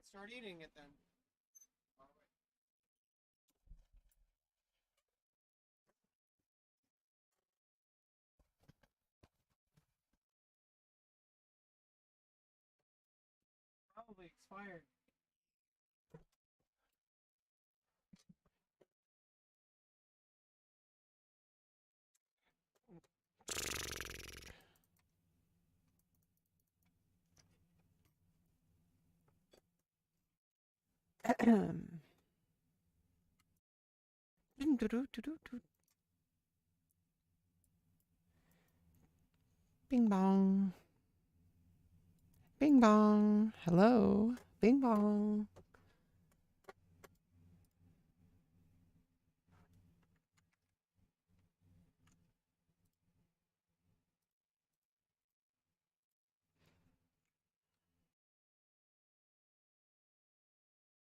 Start eating it then. Probably expired. Bing bong. Bing bong. Hello. Bing bong.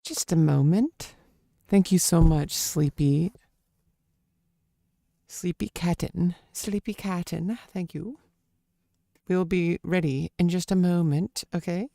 Just a moment. Thank you so much, Sleepy. Sleepy Catten. Sleepy Catten. Thank you. We'll be ready in just a moment, okay?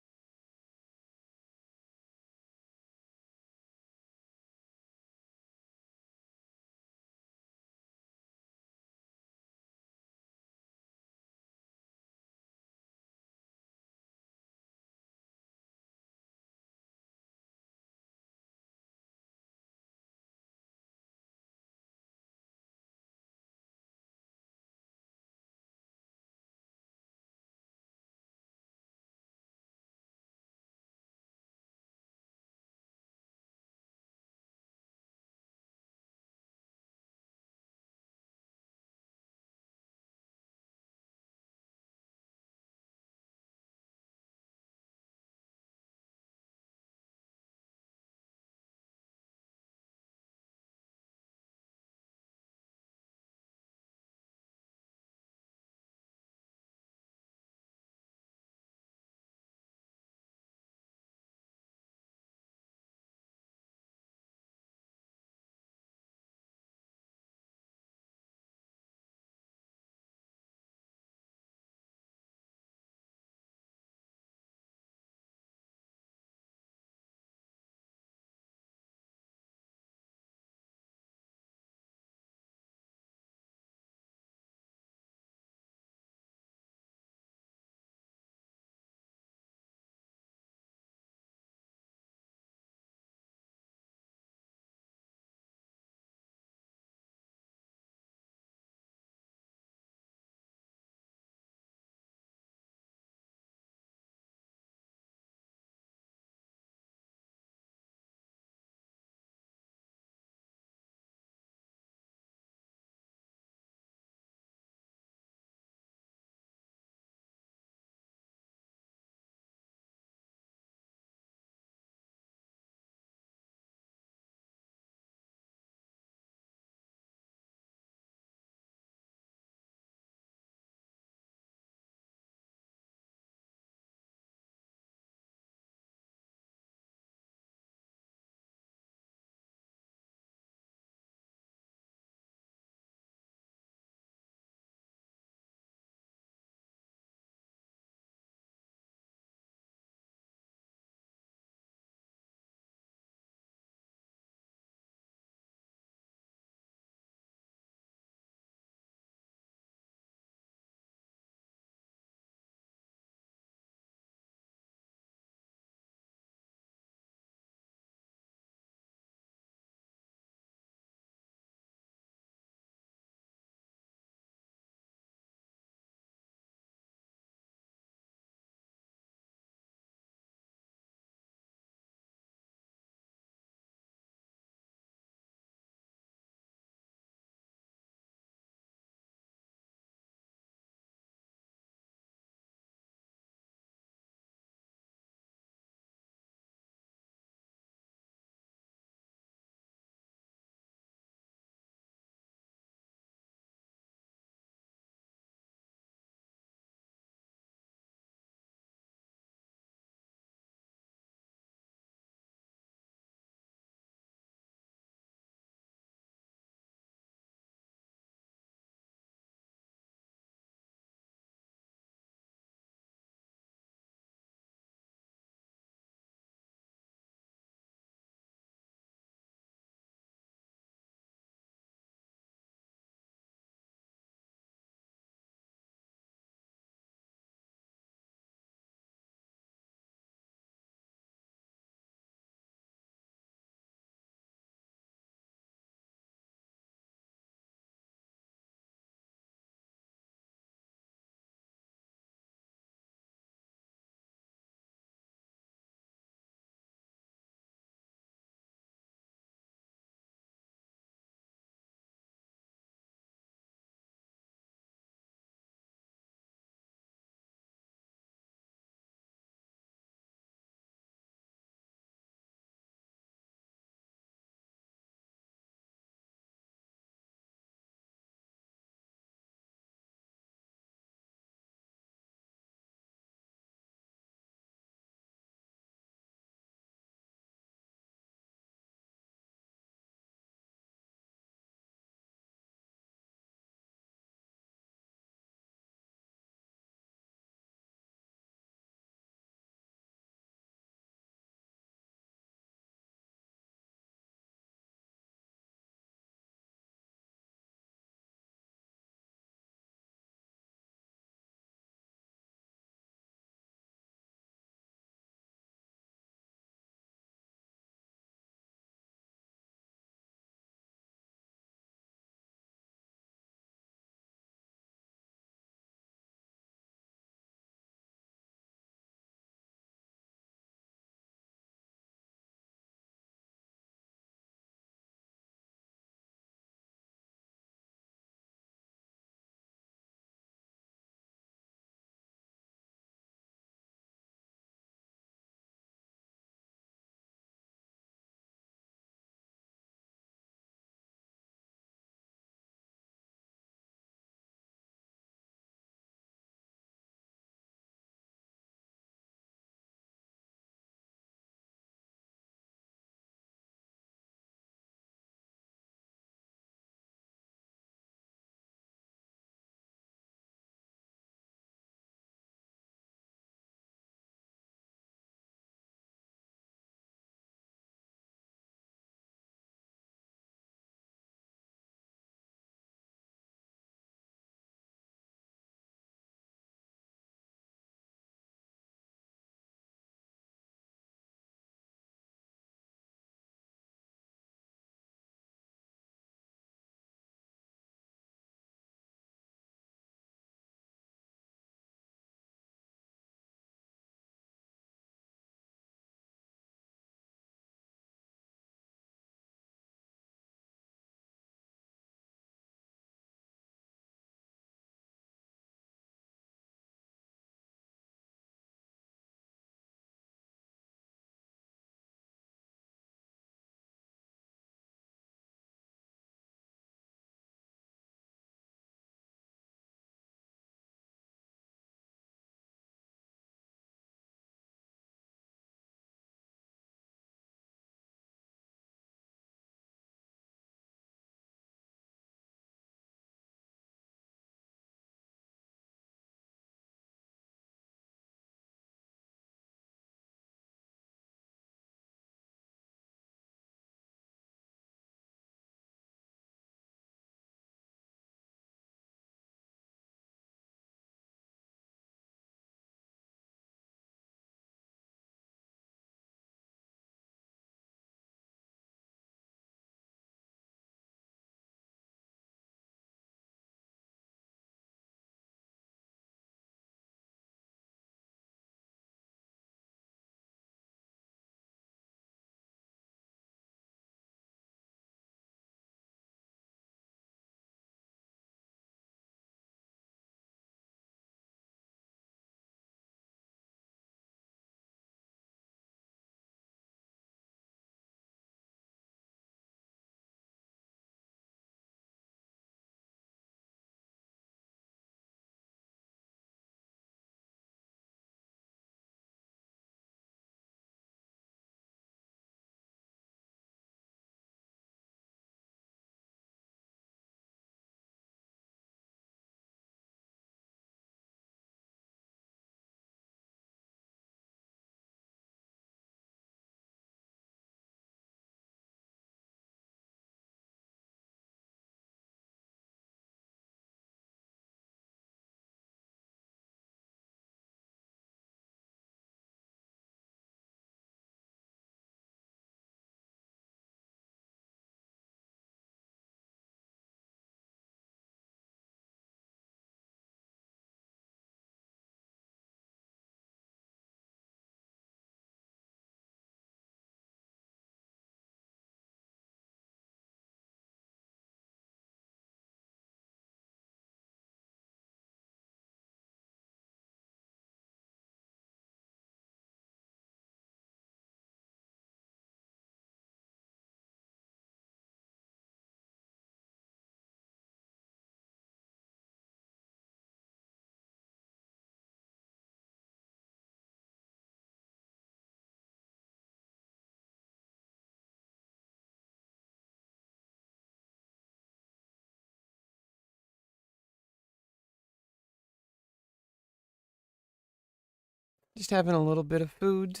Just having a little bit of food.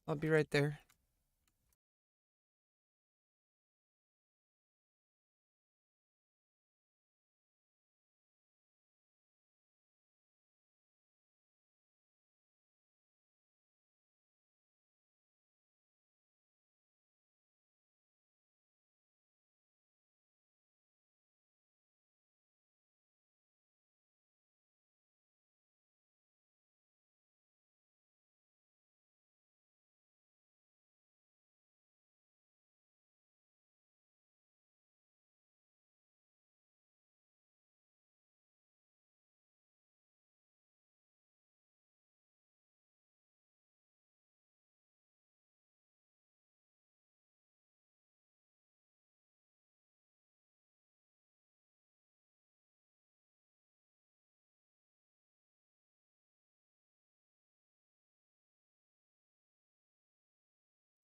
I'll be right there.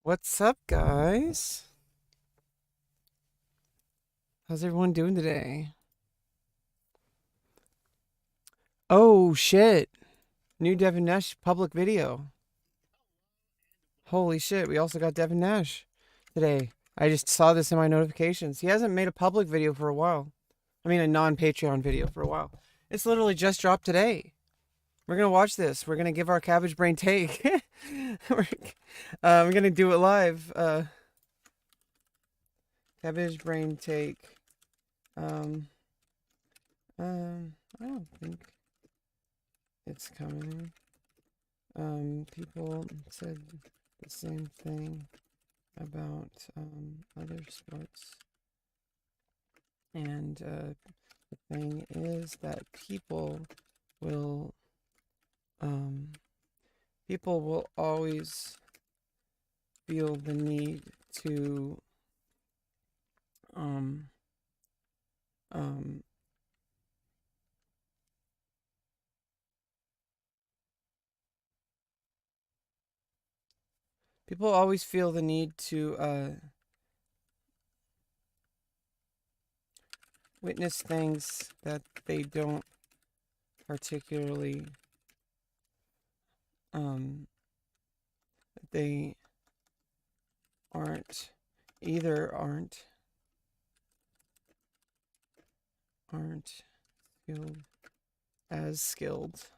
What's up, guys? How's everyone doing today? Oh, shit. New Devin Nash public video. Holy shit, we also got Devin Nash today. I just saw this in my notifications. He hasn't made a public video for a while. I mean, a non-Patreon video for a while. It's literally just dropped today. We're going to watch this. We're going to give our cabbage brain take. we're going to do it live. Cabbage brain take. I don't think it's coming. People said the same thing about other sports. And the thing is that people will always feel the need to people always feel the need to witness things that they don't particularly that they aren't skilled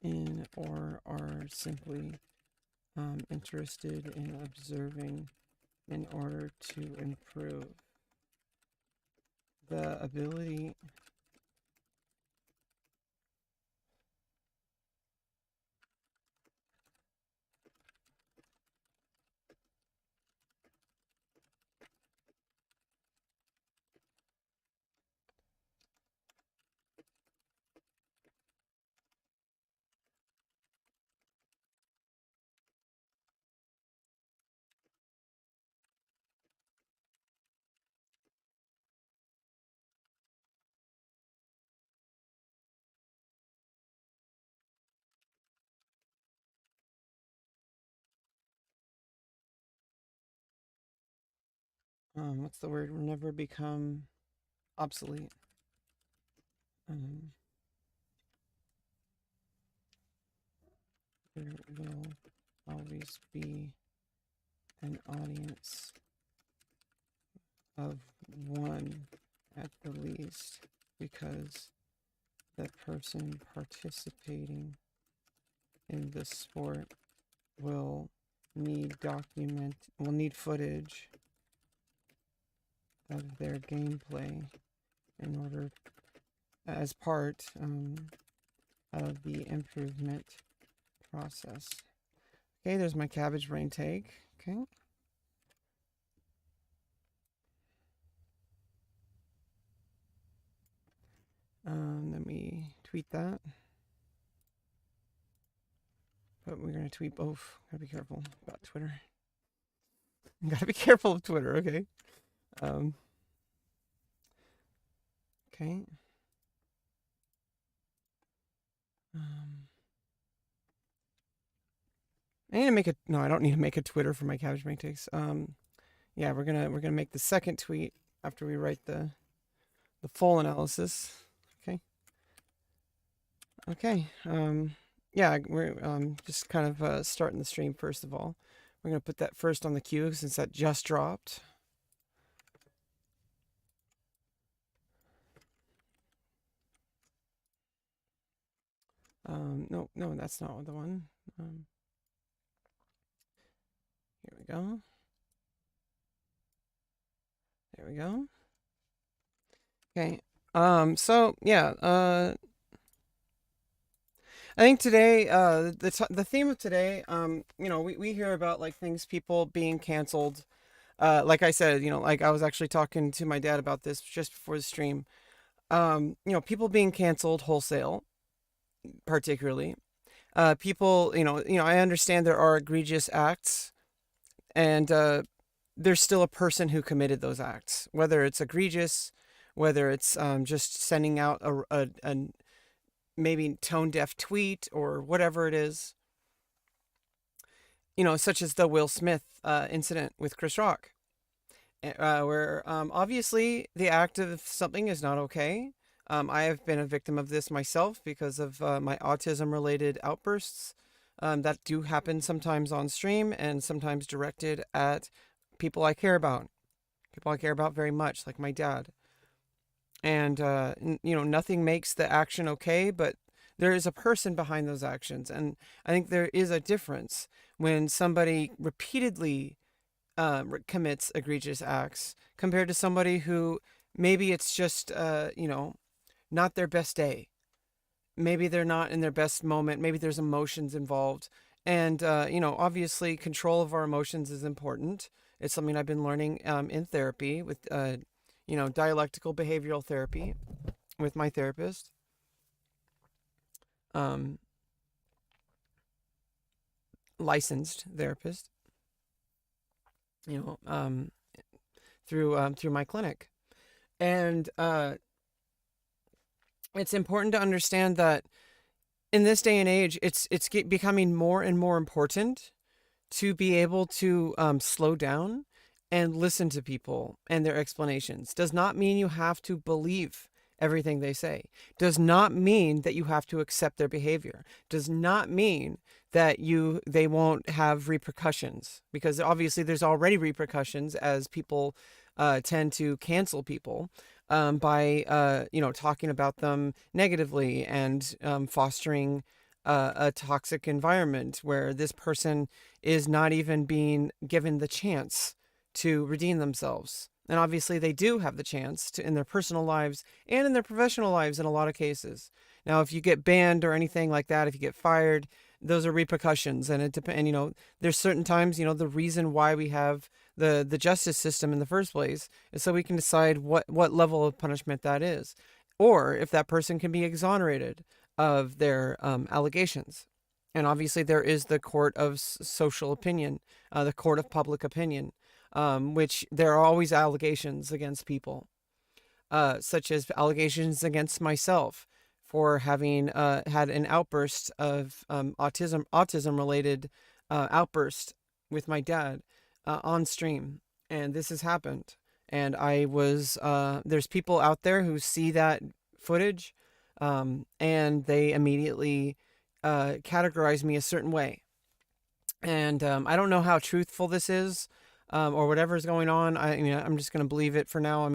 in, or are simply interested in observing in order to improve the ability what's the word? Will never become obsolete. There will always be an audience of one at the least, because the person participating in the sport will need footage of their gameplay in order as part of the improvement process. Okay, there's my cabbage brain take. Okay. Let me tweet that. But we're gonna tweet both. Gotta be careful about Twitter. Gotta be careful of Twitter. Okay. Okay. I need to make no, I don't need to make a Twitter for my cabbage brain takes. Yeah, we're gonna make the second tweet after we write the full analysis. Okay. Okay. yeah, we're just kind of starting the stream first of all. We're gonna put that first on the queue since that just dropped. No, no, that's not the one. Um, Here we go. There we go. Okay. So yeah. I think today, the theme of today, we hear about like things, people being canceled. Like I said, like I was actually talking to my dad about this just before the stream. People being canceled wholesale, particularly. People, I understand there are egregious acts, and there's still a person who committed those acts, whether it's egregious, whether it's just sending out a maybe tone deaf tweet or whatever it is, such as the Will Smith incident with Chris Rock, where obviously the act of something is not okay. I have been a victim of this myself because of my autism related outbursts that do happen sometimes on stream and sometimes directed at people I care about, people I care about very much, like my dad. And, nothing makes the action okay, but there is a person behind those actions. And I think there is a difference when somebody repeatedly commits egregious acts compared to somebody who maybe it's just, not their best day. Maybe they're not in their best moment. Maybe there's emotions involved. And, obviously, control of our emotions is important. It's something I've been learning in therapy with, dialectical behavioral therapy with my therapist. Um, Licensed therapist, you know, um, through my clinic. And it's important to understand that in this day and age, it's becoming more and more important to be able to slow down and listen to people and their explanations. Does not mean you have to believe everything they say. Does not mean that you have to accept their behavior. Does not mean that they won't have repercussions, because obviously there's already repercussions as people tend to cancel people by talking about them negatively and fostering a toxic environment where this person is not even being given the chance to redeem themselves. And obviously, they do have the chance to in their personal lives and in their professional lives in a lot of cases. Now, if you get banned or anything like that, if you get fired, those are repercussions. And it depends. And there's certain times. The reason why we have the justice system in the first place is so we can decide what level of punishment that is, or if that person can be exonerated of their allegations. And obviously, there is the court of social opinion, the court of public opinion, which there are always allegations against people, such as allegations against myself for having had an outburst of autism related outburst with my dad on stream. And this has happened. And there's people out there who see that footage, and they immediately categorize me a certain way. And I don't know how truthful this is, or whatever's going on. I'm just gonna believe it for now.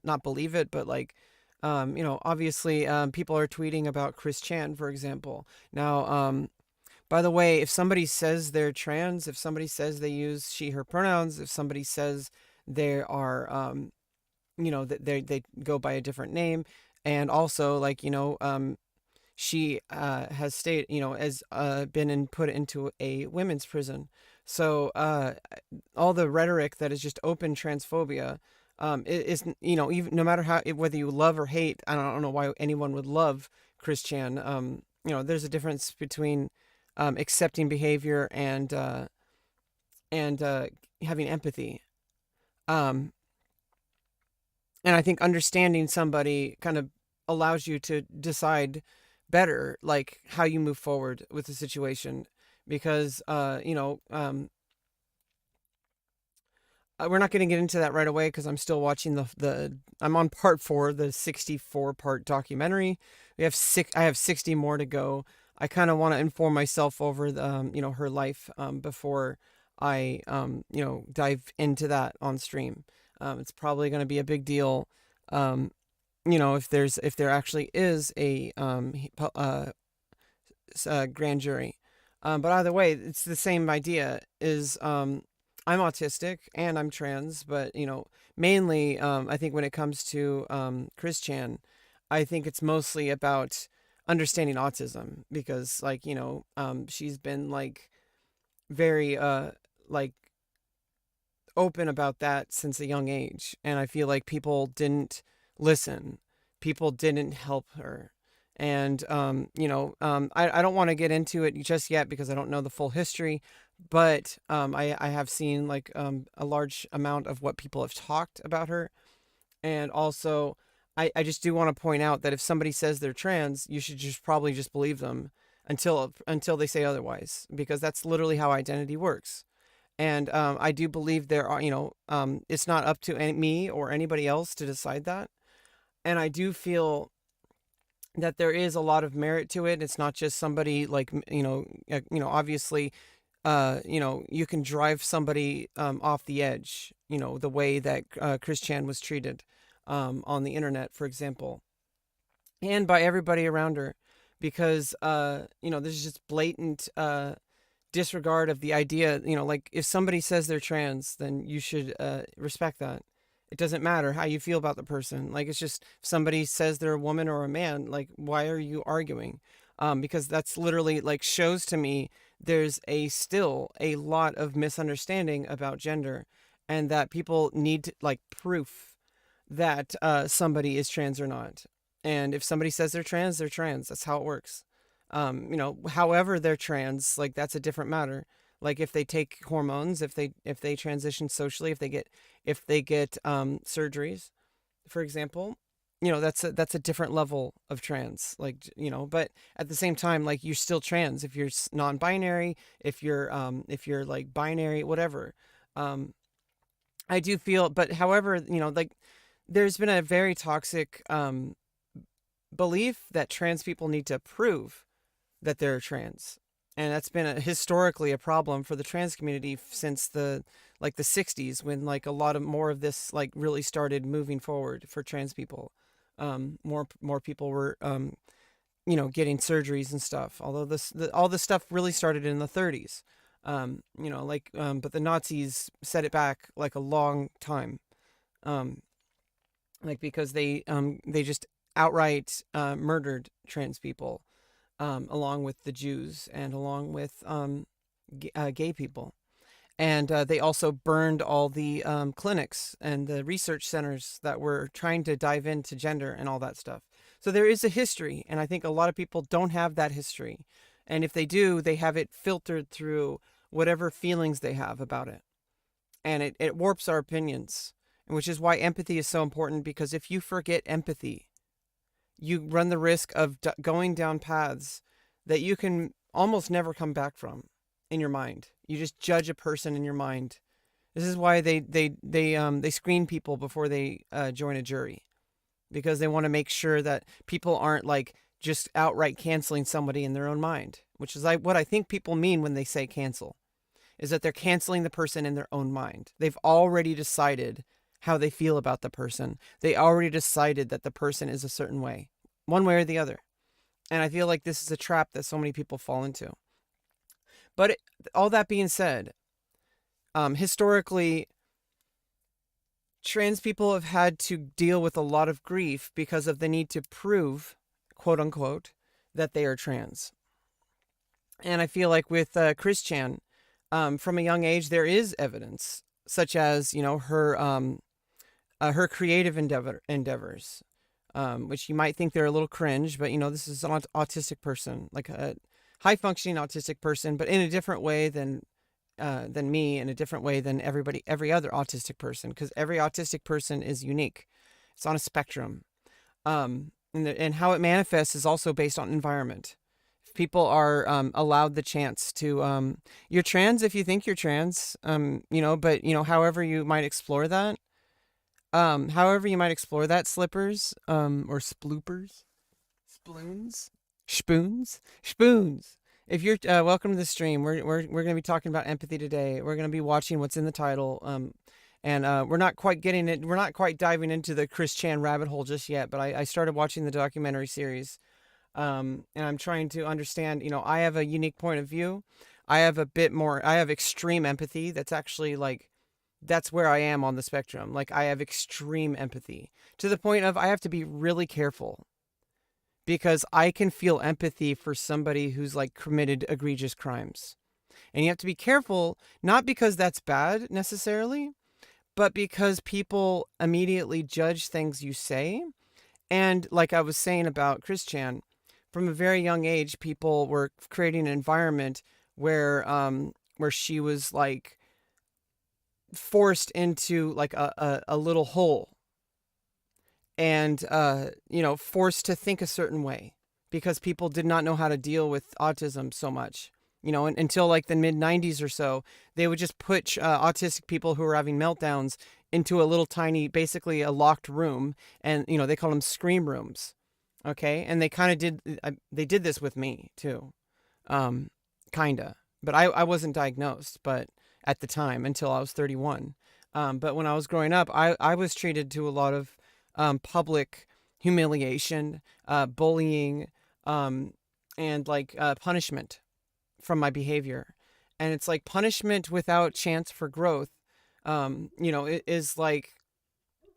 Not believe it, but like, obviously, people are tweeting about Chris Chan, for example. Now, by the way, if somebody says they're trans, if somebody says they use she/her pronouns, if somebody says they are, that they go by a different name, and also like, she has stayed, has been put into a women's prison. So all the rhetoric that is just open transphobia is, even no matter whether you love or hate. I don't know why anyone would love Chris Chan. There's a difference between accepting behavior and having empathy. Um, and I think understanding somebody kind of allows you to decide better, like how you move forward with the situation, because we're not going to get into that right away because I'm still watching I'm on part 4, the 64 part documentary. I have 60 more to go. I kind of want to inform myself over the, her life before I, dive into that on stream. It's probably going to be a big deal, if there actually is a grand jury. But either way, it's the same idea. Is I'm autistic and I'm trans, but mainly, I think when it comes to Chris Chan, I think it's mostly about understanding autism because, like, she's been like very like open about that since a young age, and I feel like people didn't listen, people didn't help her. And I don't want to get into it just yet because I don't know the full history, but I have seen like a large amount of what people have talked about her. And also, I just do want to point out that if somebody says they're trans, you should just probably just believe them until they say otherwise, because that's literally how identity works. And I do believe there are, it's not up to me or anybody else to decide that. And I do feel that there is a lot of merit to it. It's not just somebody like, obviously, you can drive somebody off the edge, the way that Chris Chan was treated on the internet, for example, and by everybody around her, because, there's just blatant disregard of the idea, like if somebody says they're trans, then you should respect that. It doesn't matter how you feel about the person. Like, it's just if somebody says they're a woman or a man, like, why are you arguing? Because that's literally like shows to me there's still a lot of misunderstanding about gender, and that people need like proof that somebody is trans or not. And if somebody says they're trans, they're trans. That's how it works. However they're trans, like, that's a different matter. Like, if they take hormones, if they transition socially, if they get surgeries, for example, that's a different level of trans. Like, but at the same time, like, you're still trans if you're non-binary, if you're like binary, whatever. Um, I do feel, but however, like, there's been a very toxic belief that trans people need to prove that they're trans. And that's been historically a problem for the trans community since the 60s, when like a lot of more of this like really started moving forward for trans people. More people were getting surgeries and stuff. Although all this stuff really started in the 30s. But the Nazis set it back like a long time. Um, like, because they just outright murdered trans people, along with the Jews and along with gay people. And they also burned all the clinics and the research centers that were trying to dive into gender and all that stuff. So there is a history, and I think a lot of people don't have that history. And if they do, they have it filtered through whatever feelings they have about it. And it warps our opinions, which is why empathy is so important, because if you forget empathy, you run the risk of going down paths that you can almost never come back from in your mind. You just judge a person in your mind. This is why they screen people before they join a jury, because they want to make sure that people aren't like just outright canceling somebody in their own mind, which is like what I think people mean when they say cancel, is that they're canceling the person in their own mind. They've already decided how they feel about the person. They already decided that the person is a certain way, one way or the other. And I feel like this is a trap that so many people fall into. But all that being said, historically, trans people have had to deal with a lot of grief because of the need to prove, quote unquote, that they are trans. And I feel like with Chris Chan, from a young age, there is evidence, such as her creative endeavors, which you might think they're a little cringe, but this is an autistic person, like a high functioning autistic person, but in a different way than me, in a different way than every other autistic person, because every autistic person is unique. It's on a spectrum, and how it manifests is also based on environment. If people are allowed the chance to, you're trans if you think you're trans, but however you might explore that. However you might explore that, slippers, or sploopers, sploons. Spoons. If you're welcome to the stream, we're going to be talking about empathy today. We're going to be watching what's in the title. And we're not quite getting it. We're not quite diving into the Chris Chan rabbit hole just yet. But I started watching the documentary series, and I'm trying to understand. I have a unique point of view. I have a bit more. I have extreme empathy. That's actually like that's where I am on the spectrum. Like I have extreme empathy to the point of I have to be really careful because I can feel empathy for somebody who's like committed egregious crimes. And you have to be careful, not because that's bad necessarily, but because people immediately judge things you say. And like I was saying about Chris Chan, from a very young age, people were creating an environment where she was like forced into like a little hole and forced to think a certain way because people did not know how to deal with autism so much. Until like the mid 90s or so, they would just put autistic people who were having meltdowns into a little tiny, basically a locked room, and they call them scream rooms. Okay, and they kind of they did this with me too, kinda. But I wasn't diagnosed, but at the time until I was 31. But when I was growing up, I was treated to a lot of public humiliation, bullying, and like punishment from my behavior. And it's like punishment without chance for growth. It is like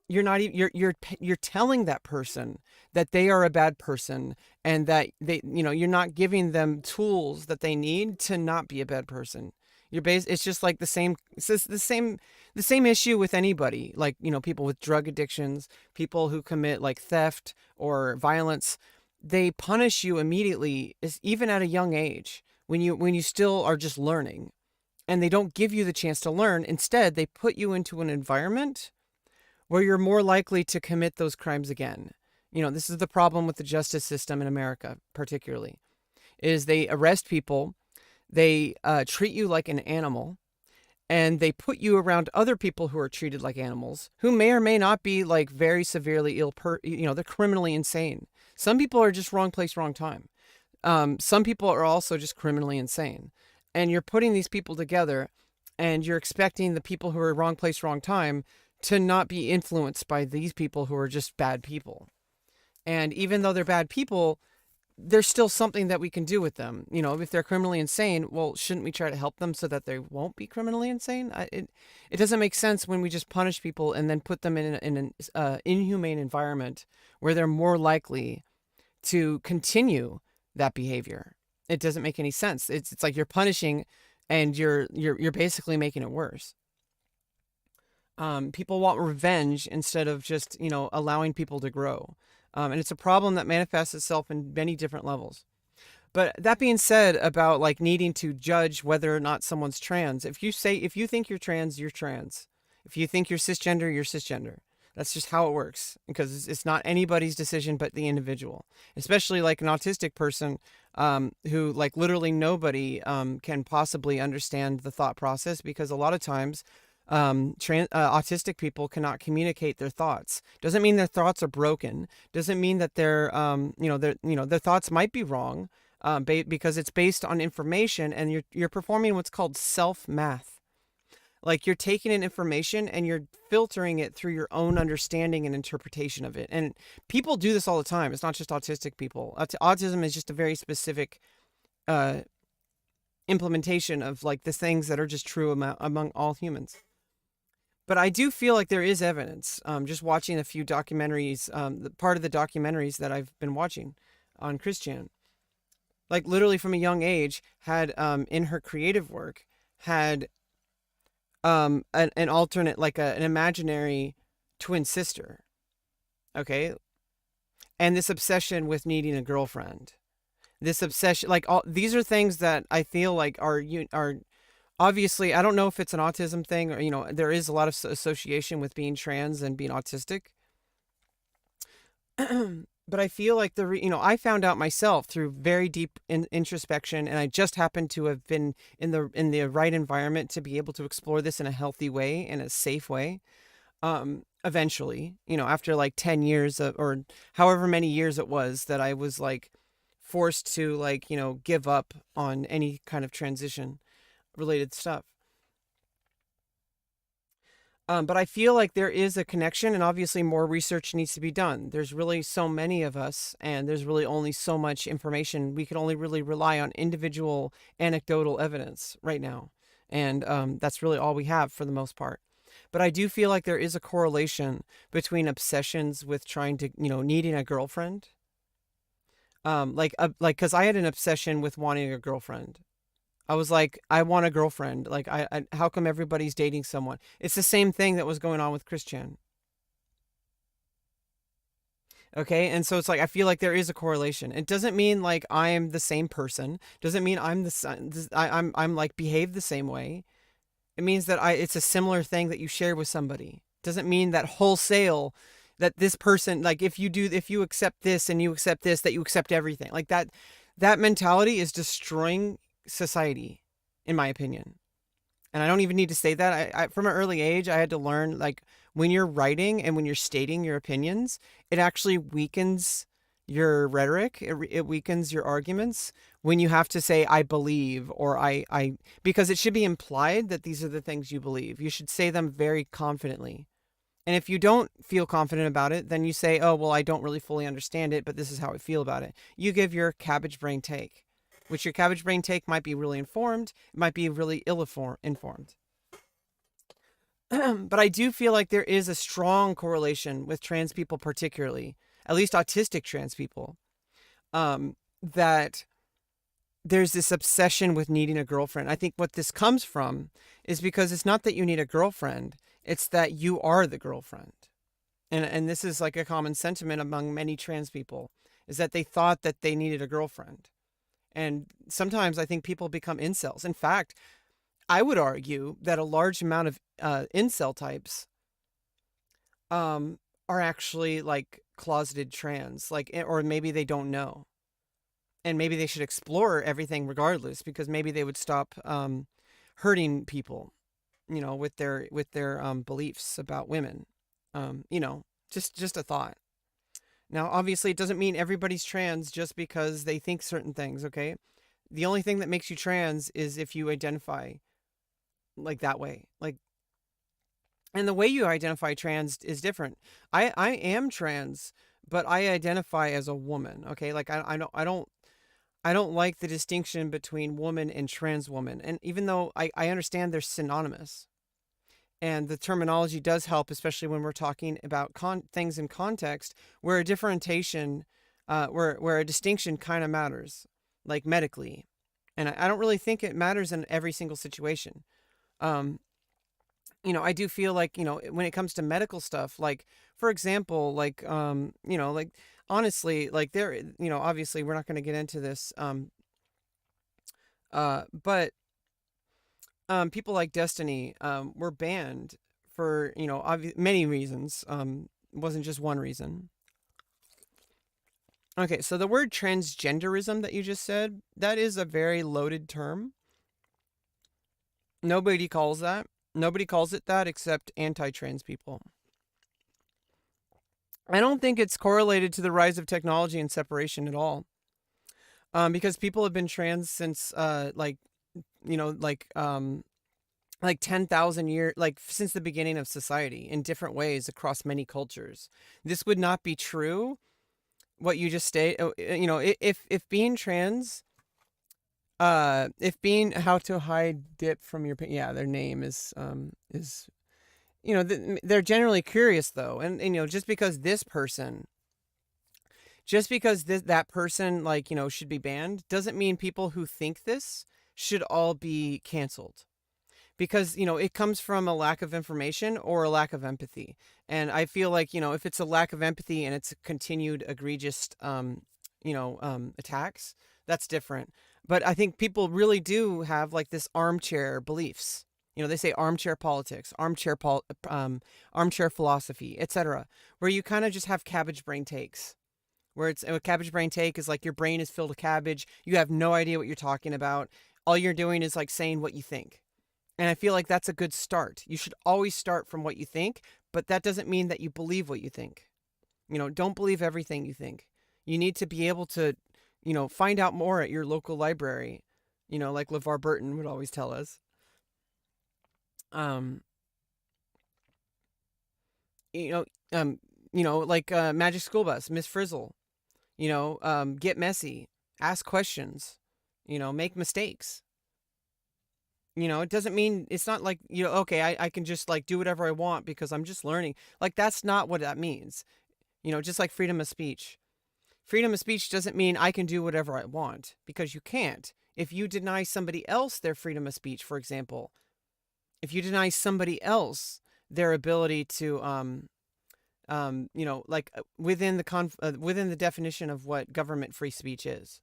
you're not even you're telling that person that they are a bad person and that you're not giving them tools that they need to not be a bad person. It's just like the same issue with anybody, like people with drug addictions, people who commit like theft or violence. They punish you immediately, even at a young age, when you still are just learning, and they don't give you the chance to learn. Instead, they put you into an environment where you're more likely to commit those crimes again. This is the problem with the justice system in America, particularly, is they arrest people, they treat you like an animal, and they put you around other people who are treated like animals, who may or may not be like very severely ill, they're criminally insane. Some people are just wrong place, wrong time. Some people are also just criminally insane. And you're putting these people together, and you're expecting the people who are wrong place, wrong time to not be influenced by these people who are just bad people. And even though they're bad people, there's still something that we can do with them. If they're criminally insane, well, shouldn't we try to help them so that they won't be criminally insane? It doesn't make sense when we just punish people and then put them in an inhumane environment where they're more likely to continue that behavior. It doesn't make any sense. It's like you're punishing and you're basically making it worse. People want revenge instead of just, allowing people to grow. And it's a problem that manifests itself in many different levels. But that being said, about like needing to judge whether or not someone's trans, if you think you're trans, you're trans. If you think you're cisgender, you're cisgender. That's just how it works, because it's not anybody's decision but the individual. Especially like an autistic person who like literally nobody can possibly understand the thought process, because a lot of times autistic people cannot communicate their thoughts. Doesn't mean their thoughts are broken. Doesn't mean that their thoughts might be wrong, because it's based on information, and you're performing what's called self math. Like you're taking in information and you're filtering it through your own understanding and interpretation of it. And people do this all the time. It's not just autistic people. Autism is just a very specific implementation of like the things that are just true among all humans. But I do feel like there is evidence, just watching a few documentaries, part of the documentaries that I've been watching on Chris Chan, like literally from a young age, had in her creative work, had an alternate, like an imaginary twin sister. Okay. And this obsession with needing a girlfriend, this obsession, like these are things that I feel like are obviously, I don't know if it's an autism thing or, there is a lot of association with being trans and being autistic. But I feel like I found out myself through very deep introspection, and I just happened to have been in the right environment to be able to explore this in a healthy way, in a safe way. Eventually, after like 10 years or however many years it was that I was like forced to like, give up on any kind of transition related stuff. But I feel like there is a connection, and obviously more research needs to be done. There's really so many of us, and there's really only so much information. We can only really rely on individual anecdotal evidence right now. And that's really all we have for the most part. But I do feel like there is a correlation between obsessions with trying to, needing a girlfriend. Because I had an obsession with wanting a girlfriend. I was like, I want a girlfriend. Like, how come everybody's dating someone? It's the same thing that was going on with Christian. Okay. And so it's like, I feel like there is a correlation. It doesn't mean like I'm the same person. Doesn't mean I'm the son. I'm like behave the same way. It means that it's a similar thing that you share with somebody. Doesn't mean that wholesale that this person, like if you accept this and you accept this, that you accept everything. Like that mentality is destroying society, in my opinion. And I don't even need to say that. From an early age, I had to learn like when you're writing and when you're stating your opinions, it actually weakens your rhetoric. It weakens your arguments when you have to say I believe or I because it should be implied that these are the things you believe. You should say them very confidently. And if you don't feel confident about it, then you say, oh, well, I don't really fully understand it, but this is how I feel about it. You give your cabbage brain take, which your cabbage brain take might be really informed. It might be really ill-informed. But I do feel like there is a strong correlation with trans people, particularly, at least autistic trans people, that there's this obsession with needing a girlfriend. I think what this comes from is because it's not that you need a girlfriend, it's that you are the girlfriend. And this is like a common sentiment among many trans people, is that they thought that they needed a girlfriend. And sometimes I think people become incels. In fact, I would argue that a large amount of incel types are actually like closeted trans, like, or maybe they don't know. And maybe they should explore everything regardless, because maybe they would stop hurting people, with their beliefs about women. Just a thought. Now, obviously, it doesn't mean everybody's trans just because they think certain things, okay? The only thing that makes you trans is if you identify like that way. Like, and the way you identify trans is different. I am trans, but I identify as a woman, okay? Like I don't like the distinction between woman and trans woman. And even though I understand they're synonymous, and the terminology does help, especially when we're talking about things in context where a differentiation, where a distinction kind of matters, like medically. And I don't really think it matters in every single situation. I do feel like, when it comes to medical stuff, like, for example, like, like, honestly, like there, obviously we're not going to get into this. But people like Destiny were banned for, many reasons. It wasn't just one reason. Okay, so the word transgenderism that you just said, that is a very loaded term. Nobody calls that. Nobody calls it that except anti-trans people. I don't think it's correlated to the rise of technology and separation at all. Because people have been trans since like 10,000 years, like since the beginning of society, in different ways across many cultures. This would not be true, what you just stated. If being trans, if being how to hide dip from your, yeah, their name is they're generally curious though. And just because that person, like, should be banned, doesn't mean people who think this should all be canceled. Because, it comes from a lack of information or a lack of empathy. And I feel like, if it's a lack of empathy and it's continued egregious, attacks, that's different. But I think people really do have like this armchair beliefs. They say armchair politics, armchair philosophy, etc., where you kind of just have cabbage brain takes. Where a cabbage brain take is like your brain is filled with cabbage. You have no idea what you're talking about. All you're doing is like saying what you think. And I feel like that's a good start. You should always start from what you think, but that doesn't mean that you believe what you think. Don't believe everything you think. You need to be able to find out more at your local library, like LeVar Burton would always tell us. Um, you know, like Magic School Bus, Miss Frizzle, get messy, ask questions, make mistakes. It doesn't mean, it's not like, okay, I can just like do whatever I want because I'm just learning. Like, that's not what that means. Just like freedom of speech. Freedom of speech doesn't mean I can do whatever I want, because you can't. If you deny somebody else their freedom of speech, for example, if you deny somebody else their ability to, like within the definition of what government free speech is.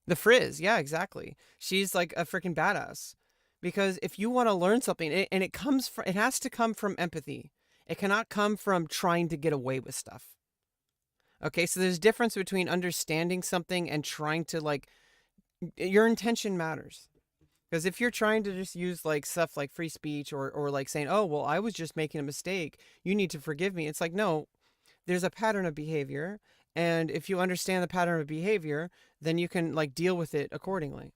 The Frizz, yeah, exactly. She's like a freaking badass. Because if you want to learn something, and it has to come from empathy. It cannot come from trying to get away with stuff. Okay, so there's a difference between understanding something and trying to, like, your intention matters. Because if you're trying to just use like stuff like free speech, or like saying, oh, well, I was just making a mistake, you need to forgive me. It's like, no, there's a pattern of behavior. And if you understand the pattern of behavior, then you can like deal with it accordingly.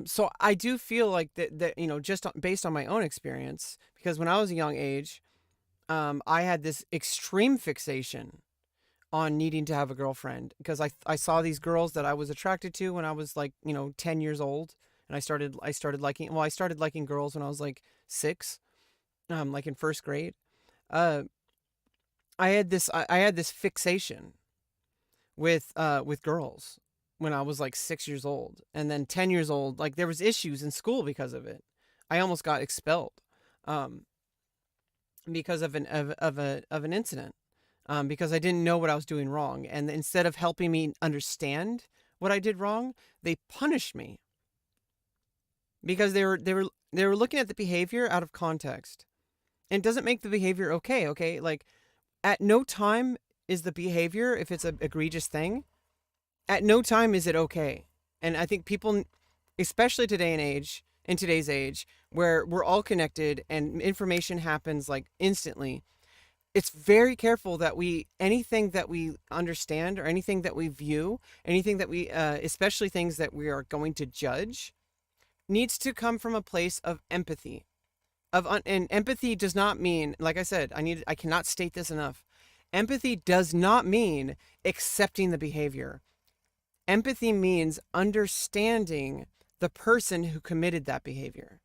So I do feel like that just based on my own experience, because when I was a young age, I had this extreme fixation on needing to have a girlfriend, because I saw these girls that I was attracted to when I was like 10 years old, and I started liking girls when I was like 6, like in first grade. Uh, I had this fixation with girls when I was like 6 years old, and then 10 years old, like there was issues in school because of it. I almost got expelled, um, because of an incident, because I didn't know what I was doing wrong, and instead of helping me understand what I did wrong, they punished me because they were looking at the behavior out of context, and it doesn't make the behavior okay. Okay, like at no time is the behavior, if it's an egregious thing, at no time is it okay. And I think people, especially in today's age, where we're all connected and information happens like instantly, it's very careful that anything that we understand, or anything that we view, anything that we, especially things that we are going to judge, needs to come from a place of empathy. And empathy does not mean, like I said, I cannot state this enough. Empathy does not mean accepting the behavior. Empathy means understanding the person who committed that behavior,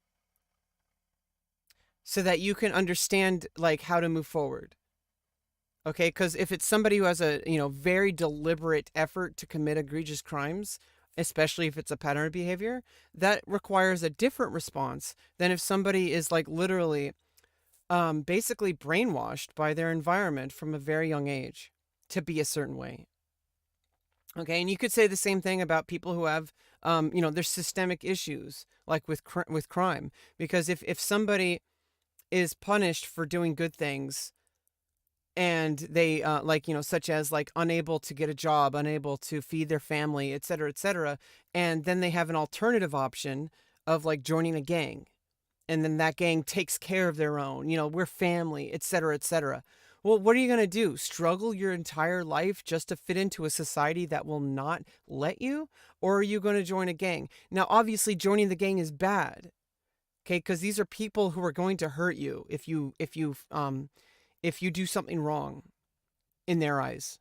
so that you can understand like how to move forward. Okay, because if it's somebody who has a very deliberate effort to commit egregious crimes, especially if it's a pattern of behavior, that requires a different response than if somebody is like literally basically brainwashed by their environment from a very young age to be a certain way. Okay, and you could say the same thing about people who have, there's systemic issues, like with crime, because if somebody is punished for doing good things, and they such as like unable to get a job, unable to feed their family, et cetera, and then they have an alternative option of like joining a gang, and then that gang takes care of their own, we're family, et cetera, et cetera. Well, what are you going to do? Struggle your entire life just to fit into a society that will not let you? Or are you going to join a gang? Now, obviously, joining the gang is bad, okay? Because these are people who are going to hurt you if you do something wrong in their eyes,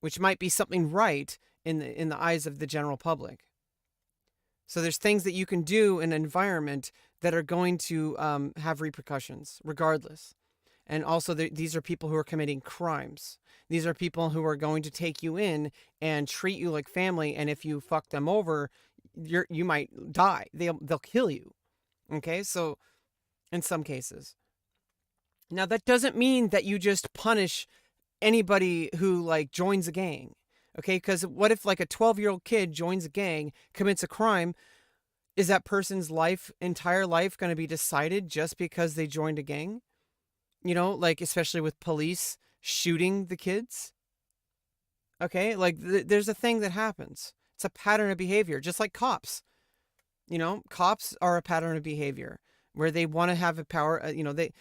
which might be something right in the eyes of the general public. So there's things that you can do in an environment that are going to have repercussions regardless. And also, these are people who are committing crimes. These are people who are going to take you in and treat you like family. And if you fuck them over, you might die. They'll kill you. Okay, so in some cases. Now, that doesn't mean that you just punish anybody who like joins a gang. Okay, because what if like a 12-year-old kid joins a gang, commits a crime? Is that person's entire life going to be decided just because they joined a gang? Like especially with police shooting the kids. Okay, like there's a thing that happens. It's a pattern of behavior, just like cops. Cops are a pattern of behavior where they want to have a power.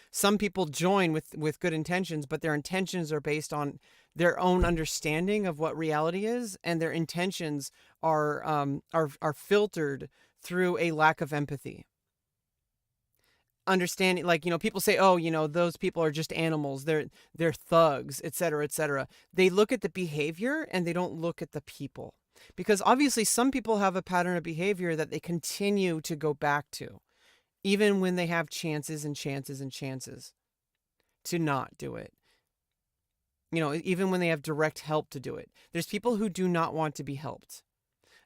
Some people join with good intentions, but their intentions are based on their own understanding of what reality is, and their intentions are filtered through a lack of empathy. Understanding, like, people say, oh, those people are just animals, they're thugs, etc., etc. They look at the behavior and they don't look at the people, because obviously some people have a pattern of behavior that they continue to go back to, even when they have chances and chances and chances to not do it. Even when they have direct help to do it. There's people who do not want to be helped.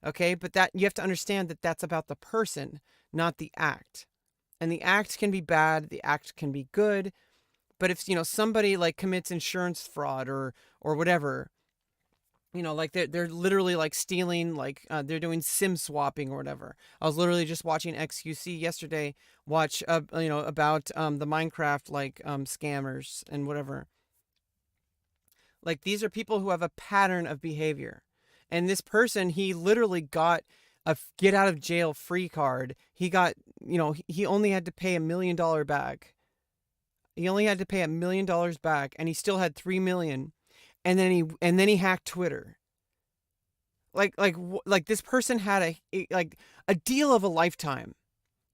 Okay, but that you have to understand that that's about the person, not the act. And the act can be bad, the act can be good. But if somebody like commits insurance fraud or whatever, like they're literally like stealing, like they're doing SIM swapping or whatever. I was literally just watching XQC yesterday watch about the Minecraft like scammers and whatever. Like, these are people who have a pattern of behavior. And this person, he literally got a get out of jail free card. He got, he only had to pay $1 million back. He only had to pay $1 million back, and he still had 3 million. And then he hacked Twitter. Like this person had a deal of a lifetime.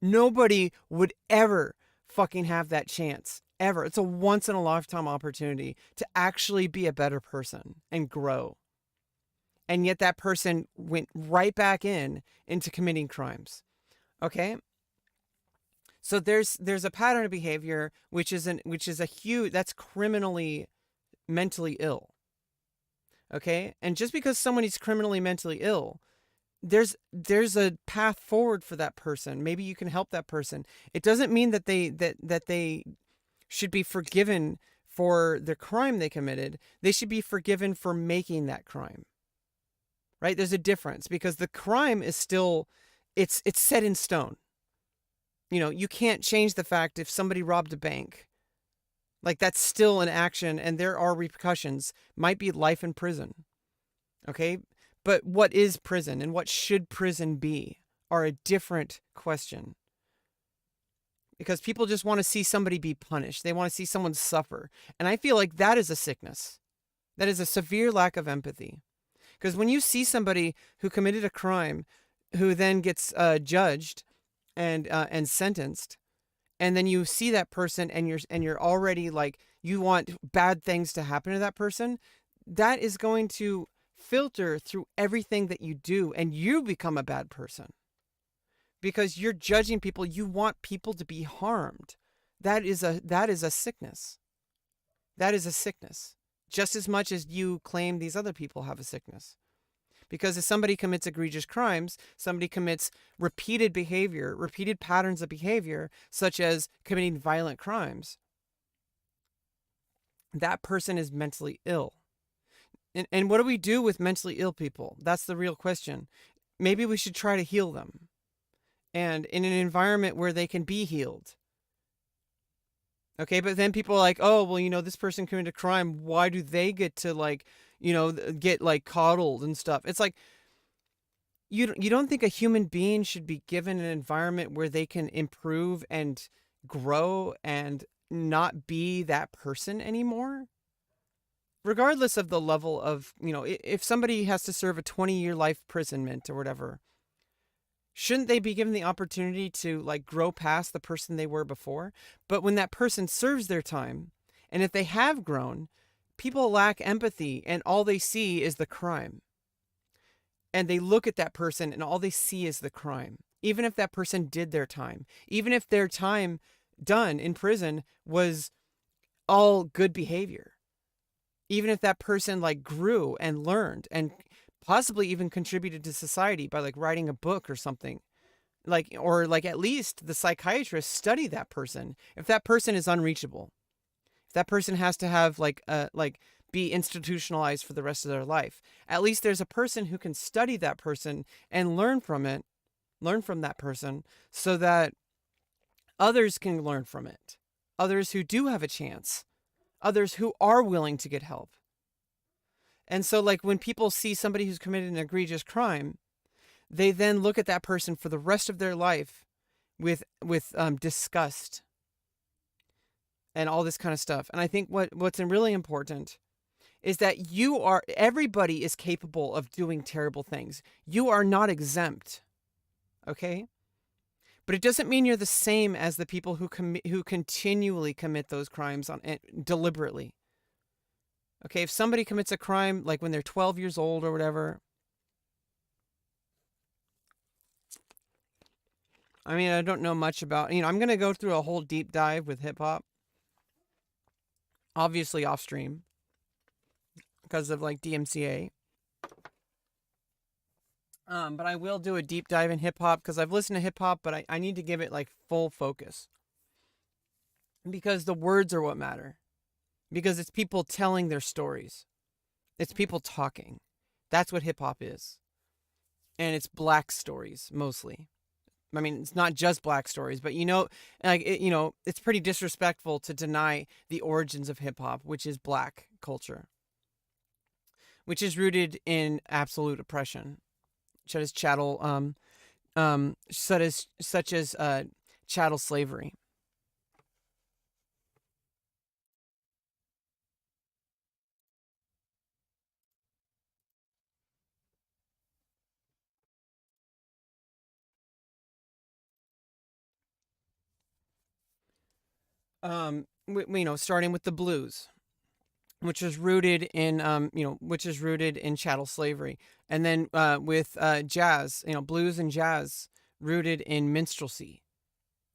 Nobody would ever fucking have that chance. Ever. It's a once in a lifetime opportunity to actually be a better person and grow. And yet that person went right back into committing crimes. Okay? So there's a pattern of behavior which is a huge, that's criminally mentally ill. Okay? And just because someone is criminally mentally ill, there's a path forward for that person. Maybe you can help that person. It doesn't mean that they should be forgiven for the crime they committed. They should be forgiven for making that crime. Right? There's a difference, because the crime is still, it's set in stone. You can't change the fact if somebody robbed a bank. Like, that's still an action, and there are repercussions. Might be life in prison. Okay? But what is prison and what should prison be are a different question. Because people just want to see somebody be punished. They want to see someone suffer. And I feel like that is a sickness. That is a severe lack of empathy. Because when you see somebody who committed a crime, who then gets judged and sentenced, and then you see that person and you're already like, you want bad things to happen to that person, that is going to filter through everything that you do, and you become a bad person. Because you're judging people. You want people to be harmed. That is a sickness. That is a sickness. Just as much as you claim these other people have a sickness. Because if somebody commits egregious crimes, somebody commits repeated patterns of behavior, such as committing violent crimes, that person is mentally ill. And what do we do with mentally ill people? That's the real question. Maybe we should try to heal them. And in an environment where they can be healed. Okay, but then people are like, oh, well, this person committed a crime. Why do they get to get coddled and stuff? It's like, you don't think a human being should be given an environment where they can improve and grow and not be that person anymore? Regardless of the level of, if somebody has to serve a 20-year life imprisonment or whatever, shouldn't they be given the opportunity to grow past the person they were before? But when that person serves their time, and if they have grown, people lack empathy, and all they see is the crime. And they look at that person and all they see is the crime. Even if that person did their time, even if their time done in prison was all good behavior, even if that person grew and learned and possibly even contributed to society by writing a book or something, or at least the psychiatrist study that person. If that person is unreachable, if that person has to have be institutionalized for the rest of their life, at least there's a person who can study that person and learn from that person, so that others can learn from it. Others who do have a chance, others who are willing to get help. And so when people see somebody who's committed an egregious crime, they then look at that person for the rest of their life with disgust and all this kind of stuff. And I think what's really important is that everybody is capable of doing terrible things. You are not exempt. Okay? But it doesn't mean you're the same as the people who continually commit those crimes deliberately. Okay, if somebody commits a crime like when they're 12 years old or whatever, I mean, I don't know much about, I'm going to go through a whole deep dive with hip hop, obviously off stream because of like DMCA. But I will do a deep dive in hip hop because I've listened to hip hop, but I need to give it like full focus because the words are what matter. Because it's people telling their stories. It's people talking. That's what hip hop is. And it's black stories mostly. I mean, it's not just black stories, but it's pretty disrespectful to deny the origins of hip hop, which is black culture, which is rooted in absolute oppression, such as chattel slavery. Starting with the blues, which is rooted in chattel slavery, and then with jazz, blues and jazz rooted in minstrelsy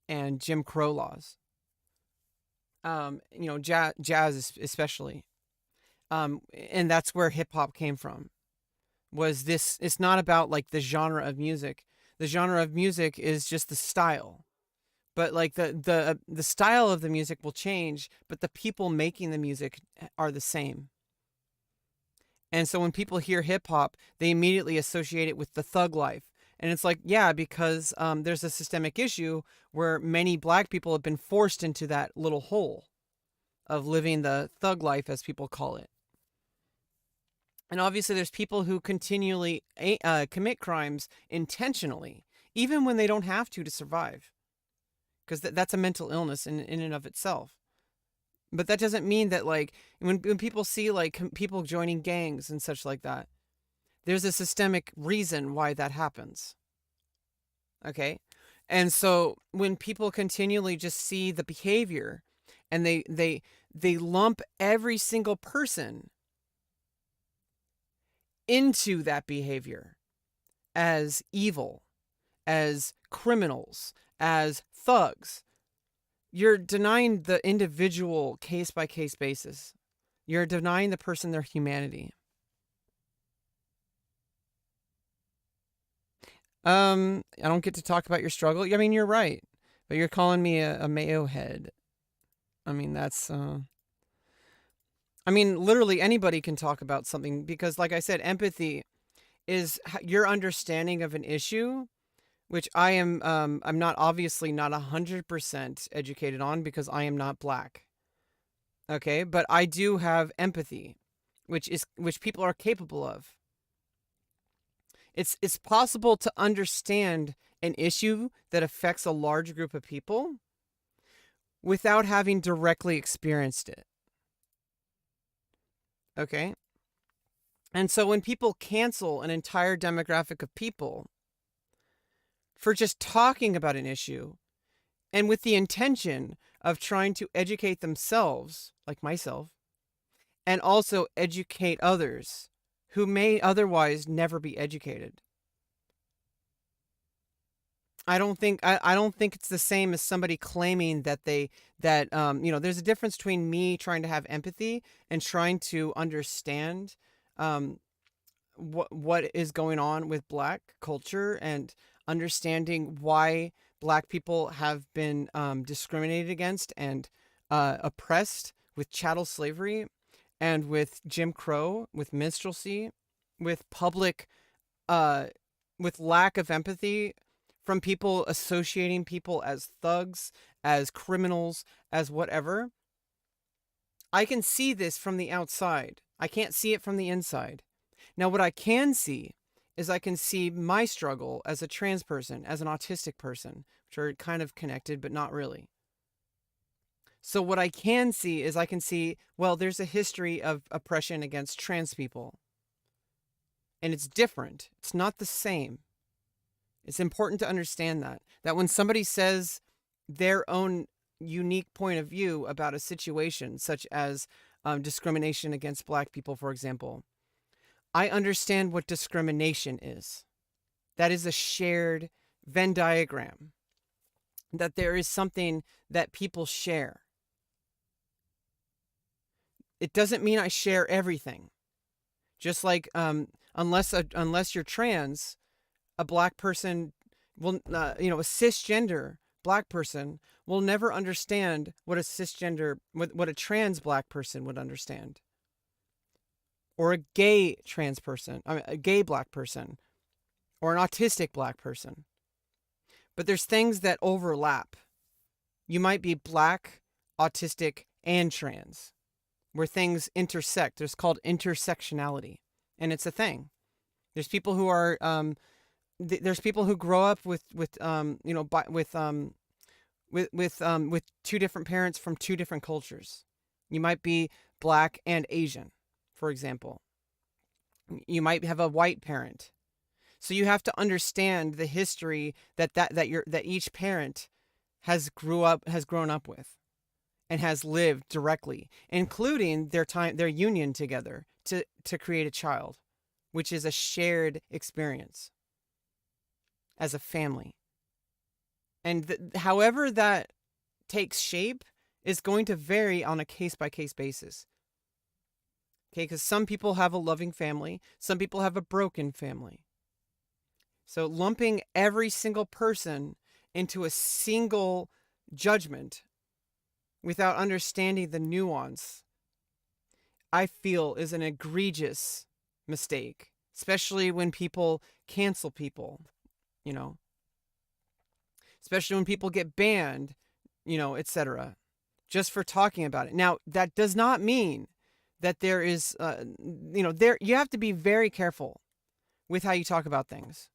and Jim Crow laws. Jazz especially, and that's where hip hop came from. Was this? It's not about like the genre of music. The genre of music is just the style. But like the style of the music will change, but the people making the music are the same. And so when people hear hip hop, they immediately associate it with the thug life. And it's like, yeah, because there's a systemic issue where many black people have been forced into that little hole of living the thug life, as people call it. And obviously, there's people who continually commit crimes intentionally, even when they don't have to survive. Because that's a mental illness in and of itself. But that doesn't mean that, like, when people see, like, people joining gangs and such like that, there's a systemic reason why that happens. Okay? And so when people continually just see the behavior and they lump every single person into that behavior as evil, as criminals, as thugs, you're denying the individual case-by-case basis. You're denying the person their humanity. I don't get to talk about your struggle. I mean, you're right. But you're calling me a Mayo head. I mean, that's... I mean, literally anybody can talk about something because, like I said, empathy is your understanding of an issue, which I'm not 100% educated on because I am not black. Okay, but I do have empathy, which people are capable of. It's possible to understand an issue that affects a large group of people without having directly experienced it. Okay? And so when people cancel an entire demographic of people for just talking about an issue and with the intention of trying to educate themselves, like myself, and also educate others who may otherwise never be educated. I don't think it's the same as somebody claiming that there's a difference between me trying to have empathy and trying to understand what is going on with black culture and understanding why black people have been discriminated against and oppressed with chattel slavery and with Jim Crow, with minstrelsy, with public with lack of empathy from people associating people as thugs, as criminals, as whatever. I can see this from the outside. I can't see it from the inside. Now, what I can see is I can see my struggle as a trans person, as an autistic person, which are kind of connected, but not really. So what I can see is I can see, well, there's a history of oppression against trans people. And it's different. It's not the same. It's important to understand that when somebody says their own unique point of view about a situation, such as discrimination against black people, for example, I understand what discrimination is. That is a shared Venn diagram, that there is something that people share. It doesn't mean I share everything. Just like unless you're trans, a black person will, a cisgender black person will never understand what what a trans black person would understand, or a gay trans person, I mean, a gay black person, or an autistic black person. But there's things that overlap. You might be black, autistic, and trans, where things intersect. There's called intersectionality, and it's a thing. There's people who are there's people who grow up with two different parents from two different cultures. You might be black and Asian, for example. You might have a white parent. So you have to understand the history that each parent has grown up with and has lived directly, including their union together to create a child, which is a shared experience as a family. And however that takes shape is going to vary on a case-by-case basis. Okay, because some people have a loving family, some people have a broken family. So lumping every single person into a single judgment without understanding the nuance, I feel, is an egregious mistake, especially when people cancel people, especially when people get banned, etc., just for talking about it. Now, that does not mean that there is, you have to be very careful with how you talk about things,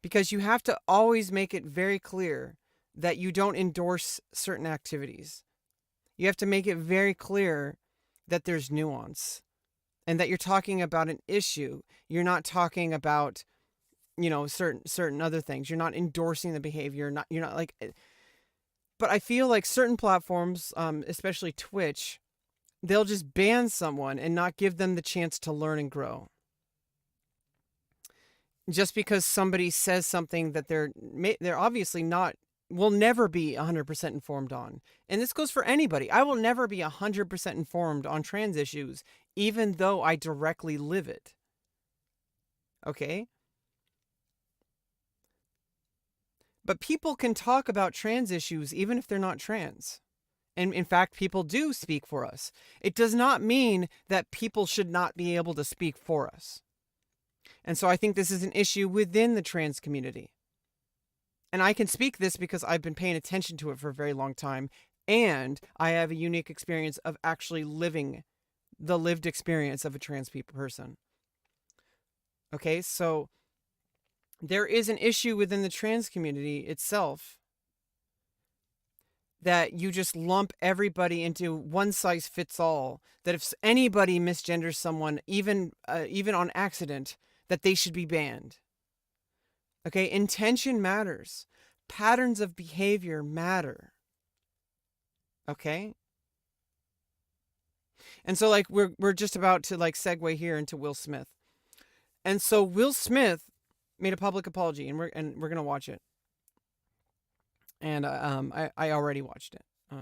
because you have to always make it very clear that you don't endorse certain activities. You have to make it very clear that there's nuance and that you're talking about an issue. You're not talking about, certain other things. You're not endorsing the behavior. You're not like, but I feel like certain platforms, especially Twitch, they'll just ban someone and not give them the chance to learn and grow. Just because somebody says something that they're obviously not, will never be 100% informed on. And this goes for anybody. I will never be 100% informed on trans issues, even though I directly live it. Okay? But people can talk about trans issues even if they're not trans. And in fact, people do speak for us. It does not mean that people should not be able to speak for us. And so I think this is an issue within the trans community. And I can speak this because I've been paying attention to it for a very long time. And I have a unique experience of actually living the lived experience of a trans person. Okay, so there is an issue within the trans community itself that you just lump everybody into one size fits all, that if anybody misgenders someone, even on accident, that they should be banned. Okay, intention matters. Patterns of behavior matter. Okay? And so like we're just about to like segue here into Will Smith. And so Will Smith made a public apology, and we're going to watch it. And I already watched it. I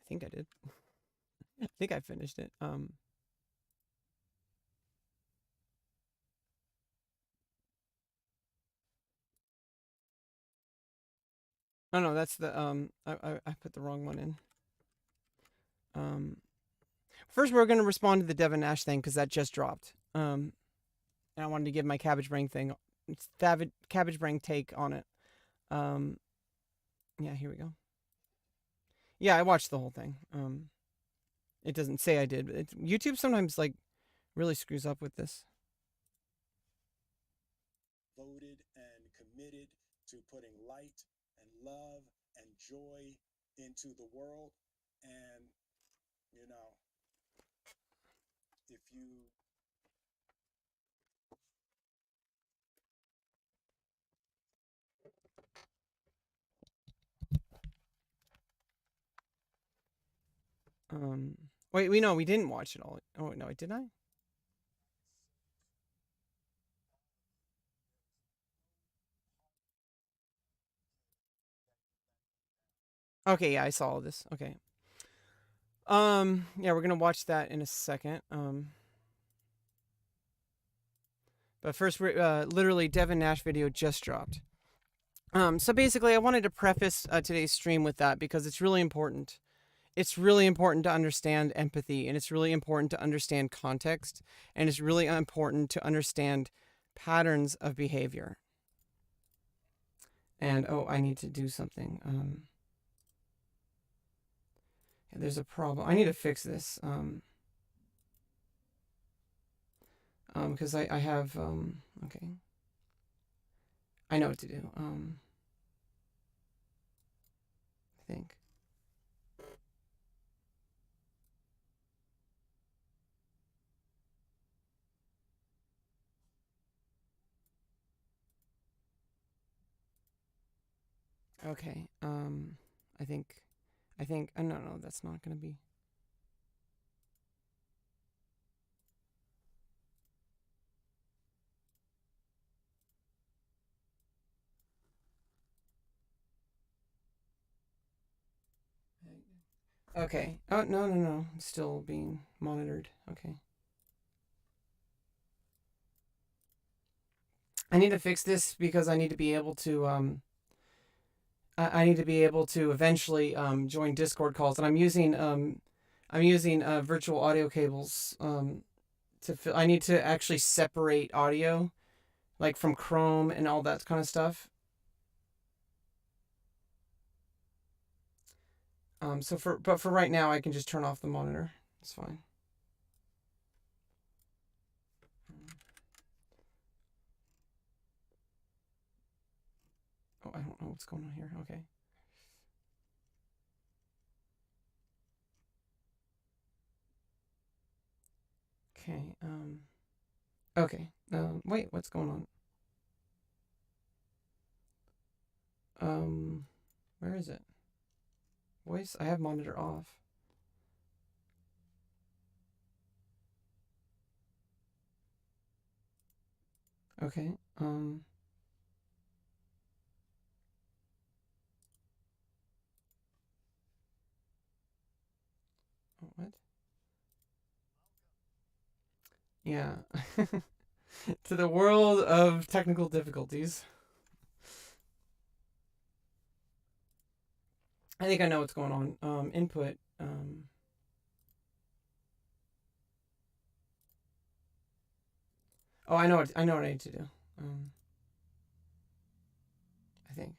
think I did. I think I finished it. Oh no, that's the I put the wrong one in. First we're gonna respond to the Devin Nash thing because that just dropped. And I wanted to give my cabbage brain thing. It's cabbage brain take on it. Yeah, here we go. Yeah, I watched the whole thing. It doesn't say I did, but YouTube sometimes like really screws up with this. Voted and committed to putting light and love and joy into the world. And, you know, if you, Um, wait, we know we didn't watch it all. Oh no, did I? Okay, yeah, I saw all this. Okay. Yeah, we're gonna watch that in a second. But first, we're literally Devin Nash video just dropped. So basically, I wanted to preface today's stream with that because it's really important. It's really important to understand empathy, and it's really important to understand context, and it's really important to understand patterns of behavior. And oh, I need to do something. There's a problem. I need to fix this. Because I have okay. I know what to do. I think. Okay. I think. I think. No, no, that's not gonna be. Okay. Oh no, no, no. It's still being monitored. Okay. I need to fix this because I need to be able to I need to be able to eventually join Discord calls, and I'm using virtual audio cables I need to actually separate audio like from Chrome and all that kind of stuff. But for right now, I can just turn off the monitor. It's fine. Oh, I don't know what's going on here. Okay. Okay. Okay. Wait, what's going on? Um, where is it? Voice. I have monitor off. Okay. What? Yeah. To the world of technical difficulties. I think I know what's going on. Input. Oh, I know what I need to do. Um, I think.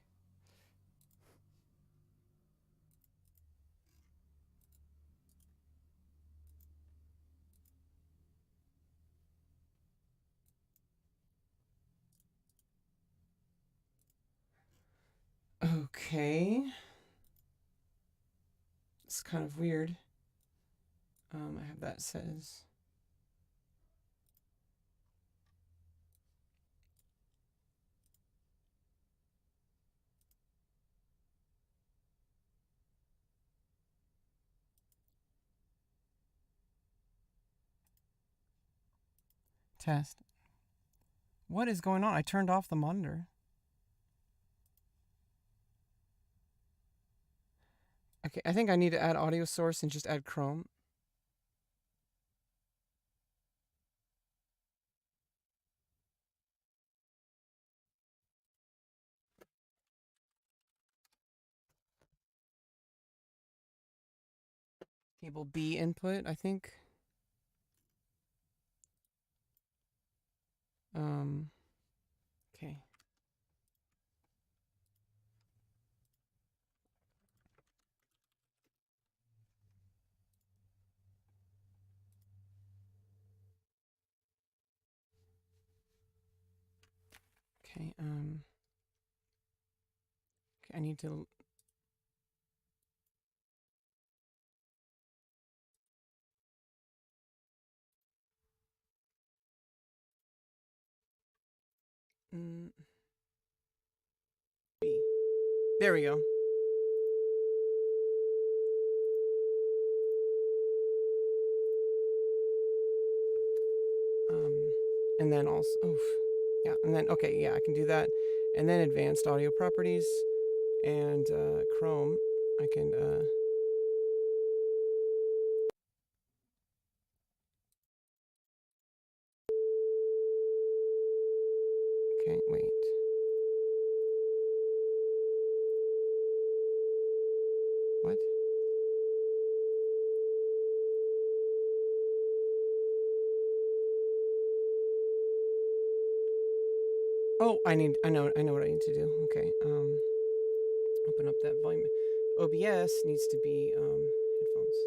Okay. It's kind of weird. I have that says. Test. What is going on? I turned off the monitor. Okay, I think I need to add audio source and just add Chrome. Cable B input, I think. Um, okay. Okay, I need to. There we go. And then also, yeah, and then, okay, yeah, I can do that. And then advanced audio properties and Chrome, I can, okay, wait. What? Oh, I know what I need to do. Okay, open up that volume. OBS needs to be, headphones.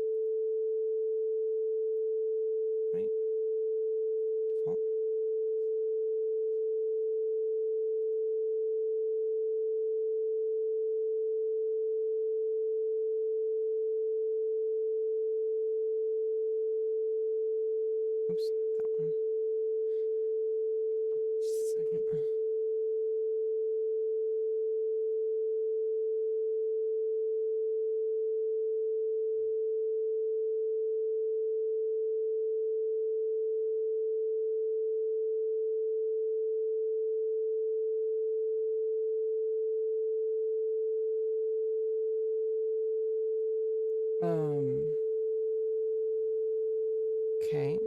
Right? Default. Oops, not that one. Just a second. Okay.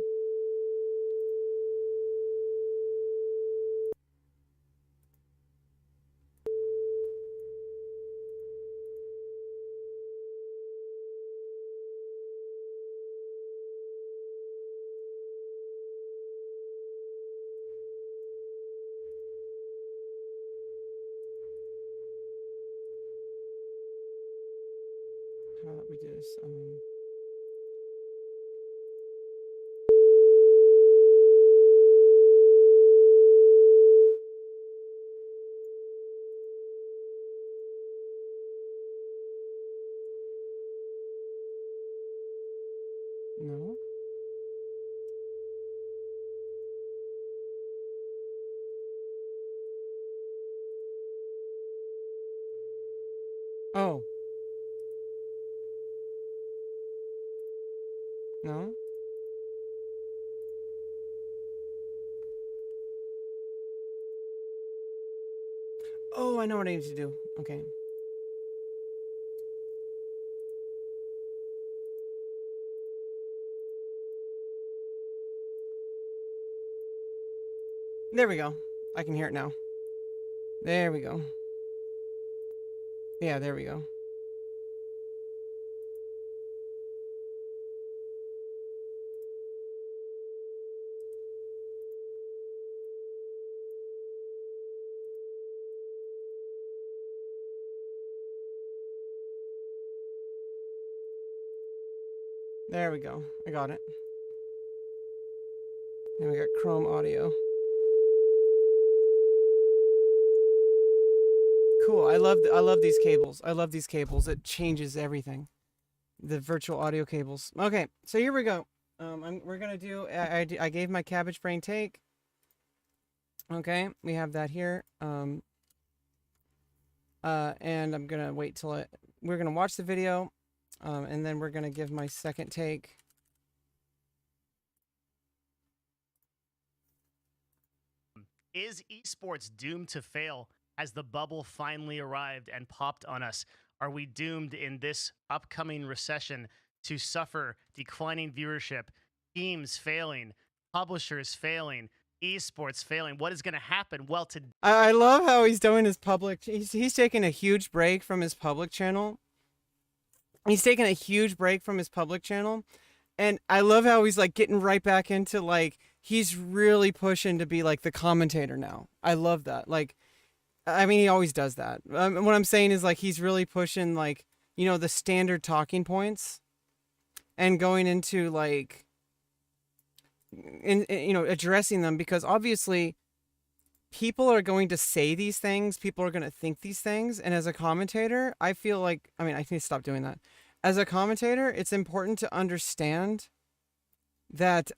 How about we do this? No. Oh. No. Oh, I know what I need to do. Okay. There we go. I can hear it now. There we go. Yeah, there we go. There we go. I got it. Then we got Chrome audio. Cool. I love these cables. I love these cables. It changes everything. The virtual audio cables. Okay, so here we go. We're gonna do. I gave my cabbage brain take. Okay, we have that here. And I'm gonna wait till we're gonna watch the video, and then we're gonna give my second take. Is esports doomed to fail? Has the bubble finally arrived and popped on us? Are we doomed in this upcoming recession to suffer declining viewership, teams failing, publishers failing, esports failing? What is going to happen? Well, I love how he's doing his public. He's taking a huge break from his public channel. He's taking a huge break from his public channel, and I love how he's like getting right back into like he's really pushing to be like the commentator now. I love that. Like, I mean, he always does that. What I'm saying is like he's really pushing like, you know, the standard talking points and going into like you know, addressing them, because obviously people are going to say these things, people are going to think these things, and as a commentator, I feel like, I mean, I need to stop doing that. As a commentator, it's important to understand that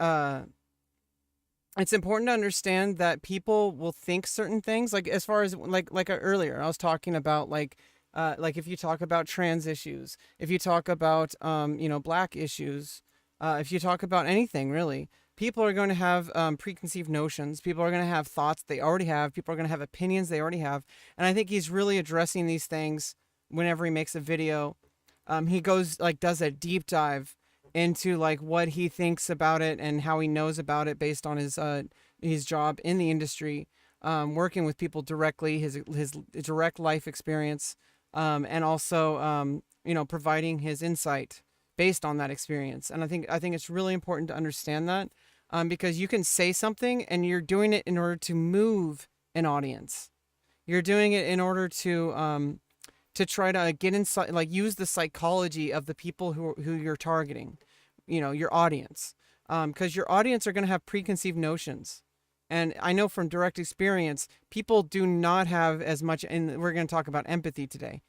people will think certain things, like as far as earlier I was talking about, like if you talk about trans issues, if you talk about black issues, if you talk about anything really, people are going to have preconceived notions. People are going to have thoughts they already have. People are going to have opinions they already have. And I think he's really addressing these things whenever he makes a video. He goes does a deep dive into like what he thinks about it and how he knows about it based on his job in the industry, working with people directly, his direct life experience, and also providing his insight based on that experience. And I think it's really important to understand that, because you can say something and you're doing it in order to move an audience. You're doing it in order to try to get inside, like use the psychology of the people who you're targeting, your audience, because your audience are going to have preconceived notions. And I know from direct experience, people do not have as much, and we're going to talk about empathy today.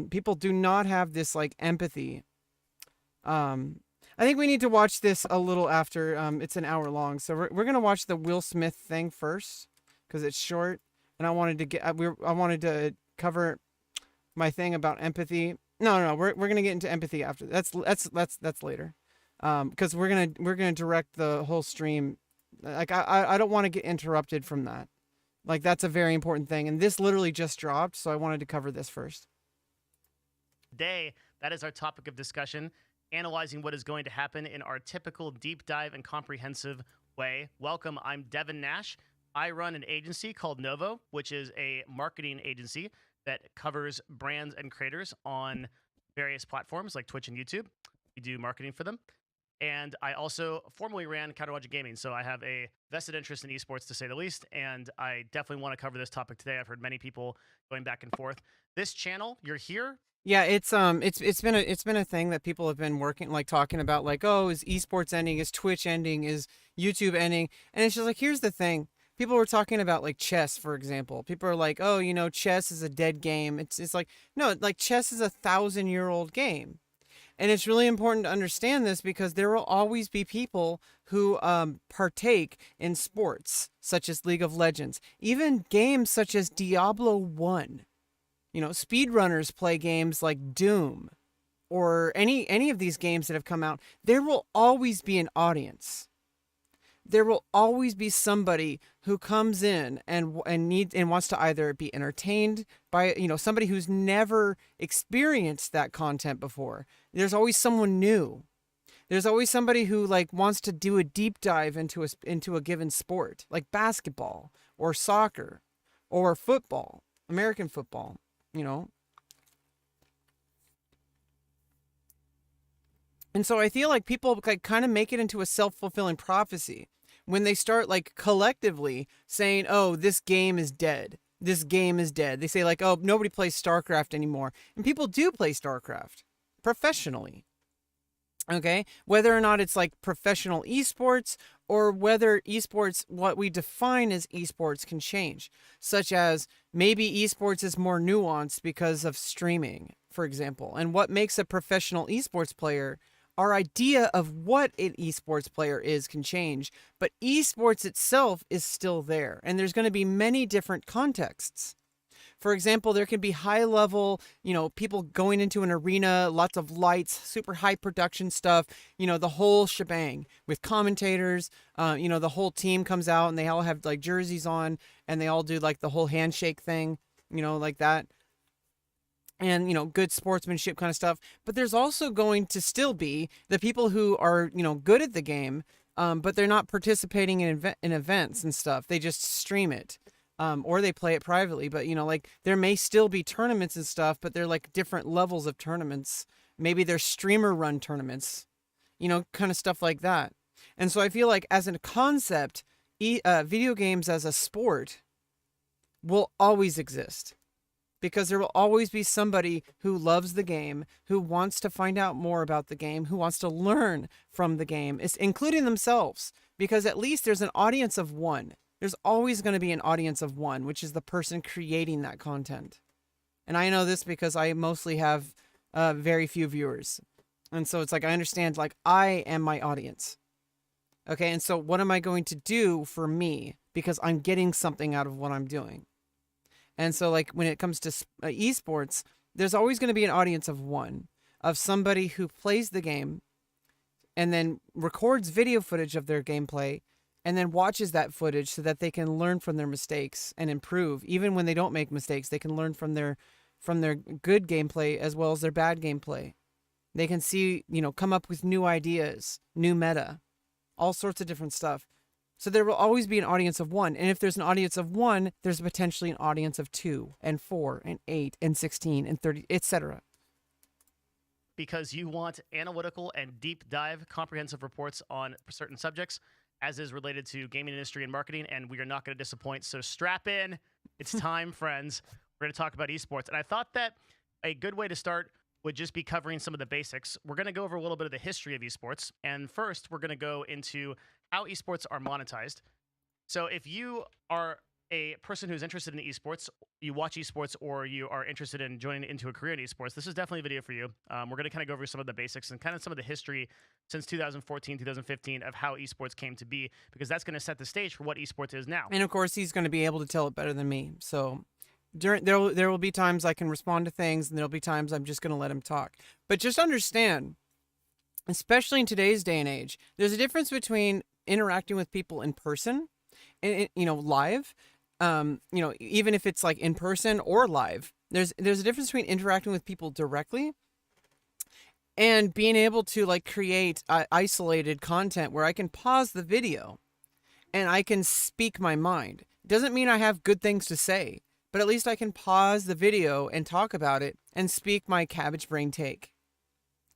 People do not have this like empathy. I think we need to watch this a little after. It's an hour long, so we're going to watch the Will Smith thing first because it's short, and I wanted to cover my thing about empathy. No, we're gonna get into empathy after. That's later, because we're gonna direct the whole stream. Like I don't want to get interrupted from that. Like that's a very important thing, and this literally just dropped, so I wanted to cover this first. Today, that is our topic of discussion, analyzing what is going to happen in our typical deep dive and comprehensive way. Welcome, I'm Devin Nash. I run an agency called Novo, which is a marketing agency that covers brands and creators on various platforms like Twitch and YouTube. We do marketing for them. And I also formerly ran Counterlogic Gaming, so I have a vested interest in esports, to say the least, and I definitely want to cover this topic today. I've heard many people going back and forth. This channel, you're here. Yeah, it's been a thing that people have been working, like talking about, like, oh, is esports ending? Is Twitch ending? Is YouTube ending? And it's just like, here's the thing. People were talking about like chess, for example. People are like, oh, chess is a dead game. It's like, no, like chess is a 1,000-year-old game. And it's really important to understand this because there will always be people who partake in sports such as League of Legends, even games such as Diablo 1. Speedrunners play games like Doom or any of these games that have come out. There will always be an audience. There will always be somebody who comes in and wants to either be entertained by somebody who's never experienced that content before. There's always someone new. There's always somebody who like wants to do a deep dive into a given sport, like basketball or soccer or football, American football. And so I feel like people like kind of make it into a self-fulfilling prophecy when they start like collectively saying, oh, this game is dead. This game is dead. They say like, oh, nobody plays StarCraft anymore. And people do play StarCraft professionally. Okay? Whether or not it's like professional esports or whether esports, what we define as esports, can change. Such as maybe esports is more nuanced because of streaming, for example. And what makes a professional esports player, our idea of what an esports player is, can change, but esports itself is still there. And there's going to be many different contexts. For example, there can be high level, people going into an arena, lots of lights, super high production stuff, the whole shebang with commentators, the whole team comes out and they all have like jerseys on and they all do like the whole handshake thing, like that. And, good sportsmanship kind of stuff. But there's also going to still be the people who are, good at the game, but they're not participating in events and stuff. They just stream it, or they play it privately. But, like there may still be tournaments and stuff, but they're like different levels of tournaments. Maybe they're streamer run tournaments, kind of stuff like that. And so I feel like as a concept, video games as a sport will always exist. Because there will always be somebody who loves the game, who wants to find out more about the game, who wants to learn from the game, including themselves. Because at least there's an audience of one. there's always going to be an audience of one, which is the person creating that content. And I know this because I mostly have very few viewers. And so it's like, I understand, like, I am my audience. Okay, and so what am I going to do for me? Because I'm getting something out of what I'm doing. And so, like, when it comes to esports, there's always going to be an audience of one, of somebody who plays the game and then records video footage of their gameplay and then watches that footage so that they can learn from their mistakes and improve. Even when they don't make mistakes, they can learn from their good gameplay as well as their bad gameplay. They can see, come up with new ideas, new meta, all sorts of different stuff. So there will always be an audience of one. And if there's an audience of one, there's potentially an audience of 2 and 4 and 8 and 16 and 30, etc. Because you want analytical and deep dive comprehensive reports on certain subjects, as is related to gaming industry and marketing, and we are not going to disappoint. So strap in. It's time, friends. We're going to talk about esports. And I thought that a good way to start would just be covering some of the basics. We're going to go over a little bit of the history of esports. And first, we're going to go into how esports are monetized. So if you are a person who's interested in esports, you watch esports, or you are interested in joining into a career in esports, this is definitely a video for you. We're going to kind of go over some of the basics and kind of some of the history since 2014, 2015 of how esports came to be, because that's going to set the stage for what esports is now. And of course, he's going to be able to tell it better than me. So there will be times I can respond to things, and there'll be times I'm just going to let him talk. But just understand, especially in today's day and age, there's a difference between interacting with people in person and, live. Even if it's like in person or live, there's a difference between interacting with people directly and being able to like create isolated content where I can pause the video and I can speak my mind. Doesn't mean I have good things to say, but at least I can pause the video and talk about it and speak my cabbage brain take.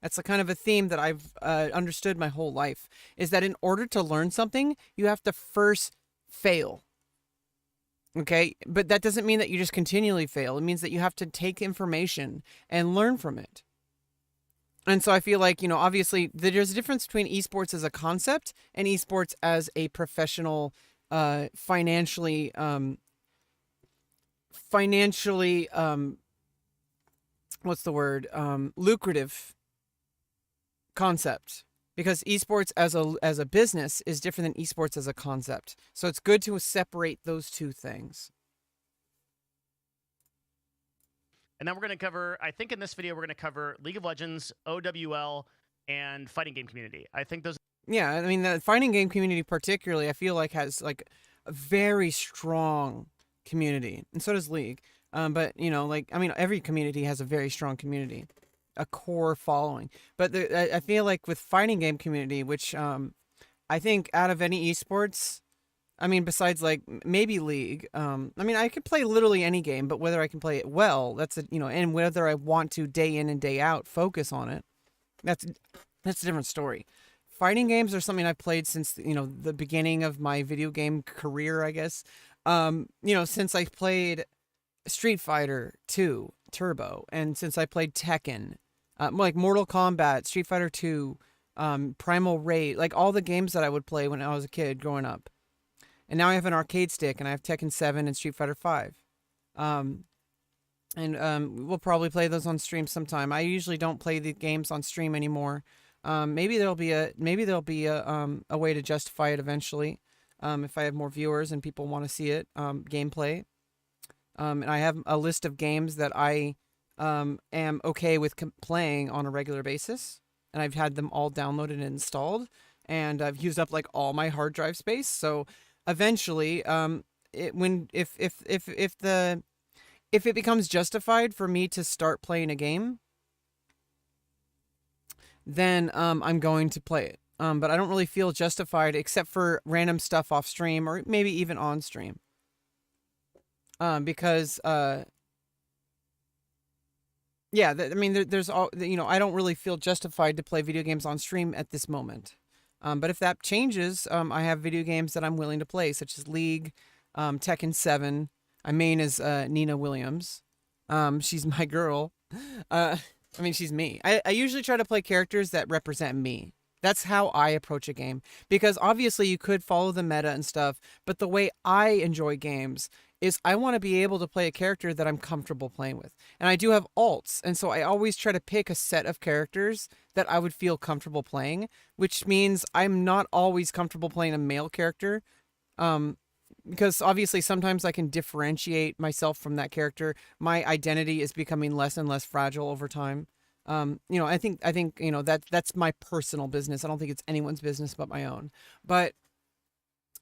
That's a kind of a theme that I've understood my whole life, is that in order to learn something, you have to first fail. Okay, but that doesn't mean that you just continually fail. It means that you have to take information and learn from it. And so I feel like, obviously there's a difference between esports as a concept and esports as a professional, financially, lucrative concept. Because esports as a business is different than esports as a concept. So it's good to separate those two things. And then we're going to cover, I think in this video, we're going to cover League of Legends, OWL, and fighting game community. I think those... Yeah, I mean, the fighting game community particularly, I feel like has like a very strong community. And so does League. But, every community has a very strong community. A core following, but I feel like with fighting game community, which I think out of any esports, besides like maybe League, I could play literally any game, but whether I can play it well, that's and whether I want to day in and day out focus on it, that's a different story. Fighting games are something I've played since the beginning of my video game career, I guess. Since I played Street Fighter 2 Turbo, and since I played Tekken, like Mortal Kombat, Street Fighter 2, Primal Rage, like all the games that I would play when I was a kid growing up. And now I have an arcade stick, and I have Tekken 7 and Street Fighter 5. We'll probably play those on stream sometime. I usually don't play the games on stream anymore. Maybe there'll be a way to justify it eventually, if I have more viewers and people want to see it, gameplay. And I have a list of games that I am okay with playing on a regular basis, and I've had them all downloaded and installed, and I've used up like all my hard drive space. So eventually, if it becomes justified for me to start playing a game, then I'm going to play it. But I don't really feel justified except for random stuff off stream or maybe even on stream. Because there's all, I don't really feel justified to play video games on stream at this moment. But if that changes, I have video games that I'm willing to play, such as League, Tekken 7. I main as Nina Williams. She's my girl. She's me. I usually try to play characters that represent me. That's how I approach a game, because obviously you could follow the meta and stuff, but the way I enjoy games is I want to be able to play a character that I'm comfortable playing with. And I do have alts, and so I always try to pick a set of characters that I would feel comfortable playing, which means I'm not always comfortable playing a male character. Because obviously sometimes I can differentiate myself from that character. My identity is becoming less and less fragile over time. I think that's my personal business. I don't think it's anyone's business but my own. But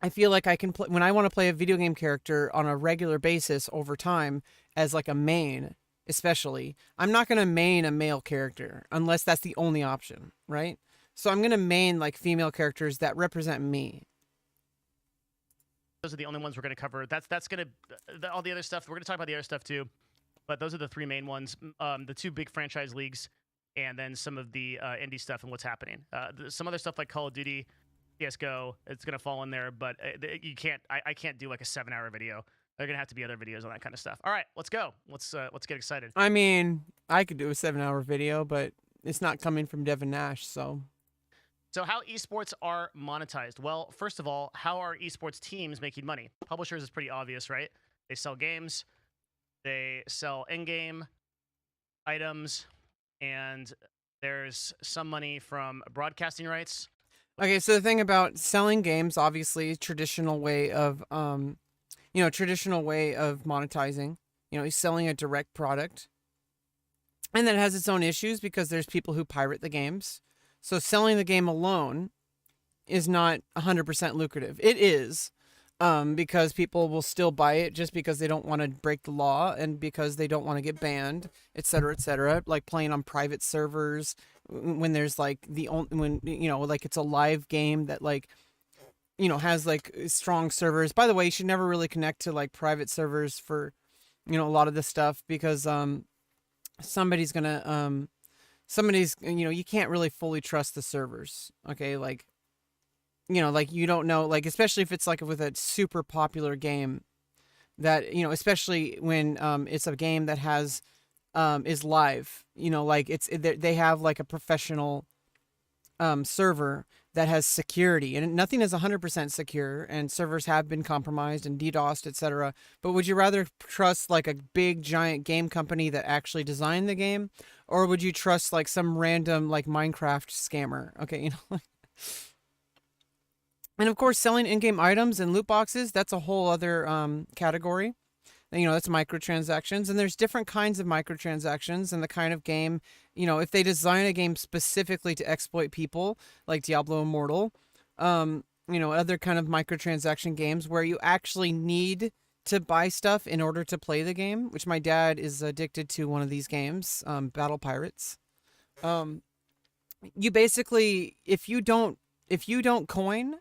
I feel like I can play when I want to play a video game character on a regular basis over time as like a main, especially. I'm not going to main a male character unless that's the only option, right? So I'm going to main like female characters that represent me. Those are the only ones we're going to cover. That's going to all the other stuff. We're going to talk about the other stuff too, but those are the three main ones. The two big franchise leagues, and then some of the indie stuff and what's happening. Some other stuff like Call of Duty, CS:GO, it's going to fall in there, but you can't. I can't do like a 7-hour video. There are going to have to be other videos on that kind of stuff. All right, let's go. Let's get excited. I mean, I could do a 7-hour video, but it's not coming from Devin Nash, so. So how esports are monetized? Well, first of all, how are esports teams making money? Publishers is pretty obvious, right? They sell games, they sell in-game items, and there's some money from broadcasting rights. Okay, so the thing about selling games, obviously, traditional way of monetizing. He's selling a direct product. And then it has its own issues because there's people who pirate the games. So selling the game alone is not 100% lucrative. It is, because people will still buy it just because they don't want to break the law and because they don't want to get banned, et cetera, like playing on private servers when there's like like it's a live game that like, has like strong servers. By the way, you should never really connect to like private servers for, a lot of this stuff because, you can't really fully trust the servers. Okay. Like, you don't know, like, especially if it's like with a super popular game that, especially when, it's a game that has, is live, like they have like a professional, server that has security, and nothing is 100% secure, and servers have been compromised and DDoSed, etc. But would you rather trust like a big giant game company that actually designed the game, or would you trust like some random like Minecraft scammer? Okay, and of course, selling in-game items and loot boxes, that's a whole other category. That's microtransactions, and there's different kinds of microtransactions and the kind of game, if they design a game specifically to exploit people, like Diablo Immortal, other kind of microtransaction games where you actually need to buy stuff in order to play the game, which my dad is addicted to one of these games, Battle Pirates. You basically, if you don't coin,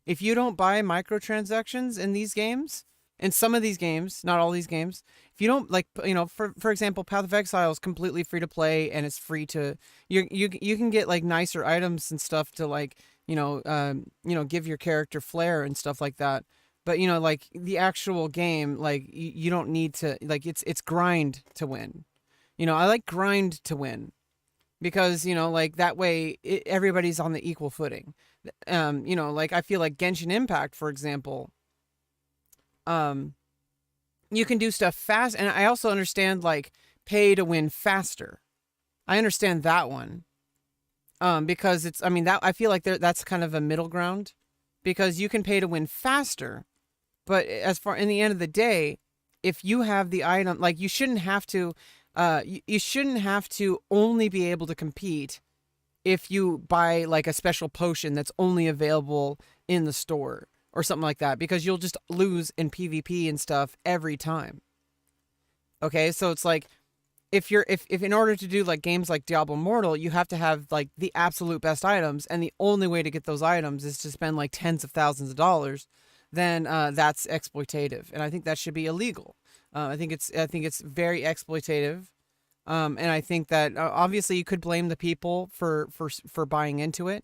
if you don't buy microtransactions in these games, in some of these games, not all these games, if you don't like, for example, Path of Exile is completely free to play and it's free to, you can get like nicer items and stuff to like, give your character flair and stuff like that. But like the actual game, like you don't need to, like it's grind to win. I like grind to win because, like that way everybody's on the equal footing. Like I feel like Genshin Impact, for example, you can do stuff fast, and I also understand like pay to win faster. I understand that one, because that I feel like that's kind of a middle ground, because you can pay to win faster, but as far in the end of the day, if you have the item, like you shouldn't have to only be able to compete if you buy like a special potion that's only available in the store or something like that, because you'll just lose in PvP and stuff every time. Okay, so it's like if in order to do like games like Diablo Immortal, you have to have like the absolute best items, and the only way to get those items is to spend like tens of thousands of dollars, then that's exploitative, and I think that should be illegal. I think it's very exploitative, and I think that obviously you could blame the people for buying into it.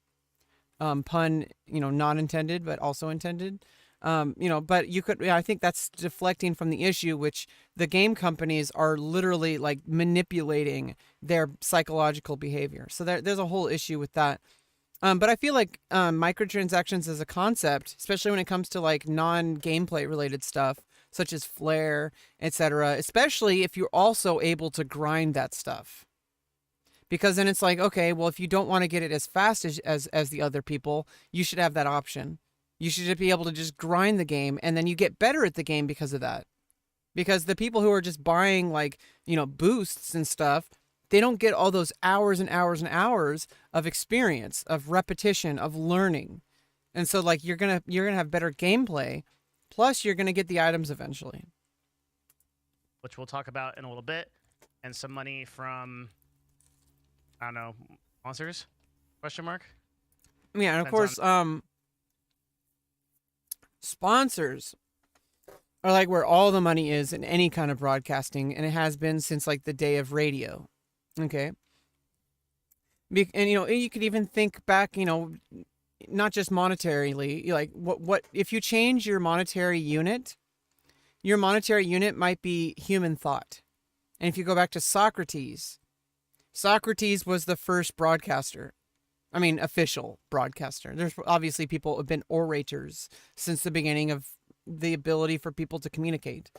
Pun, not intended, but also intended. But you could, I think that's deflecting from the issue, which the game companies are literally like manipulating their psychological behavior. So there's a whole issue with that. But I feel like microtransactions as a concept, especially when it comes to like non-gameplay related stuff, such as flair, etc., especially if you're also able to grind that stuff. Because then it's like, okay, well, if you don't want to get it as fast as the other people, you should have that option. You should just be able to just grind the game, and then you get better at the game because of that. Because the people who are just buying like, boosts and stuff, they don't get all those hours and hours and hours of experience, of repetition, of learning. And so like you're going to have better gameplay, plus you're going to get the items eventually. Which we'll talk about in a little bit, and some money from, I don't know, sponsors? Question mark? Yeah, and of Depends course, sponsors are like where all the money is in any kind of broadcasting, and it has been since like the day of radio. Okay. And you could even think back, not just monetarily, like what if you change your monetary unit might be human thought. And if you go back to Socrates was the first broadcaster. I mean, official broadcaster. There's obviously people who have been orators since the beginning of the ability for people to communicate.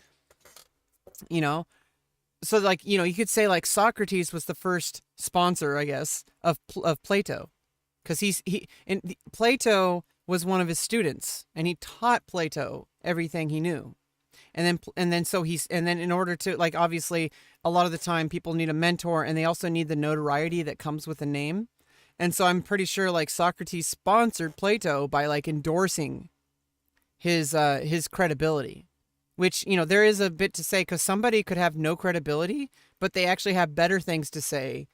So like, you could say like Socrates was the first sponsor, I guess, of Plato, because Plato was one of his students, and he taught Plato everything he knew. And then in order to, like, obviously a lot of the time people need a mentor, and they also need the notoriety that comes with a name. And so I'm pretty sure like Socrates sponsored Plato by like endorsing his credibility, which, there is a bit to say, because somebody could have no credibility, but they actually have better things to say,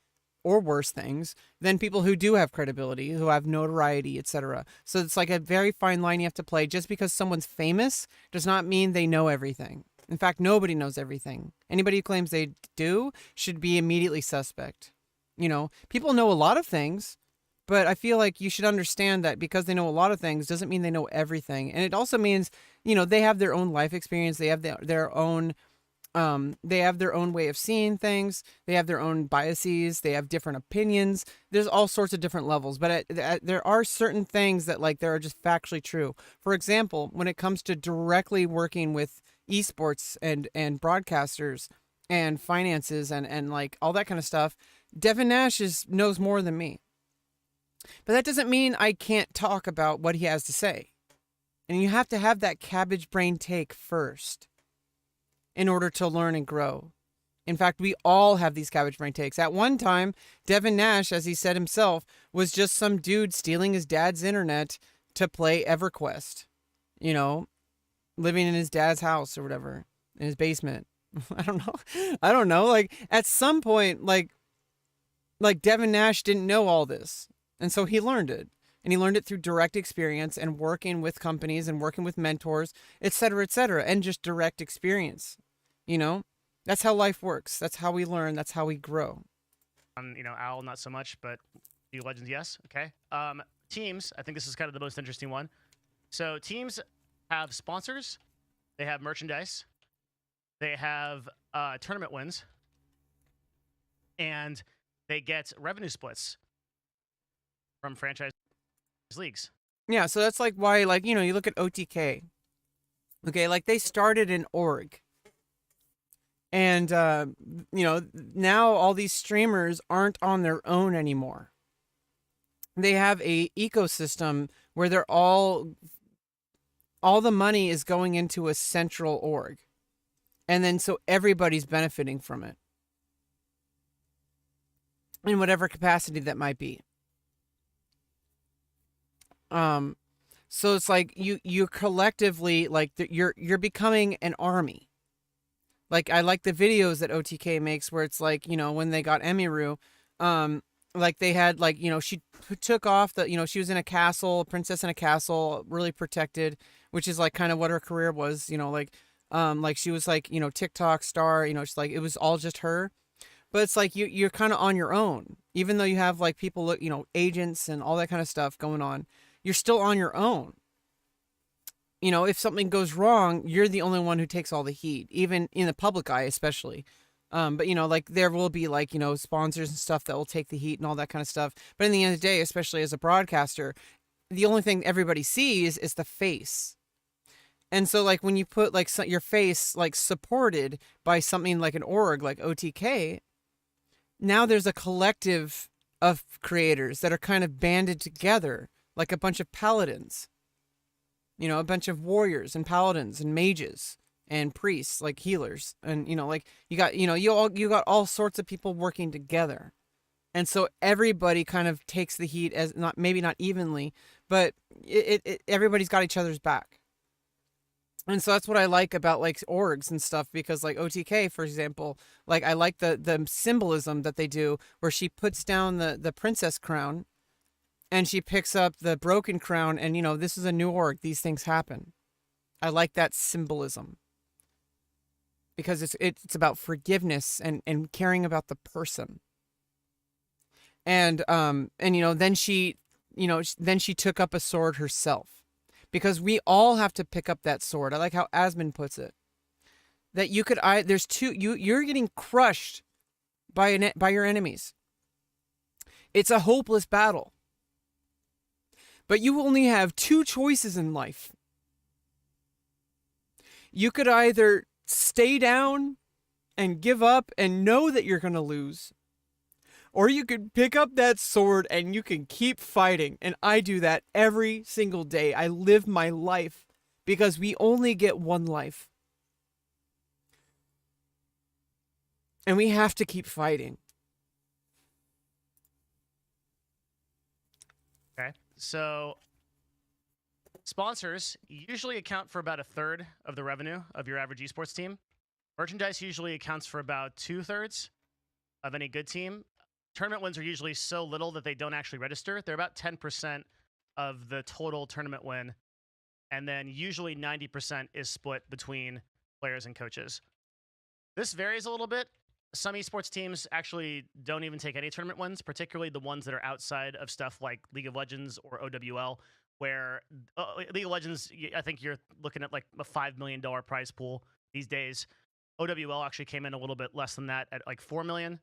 or worse things, than people who do have credibility, who have notoriety, etc. So it's like a very fine line you have to play. Just because someone's famous does not mean they know everything. In fact, nobody knows everything. Anybody who claims they do should be immediately suspect. People know a lot of things, but I feel like you should understand that because they know a lot of things doesn't mean they know everything. And it also means, they have their own life experience. They have their own way of seeing things. They have their own biases. They have different opinions. There's all sorts of different levels, but there are certain things that like there are just factually true. For example, when it comes to directly working with esports and broadcasters and finances and like all that kind of stuff, Devin Nash knows more than me. But that doesn't mean I can't talk about what he has to say. And you have to have that cabbage brain take first in order to learn and grow. In fact, we all have these cabbage brain takes. At one time, Devin Nash, as he said himself, was just some dude stealing his dad's internet to play EverQuest. Living in his dad's house or whatever, in his basement. I don't know. Like, at some point, like Devin Nash didn't know all this. And so he learned it. And he learned it through direct experience and working with companies and working with mentors, et cetera, and just direct experience. That's how life works. That's how we learn. That's how we grow. Owl, not so much, but League of Legends, yes. Okay. Teams, I think this is kind of the most interesting one. So teams have sponsors. They have merchandise. They have tournament wins. And they get revenue splits from franchise leagues. Yeah, so that's like why, like, you look at OTK. Okay, like they started an org. And, now all these streamers aren't on their own anymore. They have a ecosystem where they're all the money is going into a central org. And then so everybody's benefiting from it. In whatever capacity that might be. So it's like you collectively, like you're becoming an army. Like I like the videos that OTK makes where it's like, when they got Emiru, like they had like, she took off she was in a castle, a princess in a castle, really protected, which is like kind of what her career was, like she was like, TikTok star, it's like, it was all just her. But it's like you're kind of on your own, even though you have like people, agents and all that kind of stuff going on. You're still on your own. If something goes wrong, you're the only one who takes all the heat, even in the public eye, especially. But like there will be like, sponsors and stuff that will take the heat and all that kind of stuff. But in the end of the day, especially as a broadcaster, the only thing everybody sees is the face. And so like when you put like your face like supported by something like an org like OTK, now there's a collective of creators that are kind of banded together like a bunch of paladins. A bunch of warriors and paladins and mages and priests, like healers. And like you got you got all sorts of people working together. And so everybody kind of takes the heat, as maybe not evenly, but everybody's got each other's back. And so that's what I like about like orgs and stuff, because like OTK, for example, like I like the symbolism that they do where she puts down the princess crown and she picks up the broken crown, and this is a new org, these things happen. I like that symbolism because it's about forgiveness and caring about the person. And then she took up a sword herself, because we all have to pick up that sword. I like how Asmund puts it, that you're getting crushed by your enemies. It's a hopeless battle, but you only have two choices in life. You could either stay down and give up and know that you're going to lose, or you could pick up that sword and you can keep fighting. And I do that every single day. I live my life because we only get one life. And we have to keep fighting. Okay. So sponsors usually account for about a third of the revenue of your average esports team. Merchandise usually accounts for about 2/3 of any good team. Tournament wins are usually so little that they don't actually register. They're about 10% of the total tournament win. And then usually 90% is split between players and coaches. This varies a little bit. Some esports teams actually don't even take any tournament wins, particularly the ones that are outside of stuff like League of Legends or OWL, where League of Legends, I think you're looking at like a $5 million prize pool these days. OWL actually came in a little bit less than that at like $4 million.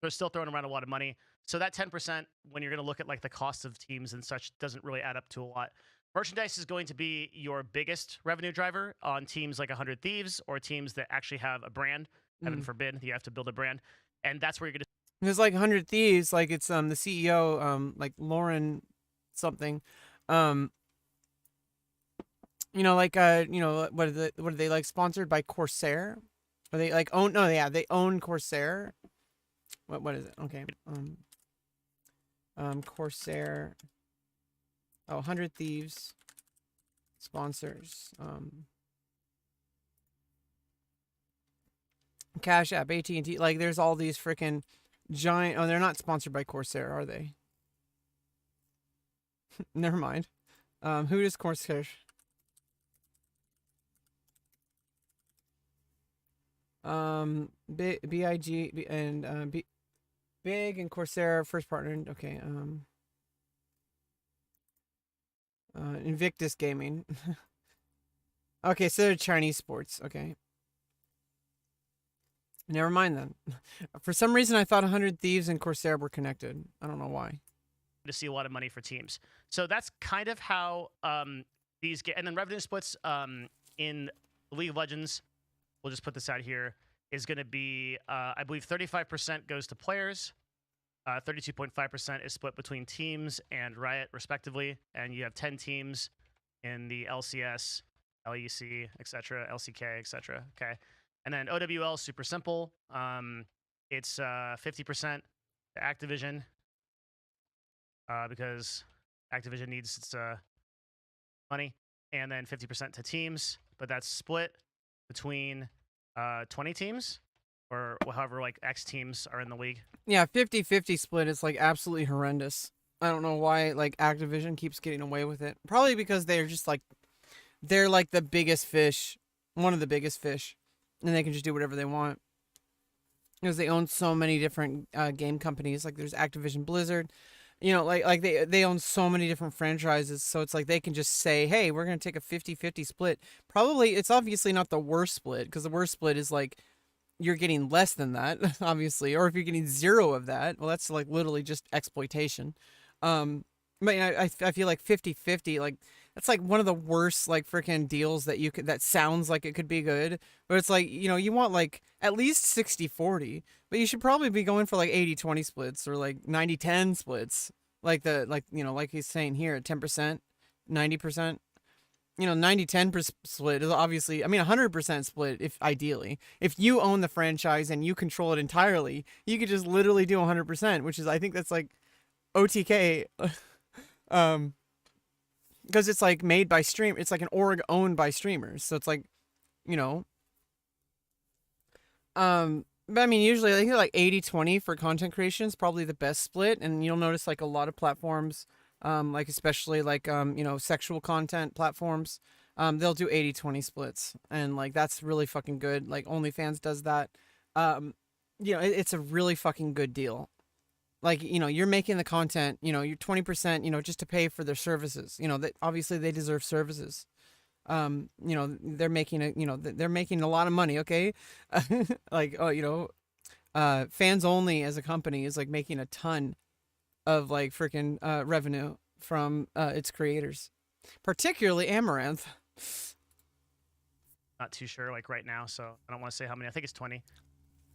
They're still throwing around a lot of money. So that 10%, when you're going to look at like the cost of teams and such, doesn't really add up to a lot. Merchandise is going to be your biggest revenue driver on teams like 100 Thieves or teams that actually have a brand. Heaven forbid you have to build a brand. And that's where you're going to... There's like 100 Thieves, like it's the CEO, like Lauren something. What are they like, sponsored by Corsair? Are they like own? No, yeah, they own Corsair. What is it? Okay. Corsair. 100 Thieves sponsors. Cash App, AT&T. Like there's all these freaking giant. Oh, they're not sponsored by Corsair, are they? Never mind. Who does Corsair? BIG and Big and Corsair first partner. Okay. Invictus Gaming. Okay, so they're Chinese sports. Okay. Never mind then. For some reason, I thought 100 Thieves and Corsair were connected. I don't know why. To see a lot of money for teams. So that's kind of how these get. And then revenue splits in League of Legends, we'll just put this out here, is going to be, I believe 35% goes to players, 32.5% is split between teams and Riot, respectively. And you have 10 teams in the LCS, LEC, etc., LCK, etc. Okay. And then OWL is super simple. It's 50% to Activision because Activision needs its money, and then 50% to teams, but that's split between 20 teams or however like X teams are in the league. Yeah, 50-50 split is like absolutely horrendous. I don't know why like Activision keeps getting away with it. Probably because they're just like, they're like the biggest fish, one of the biggest fish, and they can just do whatever they want. Because they own so many different game companies. Like there's Activision Blizzard, like they own so many different franchises. So it's like they can just say, hey, we're going to take a 50-50 split. Probably, it's obviously not the worst split, because the worst split is like you're getting less than that, obviously, or if you're getting zero of that, well, that's like literally just exploitation. Um, but I feel like 50-50, like that's like one of the worst like freaking deals that you could, that sounds like it could be good, but it's like, you want like at least 60-40, but you should probably be going for like 80-20 splits or like 90-10 splits. Like like he's saying here, 10%, 90%. 90-10 split is obviously, I mean, 100% split if ideally. If you own the franchise and you control it entirely, you could just literally do 100%, which is, I think that's like OTK. um, because it's like made by it's like an org owned by streamers. So it's like, you know, but I mean, usually I think like 80-20 for content creation is probably the best split. And you'll notice like a lot of platforms, like especially like, sexual content platforms, they'll do 80-20 splits. And like, that's really fucking good. Like OnlyFans does that. It's a really fucking good deal. Like, you're making the content, you're 20%, just to pay for their services, that obviously they deserve services. They're making they're making a lot of money. Okay. Like, oh, Fans Only as a company is like making a ton of like freaking revenue from its creators, particularly Amaranth. Not too sure like right now, so I don't want to say how many. I think it's 20.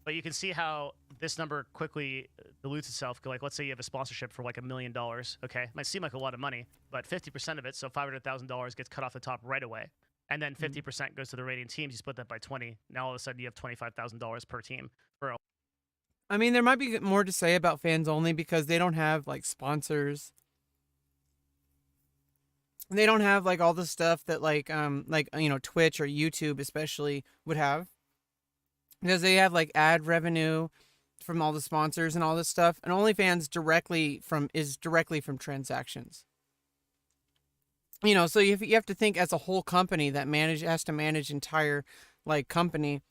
But you can see how this number quickly dilutes itself. Like, let's say you have a sponsorship for like $1 million. Okay, might seem like a lot of money, but 50% of it, so $500,000, gets cut off the top right away, and then 50% goes to the rating teams. You split that by 20. Now all of a sudden you have $25,000 per team. I mean, there might be more to say about Fans Only because they don't have like sponsors. They don't have like all the stuff that like Twitch or YouTube especially would have, because they have like ad revenue from all the sponsors and all this stuff, and OnlyFans is directly from transactions. So you have to think as a whole company that has to manage entire like company.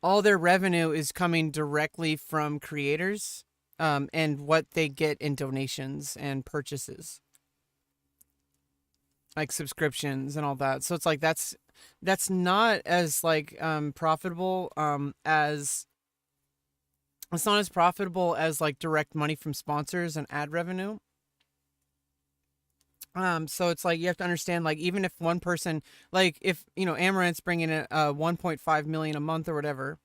All their revenue is coming directly from creators, and what they get in donations and purchases, like subscriptions and all that. So it's like that's not as like profitable as it's not as profitable as like direct money from sponsors and ad revenue. So it's like you have to understand, like, even if one person, like if Amaranth's bringing in 1.5 million a month or whatever,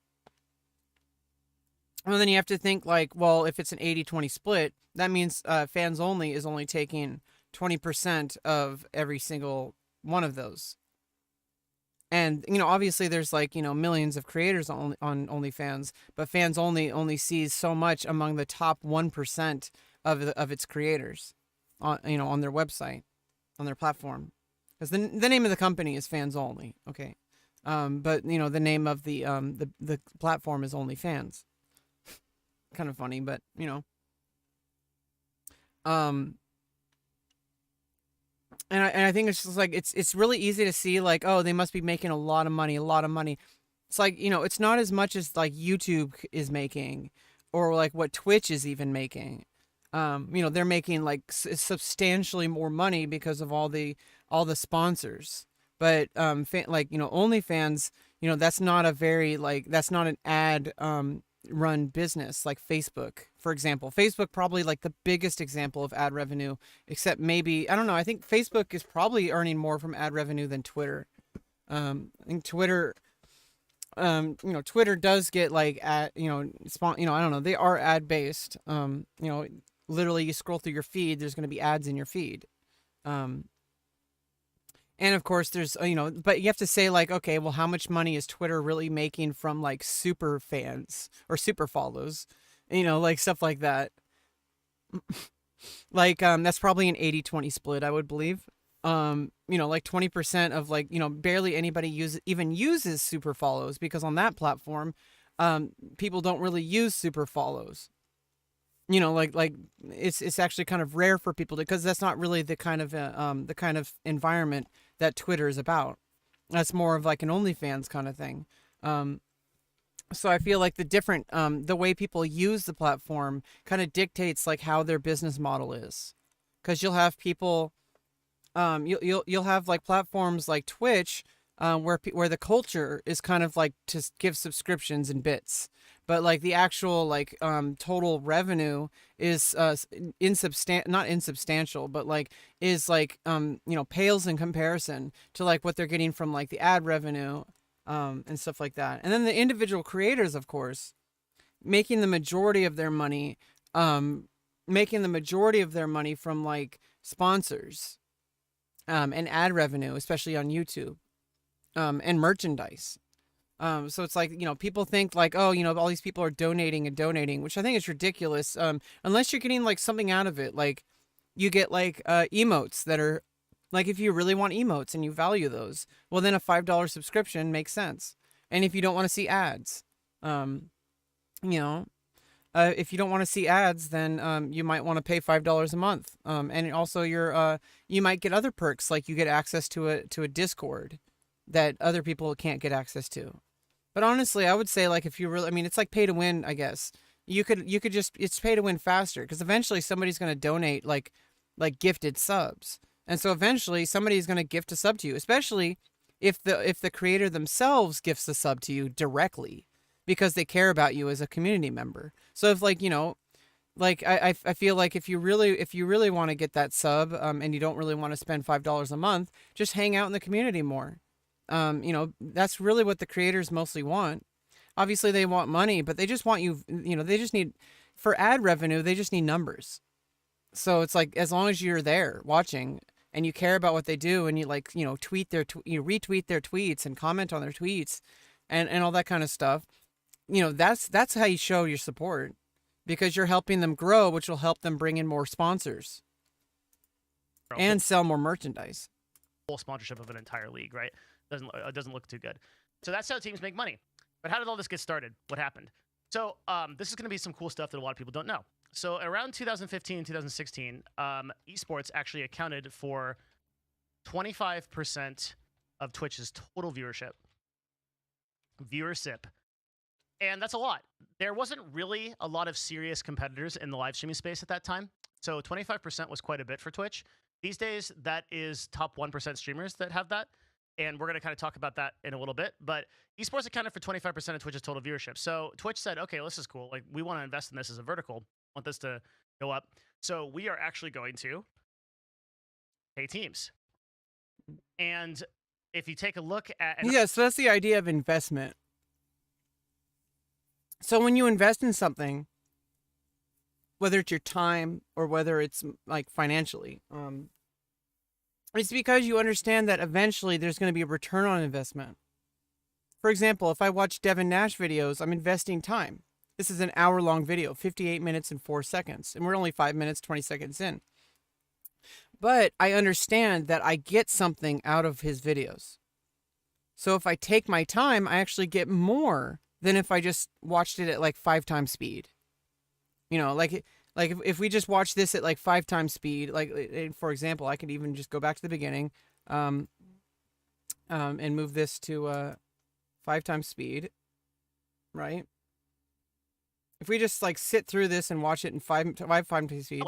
well, then you have to think like, well, if it's an 80-20 split, that means Fans Only is only taking 20% of every single one of those. And obviously there's like millions of creators on OnlyFans, but Fans only sees so much among the top 1% of its creators on their website, on their platform, because the name of the company is Fans Only. Okay. But the name of the platform is OnlyFans. Kind of funny, but and I think it's just like it's really easy to see like, oh, they must be making a lot of money. It's like, it's not as much as like YouTube is making, or like what Twitch is even making. They're making like substantially more money because of all the sponsors. But OnlyFans, that's not a very that's not an ad run business like Facebook, for example. Facebook probably like the biggest example of ad revenue, except maybe, I don't know, I think Facebook is probably earning more from ad revenue than Twitter. I think Twitter, Twitter does get like ad, I don't know, they are ad based. Literally you scroll through your feed, there's going to be ads in your feed. And of course there's, but you have to say like, okay, well, how much money is Twitter really making from like super fans or super follows, like stuff like that. Like, that's probably an 80-20 split, I would believe. Like 20% of like, barely anybody even uses super follows, because on that platform, people don't really use super follows. Like it's actually kind of rare for people because that's not really the kind of environment that Twitter is about. That's more of like an OnlyFans kind of thing. So I feel like the way people use the platform kind of dictates like how their business model is, because you'll have people, you'll have like platforms like Twitch where the culture is kind of like to give subscriptions in bits, but like the actual like total revenue is not insubstantial, but like is like pales in comparison to like what they're getting from like the ad revenue and stuff like that. And then the individual creators, of course, making the majority of their money from like sponsors and ad revenue, especially on YouTube, and merchandise. So it's like, people think like, oh, all these people are donating and donating, which I think is ridiculous. Unless you're getting like something out of it, like you get like emotes that are like, if you really want emotes and you value those, well, then a $5 subscription makes sense. And if you don't want to see ads, if you don't want to see ads, then you might want to pay $5 a month. And also you might get other perks, like you get access to a Discord that other people can't get access to. But honestly, I would say like if you really, I mean, it's like pay to win, I guess. You could just, it's pay to win faster because eventually somebody's going to donate like gifted subs. And so eventually somebody's going to gift a sub to you, especially if the creator themselves gifts a sub to you directly because they care about you as a community member. So if like, like I feel like if you really want to get that sub and you don't really want to spend $5 a month, just hang out in the community more. That's really what the creators mostly want. Obviously they want money, but they just want you, they just need, for ad revenue, they just need numbers. So it's like, as long as you're there watching and you care about what they do and you like, retweet their tweets and comment on their tweets and all that kind of stuff, that's how you show your support, because you're helping them grow, which will help them bring in more sponsors and sell more merchandise. Full sponsorship of an entire league, right? Doesn't look too good. So that's how teams make money. But how did all this get started? What happened? So this is going to be some cool stuff that a lot of people don't know. So around 2015, 2016, esports actually accounted for 25% of Twitch's total viewership. And that's a lot. There wasn't really a lot of serious competitors in the live streaming space at that time. So 25% was quite a bit for Twitch. These days, that is top 1% streamers that have that. And we're going to kind of talk about that in a little bit. But esports accounted for 25% of Twitch's total viewership. So Twitch said, okay, well, this is cool. Like, we want to invest in this as a vertical. Want this to go up. So we are actually going to pay teams. And if you take a look at... Yeah, so that's the idea of investment. So when you invest in something, whether it's your time or whether it's like financially, it's because you understand that eventually there's going to be a return on investment. For example, if I watch Devin Nash videos, I'm investing time. This is an hour-long video, 58 minutes and 4 seconds, and we're only 5 minutes, 20 seconds in. But I understand that I get something out of his videos. So if I take my time, I actually get more than if I just watched it at like 5 times speed. Like if we just watch this at like 5 times speed, like for example, I could even just go back to the beginning, and move this to 5 times speed, right? If we just like sit through this and watch it in 5 times speed.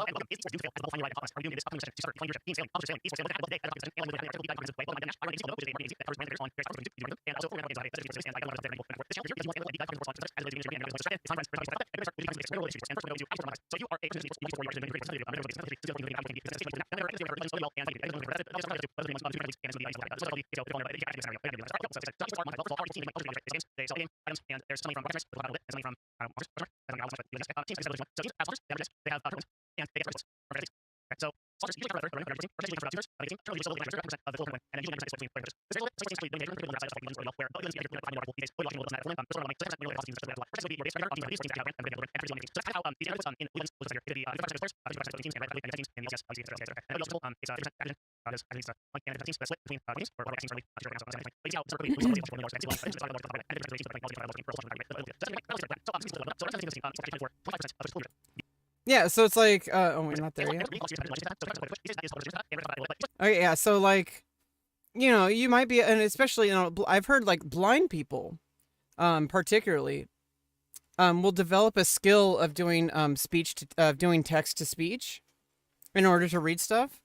Yeah, so it's like, oh, we're not there yet. Okay, yeah, so like, you might be, and especially, I've heard like blind people, particularly, will develop a skill of doing doing text to speech in order to read stuff.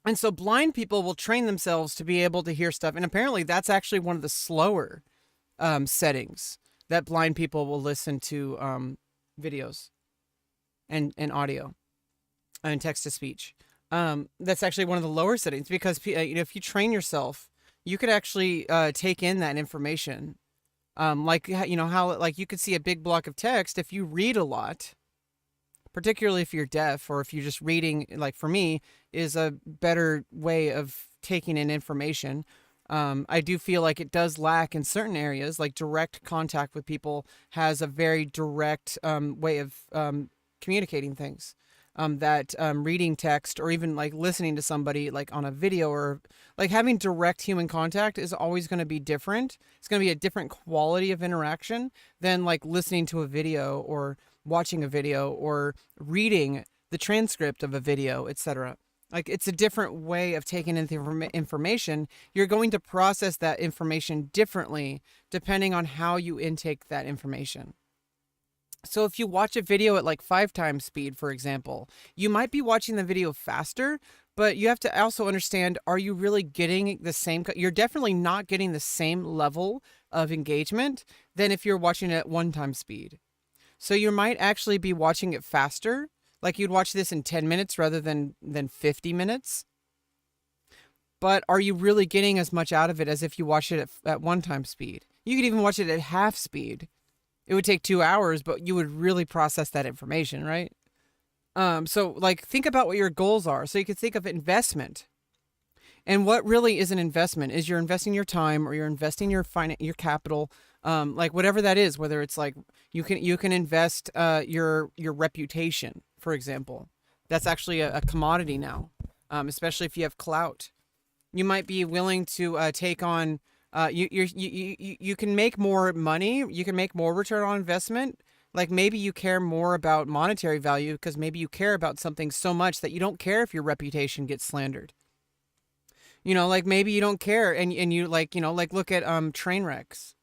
And so blind people will train themselves to be able to hear stuff. And apparently that's actually one of the slower settings that blind people will listen to videos and audio and text to speech. That's actually one of the lower settings because if you train yourself, you could actually take in that information. Like, how like you could see a big block of text if you read a lot, particularly if you're deaf or if you're just reading, like for me, is a better way of taking in information. I do feel like it does lack in certain areas, like direct contact with people has a very direct way of communicating things. That reading text or even like listening to somebody like on a video or like having direct human contact is always going to be different. It's going to be a different quality of interaction than like listening to a video or watching a video or reading the transcript of a video, etc. Like it's a different way of taking in the information. You're going to process that information differently depending on how you intake that information. So if you watch a video at like 5 times speed, for example, you might be watching the video faster, but you have to also understand, are you really getting the same? You're definitely not getting the same level of engagement than if you're watching it at 1 time speed. So you might actually be watching it faster, like you'd watch this in 10 minutes rather than 50 minutes. But are you really getting as much out of it as if you watch it at 1 time speed? You could even watch it at half speed. It would take 2 hours, but you would really process that information, right? So like think about what your goals are. So you could think of investment. And what really is an investment is you're investing your time or you're investing your capital, like whatever that is, whether it's like you can invest your reputation, for example. That's actually a commodity now, especially if you have clout. You might be willing to take on you can make more money, you can make more return on investment. Like maybe you care more about monetary value because maybe you care about something so much that you don't care if your reputation gets slandered. Like maybe you don't care and you like look at train wrecks.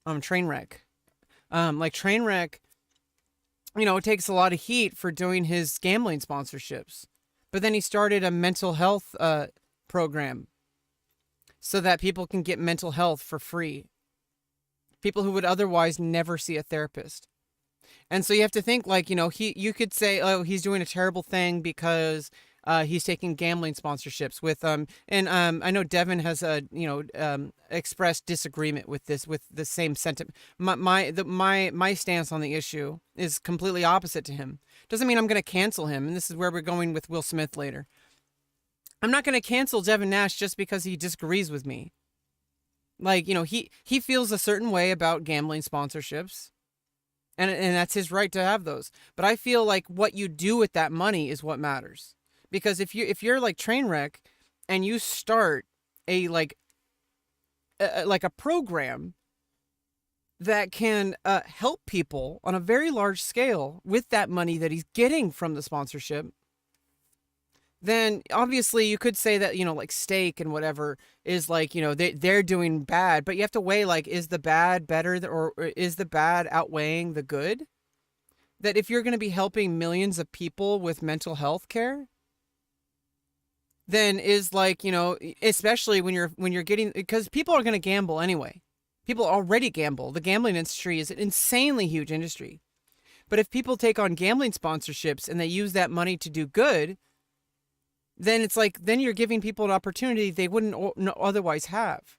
Trainwreck. Like Trainwreck, it takes a lot of heat for doing his gambling sponsorships. But then he started a mental health program so that people can get mental health for free. People who would otherwise never see a therapist. And so you have to think like, you could say, oh, he's doing a terrible thing because he's taking gambling sponsorships with I know Devin has expressed disagreement with this, with the same sentiment. My stance on the issue is completely opposite to him. Doesn't mean I'm going to cancel him, and this is where we're going with Will Smith later. I'm not going to cancel Devin Nash just because he disagrees with me. Like, he feels a certain way about gambling sponsorships, and that's his right to have those. But I feel like what you do with that money is what matters. Because if you're like Trainwreck and you start a program that can help people on a very large scale with that money that he's getting from the sponsorship, then obviously you could say that, like Stake and whatever is like, they're doing bad, but you have to weigh like, is the bad better or is the bad outweighing the good? That if you're going to be helping millions of people with mental health care, then is like, especially when you're getting, because people are going to gamble anyway. People already gamble. The gambling industry is an insanely huge industry. But if people take on gambling sponsorships and they use that money to do good, then it's like, then you're giving people an opportunity they wouldn't otherwise have.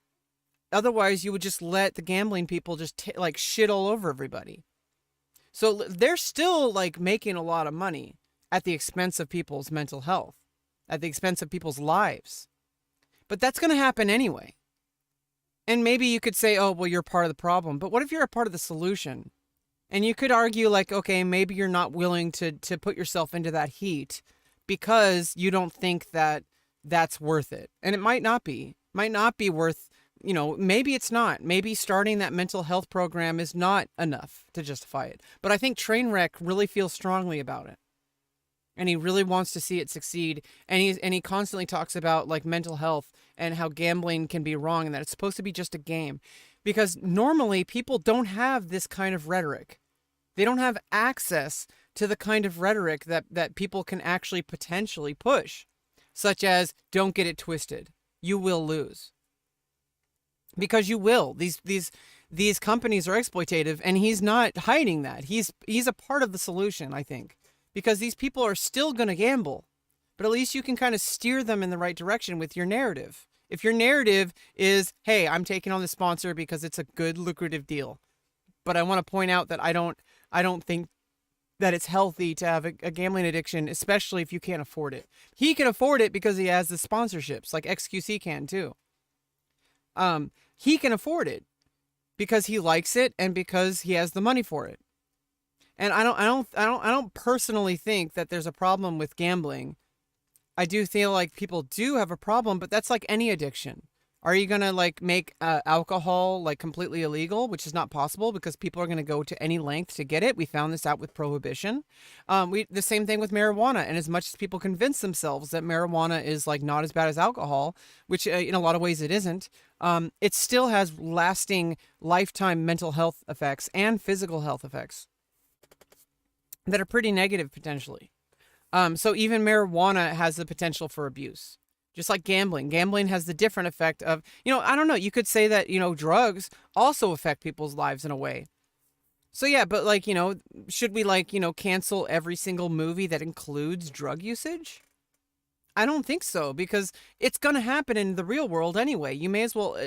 Otherwise, you would just let the gambling people just like shit all over everybody. So they're still like making a lot of money at the expense of people's mental health, at the expense of people's lives. But that's going to happen anyway. And maybe you could say, oh, well, you're part of the problem. But what if you're a part of the solution? And you could argue like, okay, maybe you're not willing to put yourself into that heat because you don't think that that's worth it. And it might not be worth, maybe it's not. Maybe starting that mental health program is not enough to justify it. But I think Trainwreck really feels strongly about it. And he really wants to see it succeed. And he constantly talks about like mental health and how gambling can be wrong and that it's supposed to be just a game. Because normally people don't have this kind of rhetoric. They don't have access to the kind of rhetoric that people can actually potentially push. such as don't get it twisted. You will lose. Because you will. These companies are exploitative, and he's not hiding that. He's a part of the solution, I think. Because these people are still going to gamble. But at least you can kind of steer them in the right direction with your narrative. If your narrative is, hey, I'm taking on the sponsor because it's a good, lucrative deal. But I want to point out that I don't think that it's healthy to have a gambling addiction, especially if you can't afford it. He can afford it because he has the sponsorships, like XQC can too. He can afford it because he likes it and because he has the money for it. And I don't personally think that there's a problem with gambling. I do feel like people do have a problem, but that's like any addiction. Are you going to like make alcohol like completely illegal, which is not possible because people are going to go to any length to get it? We found this out with prohibition. The same thing with marijuana. And as much as people convince themselves that marijuana is like not as bad as alcohol, which in a lot of ways it isn't, it still has lasting lifetime mental health effects and physical health effects that are pretty negative potentially. So even marijuana has the potential for abuse. Just like gambling. Gambling has the different effect of, I don't know, you could say that, drugs also affect people's lives in a way. So yeah, but like, should we like, cancel every single movie that includes drug usage? I don't think so, because it's going to happen in the real world anyway. You may as well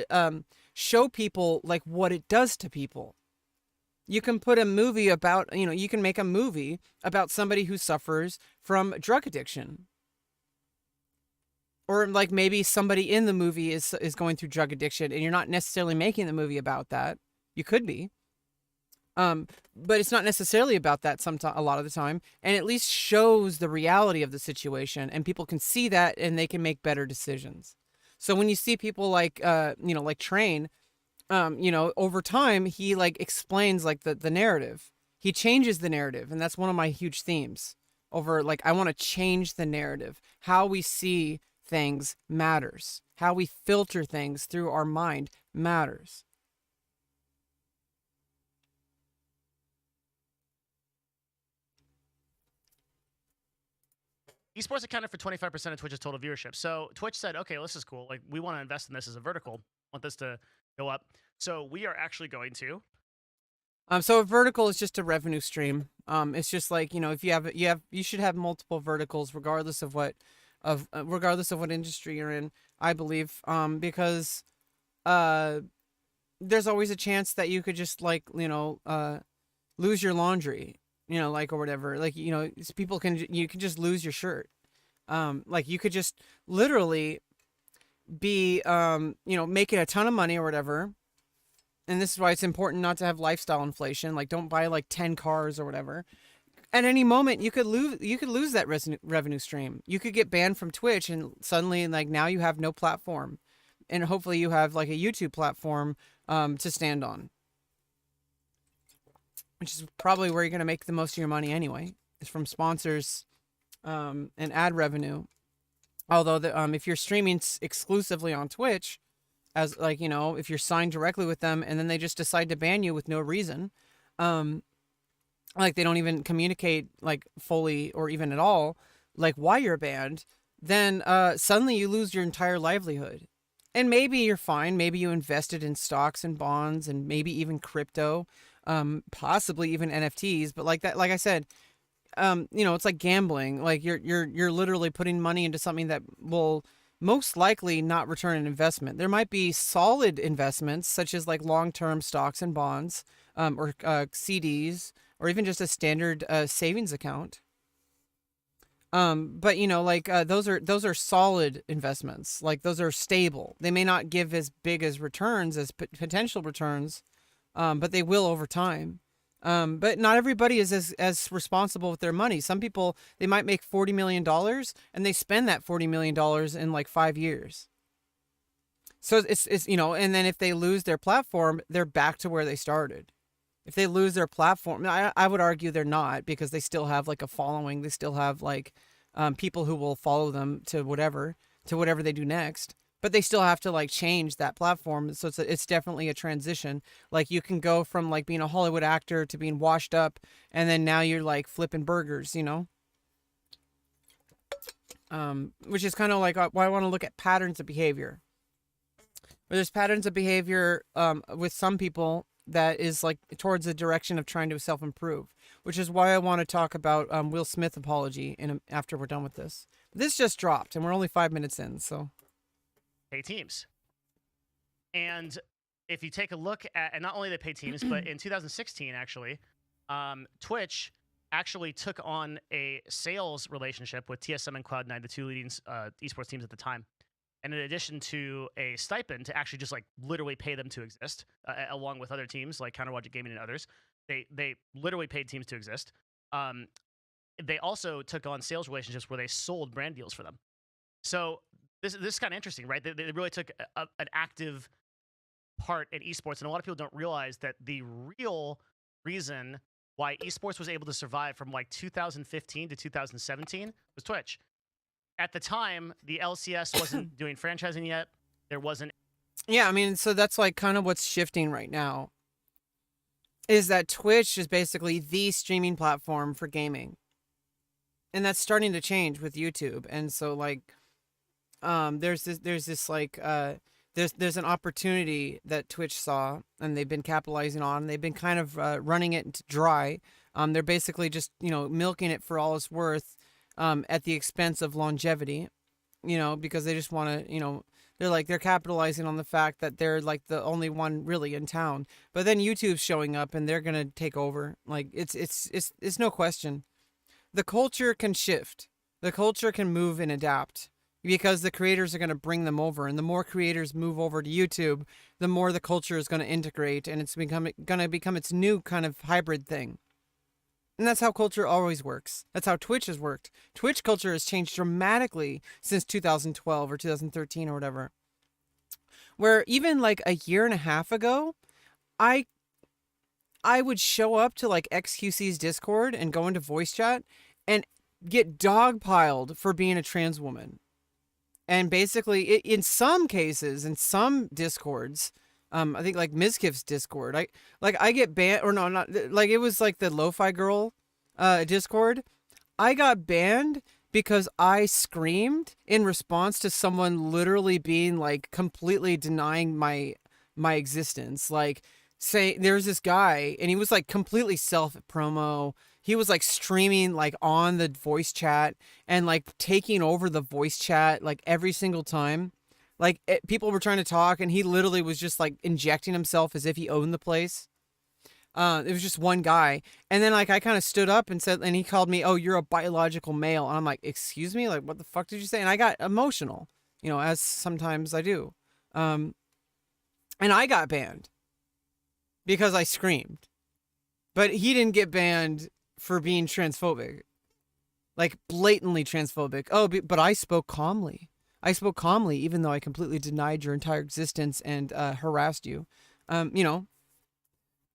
show people like what it does to people. You can put a movie about, you can make a movie about somebody who suffers from drug addiction. Or like maybe somebody in the movie is going through drug addiction and you're not necessarily making the movie about that. You could be. But it's not necessarily about that a lot of the time. And at least shows the reality of the situation and people can see that and they can make better decisions. So when you see people like, like Train, over time, he like explains like the narrative. He changes the narrative. And that's one of my huge themes over like, I want to change the narrative. How we see things matters. How we filter things through our mind matters. Esports accounted for 25% of Twitch's total viewership. So Twitch said, okay, well, this is cool. Like, we want to invest in this as a vertical. Want this to go up. So we are actually going to. So a vertical is just a revenue stream. It's just like, if you should have multiple verticals regardless of what industry you're in, I believe. Because there's always a chance that you could just like, lose your laundry, like, or whatever. Like, you can just lose your shirt. Like you could just literally be, making a ton of money or whatever. And this is why it's important not to have lifestyle inflation. Like, don't buy like 10 cars or whatever. At any moment, you could lose that revenue stream. You could get banned from Twitch, and suddenly, like, now you have no platform, and hopefully you have like a YouTube platform to stand on, which is probably where you're gonna make the most of your money anyway. Is from sponsors and ad revenue. Although if you're streaming exclusively on Twitch, as like, if you're signed directly with them and then they just decide to ban you with no reason, like they don't even communicate like fully or even at all, like why you're banned, then suddenly you lose your entire livelihood. And maybe you're fine. Maybe you invested in stocks and bonds and maybe even crypto, possibly even NFTs. But like that, like I said, it's like gambling. Like you're literally putting money into something that will most likely not return an investment. There might be solid investments such as like long-term stocks and bonds, or CDs, or even just a standard savings account. But like those are solid investments. Like those are stable. They may not give as big as returns as potential returns, but they will over time. But not everybody is as responsible with their money. Some people, they might make $40 million and they spend that $40 million in like 5 years. So it's and then if they lose their platform, they're back to where they started. If they lose their platform, I would argue they're not, because they still have like a following. They still have like people who will follow them to whatever they do next. But they still have to like change that platform. So it's definitely a transition. Like you can go from like being a Hollywood actor to being washed up, and then now you're like flipping burgers, which is kind of like why I want to look at patterns of behavior. Where there's patterns of behavior with some people that is like towards the direction of trying to self-improve, which is why I want to talk about Will Smith apology after we're done with this. This just dropped, and we're only 5 minutes in, so. Pay teams. And if you take a look at, and not only they pay teams, but in 2016, actually, Twitch actually took on a sales relationship with TSM and Cloud9, the two leading esports teams at the time. And in addition to a stipend to actually just like literally pay them to exist, along with other teams like Counterlogic Gaming and others, they literally paid teams to exist. They also took on sales relationships where they sold brand deals for them. So this is kind of interesting, right? They really took an active part in esports, and a lot of people don't realize that the real reason why esports was able to survive from like 2015 to 2017 was Twitch. At the time, the LCS wasn't doing franchising yet. There wasn't. Yeah, I mean, so that's like kind of what's shifting right now. Is that Twitch is basically the streaming platform for gaming, and that's starting to change with YouTube. And so like, there's an opportunity that Twitch saw, and they've been capitalizing on. They've been kind of running it dry. They're basically just milking it for all it's worth. At the expense of longevity, because they just want to, they're capitalizing on the fact that they're like the only one really in town. But then YouTube's showing up and they're gonna take over. Like it's no question. The culture can shift. The culture can move and adapt because the creators are gonna bring them over, and the more creators move over to YouTube, the more the culture is gonna integrate, and it's gonna become its new kind of hybrid thing. And that's how culture always works. That's how Twitch has worked. Twitch culture has changed dramatically since 2012 or 2013 or whatever. Where even like a year and a half ago, I would show up to like XQC's Discord and go into voice chat and get dogpiled for being a trans woman. And basically, in some cases, in some Discords, I think like Mizkif's Discord, I get banned, or no, not like it was like the Lo-Fi Girl Discord. I got banned because I screamed in response to someone literally being like completely denying my existence. Like say there's this guy and he was like completely self promo. He was like streaming like on the voice chat and like taking over the voice chat like every single time. Like people were trying to talk and he literally was just like injecting himself as if he owned the place. It was just one guy. And then like I kind of stood up and said, and he called me, "Oh, you're a biological male." And I'm like, "Excuse me? Like what the fuck did you say?" And I got emotional, as sometimes I do. And I got banned because I screamed. But he didn't get banned for being transphobic. Like blatantly transphobic. Oh, but I spoke calmly. I spoke calmly, even though I completely denied your entire existence and harassed you.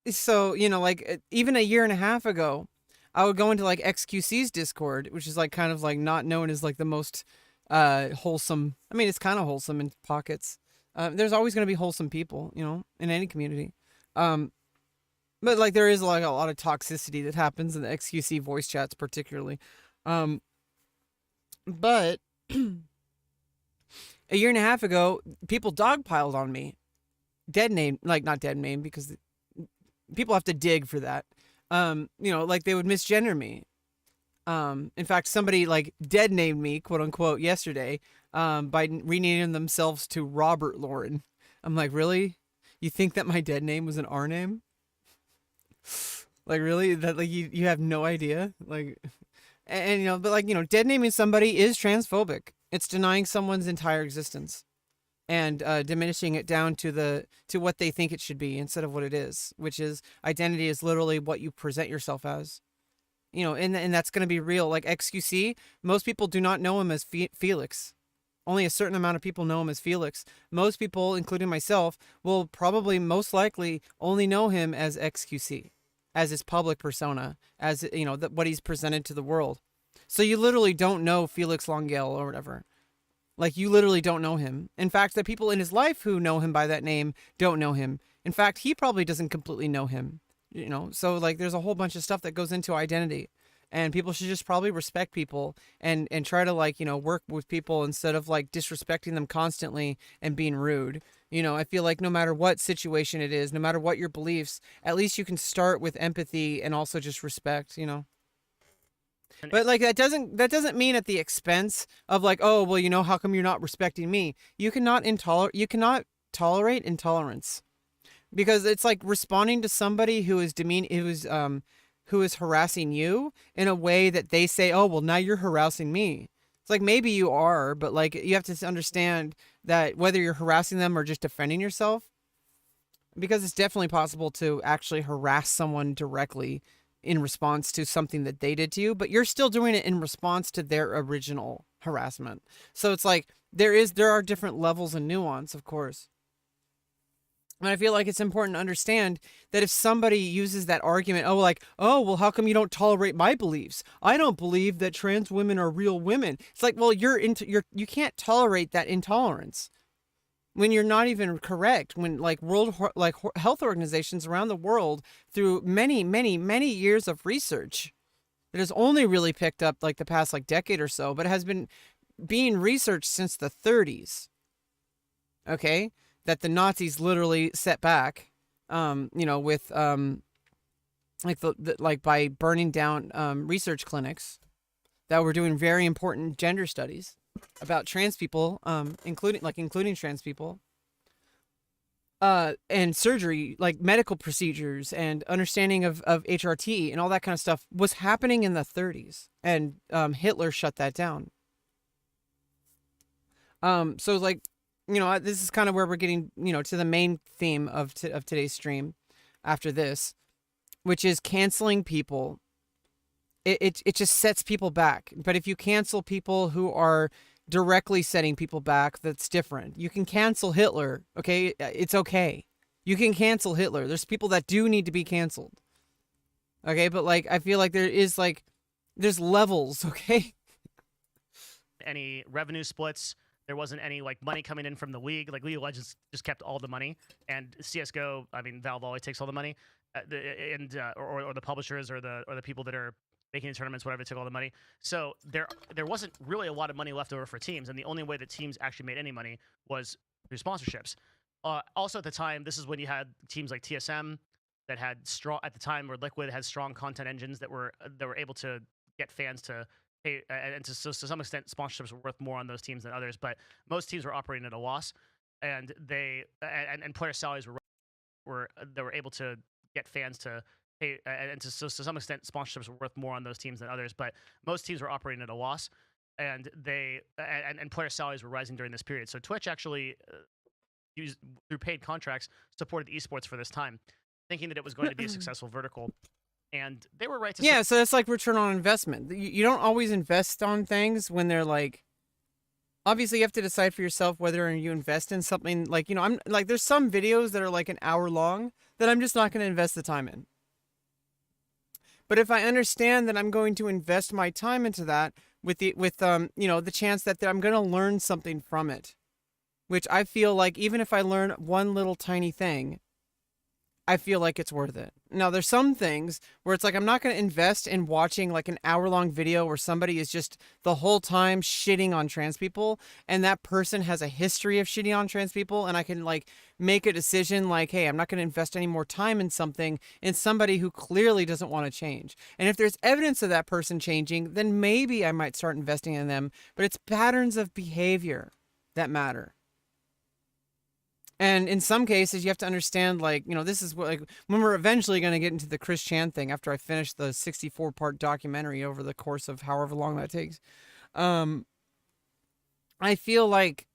So, like even a year and a half ago, I would go into like XQC's Discord, which is like kind of like not known as like the most wholesome. I mean, it's kind of wholesome in pockets. There's always going to be wholesome people, in any community. But like there is like a lot of toxicity that happens in the XQC voice chats, particularly. But a year and a half ago, people dogpiled on me. Dead name, like not dead name because people have to dig for that. Like they would misgender me. In fact, somebody like dead named me, quote unquote, yesterday, by renaming themselves to Robert Lauren. I'm like, really? You think that my dead name was an R name? Like really? That like you have no idea? Like, and but like dead naming somebody is transphobic. It's denying someone's entire existence and diminishing it down to what they think it should be instead of what it is, which is identity is literally what you present yourself as. And that's going to be real. Like XQC, most people do not know him as Felix. Only a certain amount of people know him as Felix. Most people, including myself, will probably most likely only know him as XQC, as his public persona, as what he's presented to the world. So you literally don't know Felix Longale or whatever. Like you literally don't know him. In fact, the people in his life who know him by that name don't know him. In fact, he probably doesn't completely know him. So like there's a whole bunch of stuff that goes into identity. and people should just probably respect people and try to, like, work with people instead of like disrespecting them constantly and being rude. I feel like no matter what situation it is, no matter what your beliefs, at least you can start with empathy and also just respect. And But like that doesn't mean at the expense of like, oh well, how come you're not respecting me? You cannot tolerate intolerance, because it's like responding to somebody who is harassing you in a way that they say, oh well, now you're harassing me. It's like, maybe you are, but like you have to understand that whether you're harassing them or just defending yourself, because it's definitely possible to actually harass someone directly in response to something that they did to you, but you're still doing it in response to their original harassment. So it's like there are different levels and nuance, of course. And I feel like it's important to understand that if somebody uses that argument, oh, like, oh, well, how come you don't tolerate my beliefs? I don't believe that trans women are real women. It's like, well, you can't tolerate that intolerance when you're not even correct. When like health organizations around the world, through many, many, many years of research, that has only really picked up like the past like decade or so, but it has been being researched since the 30s. Okay, that the Nazis literally set back, with like by burning down research clinics that were doing very important gender studies about trans people, including trans people, and surgery, like medical procedures and understanding of HRT and all that kind of stuff was happening in the 30s, and Hitler shut that down. So like, this is kind of where we're getting, to the main theme of today's stream after this, which is canceling people. It just sets people back. But if you cancel people who are directly setting people back, that's different. You can cancel Hitler, okay? It's okay. You can cancel Hitler. There's people that do need to be canceled. Okay, but like I feel like there's levels, okay? any revenue splits. There wasn't any like money coming in from the league. Like League of Legends just kept all the money, and CS:GO, I mean, Valve always takes all the money, or the publishers or the people that are making the tournaments, whatever, took all the money. So there wasn't really a lot of money left over for teams, and the only way that teams actually made any money was through sponsorships. Also at the time, this is when you had teams like TSM that had strong, at the time, where Liquid had strong content engines that were able to get fans to pay, and to some extent, sponsorships were worth more on those teams than others. But most teams were operating at a loss, and player salaries were they were able to get fans to pay, and to some extent, sponsorships were worth more on those teams than others. But most teams were operating at a loss, and player salaries were rising during this period. So Twitch actually through paid contracts, supported esports for this time, thinking that it was going to be a successful vertical. And they were right to Yeah, so it's like return on investment. You don't always invest on things when they're like, obviously you have to decide for yourself whether you invest in something like, I'm like, there's some videos that are like an hour long that I'm just not going to invest the time in. But if I understand that I'm going to invest my time into that with the chance that I'm going to learn something from it, which I feel like even if I learn one little tiny thing, I feel like it's worth it. Now, there's some things where it's like I'm not going to invest in watching like an hour-long video where somebody is just the whole time shitting on trans people, and that person has a history of shitting on trans people, and I can like make a decision like, hey, I'm not going to invest any more time in somebody who clearly doesn't want to change. And if there's evidence of that person changing, then maybe I might start investing in them, but it's patterns of behavior that matter. And in some cases, you have to understand, like, this is what, like, when we're eventually going to get into the Chris Chan thing after I finish the 64-part documentary over the course of however long that takes. I feel like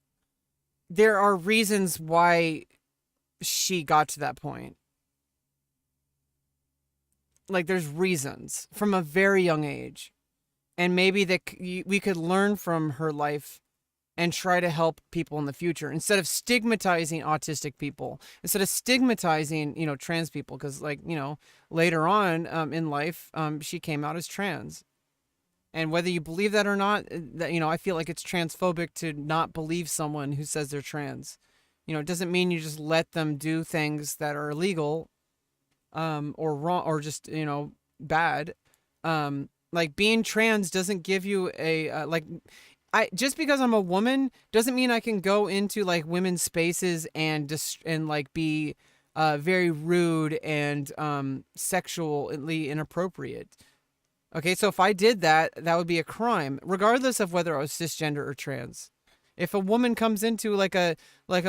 there are reasons why she got to that point. Like, there's reasons from a very young age. And maybe we could learn from her life and try to help people in the future instead of stigmatizing autistic people, instead of stigmatizing, trans people. Because, like, later on in life, she came out as trans. And whether you believe that or not, I feel like it's transphobic to not believe someone who says they're trans. It doesn't mean you just let them do things that are illegal or wrong or just, bad. Like being trans doesn't give you a like I just because I'm a woman doesn't mean I can go into like women's spaces and and like be very rude and sexually inappropriate. Okay, so if I did that, that would be a crime, regardless of whether I was cisgender or trans. If a woman comes into like a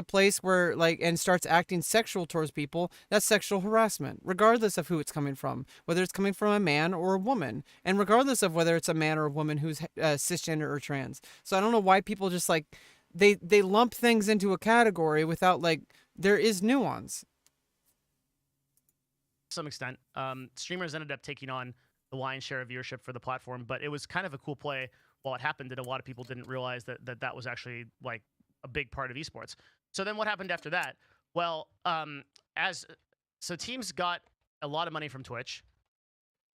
place where like and starts acting sexual towards people, that's sexual harassment, regardless of who it's coming from, whether it's coming from a man or a woman, and regardless of whether it's a man or a woman who's cisgender or trans. So I don't know why people just like they lump things into a category without like there is nuance. To some extent, streamers ended up taking on the lion's share of viewership for the platform, but it was kind of a cool play while it happened, and a lot of people didn't realize that was actually like a big part of esports. So then what happened after that? Well, as so teams got a lot of money from Twitch.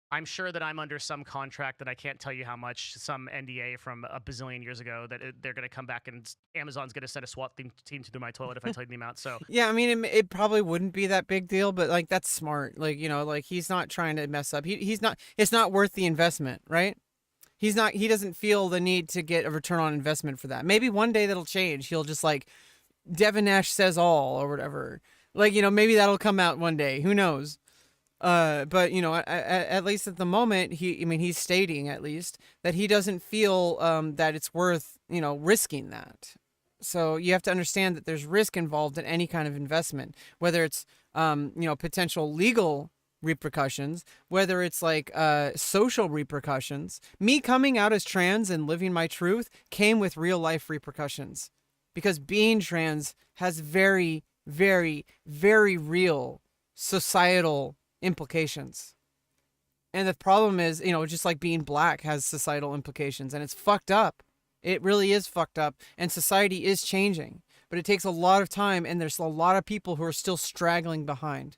I'm sure that I'm under some contract that I can't tell you how much, some NDA from a bazillion years ago that they're going to come back and Amazon's going to send a SWAT team to my toilet if I tell you the amount. So Yeah, I mean, it probably wouldn't be that big deal, but like that's smart. Like like he's not trying to mess up. He's not. It's not worth the investment, right? He's not. He doesn't feel the need to get a return on investment for that. Maybe one day that'll change. He'll just like Devin Nash says all or whatever. Like maybe that'll come out one day. Who knows? But at least at the moment, he's stating at least that he doesn't feel that it's worth risking that. So you have to understand that there's risk involved in any kind of investment, whether it's potential legal repercussions, whether it's like social repercussions. Me coming out as trans and living my truth came with real life repercussions, because being trans has very, very, very real societal implications. And the problem is, just like being black has societal implications, and it's fucked up. It really is fucked up, and society is changing, but it takes a lot of time, and there's a lot of people who are still straggling behind.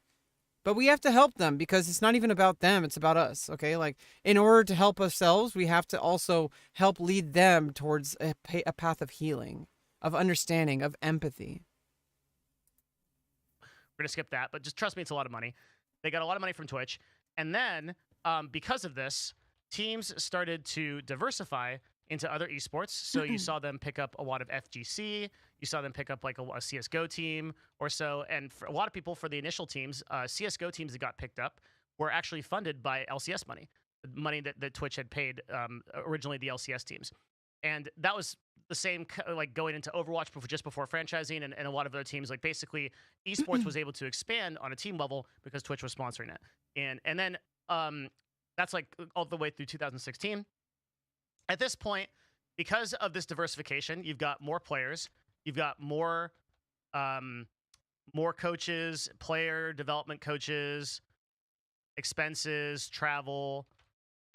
But we have to help them, because it's not even about them, it's about us, okay? Like, in order to help ourselves, we have to also help lead them towards a path of healing, of understanding, of empathy. We're going to skip that, but just trust me, it's a lot of money. They got a lot of money from Twitch. And then, because of this, teams started to diversify into other esports. So you saw them pick up a lot of FGC. You saw them pick up like a CSGO team or so. And for a lot of people, for the initial teams, CSGO teams that got picked up were actually funded by LCS money, money that Twitch had paid originally the LCS teams. And that was the same, like going into Overwatch just before franchising and a lot of other teams. Like basically, esports was able to expand on a team level because Twitch was sponsoring it. And then that's like all the way through 2016. At this point, because of this diversification, you've got more players, you've got more coaches, player development coaches, expenses, travel.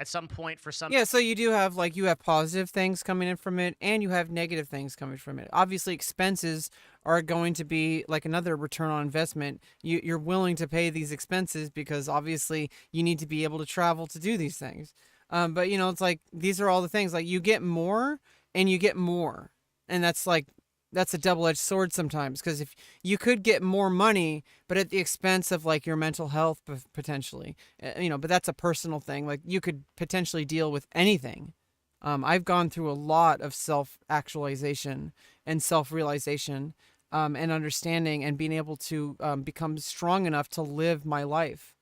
At some point, for some so you do have you have positive things coming in from it, and you have negative things coming from it. Obviously, expenses are going to be like another return on investment. You're willing to pay these expenses because obviously you need to be able to travel to do these things. But it's like these are all the things, like you get more and you get more, and that's a double-edged sword sometimes, because if you could get more money but at the expense of like your mental health potentially, but that's a personal thing. Like you could potentially deal with anything. I've gone through a lot of self-actualization and self-realization, and understanding and being able to become strong enough to live my life,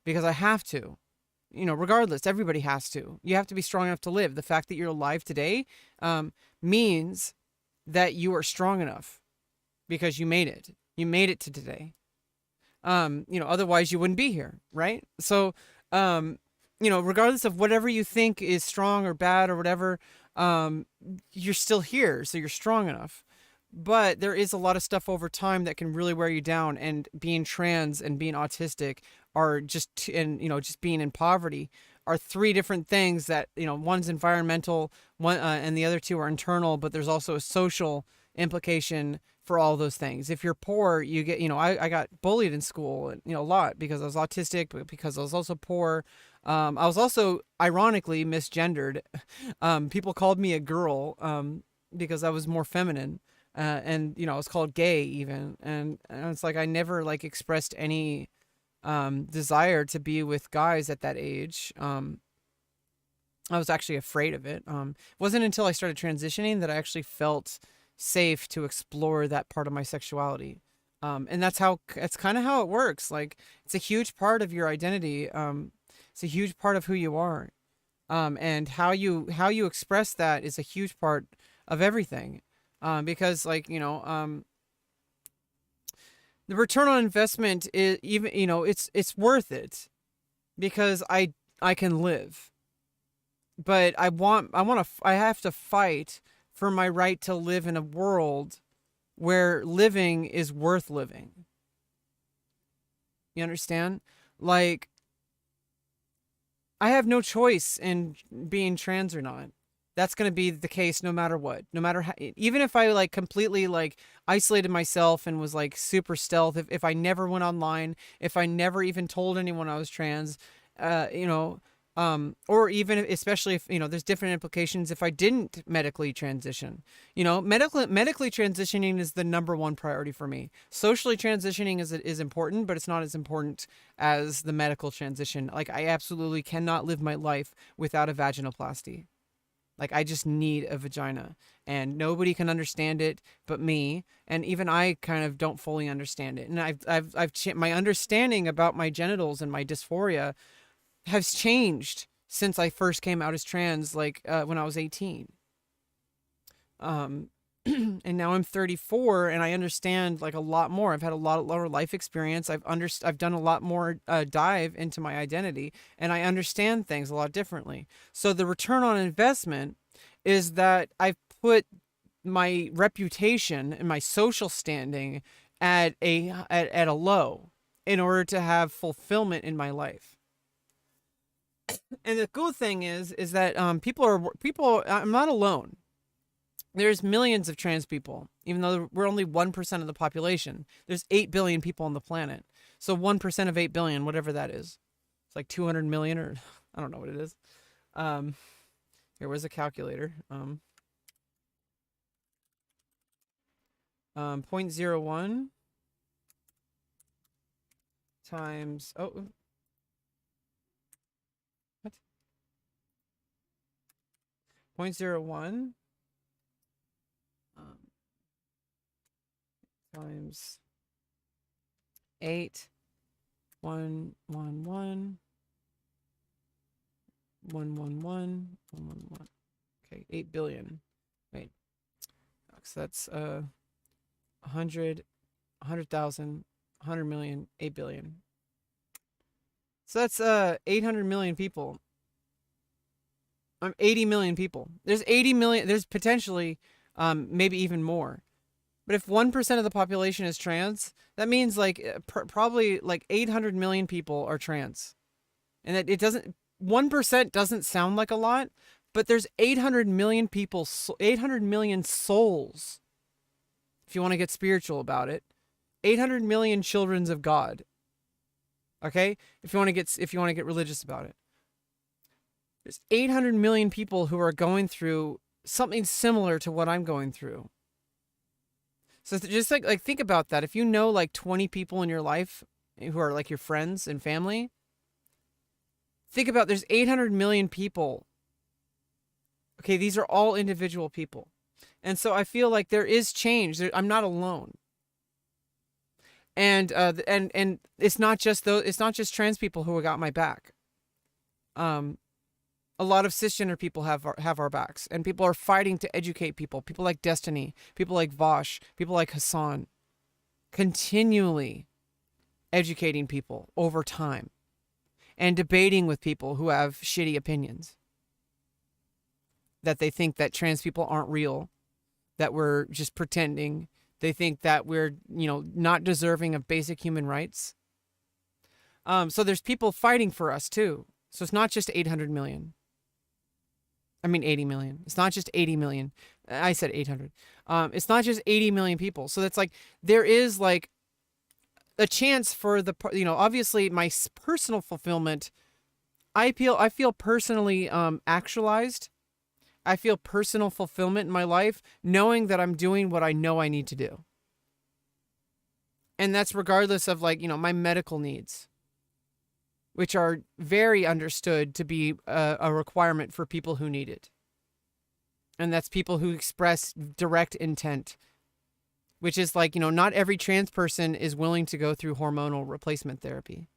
because I have to. Regardless, everybody has to. You have to be strong enough to live. The fact that you're alive today means that you are strong enough, because you made it. You made it to today. Otherwise you wouldn't be here, right? So, regardless of whatever you think is strong or bad or whatever, you're still here, so you're strong enough. But there is a lot of stuff over time that can really wear you down, and being trans and being autistic are just being in poverty are three different things that, one's environmental, one and the other two are internal, but there's also a social implication for all those things. If you're poor, you get, I got bullied in school, a lot because I was autistic, but because I was also poor. I was also ironically misgendered. People called me a girl because I was more feminine. And I was called gay even, and it's like I never expressed any desire to be with guys at that age. I was actually afraid of it. It wasn't until I started transitioning that I actually felt safe to explore that part of my sexuality. And that's kind of how it works. Like, it's a huge part of your identity. It's a huge part of who you are. And how you express that is a huge part of everything. Because, like, the return on investment is even, it's worth it because I can live. But I have to fight for my right to live in a world where living is worth living. You understand? Like, I have no choice in being trans or not. That's going to be the case no matter what. No matter how, even if I like completely like isolated myself and was like super stealth, if I never went online, if I never even told anyone I was trans, uh, you know, or even especially if, there's different implications if I didn't medically transition. Medically transitioning is the number one priority for me. Socially transitioning is important, but it's not as important as the medical transition. Like, I absolutely cannot live my life without a vaginoplasty. Like, I just need a vagina, and nobody can understand it but me. And even I kind of don't fully understand it. And my understanding about my genitals and my dysphoria has changed since I first came out as trans, like when I was 18. Um, and now I'm 34, and I understand like a lot more. I've had a lot more life experience. I've done a lot more dive into my identity, and I understand things a lot differently. So the return on investment is that I've put my reputation and my social standing at a low in order to have fulfillment in my life. And the cool thing is that people. I'm not alone. There's millions of trans people, even though we're only 1% of the population. There's 8 billion people on the planet. So 1% of 8 billion, whatever that is, it's like 200 million, or I don't know what it is. Here was a calculator. 0.01 times, what? 0.01 times 8, 1, 1, 1, 1, 1, 1, 1, 1, 1. Okay, 8 billion. Wait, so that's 100, 100,000, 100 million, 8 billion. So that's 800 million people. 80 million people. There's 80 million. There's potentially maybe even more. But if 1% of the population is trans, that means like probably like 800 million people are trans. And that 1% doesn't sound like a lot, but there's 800 million people, 800 million souls. If you want to get spiritual about it, 800 million children of God. Okay? If you want to get religious about it. There's 800 million people who are going through something similar to what I'm going through. So just like think about that. If you know like 20 people in your life who are like your friends and family, think about there's 800 million people. Okay, these are all individual people. And so I feel like there is change. I'm not alone. And it's not just trans people who got my back. A lot of cisgender people have our backs, and people are fighting to educate people. People like Destiny, people like Vosh, people like Hassan, continually educating people over time and debating with people who have shitty opinions, that they think that trans people aren't real, that we're just pretending. They think that we're, not deserving of basic human rights. So there's people fighting for us too. So it's not just 800 million. I mean 80 million. It's not just 80 million. I said 800. It's not just 80 million people. So that's like, there is like a chance for obviously my personal fulfillment. I feel personally actualized. I feel personal fulfillment in my life knowing that I'm doing what I know I need to do. And that's regardless of like, my medical needs. which are very understood to be a requirement for people who need it. And that's people who express direct intent, which is like, not every trans person is willing to go through hormonal replacement therapy.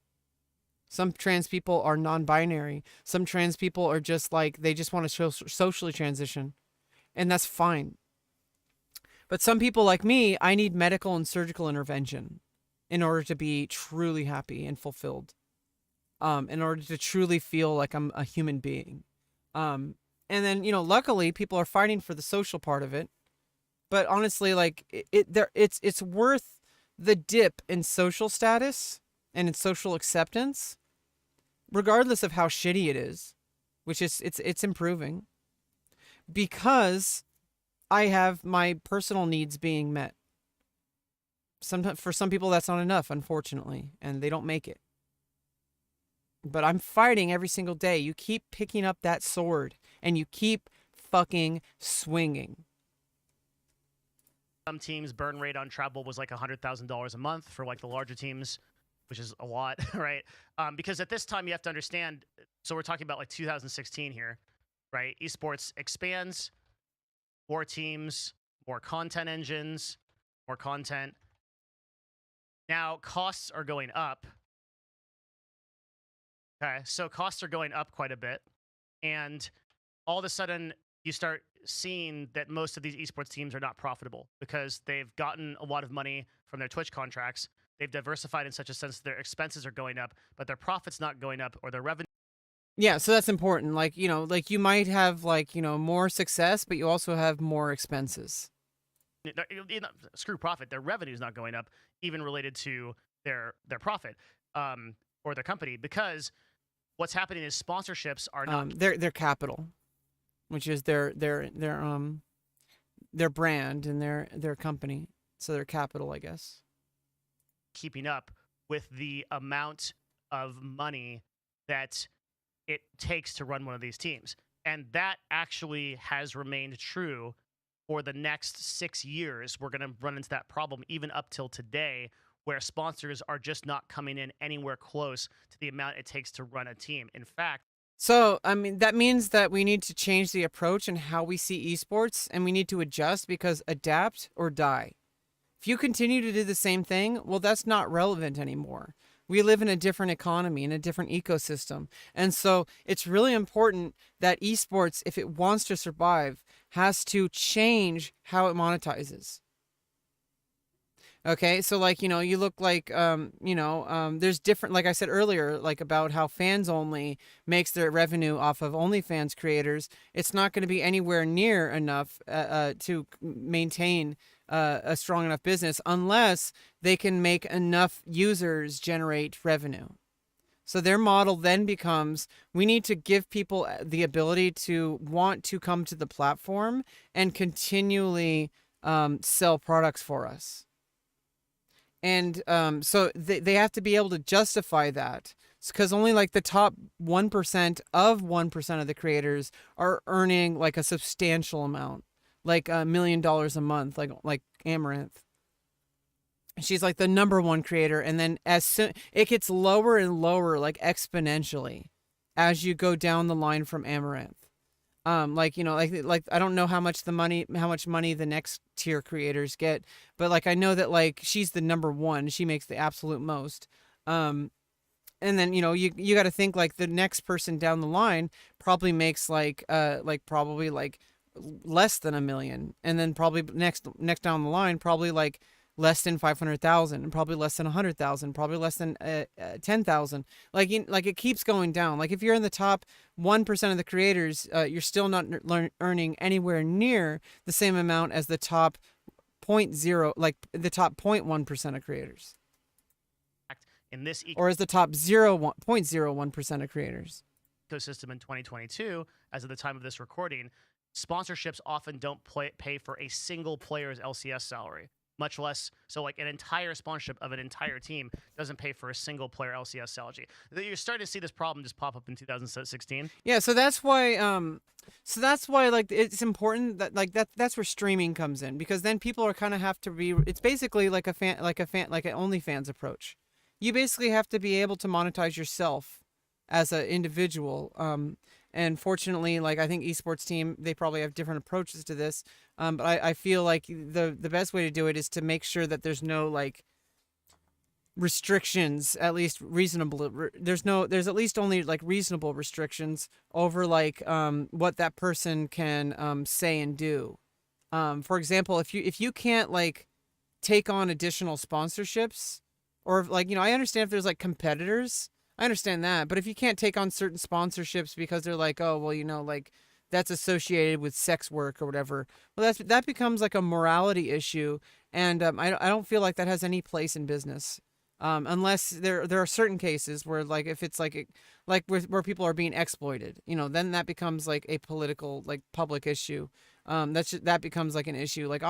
Some trans people are non-binary. Some trans people are just like, they just want to socially transition. And that's fine. But some people like me, I need medical and surgical intervention in order to be truly happy and fulfilled. In order to truly feel like I'm a human being. And then, luckily people are fighting for the social part of it. But honestly, like it's worth the dip in social status and in social acceptance, regardless of how shitty it is, which is it's improving, because I have my personal needs being met. Sometimes for some people that's not enough, unfortunately, and they don't make it. But I'm fighting every single day. You keep picking up that sword and you keep fucking swinging. Some teams' burn rate on travel was like $100,000 a month for like the larger teams, which is a lot, right? Because at this time you have to understand, so we're talking about like 2016 here, right? Esports expands, more teams, more content engines, more content. Now costs are going up. Okay, so costs are going up quite a bit. And all of a sudden, you start seeing that most of these esports teams are not profitable because they've gotten a lot of money from their Twitch contracts. They've diversified in such a sense that their expenses are going up, but their profit's not going up, or their revenue. Yeah, so that's important. Like, like you might have like, more success, but you also have more expenses. Screw profit. Their revenue's not going up, even related to their profit or their company, because what's happening is sponsorships are not their capital, which is their brand and their company. So their capital, I guess, keeping up with the amount of money that it takes to run one of these teams. And that actually has remained true for the next 6 years. We're going to run into that problem even up till today, where sponsors are just not coming in anywhere close to the amount it takes to run a team. In fact, so, I mean, that means that we need to change the approach and how we see esports, and we need to adjust, because adapt or die. If you continue to do the same thing, well, that's not relevant anymore. We live in a different economy, in a different ecosystem. And so it's really important that esports, if it wants to survive, has to change how it monetizes. Okay, so like, you look like, there's different, like I said earlier, like about how fans only makes their revenue off of OnlyFans creators. It's not going to be anywhere near enough to maintain a strong enough business unless they can make enough users generate revenue. So their model then becomes, we need to give people the ability to want to come to the platform and continually sell products for us. And so they have to be able to justify that, because only like the top 1% of 1% of the creators are earning like a substantial amount, like $1 million a month, like Amaranth. She's like the number one creator, and then as soon it gets lower and lower, like exponentially, as you go down the line from Amaranth. Like I don't know how much money the next tier creators get, but like I know that like she's the number one. She makes the absolute most. And then you got to think like the next person down the line probably makes probably like less than $1 million, and then probably next down the line probably like less than 500,000, and probably less than 100,000, probably less than 10,000. Like it keeps going down. Like if you're in the top 1% of the creators, you're still not earning anywhere near the same amount as the top 0.1% of creators. In this or as the top 0.01% of creators. Ecosystem in 2022, as of the time of this recording, sponsorships often don't pay for a single player's LCS salary. Much less, so like an entire sponsorship of an entire team doesn't pay for a single player LCS salary. You're starting to see this problem just pop up in 2016. Yeah, so that's why like it's important that that's where streaming comes in, because then people are kind of have to be. It's basically like an OnlyFans approach. You basically have to be able to monetize yourself as an individual. And fortunately, like I think esports team, they probably have different approaches to this. But I feel like the best way to do it is to make sure that there's no like restrictions, at least reasonable. There's at least only like reasonable restrictions over like what that person can say and do. For example, if you can't like take on additional sponsorships, or like, I understand if there's like competitors, I understand that, but if you can't take on certain sponsorships because they're like, oh well, like that's associated with sex work or whatever, well that becomes like a morality issue. And I don't feel like that has any place in business. Unless there are certain cases where like if it's like where people are being exploited, then that becomes like a political like public issue. That becomes like an issue. Like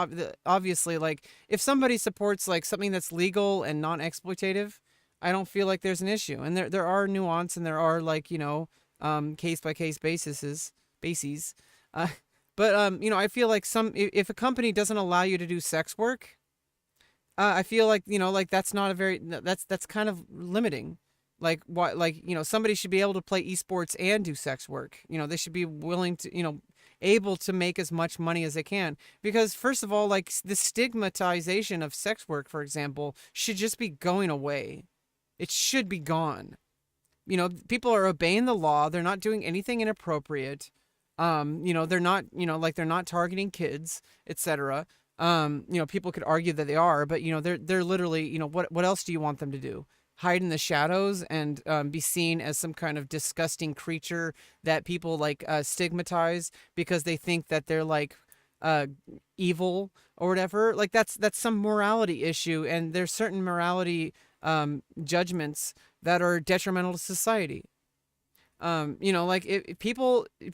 obviously, like if somebody supports like something that's legal and non-exploitative, I don't feel like there's an issue. And there are nuance, and there are like case by case bases. Uh, but I feel like if a company doesn't allow you to do sex work, I feel like like that's not a very that's kind of limiting. Like what, like somebody should be able to play esports and do sex work. They should be willing to able to make as much money as they can, because first of all, like the stigmatization of sex work, for example, should just be going away. It should be gone. People are obeying the law. They're not doing anything inappropriate. They're not, like they're not targeting kids, etc. People could argue that they are, but they're literally, what else do you want them to do? Hide in the shadows and be seen as some kind of disgusting creature that people like stigmatize because they think that they're like evil or whatever. Like that's some morality issue, and there's certain morality judgments that are detrimental to society. Like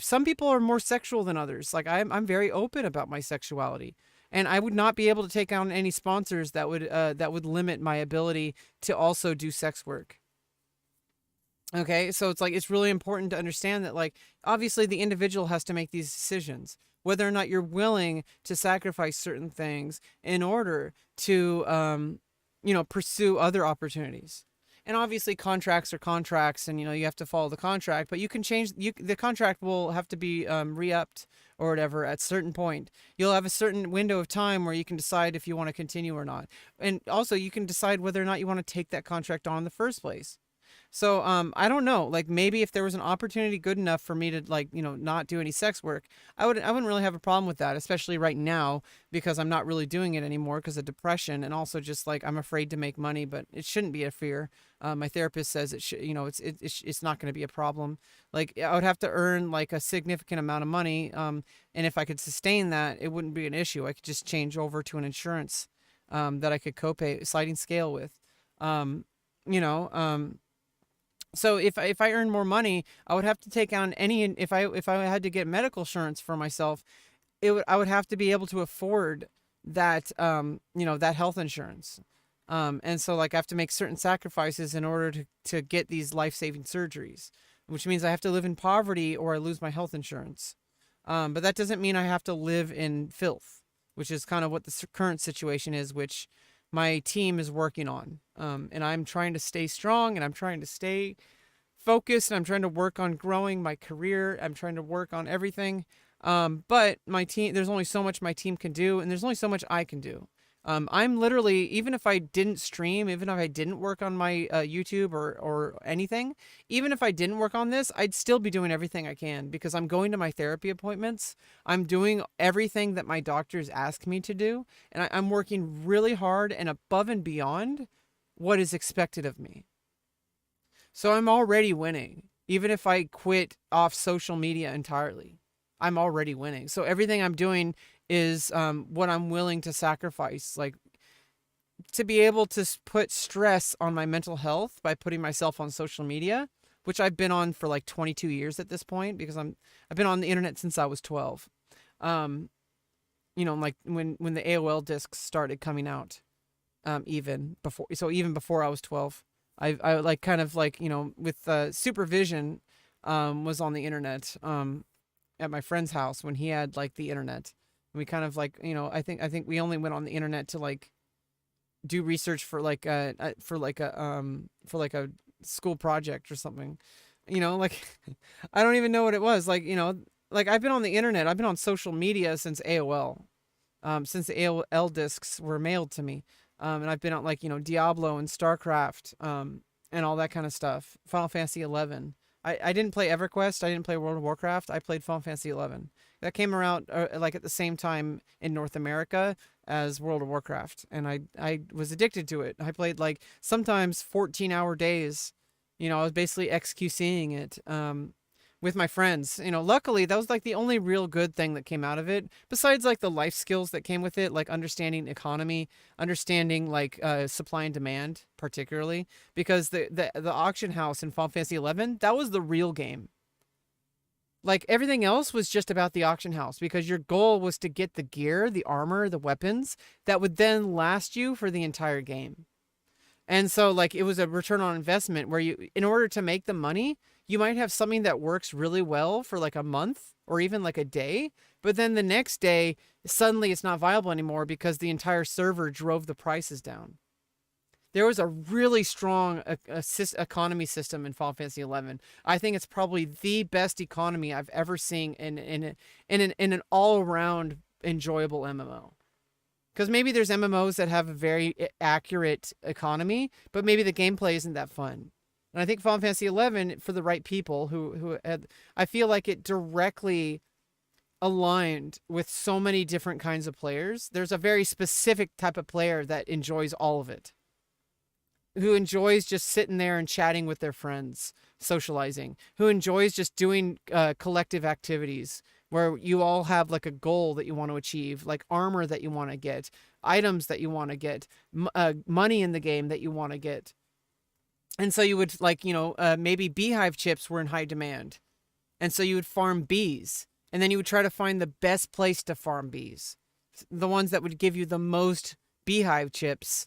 some people are more sexual than others. Like I'm very open about my sexuality, and I would not be able to take on any sponsors that would limit my ability to also do sex work. Okay, so it's really important to understand that, like, obviously the individual has to make these decisions, whether or not you're willing to sacrifice certain things in order to pursue other opportunities. And obviously contracts are contracts, and you have to follow the contract, but you can change the contract will have to be re-upped or whatever at a certain point. You'll have a certain window of time where you can decide if you want to continue or not. And also you can decide whether or not you want to take that contract on in the first place. So I don't know, like maybe if there was an opportunity good enough for me to like, not do any sex work, I wouldn't really have a problem with that, especially right now, because I'm not really doing it anymore because of depression, and also just like I'm afraid to make money, but it shouldn't be a fear. My therapist says it should, it's not going to be a problem. Like I would have to earn like a significant amount of money, and if I could sustain that, it wouldn't be an issue. I could just change over to an insurance that I could copay sliding scale with. You know, so if I earn more money, I would have to take on any, if I had to get medical insurance for myself, I would have to be able to afford that that health insurance. And so like I have to make certain sacrifices in order to get these life-saving surgeries, which means I have to live in poverty or I lose my health insurance. But that doesn't mean I have to live in filth, which is kind of what the current situation is, which my team is working on. And I'm trying to stay strong, and I'm trying to stay focused, and I'm trying to work on growing my career. I'm trying to work on everything. But my team, there's only so much my team can do, and there's only so much I can do. I'm literally, even if I didn't stream, even if I didn't work on my YouTube or anything, even if I didn't work on this, I'd still be doing everything I can, because I'm going to my therapy appointments. I'm doing everything that my doctors ask me to do, and I'm working really hard and above and beyond what is expected of me. So I'm already winning. Even if I quit off social media entirely, I'm already winning. So everything I'm doing is what I'm willing to sacrifice, like to be able to put stress on my mental health by putting myself on social media, which I've been on for like 22 years at this point, because I've been on the internet since I was 12. Like when the AOL discs started coming out, even before I was 12, I like kind of like, with supervision, was on the internet at my friend's house when he had like the internet. We kind of like, I think we only went on the internet to like do research for like a school project or something. You know, like I don't even know what it was. Like, you know, like I've been on the internet, I've been on social media since AOL. Since the AOL discs were mailed to me. And I've been on like, you know, Diablo and StarCraft, and all that kind of stuff. Final Fantasy 11. I didn't play EverQuest. I didn't play World of Warcraft. I played Final Fantasy 11. That came around like at the same time in North America as World of Warcraft, and I was addicted to it. I played like sometimes 14-hour days. You know, I was basically XQCing it. With my friends. You know, luckily that was like the only real good thing that came out of it, besides like the life skills that came with it, like understanding economy, understanding like supply and demand, particularly because the auction house in Final Fantasy 11, that was the real game. Like everything else was just about the auction house because your goal was to get the gear, the armor, the weapons that would then last you for the entire game. And so like it was a return on investment where you, in order to make the money, you might have something that works really well for like a month or even like a day, but then the next day suddenly it's not viable anymore because the entire server drove the prices down. There was a really strong economy system in Final Fantasy 11. I think it's probably the best economy I've ever seen in an all-around enjoyable MMO. Because maybe there's MMOs that have a very accurate economy, but maybe the gameplay isn't that fun. And I think Final Fantasy XI, for the right people who had, I feel like it directly aligned with so many different kinds of players. There's a very specific type of player that enjoys all of it, who enjoys just sitting there and chatting with their friends, socializing, who enjoys just doing collective activities where you all have like a goal that you want to achieve, like armor that you want to get, items that you want to get, money in the game that you want to get. And so you would like, you know, maybe beehive chips were in high demand. And so you would farm bees. And then you would try to find the best place to farm bees. The ones that would give you the most beehive chips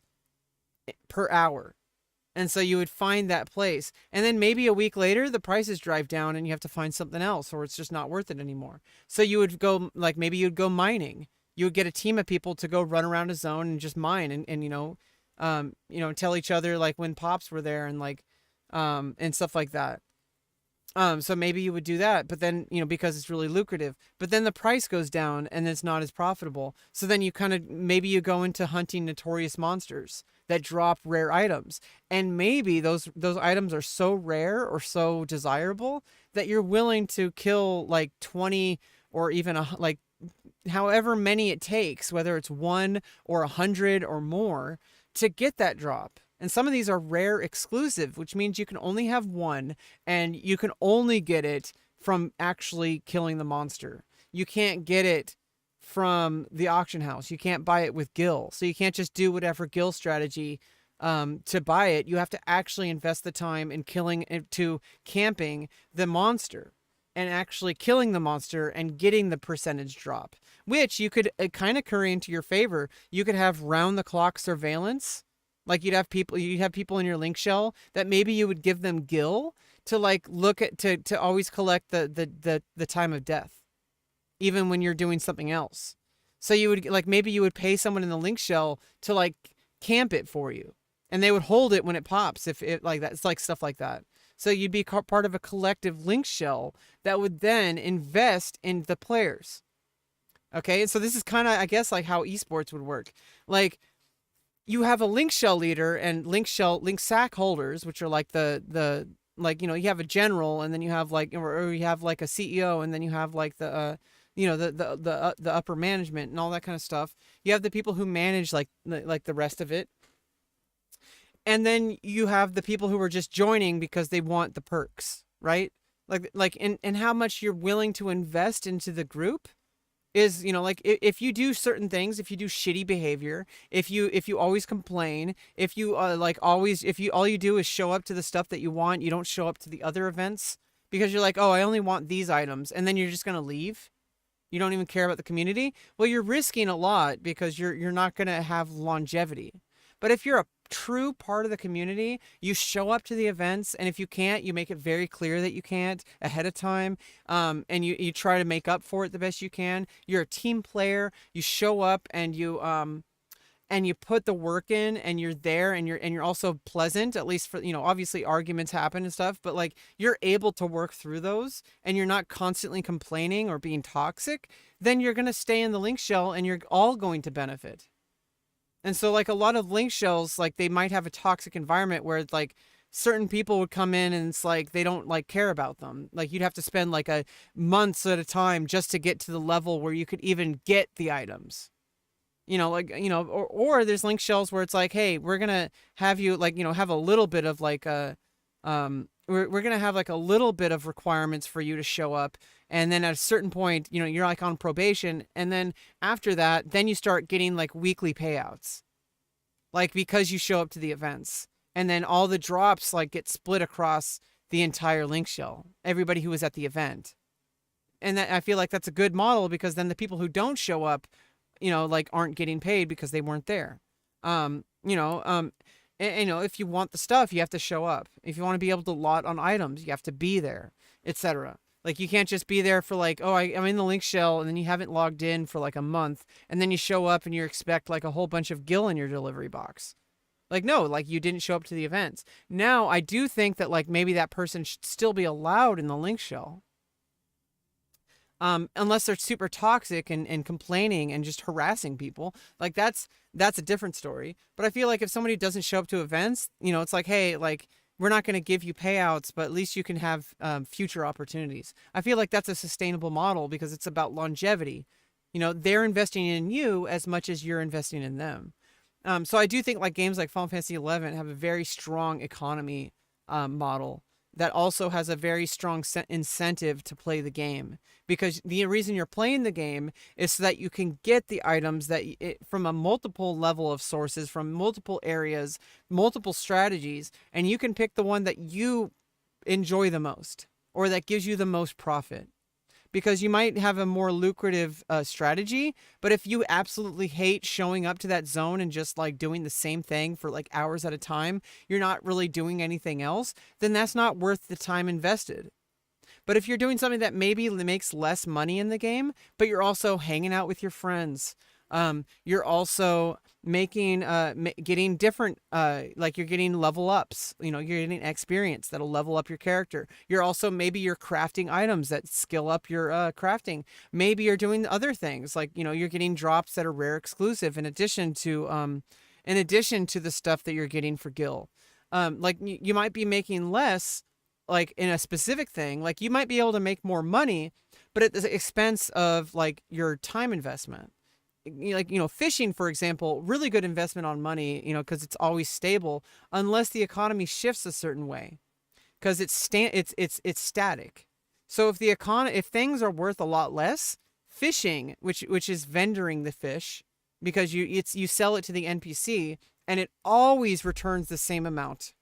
per hour. And so you would find that place. And then maybe a week later, the prices drive down and you have to find something else or it's just not worth it anymore. So you would go, like maybe you'd go mining. You would get a team of people to go run around a zone and just mine and you know, tell each other like when pops were there and like, and stuff like that. So maybe you would do that, but then, you know, because it's really lucrative, but then the price goes down and it's not as profitable. So then you kind of, maybe you go into hunting notorious monsters that drop rare items. And maybe those items are so rare or so desirable that you're willing to kill like 20 or even like however many it takes, whether it's 1 or 100 or more, to get that drop. And some of these are rare exclusive, which means you can only have one and you can only get it from actually killing the monster. You can't get it from the auction house. You can't buy it with gil. So you can't just do whatever gil strategy to buy it. You have to actually invest the time in camping the monster and actually killing the monster and getting the percentage drop, which you could kind of curry into your favor. You could have round the clock surveillance. Like you'd have people in your link shell that maybe you would give them gil to like look at to always collect the time of death, even when you're doing something else. So you would like maybe you would pay someone in the link shell to like camp it for you, and they would hold it when it pops if it like that. It's like stuff like that. So you'd be part of a collective link shell that would then invest in the players. Okay, and so this is kind of I guess like how esports would work, like. You have a link shell leader and link sack holders, which are like the like, you know, you have a general and then you have like, or you have like a CEO and then you have like the, you know, the upper management and all that kind of stuff. You have the people who manage like the rest of it. And then you have the people who are just joining because they want the perks, right? And how much you're willing to invest into the group is, you know, like if you do certain things, if you do shitty behavior, if you always complain, if you like always, if you all you do is show up to the stuff that you want, you don't show up to the other events because you're like, oh, I only want these items, and then you're just gonna leave. You don't even care about the community. Well, you're risking a lot because you're not gonna have longevity. But if you're a true part of the community, you show up to the events, and if you can't, you make it very clear that you can't ahead of time, and you try to make up for it the best you can. You're a team player. You show up and and you put the work in and you're there and you're also pleasant, at least for, obviously arguments happen and stuff, but like you're able to work through those and you're not constantly complaining or being toxic, then you're going to stay in the link shell and you're all going to benefit. And so like a lot of link shells, like they might have a toxic environment where it's like certain people would come in and it's like they don't like care about them. Like you'd have to spend like a months at a time just to get to the level where you could even get the items. Or there's link shells where it's like, hey, we're gonna have you like, have a little bit of like we're gonna have like a little bit of requirements for you to show up, and then at a certain point, you're like on probation, and then after that, then you start getting like weekly payouts, like because you show up to the events, and then all the drops like get split across the entire link shell, everybody who was at the event, and that I feel like that's a good model because then the people who don't show up like aren't getting paid because they weren't there. If you want the stuff, you have to show up. If you want to be able to lot on items, you have to be there, etc. Like you can't just be there for like, oh, I'm in the link shell, and then you haven't logged in for like a month, and then you show up and you expect like a whole bunch of gil in your delivery box. Like, no, like you didn't show up to the events. Now, I do think that like maybe that person should still be allowed in the link shell. Unless they're super toxic and complaining and just harassing people, like that's a different story. But I feel like if somebody doesn't show up to events, it's like, hey, like we're not going to give you payouts, but at least you can have future opportunities. I feel like that's a sustainable model because it's about longevity. They're investing in you as much as you're investing in them. So I do think like games like Final Fantasy XI have a very strong economy model that also has a very strong incentive to play the game, because the reason you're playing the game is so that you can get the items from a multiple level of sources, from multiple areas, multiple strategies, and you can pick the one that you enjoy the most or that gives you the most profit. Because you might have a more lucrative strategy, but if you absolutely hate showing up to that zone and just like doing the same thing for like hours at a time, you're not really doing anything else, then that's not worth the time invested. But if you're doing something that maybe makes less money in the game, but you're also hanging out with your friends, you're also making getting different like you're getting level ups, you're getting experience that'll level up your character. You're also, maybe you're crafting items that skill up your crafting. Maybe you're doing other things like you're getting drops that are rare exclusive in addition to the stuff that you're getting for gil. Like you might be making less like in a specific thing, like you might be able to make more money but at the expense of like your time investment. Like, fishing, for example, really good investment on money, because it's always stable unless the economy shifts a certain way, because it's static. So if things are worth a lot less, fishing, which is vendoring the fish, because you sell it to the NPC and it always returns the same amount.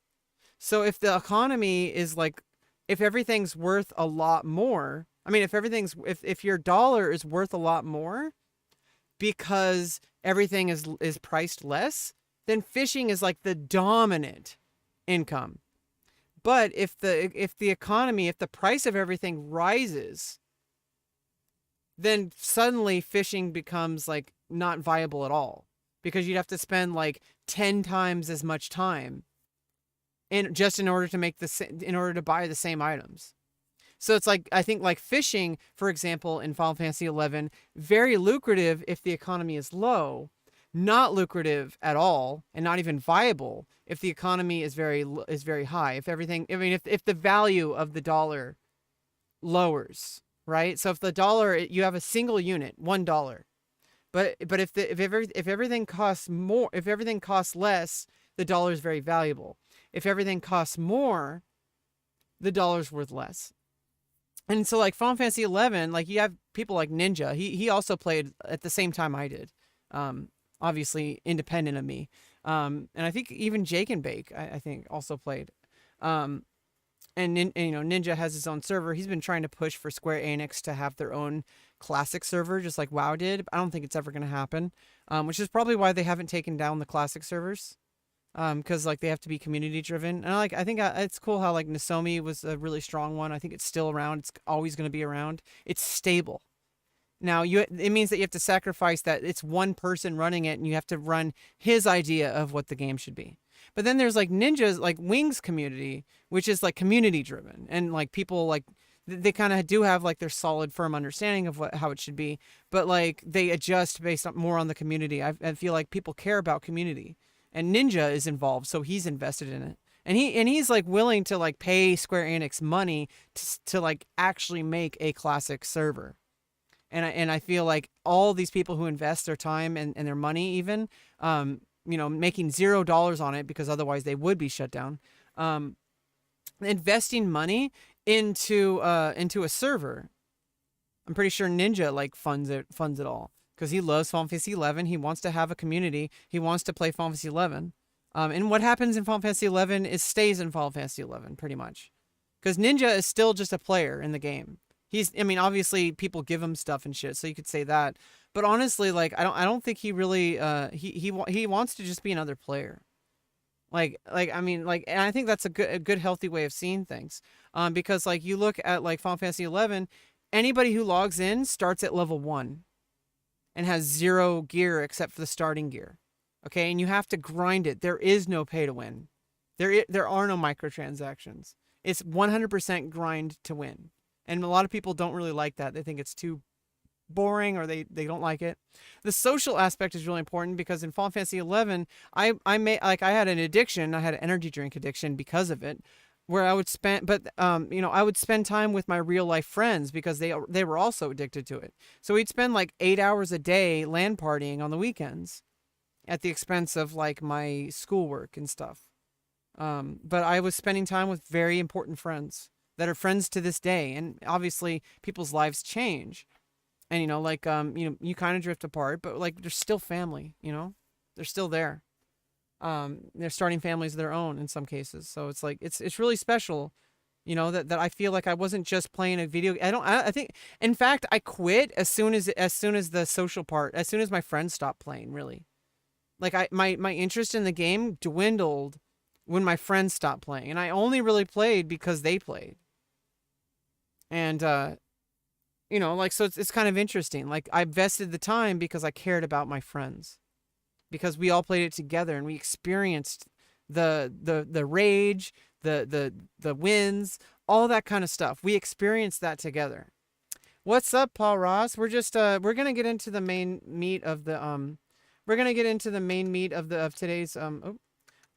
So if the economy is like, if everything's worth a lot more, I mean, if your dollar is worth a lot more, because everything is priced less, then fishing is like the dominant income. But if the price of everything rises, then suddenly fishing becomes like not viable at all, because you'd have to spend like 10 times as much time in order to buy the same items. So it's like, I think like fishing, for example, in Final Fantasy XI, very lucrative if the economy is low, not lucrative at all, and not even viable if the economy is very high. If the value of the dollar lowers, right? So if the dollar, you have a single unit, $1, but if everything costs more, if everything costs less, the dollar is very valuable. If everything costs more, the dollar's worth less. And so like Final Fantasy XI, like you have people like Ninja. He also played at the same time I did, obviously independent of me. And I think even Jake and Bake, I think also played. And Ninja has his own server. He's been trying to push for Square Enix to have their own classic server, just like WoW did. But I don't think it's ever going to happen, which is probably why they haven't taken down the classic servers. Because like they have to be community driven, and I think it's cool how like Nozomi was a really strong one. I think it's still around. It's always going to be around. It's stable. Now it means that you have to sacrifice that it's one person running it, and you have to run his idea of what the game should be. But then there's like Ninja's like Wings community, which is like community driven, and like people like they kind of do have like their solid firm understanding of how it should be, but like they adjust based on more on the community. I feel like people care about community, and Ninja is involved, so he's invested in it. And he's like willing to like pay Square Enix money to like actually make a classic server. And I feel like all these people who invest their time and their money, even, making $0 on it because otherwise they would be shut down, investing money into a server. I'm pretty sure Ninja like funds it all because he loves Final Fantasy 11. He wants to have a community. He wants to play Final Fantasy 11. And what happens in Final Fantasy 11 is stays in Final Fantasy 11 pretty much, because Ninja is still just a player in the game. Obviously people give him stuff and shit, so you could say that. But honestly, like, I don't think he really, he wants to just be another player. And I think that's a good healthy way of seeing things. Because like you look at like Final Fantasy 11, anybody who logs in starts at level 1 and has 0 gear except for the starting gear. Okay, and you have to grind it. There is no pay to win. There are no microtransactions. It's 100% grind to win. And a lot of people don't really like that. They think it's too boring, or they don't like it. The social aspect is really important because in Final Fantasy 11, I had an addiction. I had an energy drink addiction because of it, where I would spend, I would spend time with my real life friends because they were also addicted to it. So we'd spend like 8 hours a day LAN partying on the weekends, at the expense of like my schoolwork and stuff. But I was spending time with very important friends that are friends to this day. And obviously people's lives change. And, you kind of drift apart, but like they're still family, they're still there. They're starting families of their own in some cases. So it's like, it's really special, that I feel like I wasn't just playing a video. I think, in fact, I quit as soon as the social part, as soon as my friends stopped playing, really. Like my interest in the game dwindled when my friends stopped playing, and I only really played because they played. And, so it's kind of interesting. Like I invested the time because I cared about my friends, because we all played it together and we experienced the rage, the wins, all that kind of stuff. We experienced that together. What's up, Paul Ross? We're just, we're going to get into the main meat of the, we're going to get into the main meat of today's, we're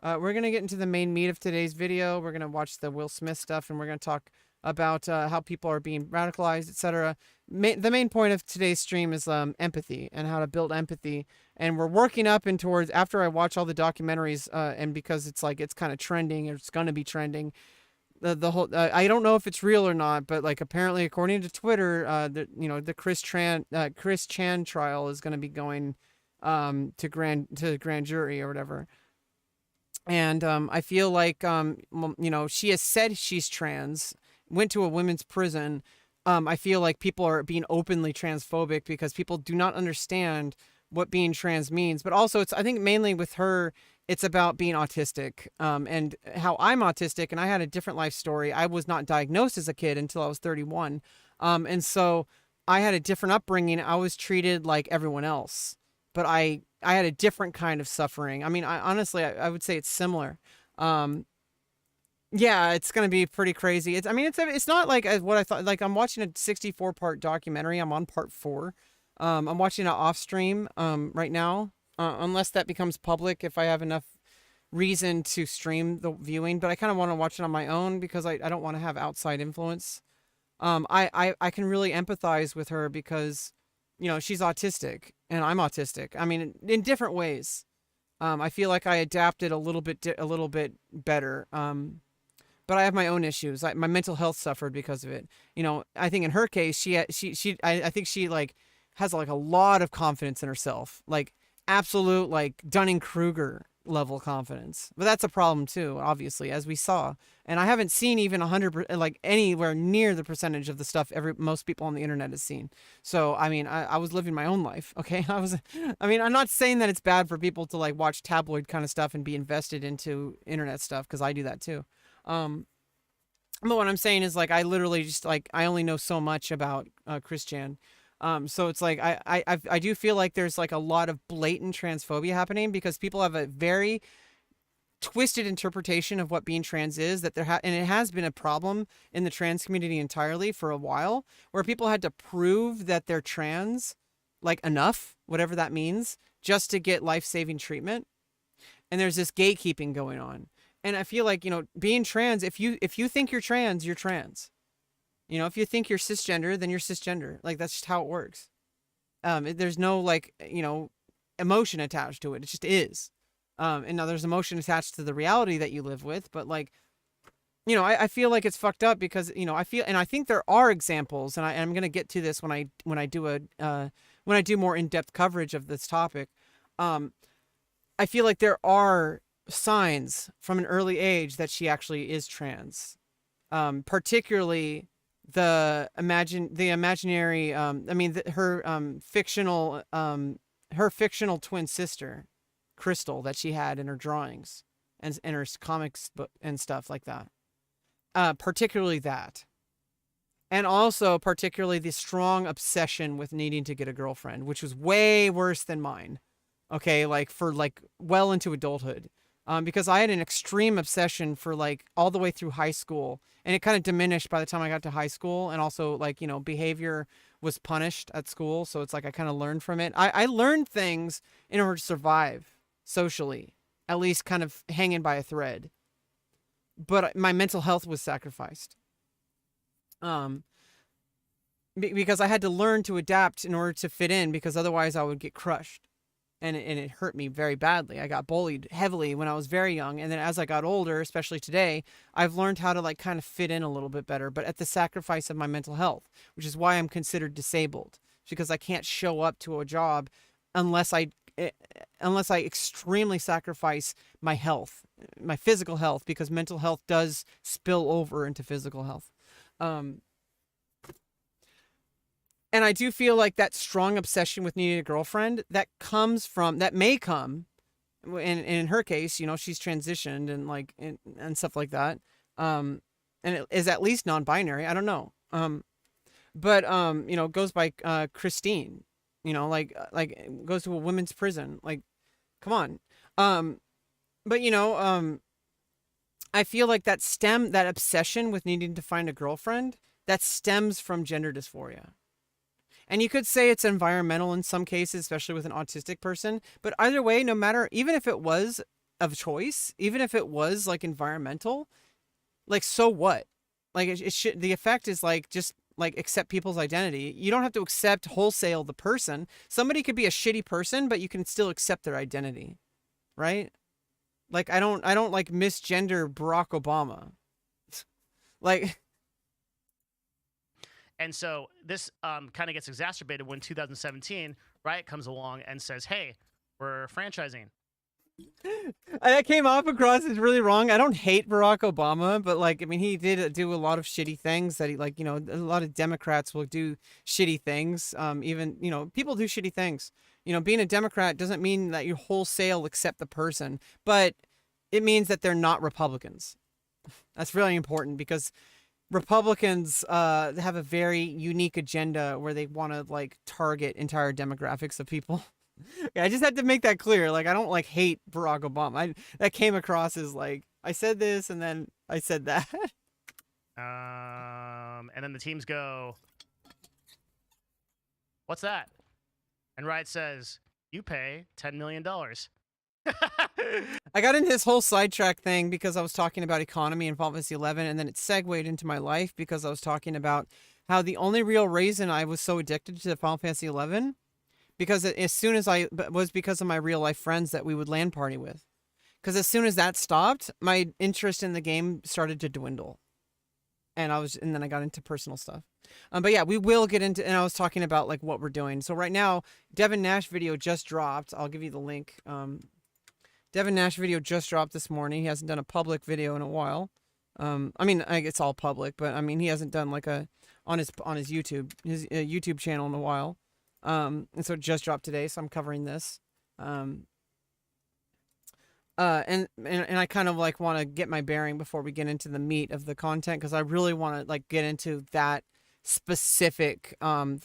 going to get into the main meat of today's video. We're going to watch the Will Smith stuff, and we're going to talk about how people are being radicalized, etc. The main point of today's stream is empathy and how to build empathy. And we're working up and towards, after I watch all the documentaries, and because it's like, it's kind of trending, or it's going to be trending, the whole, I don't know if it's real or not, but like apparently according to Twitter, the Chris Chan trial is going to be going to grand jury or whatever. And I feel like she has said she's trans, went to a women's prison. I feel like people are being openly transphobic because people do not understand what being trans means. But also, I think mainly with her, it's about being autistic, and how I'm autistic, and I had a different life story. I was not diagnosed as a kid until I was 31. And so I had a different upbringing. I was treated like everyone else, but I had a different kind of suffering. I mean, honestly, I would say it's similar. Yeah, it's going to be pretty crazy. It's not like what I thought. Like, I'm watching a 64-part documentary. I'm on part 4. I'm watching it off stream right now, unless that becomes public, if I have enough reason to stream the viewing. But I kind of want to watch it on my own because I don't want to have outside influence. I can really empathize with her because, she's autistic and I'm autistic. I mean, in different ways. I feel like I adapted a little bit better. But I have my own issues. My mental health suffered because of it. I think in her case, I think she like has like a lot of confidence in herself, like absolute like Dunning-Kruger level confidence. But that's a problem too, obviously, as we saw. And I haven't seen even 100%, like anywhere near the percentage of the stuff most people on the internet has seen. So I mean, I was living my own life. Okay, I'm not saying that it's bad for people to like watch tabloid kind of stuff and be invested into internet stuff, because I do that too. But what I'm saying is, like, I literally just, like, I only know so much about Chris Chan. So it's like I do feel like there's like a lot of blatant transphobia happening because people have a very twisted interpretation of what being trans is, that and it has been a problem in the trans community entirely for a while, where people had to prove that they're trans, like enough, whatever that means, just to get life-saving treatment. And there's this gatekeeping going on. And I feel like, being trans, if you think you're trans, you're trans. If you think you're cisgender, then you're cisgender. Like, that's just how it works. There's no like, emotion attached to it. It just is. And now there's emotion attached to the reality that you live with, but like, I feel like it's fucked up because, I think there are examples, and I'm going to get to this when I do more in-depth coverage of this topic. I feel like there are signs from an early age that she actually is trans. Particularly her fictional twin sister, Crystal, that she had in her drawings and in her comics book and stuff like that. Particularly that. And also particularly the strong obsession with needing to get a girlfriend, which was way worse than mine. Okay, like for like well into adulthood. Because I had an extreme obsession for like all the way through high school, and it kind of diminished by the time I got to high school. And also like, behavior was punished at school. So it's like, I kind of learned from it. I learned things in order to survive socially, at least kind of hanging by a thread. But my mental health was sacrificed. Because I had to learn to adapt in order to fit in, because otherwise I would get crushed. And it hurt me very badly. I got bullied heavily when I was very young. And then as I got older, especially today, I've learned how to like kind of fit in a little bit better, but at the sacrifice of my mental health, which is why I'm considered disabled, because I can't show up to a job unless I extremely sacrifice my health, my physical health, because mental health does spill over into physical health. And I do feel like that strong obsession with needing a girlfriend that may come, in her case, she's transitioned and like, and stuff like that. And it is at least non-binary. I don't know. But goes by, Christine, goes to a women's prison. Like, come on. But I feel like that obsession with needing to find a girlfriend, that stems from gender dysphoria. And you could say it's environmental in some cases, especially with an autistic person. But either way, no matter, even if it was of choice, even if it was like environmental, like, so what? Like, it should, the effect is like, just like accept people's identity. You don't have to accept wholesale the person. Somebody could be a shitty person, but you can still accept their identity. Right? Like, I don't like misgender Barack Obama. Like, and so this kind of gets exacerbated when 2017 Riot comes along and says, hey, we're franchising. That came off across as really wrong. I don't hate Barack Obama, but like, I mean, he did do a lot of shitty things that he, like, a lot of Democrats will do shitty things. Even, people do shitty things. Being a Democrat doesn't mean that you wholesale accept the person, but it means that they're not Republicans. That's really important, because Republicans have a very unique agenda where they want to like target entire demographics of people. Yeah, I just had to make that clear. Like, I don't like hate Barack Obama. That came across as like, I said this and then I said that. And then the teams go, what's that? And Riot says, you pay $10 million. I got into this whole sidetrack thing because I was talking about economy in Final Fantasy 11, and then it segued into my life because I was talking about how the only real reason I was so addicted to Final Fantasy 11 because was because of my real life friends that we would LAN party with. Because as soon as that stopped, my interest in the game started to dwindle, and then I got into personal stuff. But yeah, we will get into, and I was talking about like what we're doing. So right now, Devin Nash video just dropped. I'll give you the link. Devin Nash video just dropped this morning. He hasn't done a public video in a while. I mean, it's all public, but I mean, he hasn't done like on his YouTube channel in a while. And so it just dropped today, so I'm covering this. And I kind of like want to get my bearing before we get into the meat of the content, because I really want to like get into that specific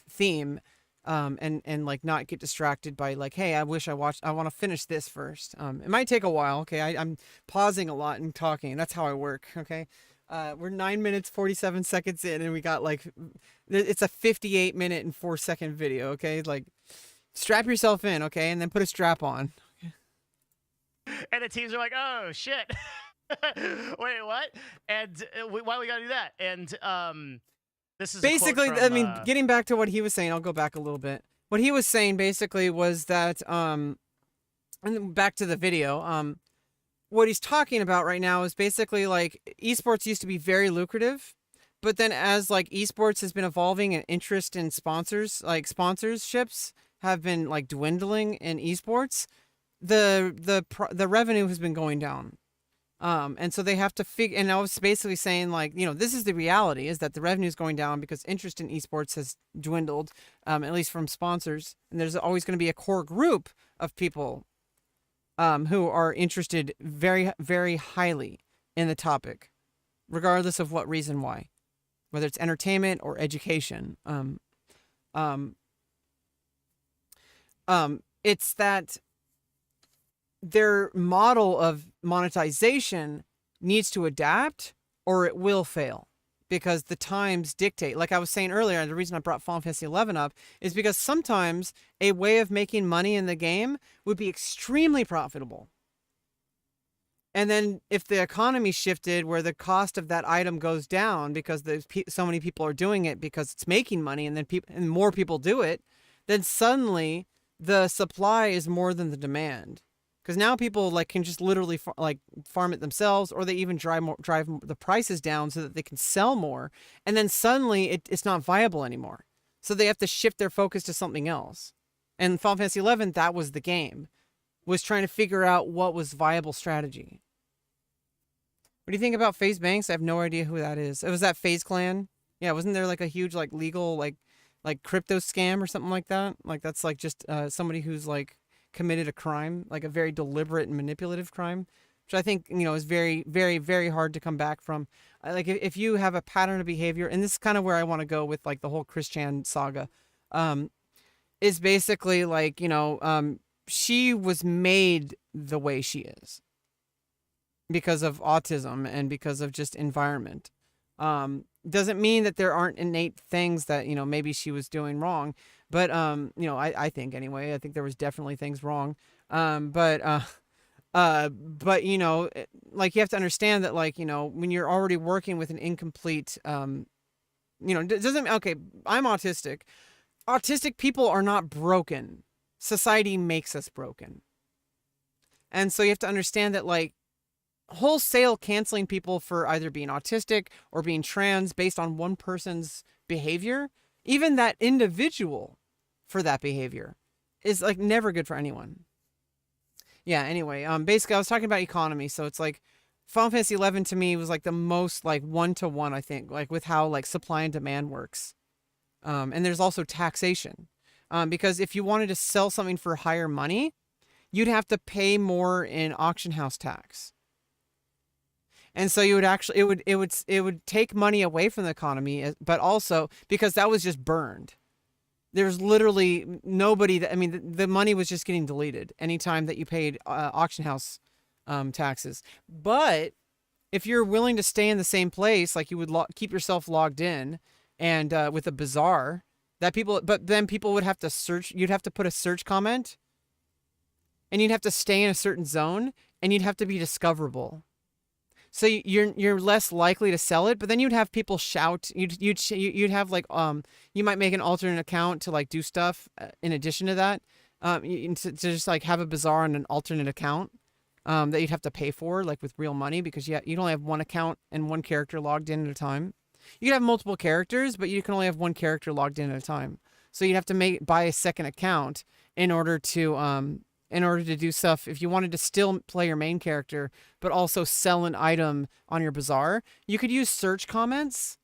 theme and like not get distracted by like, hey, I wish I want to finish this first. It might take a while. Okay. I'm pausing a lot and talking. That's how I work. Okay. We're 9 minutes, 47 seconds in, and we got like, it's a 58-minute and 4-second video. Okay. Like, strap yourself in. Okay. And then put a strap on. And the teams are like, oh shit. Wait, what? And why we gotta do that? And this is Basically, a quote I from, mean, getting back to what he was saying, I'll go back a little bit. What he was saying basically was that, and then back to the video, what he's talking about right now is basically like esports used to be very lucrative, but then as like esports has been evolving and interest in sponsors, like sponsorships have been like dwindling in esports, the revenue has been going down. And so they have to figure, and I was basically saying like, this is the reality, is that the revenue is going down because interest in esports has dwindled, at least from sponsors. And there's always going to be a core group of people, who are interested very, very highly in the topic, regardless of what reason why, whether it's entertainment or education. It's that their model of monetization needs to adapt or it will fail because the times dictate. Like I was saying earlier, the reason I brought Final Fantasy 11 up is because sometimes a way of making money in the game would be extremely profitable. And then if the economy shifted where the cost of that item goes down because there's so many people are doing it because it's making money, and then and more people do it, then suddenly the supply is more than the demand. Because now people like can just literally farm it themselves, or they even drive the prices down so that they can sell more. And then suddenly it's not viable anymore. So they have to shift their focus to something else. And Final Fantasy 11, that was the game, was trying to figure out what was viable strategy. What do you think about FaZe Banks? I have no idea who that is. It was that FaZe Clan. Yeah, wasn't there like a huge like legal like crypto scam or something like that? Like that's like just somebody who's like committed a crime, like a very deliberate and manipulative crime, which I think, is very, very, very hard to come back from. Like if you have a pattern of behavior, and this is kind of where I want to go with like the whole Christian saga, is basically like, she was made the way she is because of autism and because of just environment. Doesn't mean that there aren't innate things that, maybe she was doing wrong. But, I think anyway, I think there was definitely things wrong. But, like you have to understand that, like, when you're already working with an incomplete, okay, I'm autistic. Autistic people are not broken. Society makes us broken. And so you have to understand that, like, wholesale canceling people for either being autistic or being trans based on one person's behavior, even that individual for that behavior, is like never good for anyone. Yeah, anyway, basically I was talking about economy, so it's like Final Fantasy 11 to me was like the most like one-to-one, I think, like with how like supply and demand works. And there's also taxation. Because if you wanted to sell something for higher money, you'd have to pay more in auction house tax. And so you would actually, it would take money away from the economy, but also because that was just burned. There's literally nobody that, I mean, the money was just getting deleted anytime that you paid auction house taxes. But if you're willing to stay in the same place, like you would keep yourself logged in and with a bazaar, but then people would have to search, you'd have to put a search comment and you'd have to stay in a certain zone and you'd have to be discoverable. So you're less likely to sell it, but then you'd have people shout. You'd have like you might make an alternate account to like do stuff in addition to that, to just like have a bazaar on an alternate account that you'd have to pay for like with real money because you'd only have one account and one character logged in at a time. You could have multiple characters, but you can only have one character logged in at a time. So you'd have to buy a second account in order to do stuff. If you wanted to still play your main character, but also sell an item on your bazaar, you could use search comments,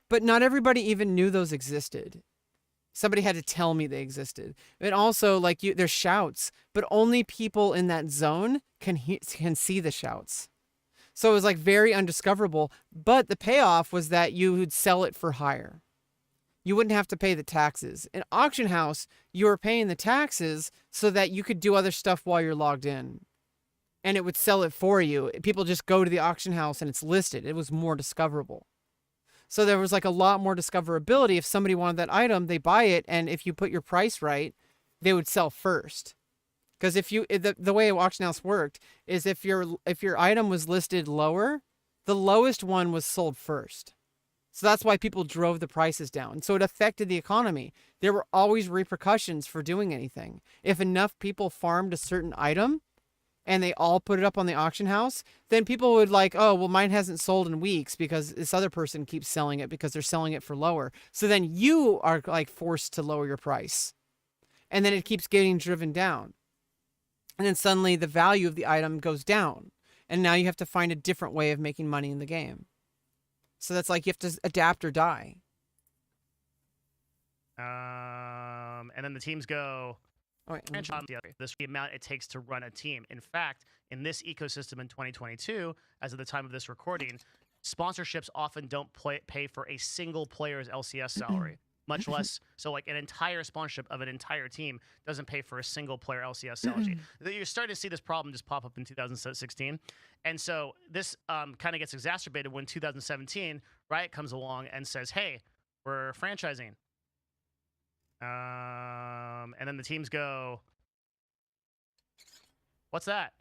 but not everybody even knew those existed. Somebody had to tell me they existed. And also, like, there's shouts, but only people in that zone can see the shouts. So it was like very undiscoverable, but the payoff was that you would sell it for higher. you wouldn't have to pay the taxes. In auction house, you were paying the taxes so that you could do other stuff while you're logged in. And it would sell it for you. People just go to the auction house and it's listed. It was more discoverable. So there was like a lot more discoverability. If somebody wanted that item, they buy it, and if you put your price right, they would sell first. Because if you the way auction house worked is if your item was listed lower, the lowest one was sold first. So that's why people drove the prices down. So it affected the economy. There were always repercussions for doing anything. If enough people farmed a certain item and they all put it up on the auction house, then people would like, oh, well, mine hasn't sold in weeks because this other person keeps selling it because they're selling it for lower. So then you are like forced to lower your price. And then it keeps getting driven down. And then suddenly the value of the item goes down. And now you have to find a different way of making money in the game. So that's like you have to adapt or die. And then the teams go, Oh, wait, this is the amount it takes to run a team. In fact, in this ecosystem in 2022, as of the time of this recording, sponsorships often don't pay for a single player's LCS salary, much less, so like an entire sponsorship of an entire team doesn't pay for a single player LCS salary. You're starting to see this problem just pop up in 2016. And so this kind of gets exacerbated when 2017, Riot comes along and says, hey, we're franchising. And then the teams go, what's that?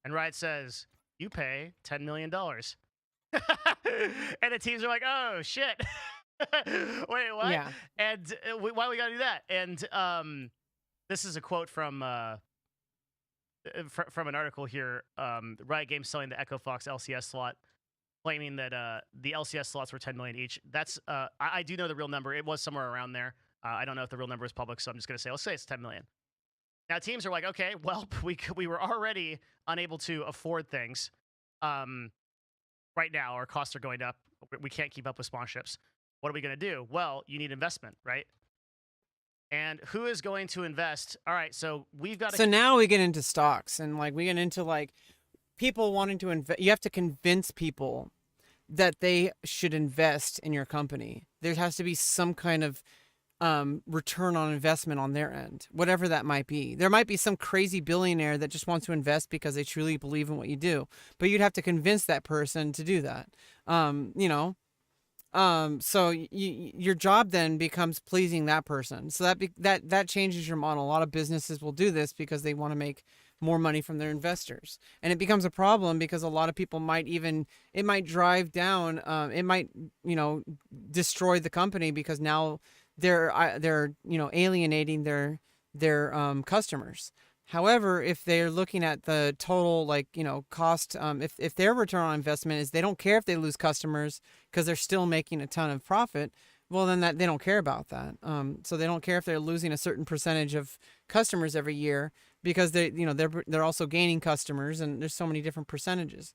And Riot says, you pay $10 million. And the teams are like, oh, shit. Wait, what? Yeah. And why we got to do that? And this is a quote from an article here. Riot Games selling the Echo Fox LCS slot, claiming that the LCS slots were $10 million each. That's I do know the real number. It was somewhere around there. I don't know if the real number is public, so I'm just going to say, let's say it's $10 million. Now, teams are like, okay, well, we were already unable to afford things. Right now, our costs are going up. We can't keep up with sponsorships. What are we going to do? Well, you need investment, right? And who is going to invest? All right, so we've got to... So now we get into stocks, and like we get into like people wanting to invest. You have to convince people that they should invest in your company. There has to be some kind of return on investment on their end, whatever that might be. There might be some crazy billionaire that just wants to invest because they truly believe in what you do, but you'd have to convince that person to do that. So your job then becomes pleasing that person. So that changes your model. A lot of businesses will do this because they want to make more money from their investors, and it becomes a problem because a lot of people it might drive down, it might destroy the company because now they're alienating their customers. However, if they're looking at the total cost, if their return on investment is they don't care if they lose customers because they're still making a ton of profit, well then they don't care about that. So they don't care if they're losing a certain percentage of customers every year because they're also gaining customers, and there's so many different percentages.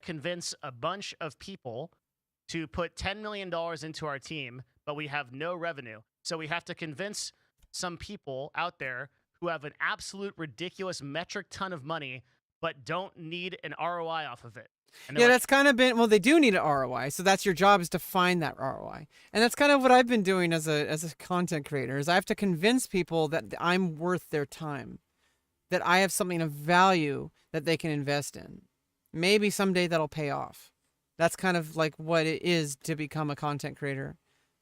Convince a bunch of people to put $10 million into our team, but we have no revenue. So we have to convince some people out there who have an absolute ridiculous metric ton of money, but don't need an ROI off of it. Yeah, that's kind of been, well, they do need an ROI. So that's your job, is to find that ROI. And that's kind of what I've been doing as a content creator, is I have to convince people that I'm worth their time, that I have something of value that they can invest in. Maybe someday that'll pay off. That's kind of like what it is to become a content creator.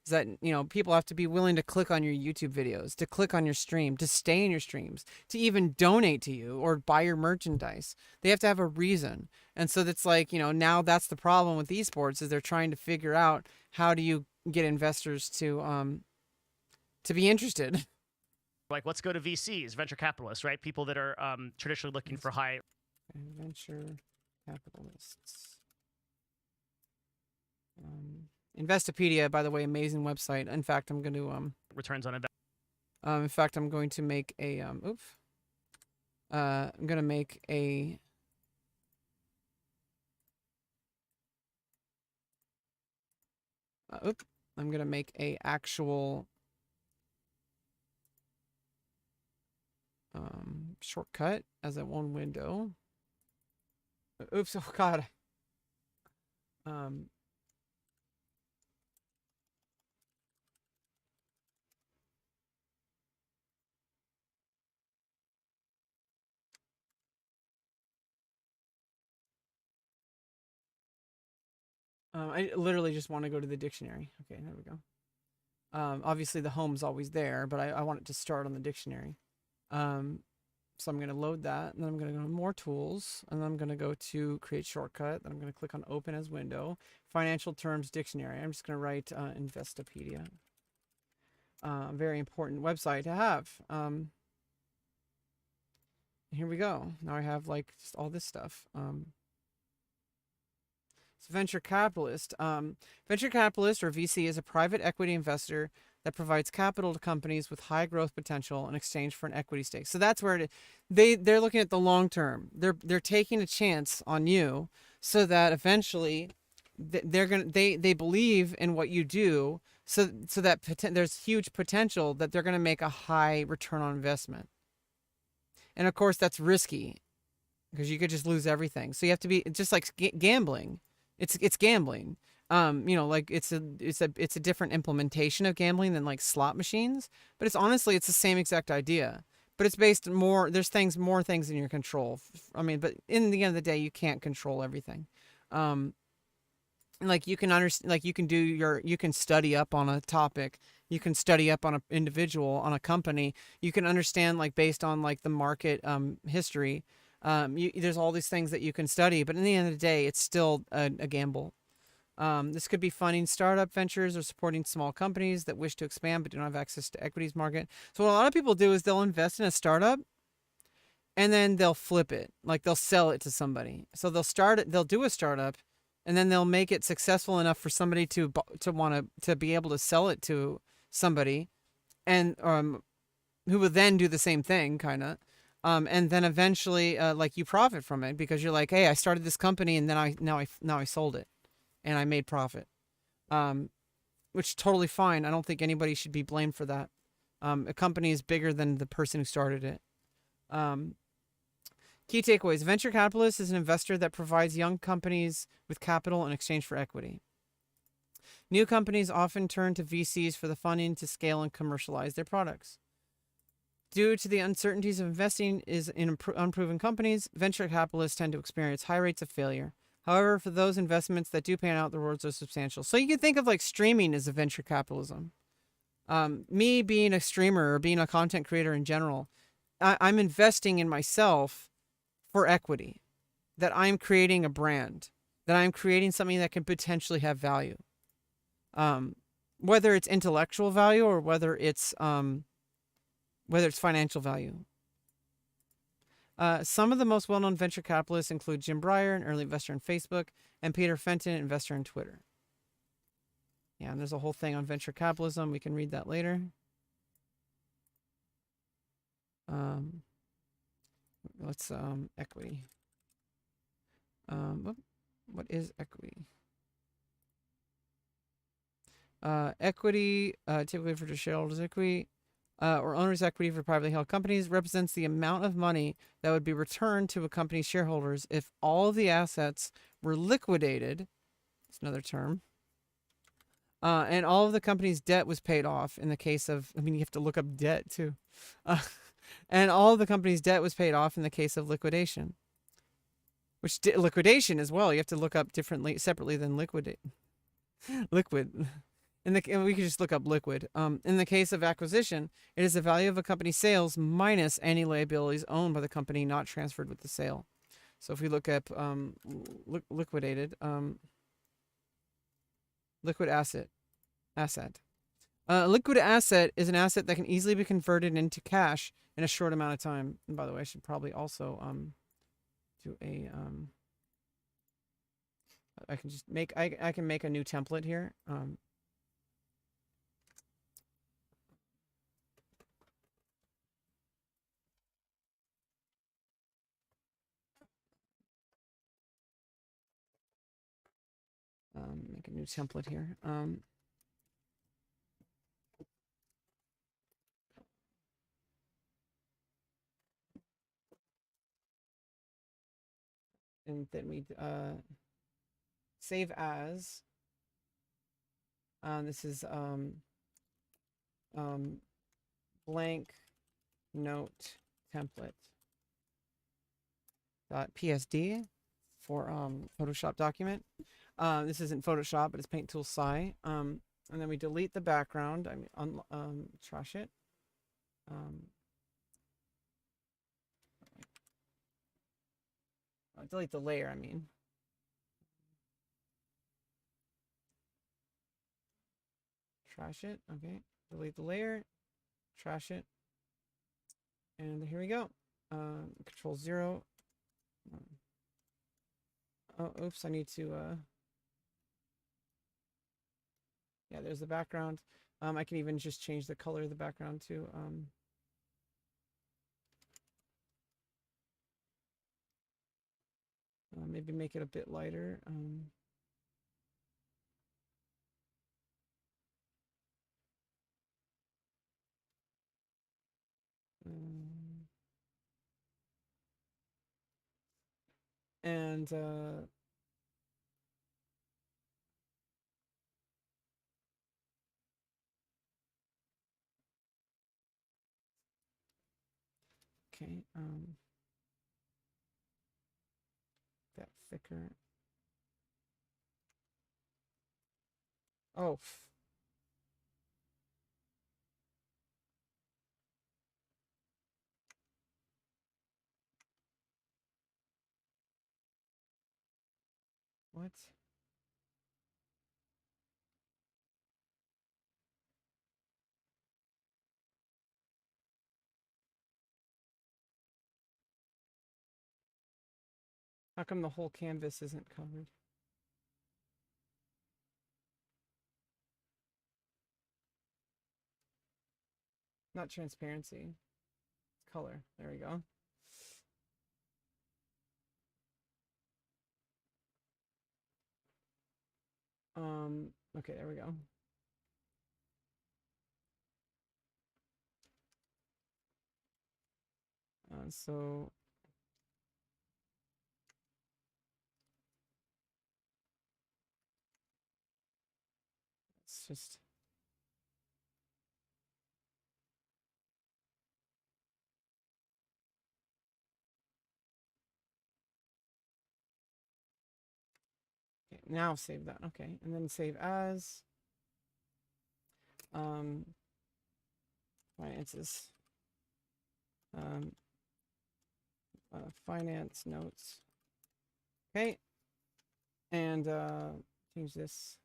Is that, people have to be willing to click on your YouTube videos, to click on your stream, to stay in your streams, to even donate to you or buy your merchandise. They have to have a reason. And so that's like, now that's the problem with esports, is they're trying to figure out how do you get investors to be interested. Like, let's go to VCs, venture capitalists, right? People that are traditionally looking for high... Venture capitalists. Investopedia, by the way, amazing website. In fact, I'm going to returns on investment. In fact, I'm going to make a I'm going to make a I'm going to make a actual shortcut as a one window. Oops, oh god. I literally just want to go to the dictionary. Okay, there we go. Obviously the home's always there, but I want it to start on the dictionary. So I'm going to load that, and then I'm going to go to more tools, and then I'm going to go to create shortcut. Then I'm going to click on open as window, financial terms dictionary. I'm just going to write Investopedia. Very important website to have. Here we go. Now I have like just all this stuff. So venture capitalist. Venture capitalist, or VC, is a private equity investor that provides capital to companies with high growth potential in exchange for an equity stake. So that's where they're looking at the long term. They're taking a chance on you so that eventually they believe in what you do, so that there's huge potential that they're going to make a high return on investment. And of course that's risky because you could just lose everything. So you have to be just like gambling. It's gambling. Like it's a different implementation of gambling than like slot machines, but it's the same exact idea. But it's based more. There's more things in your control. I mean, but in the end of the day, you can't control everything. Like you can understand, like you can study up on a topic. You can study up on an individual, on a company. You can understand like based on like the market history. There's all these things that you can study, but in the end of the day, it's still a gamble. This could be funding startup ventures or supporting small companies that wish to expand but don't have access to equities market. So what a lot of people do is they'll invest in a startup and then they'll flip it, like they'll sell it to somebody. So they'll do a startup, and then they'll make it successful enough for somebody to want to be able to sell it to somebody, and who will then do the same thing, kind of. And then eventually, like you profit from it because you're like, hey, I started this company and then I sold it, and I made profit. Which is totally fine. I don't think anybody should be blamed for that. A company is bigger than the person who started it. Key takeaways: venture capitalist is an investor that provides young companies with capital in exchange for equity. New companies often turn to VCs for the funding to scale and commercialize their products. Due to the uncertainties of investing in unproven companies, venture capitalists tend to experience high rates of failure. However, for those investments that do pan out, the rewards are substantial. So you can think of like streaming as a venture capitalism. Me being a streamer or being a content creator in general, I'm investing in myself for equity, that I'm creating a brand, that I'm creating something that can potentially have value. Whether it's intellectual value or whether it's financial value. Some of the most well-known venture capitalists include Jim Breyer, an early investor in Facebook, and Peter Fenton, investor in Twitter. Yeah, and there's a whole thing on venture capitalism. We can read that later. Let's equity. What is equity? Equity, typically for shareholders' equity, or owner's equity for privately held companies, represents the amount of money that would be returned to a company's shareholders if all of the assets were liquidated. That's another term. And all of the company's debt was paid off in the case of, you have to look up debt too. And all of the company's debt was paid off in the case of liquidation. Which liquidation as well, you have to look up separately than liquid. And we can just look up liquid. In the case of acquisition, it is the value of a company's sales minus any liabilities owned by the company not transferred with the sale. So if we look up liquidated, liquid asset. Liquid asset is an asset that can easily be converted into cash in a short amount of time. And by the way, I should probably also do a I can just make I can make a new template here. Make a new template here. And then we save as. This is blank note template .psd for Photoshop document. This isn't Photoshop, but it's Paint Tool Sci. And then we delete the background. I mean, trash it. Delete the layer, I mean. Trash it. Okay. Delete the layer. Trash it. And here we go. Control 0. Oh, oops. I need to... yeah, there's the background. I can even just change the color of the background too. Maybe make it a bit lighter. And okay, that thicker. Oh, what? How come the whole canvas isn't covered? Not transparency. It's color. There we go. Okay, there we go. So it's just okay, now save that. Okay, and then save as finances. Finance notes. Okay, and change this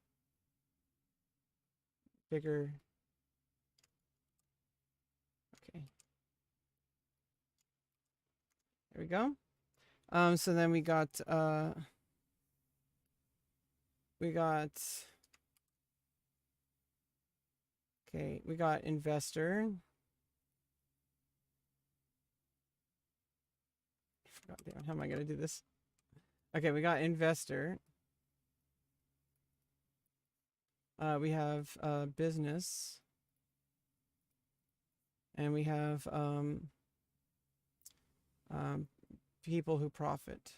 bigger. Okay, there we go. So then we got okay, we got investor. God damn, how am I gonna do this? Okay, we got investor. We have business, and we have people who profit.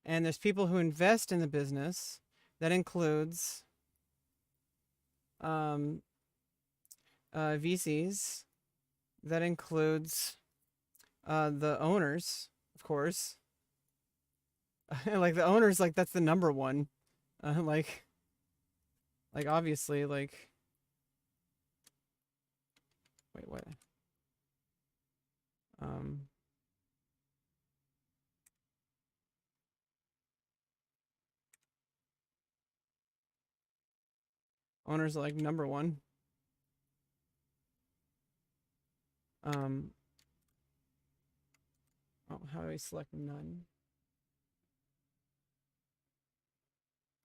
And there's people who invest in the business. That includes VCs. That includes the owners, of course. Like the owners, like that's the number one. Like obviously, like. Wait, what? Owners are like number one. Oh, how do I select none?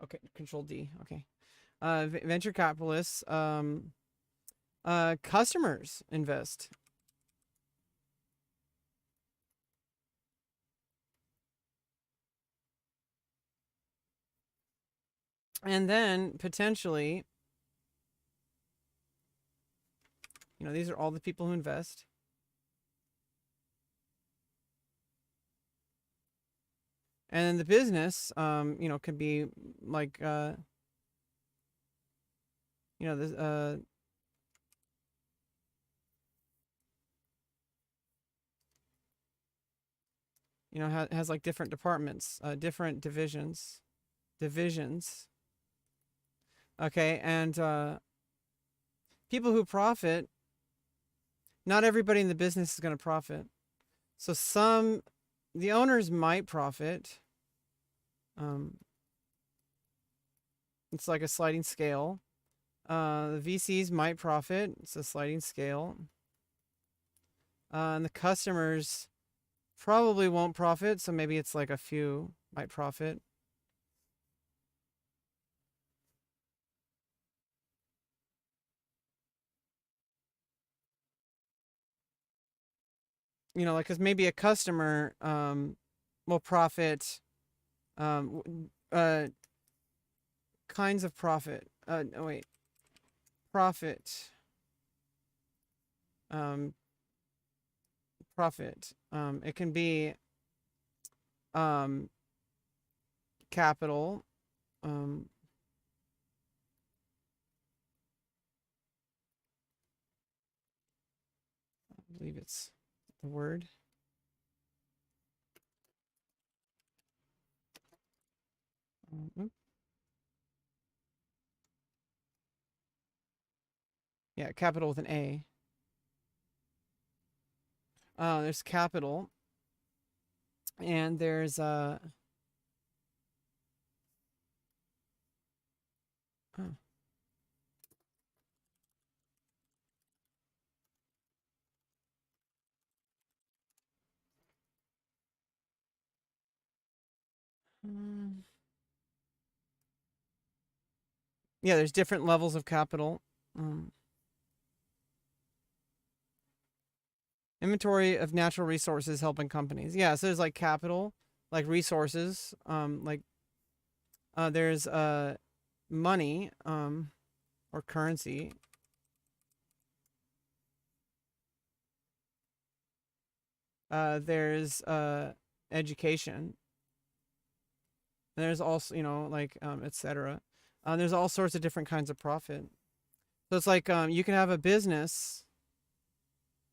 Okay, Control D. Okay. Venture capitalists. Customers invest. And then potentially, these are all the people who invest. And then the business, could be like, this, You know, has like different departments, different divisions. Okay, and people who profit, not everybody in the business is going to profit. So the owners might profit. It's like a sliding scale. The VCs might profit. It's a sliding scale. And the customers probably won't profit. So maybe it's like a few might profit. You know, like, because maybe a customer will profit kinds of profit. No, wait. Profit. Profit. It can be capital. I believe it's the word. Yeah, capital with an A. There's capital, and there's oh. Yeah, there's different levels of capital. Inventory of natural resources helping companies. Yeah, so there's like capital, like resources, like there's money, or currency. There's education. And there's also, you know, like etc. There's all sorts of different kinds of profit. So it's like you can have a business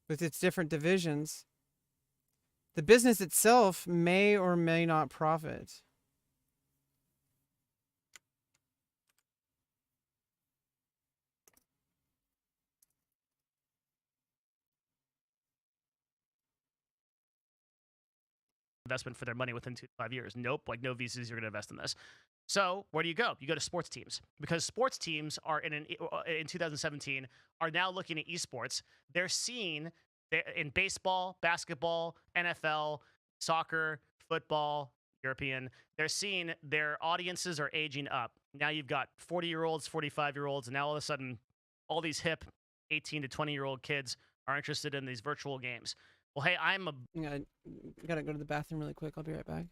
with its different divisions. The business itself may or may not profit. Investment for their money within 2 to 5 years. Nope, like no VCs are going to invest in this. So where do you go? You go to sports teams, because sports teams are in 2017 are now looking at esports. They're seeing in baseball, basketball, NFL, soccer, football, European. They're seeing their audiences are aging up. Now you've got 40-year-olds, 45-year-olds, and now all of a sudden, all these hip 18 to 20-year-old kids are interested in these virtual games. Well, hey, I'm a Gotta go to the bathroom really quick. I'll be right back.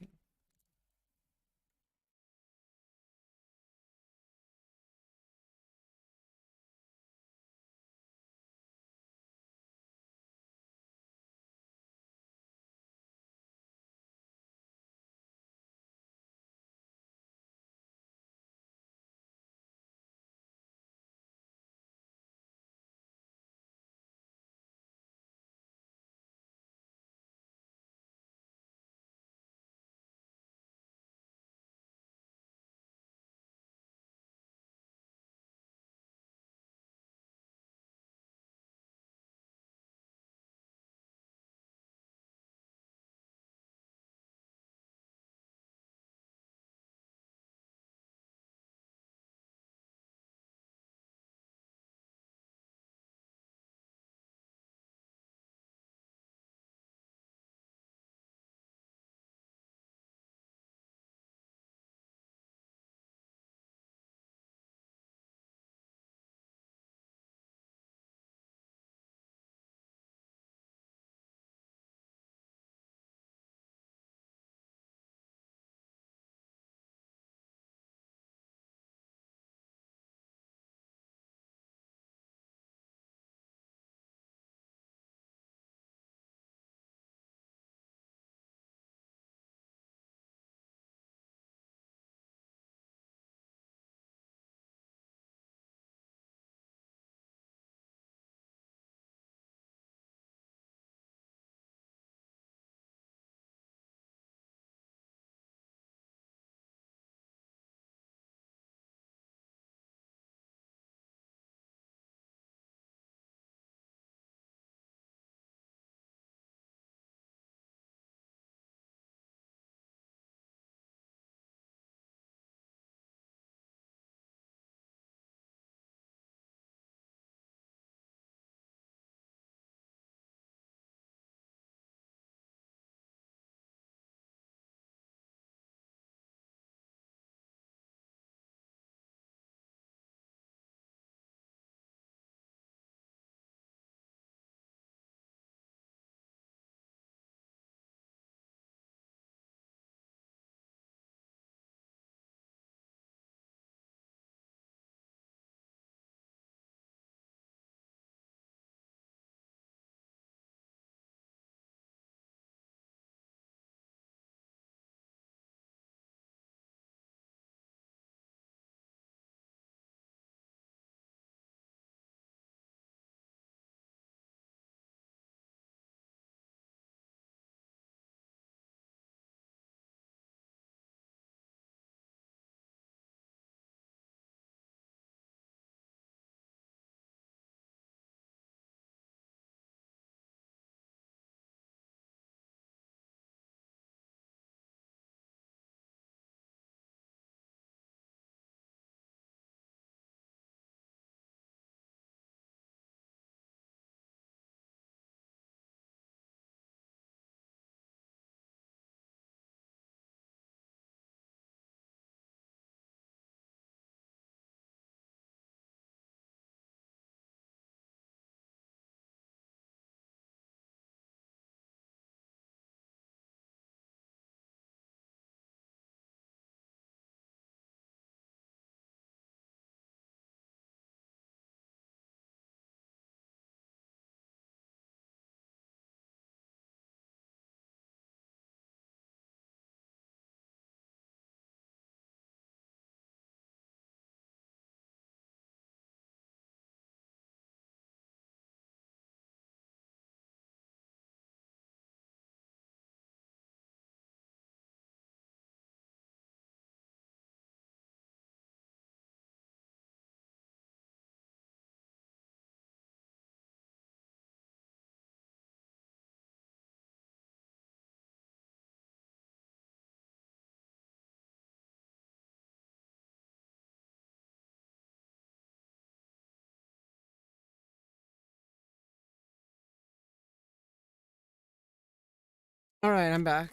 All right, I'm back.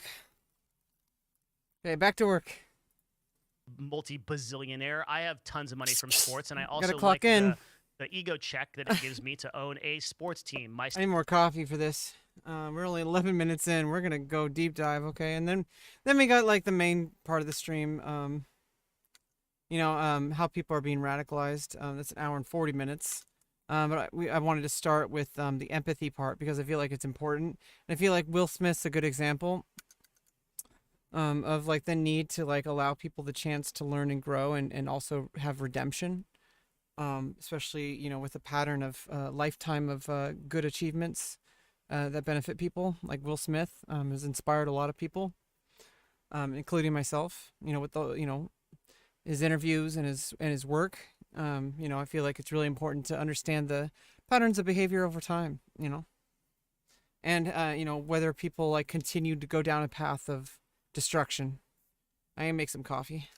Okay, back to work. Multi-bazillionaire. I have tons of money from sports, and I Gotta also clock like in. the ego check that it gives me to own a sports team. My I need more coffee for this. We're only 11 minutes in. We're gonna go deep dive, okay? And then we got like the main part of the stream. How people are being radicalized. That's an hour and 40 minutes. But I wanted to start with the empathy part because I feel like it's important. And I feel like Will Smith's a good example of like the need to like allow people the chance to learn and grow and also have redemption. Especially with a pattern of lifetime of good achievements that benefit people. Like Will Smith has inspired a lot of people, including myself. With the his interviews and his work. I feel like it's really important to understand the patterns of behavior over time. And whether people like continue to go down a path of destruction. I can make some coffee.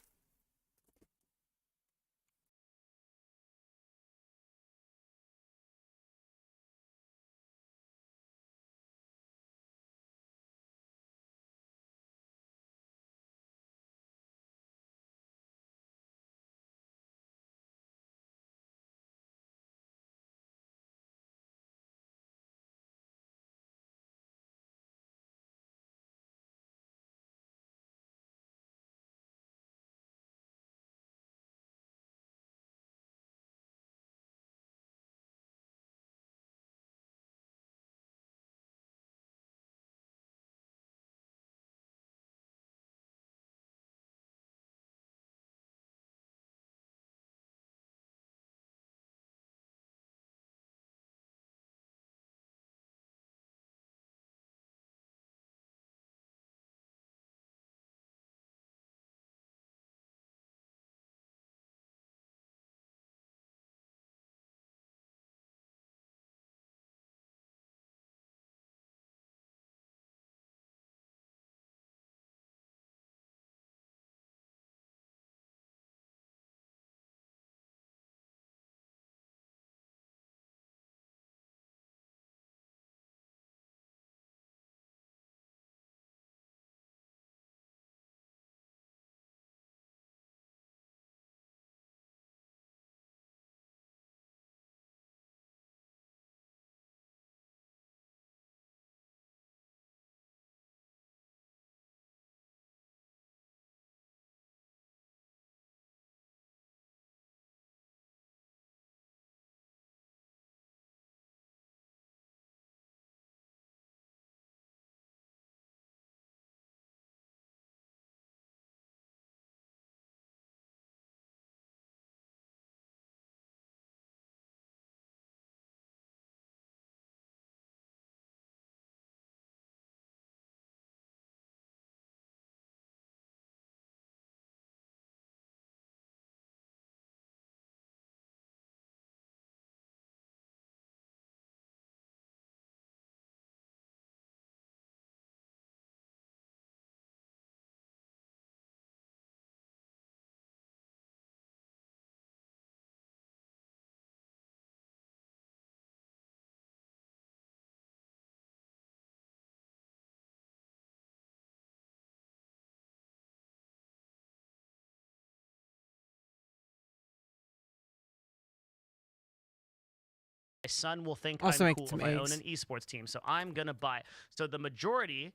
son will think Also I'm making cool some if I own eggs. an esports team, so I'm gonna buy. So the majority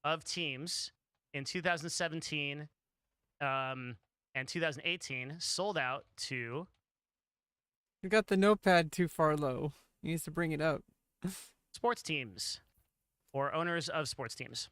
of teams in 2017 and 2018 sold out to You got the notepad too far low. He needs to bring it up. sports teams or owners of sports teams.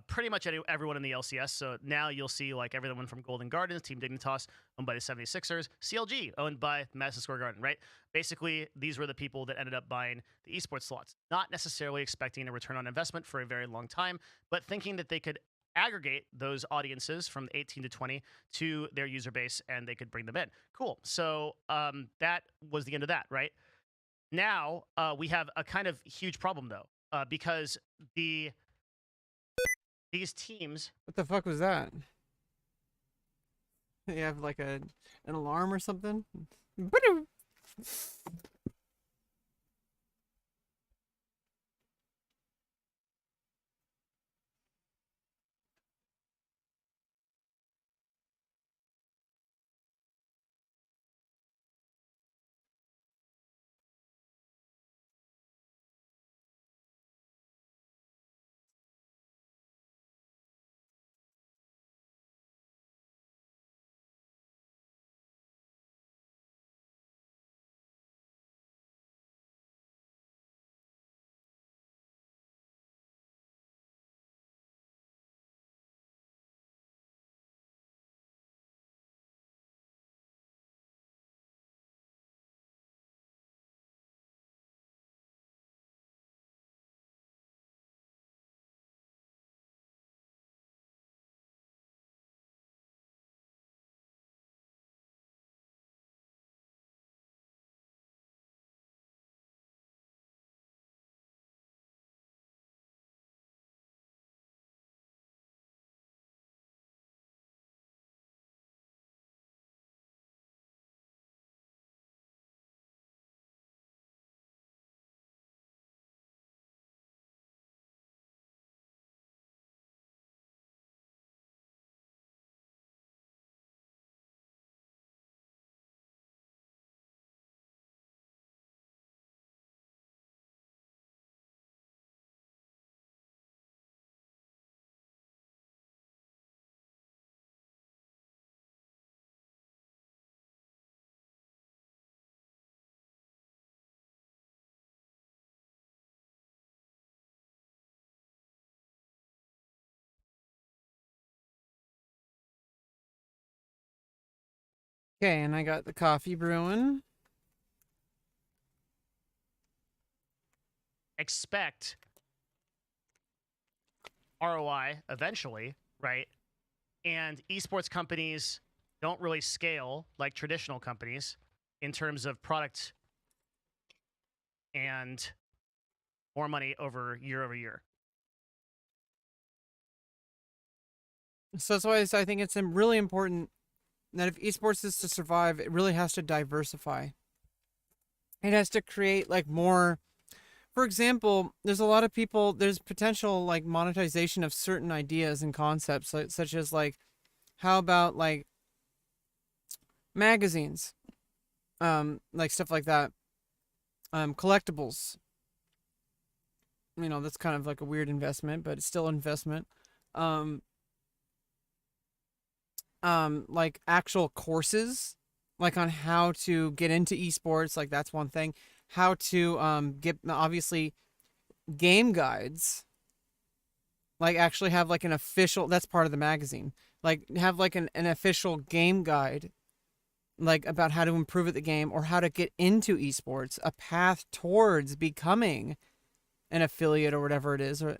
Pretty much everyone in the LCS. So now you'll see like everyone from Golden Gardens, Team Dignitas, owned by the 76ers, CLG, owned by Madison Square Garden, right? Basically, these were the people that ended up buying the esports slots, not necessarily expecting a return on investment for a very long time, but thinking that they could aggregate those audiences from 18 to 20 to their user base and they could bring them in. Cool. So that was the end of that, right? Now we have a kind of huge problem though, because these teams. What the fuck was that? You have like an alarm or something? Okay, and I got the coffee brewing. Expect ROI eventually, right? And esports companies don't really scale like traditional companies in terms of product and more money over year. So that's why I think it's really important that if esports is to survive, it really has to diversify. It has to create like more. For example, there's a lot of people. There's potential like monetization of certain ideas and concepts, such as like, how about like magazines, like stuff like that, collectibles. That's kind of like a weird investment, but it's still an investment. Um, like actual courses, like on how to get into esports, like that's one thing. How to get, obviously, game guides, like actually have like an official, that's part of the magazine, like have like an official game guide, like about how to improve at the game or how to get into esports, a path towards becoming an affiliate or whatever it is, or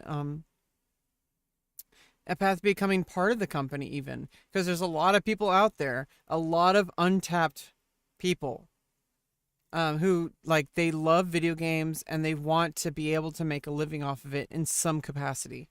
a path to becoming part of the company, even because there's a lot of people out there, a lot of untapped people, who like they love video games and they want to be able to make a living off of it in some capacity.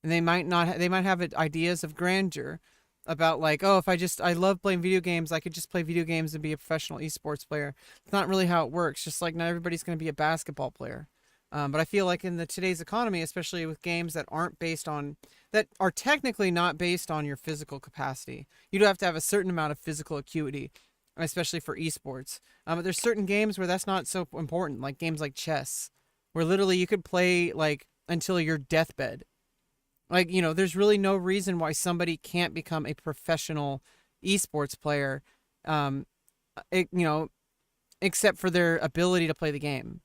And they might not, they might have ideas of grandeur about like, oh, if I love playing video games, I could just play video games and be a professional esports player. It's not really how it works. Just like not everybody's going to be a basketball player. But I feel like in today's economy, especially with games that aren't based on, that are technically not based on your physical capacity, you do have to have a certain amount of physical acuity, especially for esports. But there's certain games where that's not so important, like games like chess, where literally you could play like until your deathbed. Like, there's really no reason why somebody can't become a professional esports player, um, it, you know, except for their ability to play the game.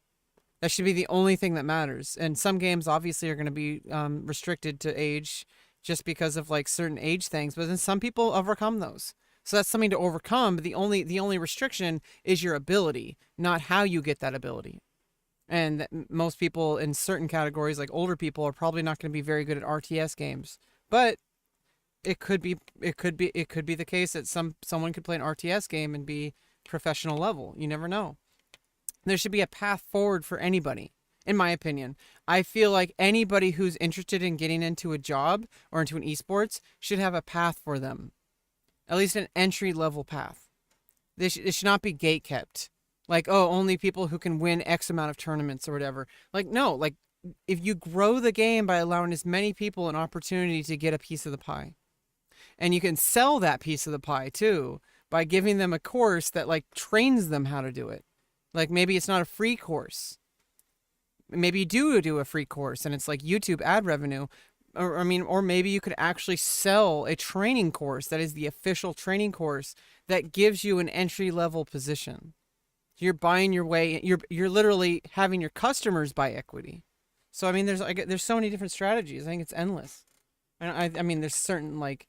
That should be the only thing that matters. And some games obviously are going to be restricted to age just because of like certain age things, but then some people overcome those. So that's something to overcome. But the only restriction is your ability, not how you get that ability. And most people in certain categories, like older people, are probably not going to be very good at RTS games. But it could be the case that someone could play an RTS game and be professional level. You never know. There should be a path forward for anybody, in my opinion. I feel like anybody who's interested in getting into a job or into an esports should have a path for them, at least an entry level path. It should not be gate kept. Like, oh, only people who can win X amount of tournaments or whatever. Like, no, like, if you grow the game by allowing as many people an opportunity to get a piece of the pie, and you can sell that piece of the pie too by giving them a course that like trains them how to do it. Like maybe it's not a free course. Maybe you do a free course and it's like YouTube ad revenue. Or maybe you could actually sell a training course that is the official training course that gives you an entry level position. You're buying your way. You're literally having your customers buy equity. So I mean, there's so many different strategies. I think it's endless. I mean, there's certain like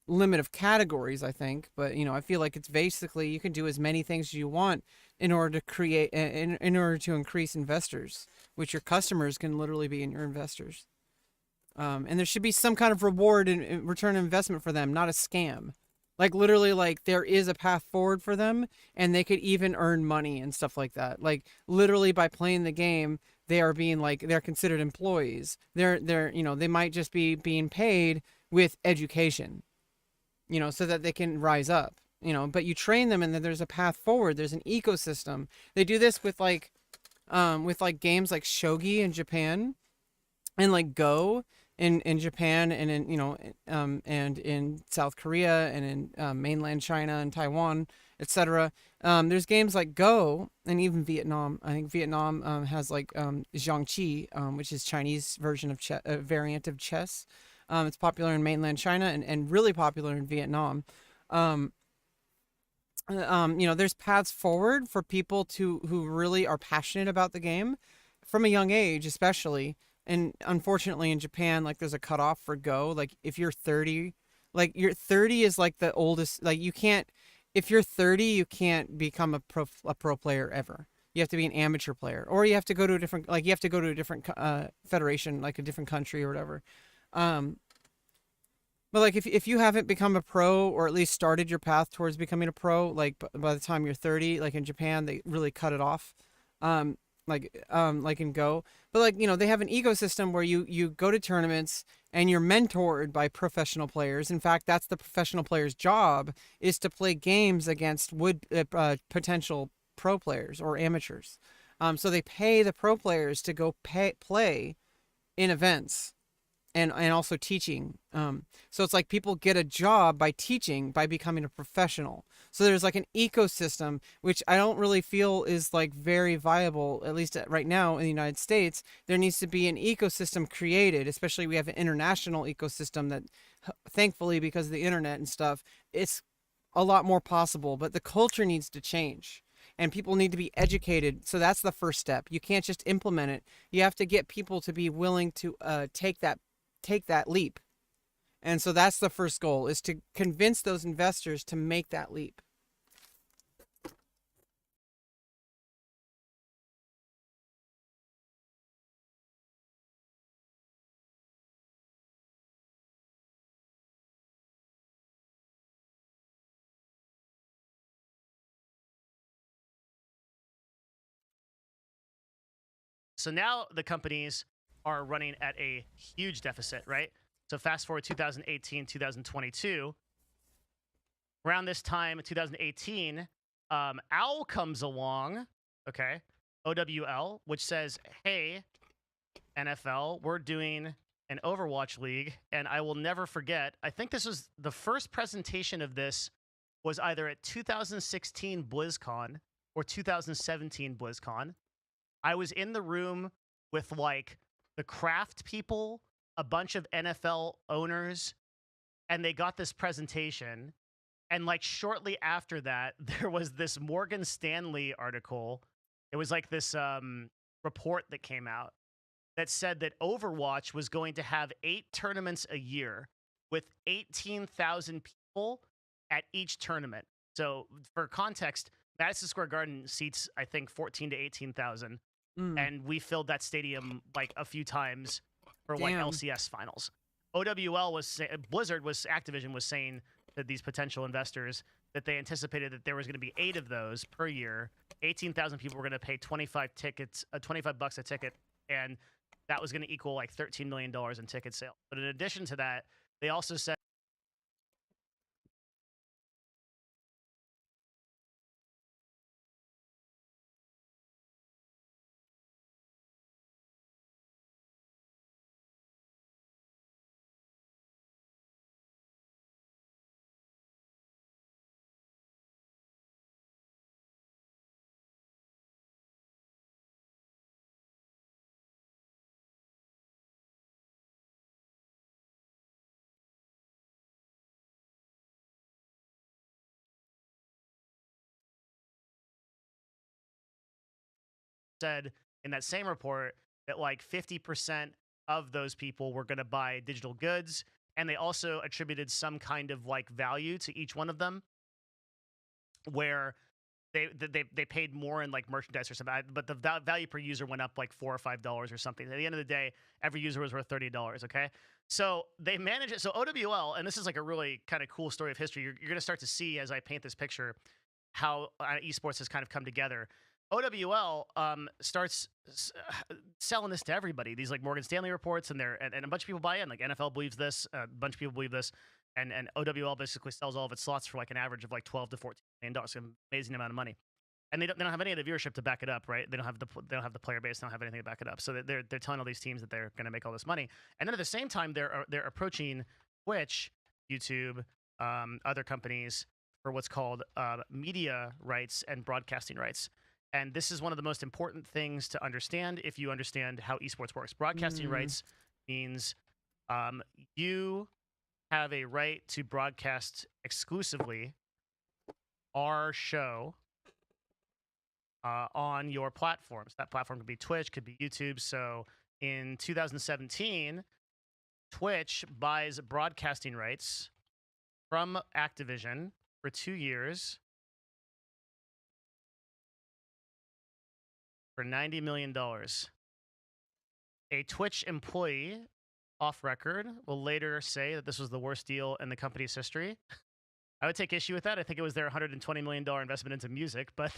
limit of categories, I think, but I feel like it's basically you can do as many things as you want in order to create in order to increase investors, which your customers can literally be in your investors. And there should be some kind of reward and return on investment for them, not a scam. Like literally, like there is a path forward for them, and they could even earn money and stuff like that. Like literally by playing the game, they are being like they're considered employees. They're they might just be being paid with education, so that they can rise up. But you train them, and then there's a path forward. There's an ecosystem. They do this with like games like shogi in Japan, and like Go in Japan, and and in South Korea, and in mainland China and Taiwan, etc. There's games like Go, and even Vietnam. I think Vietnam has like Zhangqi, which is Chinese version of variant of chess. It's popular in mainland China and really popular in Vietnam. There's paths forward for people who really are passionate about the game from a young age, especially. And unfortunately in Japan, like there's a cutoff for Go. Like if you're 30, like you're 30 is like the oldest, like you can't, if you're 30, you can't become a pro player ever. You have to be an amateur player, or you have to go to a different like you have to go to a different federation, like a different country or whatever. Um, but like if you haven't become a pro or at least started your path towards becoming a pro, like by the time you're 30, like in Japan, they really cut it off. Um, like in Go. But like, they have an ecosystem where you go to tournaments and you're mentored by professional players. In fact, that's the professional player's job is to play games against potential pro players or amateurs. So they pay the pro players to go play in events and also teaching. So it's like people get a job by teaching by becoming a professional. So there's like an ecosystem which I don't really feel is like very viable, at least right now in the United States. There needs to be an ecosystem created, especially we have an international ecosystem that thankfully because of the internet and stuff, it's a lot more possible, but the culture needs to change. And people need to be educated. So that's the first step. You can't just implement it. You have to get people to be willing to take that leap. And so that's the first goal is to convince those investors to make that leap. So now the companies are running at a huge deficit, right? So fast forward 2018, 2022. Around this time, 2018, OWL comes along, okay, OWL, which says, hey, NFL, we're doing an Overwatch League, and I will never forget, I think this was the first presentation of this was either at 2016 BlizzCon or 2017 BlizzCon. I was in the room with like the craft people, a bunch of NFL owners, and they got this presentation. And like shortly after that, there was this Morgan Stanley article. It was like this report that came out that said that Overwatch was going to have 8 tournaments a year with 18,000 people at each tournament. So for context, Madison Square Garden seats, I think, 14 to 18,000. And we filled that stadium like a few times for like LCS finals. Activision was saying that these potential investors that they anticipated that there was going to be 8 of those per year. 18,000 people were going to pay 25 bucks a ticket, and that was going to equal like $13 million in ticket sales. But in addition to that, they also said in that same report that like 50% of those people were going to buy digital goods, and they also attributed some kind of like value to each one of them, where they paid more in like merchandise or something, but the value per user went up like $4 or $5 or something. At the end of the day, every user was worth $30. Okay, so they manage it. So OWL, and this is like a really kind of cool story of history. You're going to start to see as I paint this picture how esports has kind of come together. OWL starts selling this to everybody. These like Morgan Stanley reports, and a bunch of people buy in. Like NFL believes this, a bunch of people believe this, and OWL basically sells all of its slots for like an average of like $12 to $14 million, an amazing amount of money. And they don't have any of the viewership to back it up, right? They don't have the player base, they don't have anything to back it up. So they're telling all these teams that they're going to make all this money, and then at the same time they're approaching Twitch, YouTube, other companies for what's called media rights and broadcasting rights. And this is one of the most important things to understand if you understand how esports works. Broadcasting rights means you have a right to broadcast exclusively our show on your platforms. That platform could be Twitch, could be YouTube. So in 2017, Twitch buys broadcasting rights from Activision for 2 years for $90 million. A Twitch employee, off record, will later say that this was the worst deal in the company's history. I would take issue with that. I think it was their $120 million investment into music, but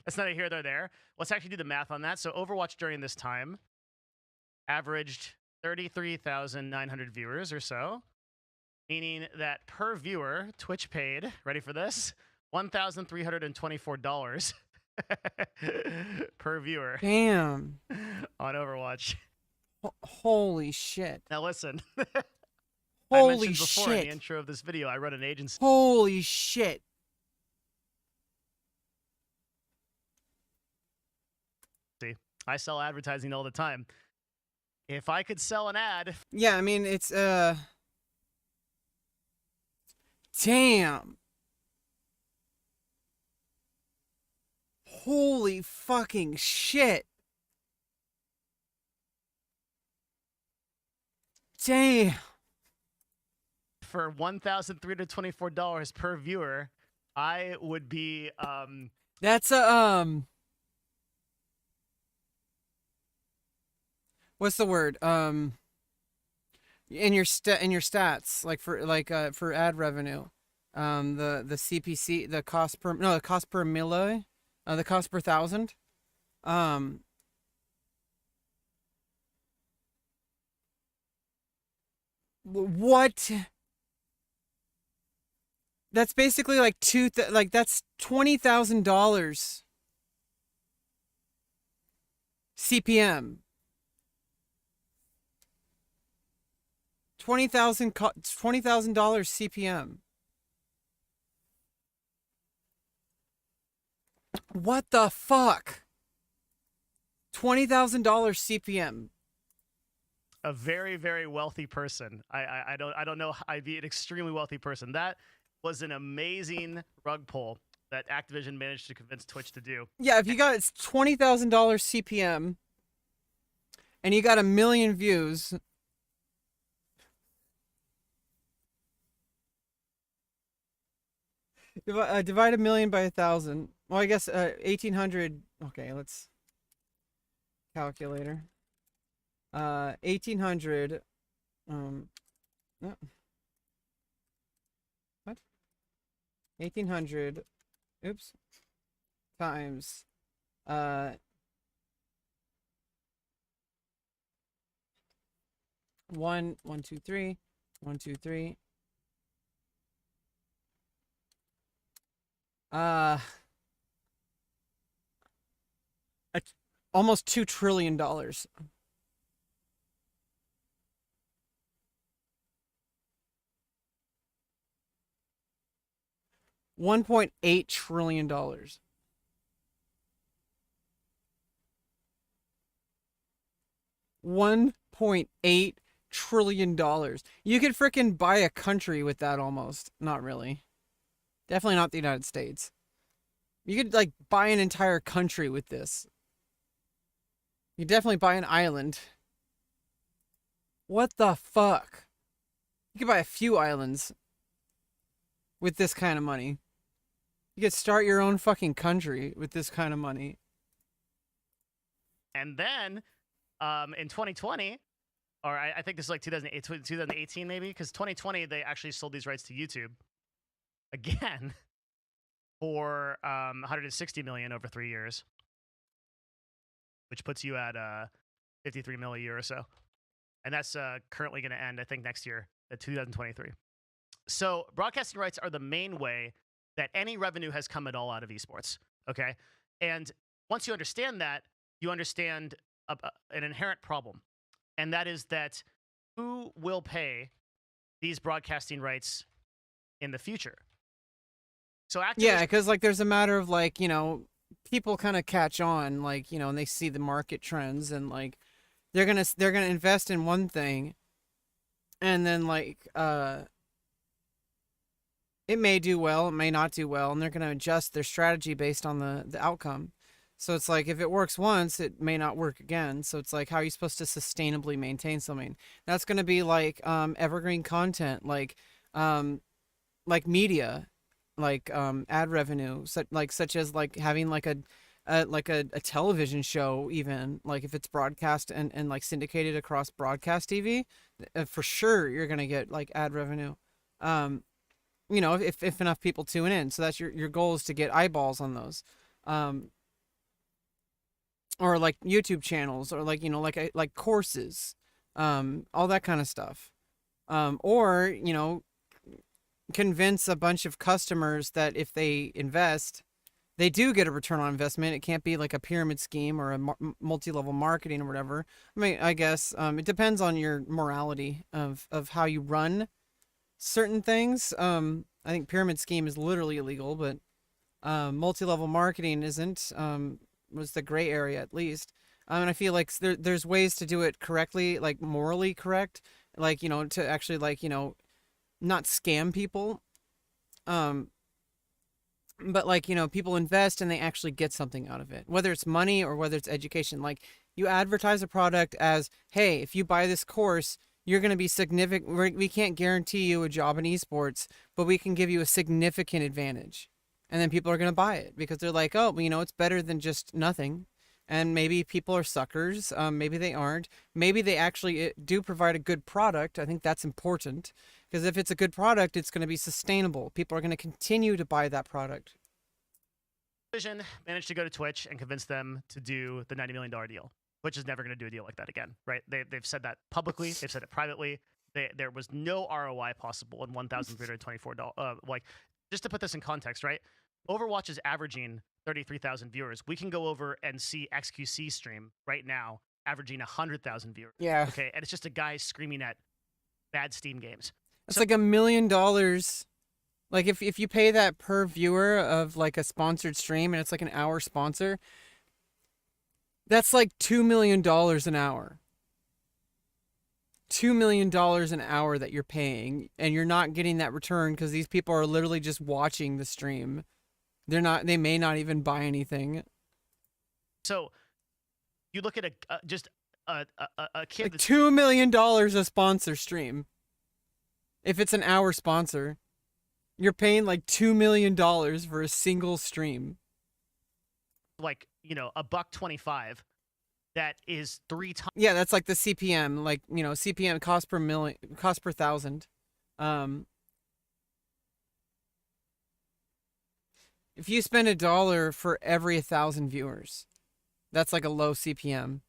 that's neither here nor there. Let's actually do the math on that. So Overwatch during this time averaged 33,900 viewers or so, meaning that per viewer, Twitch paid, ready for this, $1,324 per viewer Damn. on Overwatch. Holy shit. Now listen, I Holy mentioned before in the shit. intro of this video, I run an agency. Holy shit. I sell advertising all the time. If I could sell an ad, Yeah, I mean, it's, damn. Holy fucking shit. Damn. for $1,324 per viewer, I would be That's a, what's the word? In your stats, like for ad revenue, the CPC, the cost per milli, the cost per thousand, what? That's basically like that's $20,000 CPM. $20,000 CPM. What the fuck? $20,000 CPM. a very, very wealthy person. I don't know. I'd be an extremely wealthy person. That was an amazing rug pull that Activision managed to convince Twitch to do. Yeah, if you got $20,000 CPM and you got 1 million views, divide 1 million by 1,000. Well, I guess 1,800. Okay, let's calculator. 1,800. No. What? 1,800. Oops. Times. 1, 1, 2, 3. 1, 2, 3. Almost $2 trillion. $1.8 trillion. $1.8 trillion. You could freaking buy a country with that almost. Not really. Definitely not the United States. You could like buy an entire country with this. You could definitely buy an island. What the fuck? You could buy a few islands with this kind of money. You could start your own fucking country with this kind of money. And then in 2020, or I think this is like 2018 maybe, because 2020 they actually sold these rights to YouTube again for 160 million over 3 years, which puts you at 53 million a year or so, and that's currently going to end, I think, next year at 2023. So broadcasting rights are the main way that any revenue has come at all out of esports. Okay, and once you understand that, you understand an inherent problem, and that is that who will pay these broadcasting rights in the future? So Activision, Yeah, because like there's a matter of like, you know, people kind of catch on, like, you know, and they see the market trends, and like they're gonna invest in one thing, and then like it may do well, it may not do well, and they're gonna adjust their strategy based on the outcome. So it's like if it works once, it may not work again. So it's like, how are you supposed to sustainably maintain something? That's gonna be like evergreen content, like media. like ad revenue, such as like having like a television show, even like if it's broadcast and like syndicated across broadcast TV, for sure you're gonna get like ad revenue. Um, you know, if enough people tune in, so that's your goal is to get eyeballs on those. Um, or like YouTube channels, or like, you know, like courses, all that kind of stuff. Or, you know, convince a bunch of customers that if they invest, they do get a return on investment. It can't be like a pyramid scheme or a multi-level marketing or whatever. I mean, I guess it depends on your morality of how you run certain things. I think pyramid scheme is literally illegal, but multi-level marketing isn't. Was the gray area at least. And I feel like there's ways to do it correctly, like morally correct, like, you know, to actually, like, you know, not scam people. Um, but like, you know, people invest and they actually get something out of it, whether it's money or whether it's education. Like, you advertise a product as, hey, if you buy this course, you're going to be significant. We can't guarantee you a job in esports, but we can give you a significant advantage. And then people are going to buy it because they're like, oh, well, you know, it's better than just nothing. And maybe people are suckers. Maybe they aren't. Maybe they actually do provide a good product. I think that's important, because if it's a good product, it's going to be sustainable. People are going to continue to buy that product. Vision managed to go to Twitch and convince them to do the $90 million deal. Twitch is never going to do a deal like that again, right? They've said that publicly. They've said it privately. There was no ROI possible in $1,324. Like, just to put this in context, right? Overwatch is averaging 33,000 viewers. We can go over and see XQC stream right now, averaging 100,000 viewers. Yeah. Okay, and it's just a guy screaming at bad Steam games. It's like $1 million. Like, if you pay that per viewer of like a sponsored stream and it's like an hour sponsor, that's like $2 million an hour. $2 million an hour that you're paying, and you're not getting that return because these people are literally just watching the stream. They may not even buy anything. So you look at a kid Like that's $2 million a sponsor stream. If it's an hour sponsor, you're paying like $2 million for a single stream. like, you know, $1.25. That is 3 times. Yeah, that's like the CPM, like, you know, CPM, cost per million, cost per thousand. If you spend $1 for every 1,000 viewers, that's like a low CPM.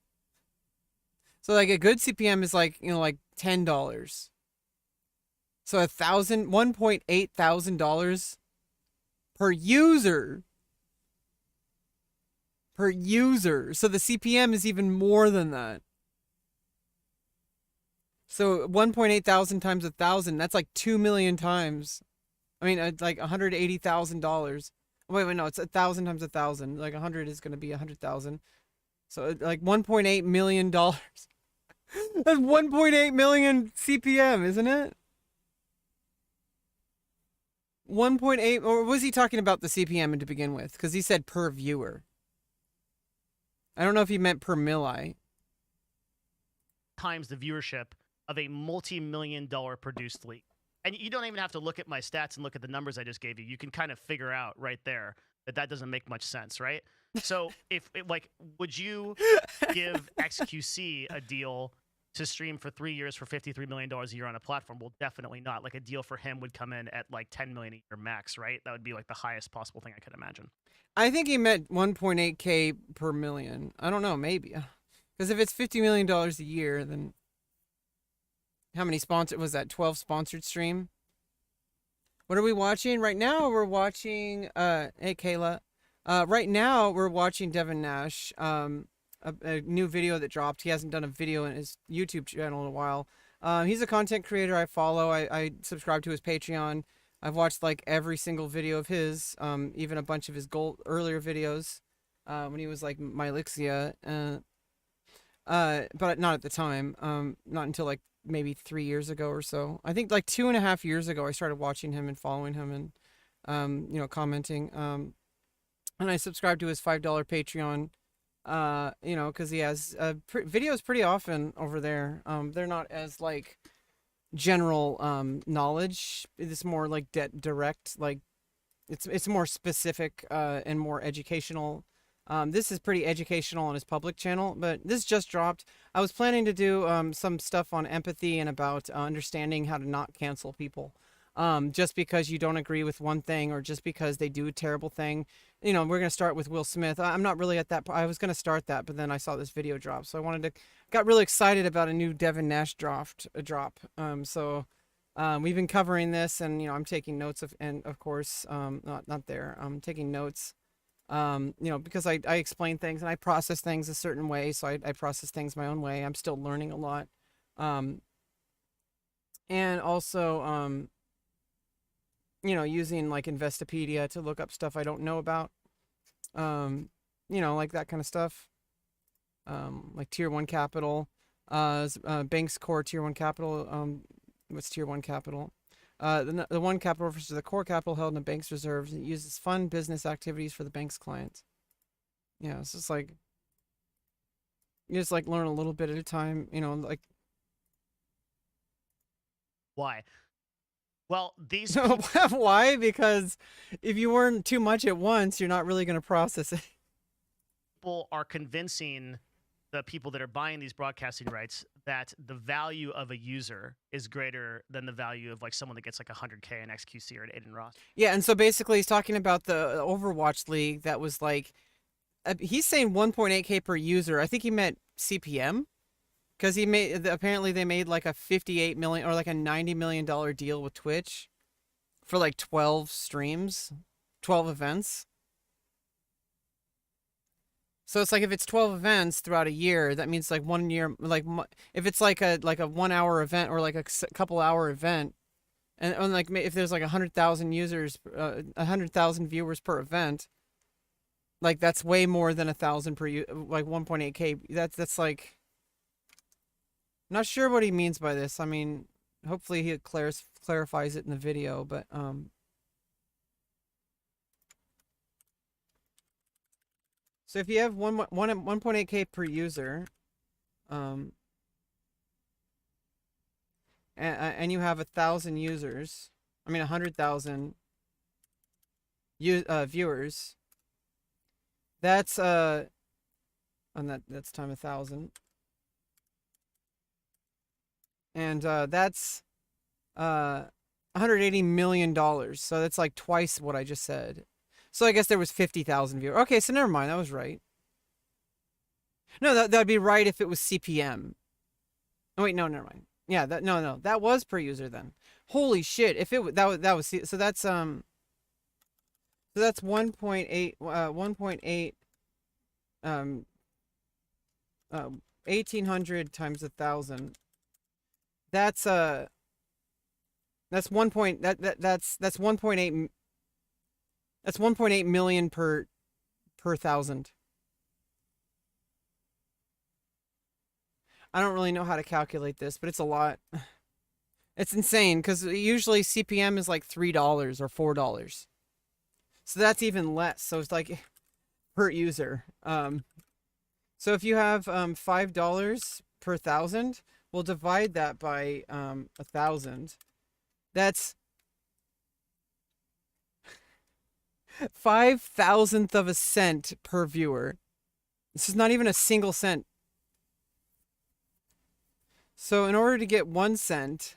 So like a good CPM is like, you know, like $10. So $1.8 thousand per user. Per user. So the CPM is even more than that. So 1.8 thousand times 1,000, that's like 2 million times. I mean, like $180,000. Wait, no, it's 1,000 times 1,000. Like 100 is going to be 100,000. So like $1.8 million. That's 1.8 million CPM, isn't it? 1.8, or was he talking about the CPM to begin with? Because he said per viewer. I don't know if he meant per milli. Times the viewership of a multi-million-dollar produced league. And you don't even have to look at my stats and look at the numbers I just gave you. You can kind of figure out right there that doesn't make much sense, right? So would you give XQC a deal to stream for 3 years for $53 million a year on a platform? Well, definitely not. Like, a deal for him would come in at like $10 million a year max, right? That would be like the highest possible thing I could imagine. I think he meant 1.8K per million. I don't know, maybe. Because if it's $50 million a year, then how many sponsored was that? 12 sponsored stream? What are we watching? Right now we're watching hey Kayla. Right now we're watching Devin Nash. A new video that dropped. He hasn't done a video in his YouTube channel in a while. He's a content creator I follow. I subscribe to his Patreon. I've watched like every single video of his, even a bunch of his earlier videos, when he was like Mylixia, but not at the time, not until like maybe 3 years ago or so. I think like 2.5 years ago I started watching him and following him and, you know, commenting, and I subscribed to his $5 Patreon, you know, because he has videos pretty often over there. They're not as like general knowledge. It's more like direct, like it's more specific and more educational. This is pretty educational on his public channel, but this just dropped. I was planning to do some stuff on empathy and about understanding how to not cancel people. Just because you don't agree with one thing or just because they do a terrible thing. You know, we're going to start with Will Smith. I'm not really at that point. I was going to start that, but then I saw this video drop. So I got really excited about a new Devin Nash drop. We've been covering this, and, you know, I'm taking notes and of course, not there. I'm taking notes. You know, because I explain things and I process things a certain way. So I process things my own way. I'm still learning a lot. And also, you know, using like Investopedia to look up stuff I don't know about. You know, like that kind of stuff. Like Tier 1 Capital, Banks Core Tier 1 Capital. What's Tier 1 Capital? The one capital refers to the core capital held in a bank's reserves and uses fund business activities for the bank's clients. Yeah, it's just like, you just like learn a little bit at a time, you know, like. Why? Well, these Why? Because if you learn too much at once, you're not really going to process it. people are convincing the people that are buying these broadcasting rights that the value of a user is greater than the value of like someone that gets like 100K in XQC or an Aiden Ross. Yeah, and so basically he's talking about the Overwatch League that was like, he's saying 1.8K per user. I think he meant CPM. Because apparently they made like a $58 million or like a $90 million deal with Twitch for like 12 streams, 12 events. So it's like if it's 12 events throughout a year, that means like 1 year, like if it's like a 1 hour event or like a couple hour event, and like if there's like 100,000 users, 100,000 viewers per event, like that's way more than 1,000 per like 1.8K. That's like. Not sure what he means by this. I mean, hopefully he clarifies it in the video, but so if you have 1.8K per user, and you have 1,000 users, I mean 100,000 viewers, that's and that's time 1,000. And that's $180 million. So that's like twice what I just said. So I guess there was 50,000 viewers. Okay, so never mind. That was right. No, that'd be right if it was CPM. Oh wait, no, never mind. Yeah, no, that was per user then. Holy shit! If it that was so that's 1.8 1.8 times 1,000. That's 1.8 that's 1.8 million per 1,000. I don't really know how to calculate this, but it's a lot. It's insane because usually CPM is like $3 or $4. So that's even less. So it's like per user. So if you have $5 per 1,000, we'll divide that by 1,000. That's 5,000th of a cent per viewer. This is not even a single cent. So in order to get 1 cent,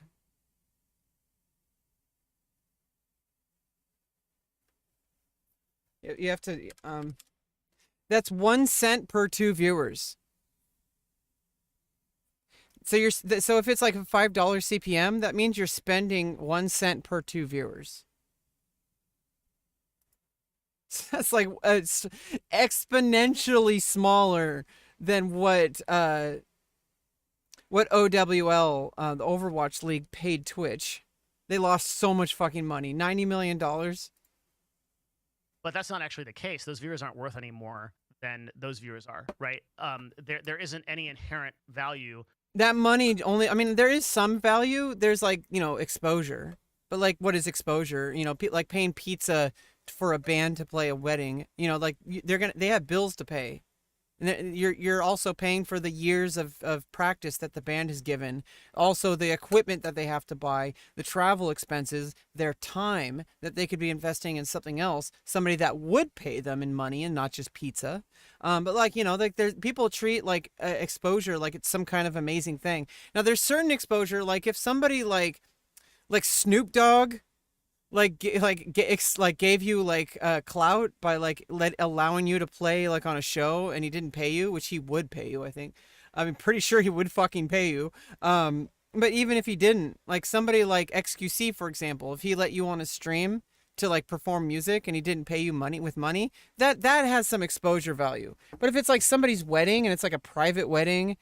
you have to that's 1 cent per 2 viewers. So if it's like a $5 CPM, that means you're spending 1 cent per 2 viewers. So that's like it's exponentially smaller than what OWL, the Overwatch League, paid Twitch. They lost so much fucking money, $90 million. But that's not actually the case. Those viewers aren't worth any more than those viewers are, right? There isn't any inherent value. That money only, I mean, there is some value. There's like, you know, exposure. But like, what is exposure? You know, like paying pizza for a band to play a wedding. You know, like they have bills to pay. And you're also paying for the years of practice that the band has given, also the equipment that they have to buy, the travel expenses, their time that they could be investing in something else, somebody that would pay them in money and not just pizza. But like like there's people treat like exposure like it's some kind of amazing thing. Now there's certain exposure, like if somebody like Snoop Dogg like gave you like clout by like allowing you to play like on a show, and he didn't pay you, which he would pay you, I think. I'm pretty sure he would fucking pay you. But even if he didn't, like somebody like XQC, for example, if he let you on a stream to like perform music and he didn't pay you money with money, that has some exposure value. But if it's like somebody's wedding and it's like a private wedding,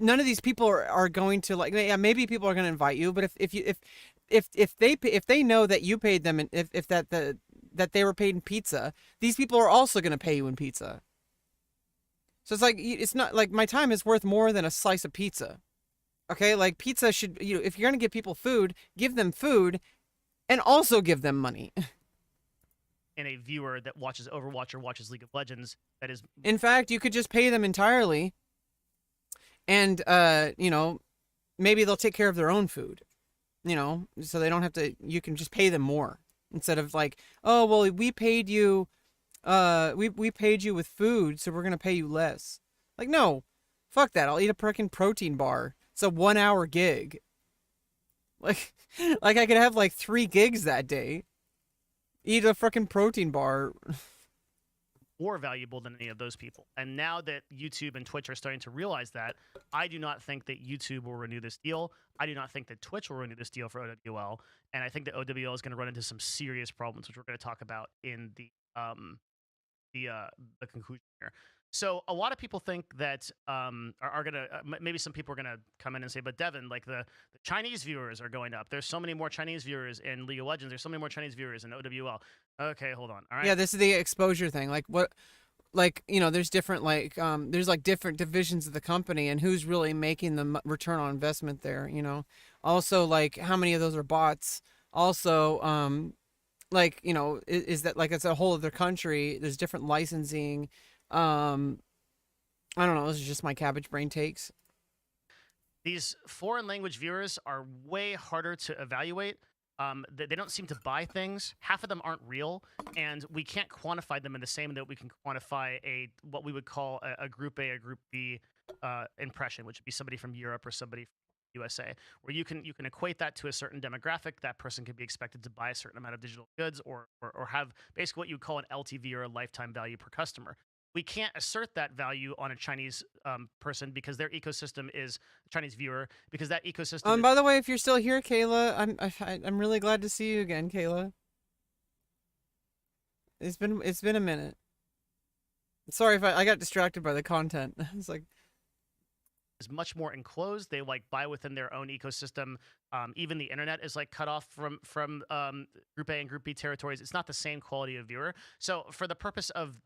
none of these people are going to like, yeah, maybe people are going to invite you, but if they know that you paid them, and if that they were paid in pizza, these people are also going to pay you in pizza. So it's like, it's not like my time is worth more than a slice of pizza. Okay, like pizza should, if you're going to give people food, give them food and also give them money. And a viewer that watches Overwatch or watches League of Legends, that is, in fact, you could just pay them entirely, and maybe they'll take care of their own food. So they don't have to, you can just pay them more instead of like, oh, well, we paid you, we paid you with food, so we're going to pay you less. Like, no, fuck that. I'll eat a freaking protein bar. It's a 1 hour gig. Like I could have like 3 gigs that day. Eat a freaking protein bar. more valuable than any of those people. And now that YouTube and Twitch are starting to realize that, I do not think that YouTube will renew this deal. I do not think that Twitch will renew this deal for OWL. And I think that OWL is going to run into some serious problems, which we're going to talk about in the conclusion here. So a lot of people think that are going to maybe some people are going to come in and say, but Devin, like the Chinese viewers are going up. There's so many more Chinese viewers in League of Legends. There's so many more Chinese viewers in OWL. Okay, hold on. All right. Yeah, this is the exposure thing. Like what, like, there's different, like, there's like different divisions of the company and who's really making the return on investment there, Also, like, how many of those are bots? Also, like, is that like it's a whole other country? There's different licensing. I don't know. This is just my cabbage brain takes. These foreign language viewers are way harder to evaluate. They don't seem to buy things. Half of them aren't real, and we can't quantify them in the same way that we can quantify what we would call a Group A, a Group B impression, which would be somebody from Europe or somebody from USA, where you can equate that to a certain demographic. That person could be expected to buy a certain amount of digital goods or have basically what you would call an LTV or a lifetime value per customer. We can't assert that value on a Chinese person because their ecosystem is a Chinese viewer, because that ecosystem. By the way, if you're still here, Kayla, I'm really glad to see you again, Kayla. It's been a minute. Sorry if I got distracted by the content. It's like, is much more enclosed. They like buy within their own ecosystem. Even the internet is like cut off from Group A and Group B territories. It's not the same quality of viewer. So for the purpose of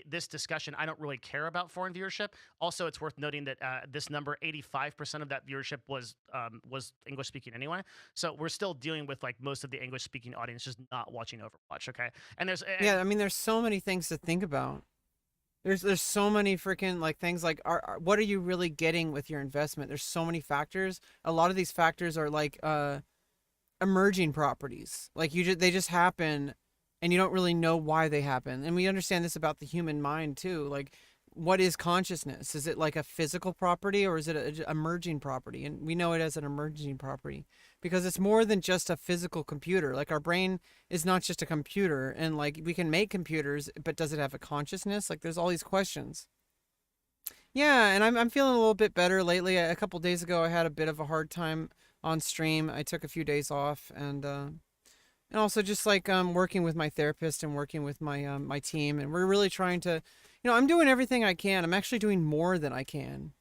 this discussion, I don't really care about foreign viewership. Also, it's worth noting that this number, 85% of that viewership was English speaking anyway. So we're still dealing with like most of the English speaking audience just not watching Overwatch. Okay, and yeah, I mean, there's so many things to think about. There's so many freaking like things like what are you really getting with your investment? There's so many factors. A lot of these factors are like emerging properties. Like they just happen, and you don't really know why they happen. And we understand this about the human mind too. Like, what is consciousness? Is it like a physical property, or is it an emerging property? And we know it as an emerging property because it's more than just a physical computer. Like, our brain is not just a computer, and like we can make computers, but does it have a consciousness? Like, there's all these questions. Yeah, and I'm feeling a little bit better lately. A couple days ago, I had a bit of a hard time on stream. I took a few days off, and also just like working with my therapist and working with my my team, and we're really trying to, I'm doing everything I can. I'm actually doing more than I can.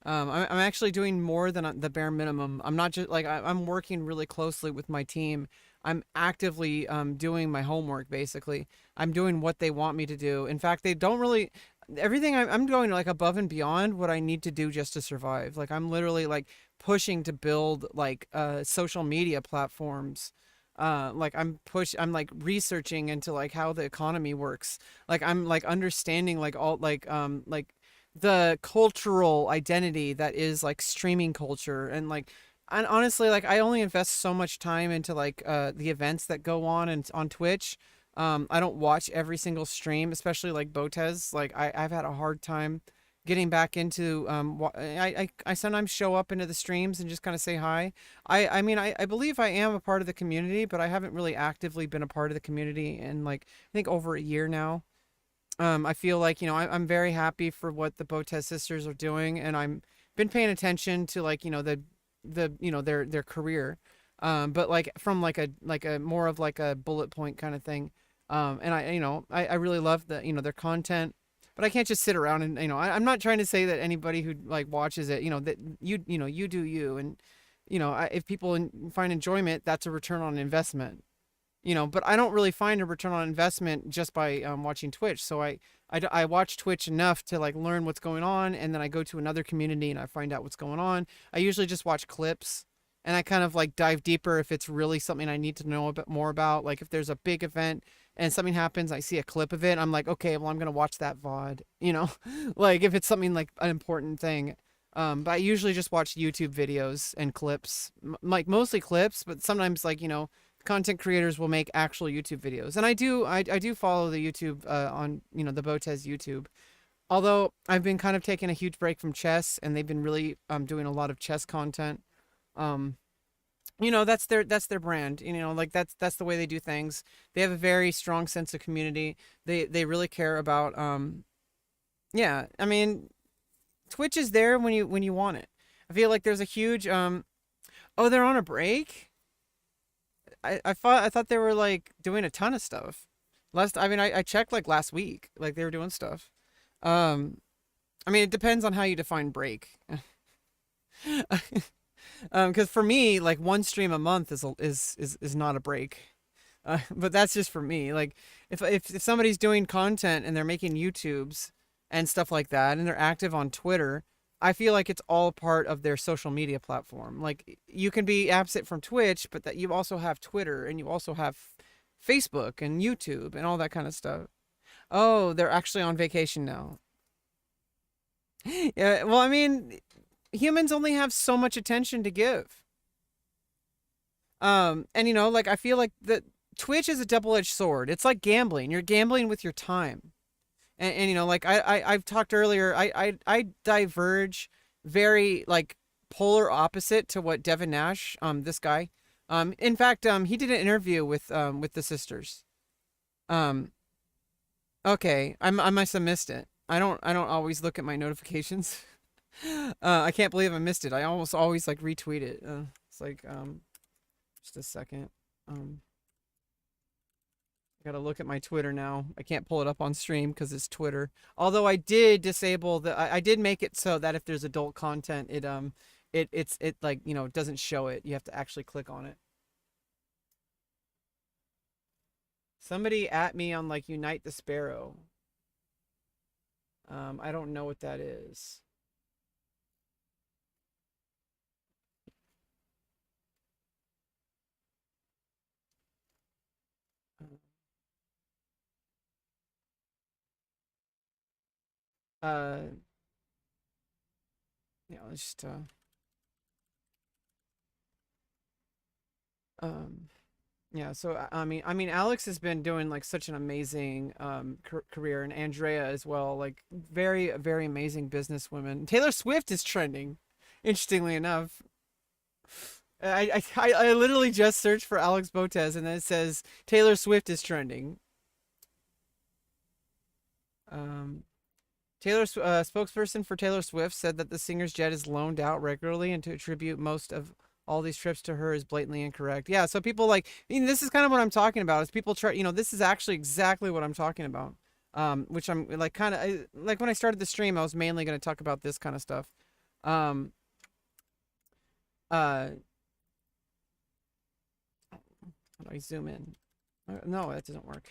I'm actually doing more than the bare minimum. I'm not just like I'm working really closely with my team. I'm actively doing my homework. Basically, I'm doing what they want me to do. In fact, they don't really. Everything I'm going like above and beyond what I need to do just to survive. Like, I'm literally like pushing to build like social media platforms. Like I'm like researching into like how the economy works. Like I'm like understanding like all like the cultural identity that is like streaming culture. And like, and honestly, like I only invest so much time into like the events that go on and on Twitch. I don't watch every single stream, especially like Botez. Like I've had a hard time getting back into I sometimes show up into the streams and just kind of say hi. I mean I believe I am a part of the community, but I haven't really actively been a part of the community in like I think over a year now. I feel like, you know, I'm very happy for what the Botez sisters are doing, and I'm been paying attention to like, you know, you know, their career. But like from like a more of like a bullet point kind of thing. And you know, I really love the, you know, their content, but I can't just sit around and, you know, I'm not trying to say that anybody who like watches it, you know, that you know, you do you. And, you know, if people find enjoyment, that's a return on investment, you know. But I don't really find a return on investment just by watching Twitch. So I watch Twitch enough to like learn what's going on, and then I go to another community and I find out what's going on. I usually just watch clips, and I kind of like dive deeper if it's really something I need to know a bit more about. Like if there's a big event and something happens, I see a clip of it, I'm like, okay, well I'm gonna watch that VOD, you know. Like if it's something like an important thing. But I usually just watch YouTube videos and clips, like mostly clips, but sometimes like, you know, content creators will make actual YouTube videos. And I do follow the YouTube on, you know, the Botez YouTube. Although I've been kind of taking a huge break from chess, and they've been really doing a lot of chess content. Um you know, that's their brand. You know, like that's the way they do things. They have a very strong sense of community. They really care about yeah, I mean, Twitch is there when you want it. I feel like there's a huge oh, they're on a break? I thought they were like doing a ton of stuff. I mean I checked like last week, like they were doing stuff. Um, I mean it depends on how you define break. Because for me, like one stream a month is not a break. But that's just for me. Like if somebody's doing content and they're making YouTubes and stuff like that, and they're active on Twitter, I feel like it's all part of their social media platform. Like you can be absent from Twitch, but that you also have Twitter and you also have Facebook and YouTube and all that kind of stuff. Oh, they're actually on vacation now. Yeah, well, I mean, humans only have so much attention to give. And you know, like I feel like that Twitch is a double-edged sword. It's like gambling. You're gambling with your time. And you know, like I've talked earlier, I diverge very like polar opposite to what Devin Nash, this guy. In fact, he did an interview with the sisters. Um, okay, I must have missed it. I don't always look at my notifications. I can't believe I missed it. I almost always like retweet it. It's like just a second. Um, I gotta look at my Twitter now. I can't pull it up on stream because it's Twitter. Although I did disable I did make it so that if there's adult content, it like, you know, it doesn't show it. You have to actually click on it. Somebody at me on like Unite the Sparrow. I don't know what that is. Uh, yeah, let's just um yeah, so I mean Alex has been doing like such an amazing career, and Andrea as well, like very amazing businesswomen. Taylor Swift is trending, interestingly enough. I literally just searched for Alex Botez, and then it says Taylor Swift is trending. Um, Spokesperson for Taylor Swift said that the singer's jet is loaned out regularly, and to attribute most of all these trips to her is blatantly incorrect. Yeah, so people like, I mean, this is kind of what I'm talking about. Is people try, you know, this is actually exactly what I'm talking about. Which I'm like kind of like when I started the stream, I was mainly going to talk about this kind of stuff. Um, uh, how do I zoom in? No, that doesn't work.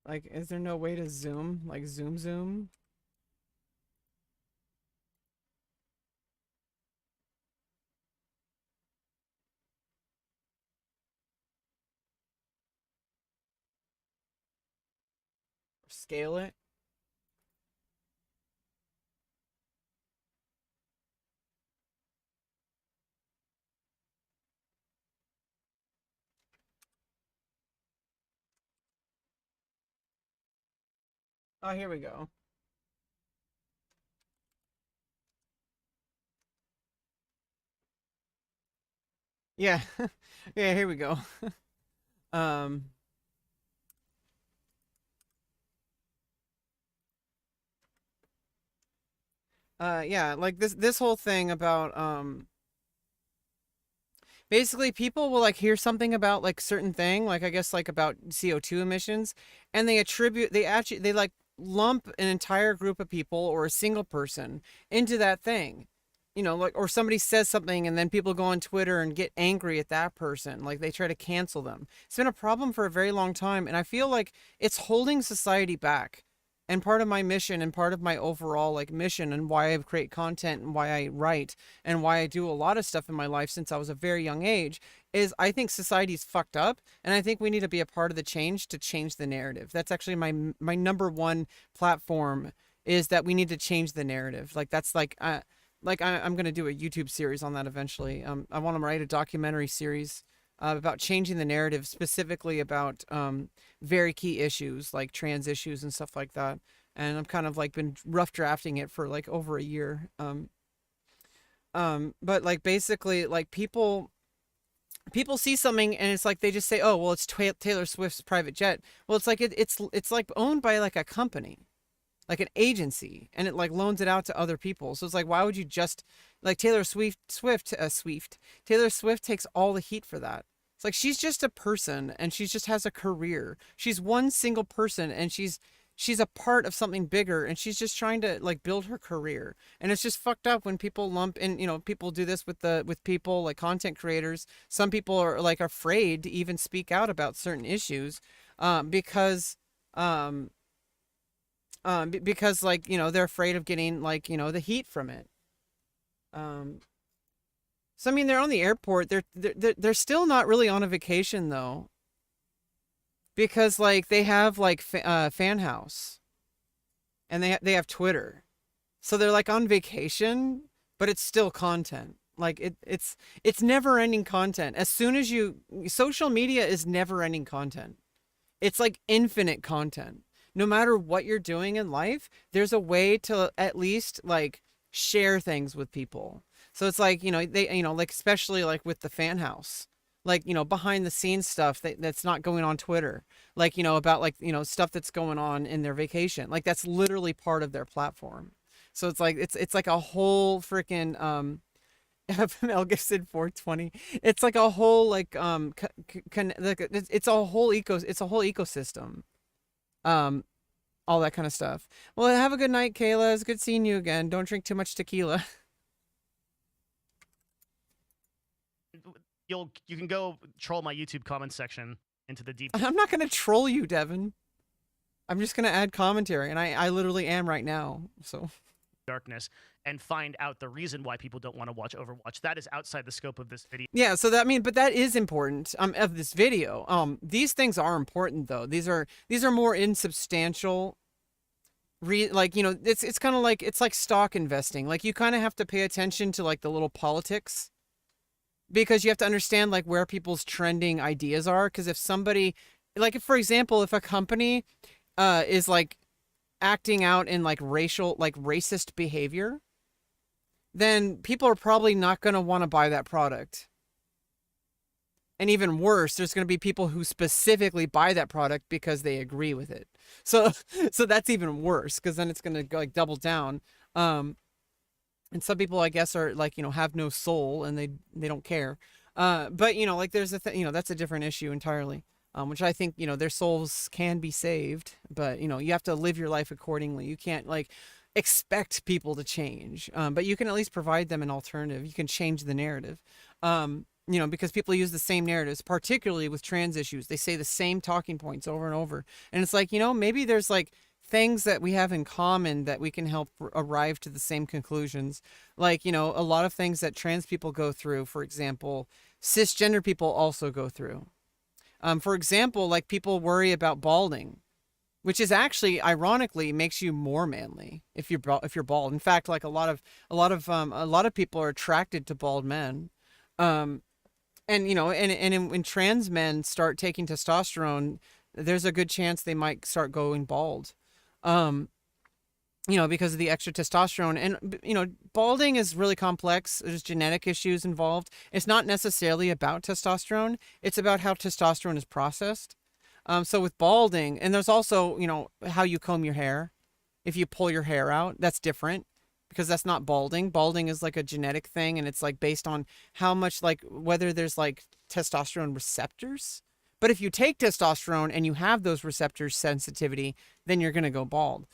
Like, is there no way to zoom? Like, zoom? scale it. Oh, here we go. Yeah. Yeah, here we go. Um, yeah, like this whole thing about basically people will like hear something about like certain thing, like I guess like about CO2 emissions, and they like lump an entire group of people or a single person into that thing. You know, like, or somebody says something and then people go on Twitter and get angry at that person. Like they try to cancel them. It's been a problem for a very long time. And I feel like it's holding society back. And part of my mission and part of my overall like mission and why I create content and why I write and why I do a lot of stuff in my life since I was a very young age is I think society's fucked up and I think we need to be a part of the change to change the narrative. That's actually my number one platform is that we need to change the narrative. Like that's I'm going to do a YouTube series on that eventually. I want to write a documentary series about changing the narrative, specifically about very key issues like trans issues and stuff like that. And I've kind of like been rough drafting it for like over a year. But like basically, like people see something and it's like they just say, "Oh, well, it's Taylor Swift's private jet." Well, it's like it's like owned by like a company, like an agency, and it like loans it out to other people. So it's like, why would you just like Taylor Swift takes all the heat for that. It's like she's just a person and she just has a career. She's one single person and she's a part of something bigger and she's just trying to like build her career. And it's just fucked up when people lump in, you know, people do this with people like content creators. Some people are like afraid to even speak out about certain issues because because like you know they're afraid of getting like you know the heat from it. Um, so I mean they're on the airport. They're still not really on a vacation though, because like they have like fan house and they have Twitter, so they're like on vacation, but it's still content. Like it's never ending content. As soon as you social media is never ending content. It's like infinite content. No matter what you're doing in life, there's a way to at least like share things with people. So it's like, you know, they, you know, like especially like with the fan house, like, you know, behind the scenes stuff that's not going on Twitter, like, you know, about like, you know, stuff that's going on in their vacation. Like that's literally part of their platform. So it's like, it's like a whole freaking, Mel Gibson 420. It's like a whole like like it's a whole ecosystem. Um all that kind of stuff. Well, have a good night, Kayla. It's good seeing you again. Don't drink too much tequila. You can go troll my YouTube comment section into the deep I'm not going to troll you, Devin. I'm just going to add commentary and I literally am right now. So darkness and find out the reason why people don't want to watch Overwatch. That is outside the scope of this video. yeah, so that I mean, but that is important of this video. These things are important though. These are more insubstantial like you know it's kind of like it's like stock investing. Like you kind of have to pay attention to like the little politics because you have to understand like where people's trending ideas are, because if somebody like if for example if a company is like acting out in like racist behavior, then people are probably not going to want to buy that product. And even worse, there's going to be people who specifically buy that product because they agree with it. So so that's even worse, because then it's going to go like double down. And some people I guess are like, you know, have no soul and they don't care. But you know, like there's you know, that's a different issue entirely. Which I think, you know, their souls can be saved, but you know, you have to live your life accordingly. You can't like expect people to change. But you can at least provide them an alternative. You can change the narrative. You know, because people use the same narratives, particularly with trans issues. They say the same talking points over and over. And it's like, you know, maybe there's like things that we have in common that we can help arrive to the same conclusions. Like, you know, a lot of things that trans people go through, for example, cisgender people also go through. For example, like people worry about balding. which is actually ironically makes you more manly if you're bald. In fact, like a lot of people are attracted to bald men. Um, and when trans men start taking testosterone, there's a good chance they might start going bald. Um, because of the extra testosterone. And, balding is really complex. There's genetic issues involved. It's not necessarily about testosterone. It's about how testosterone is processed. So with balding, and there's also, how you comb your hair. If you pull your hair out, that's different because that's not balding. Balding is like a genetic thing, and it's like based on how much, like, whether there's like testosterone receptors. But if you take testosterone and you have those receptors sensitivity, then you're going to go bald.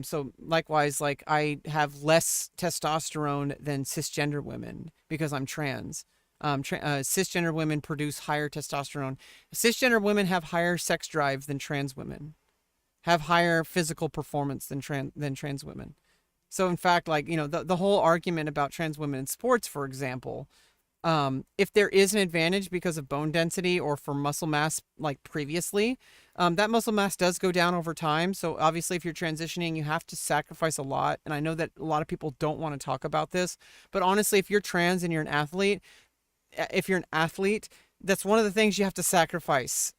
So likewise, like I have less testosterone than cisgender women because I'm trans. Cisgender women produce higher testosterone. Cisgender women have higher sex drive than trans women, have higher physical performance than trans women. So in fact, like, the whole argument about trans women in sports, for example, if there is an advantage because of bone density or for muscle mass, like previously, that muscle mass does go down over time. So obviously if you're transitioning, you have to sacrifice a lot. And I know that a lot of people don't want to talk about this, but honestly, if you're trans and you're an athlete, that's one of the things you have to sacrifice.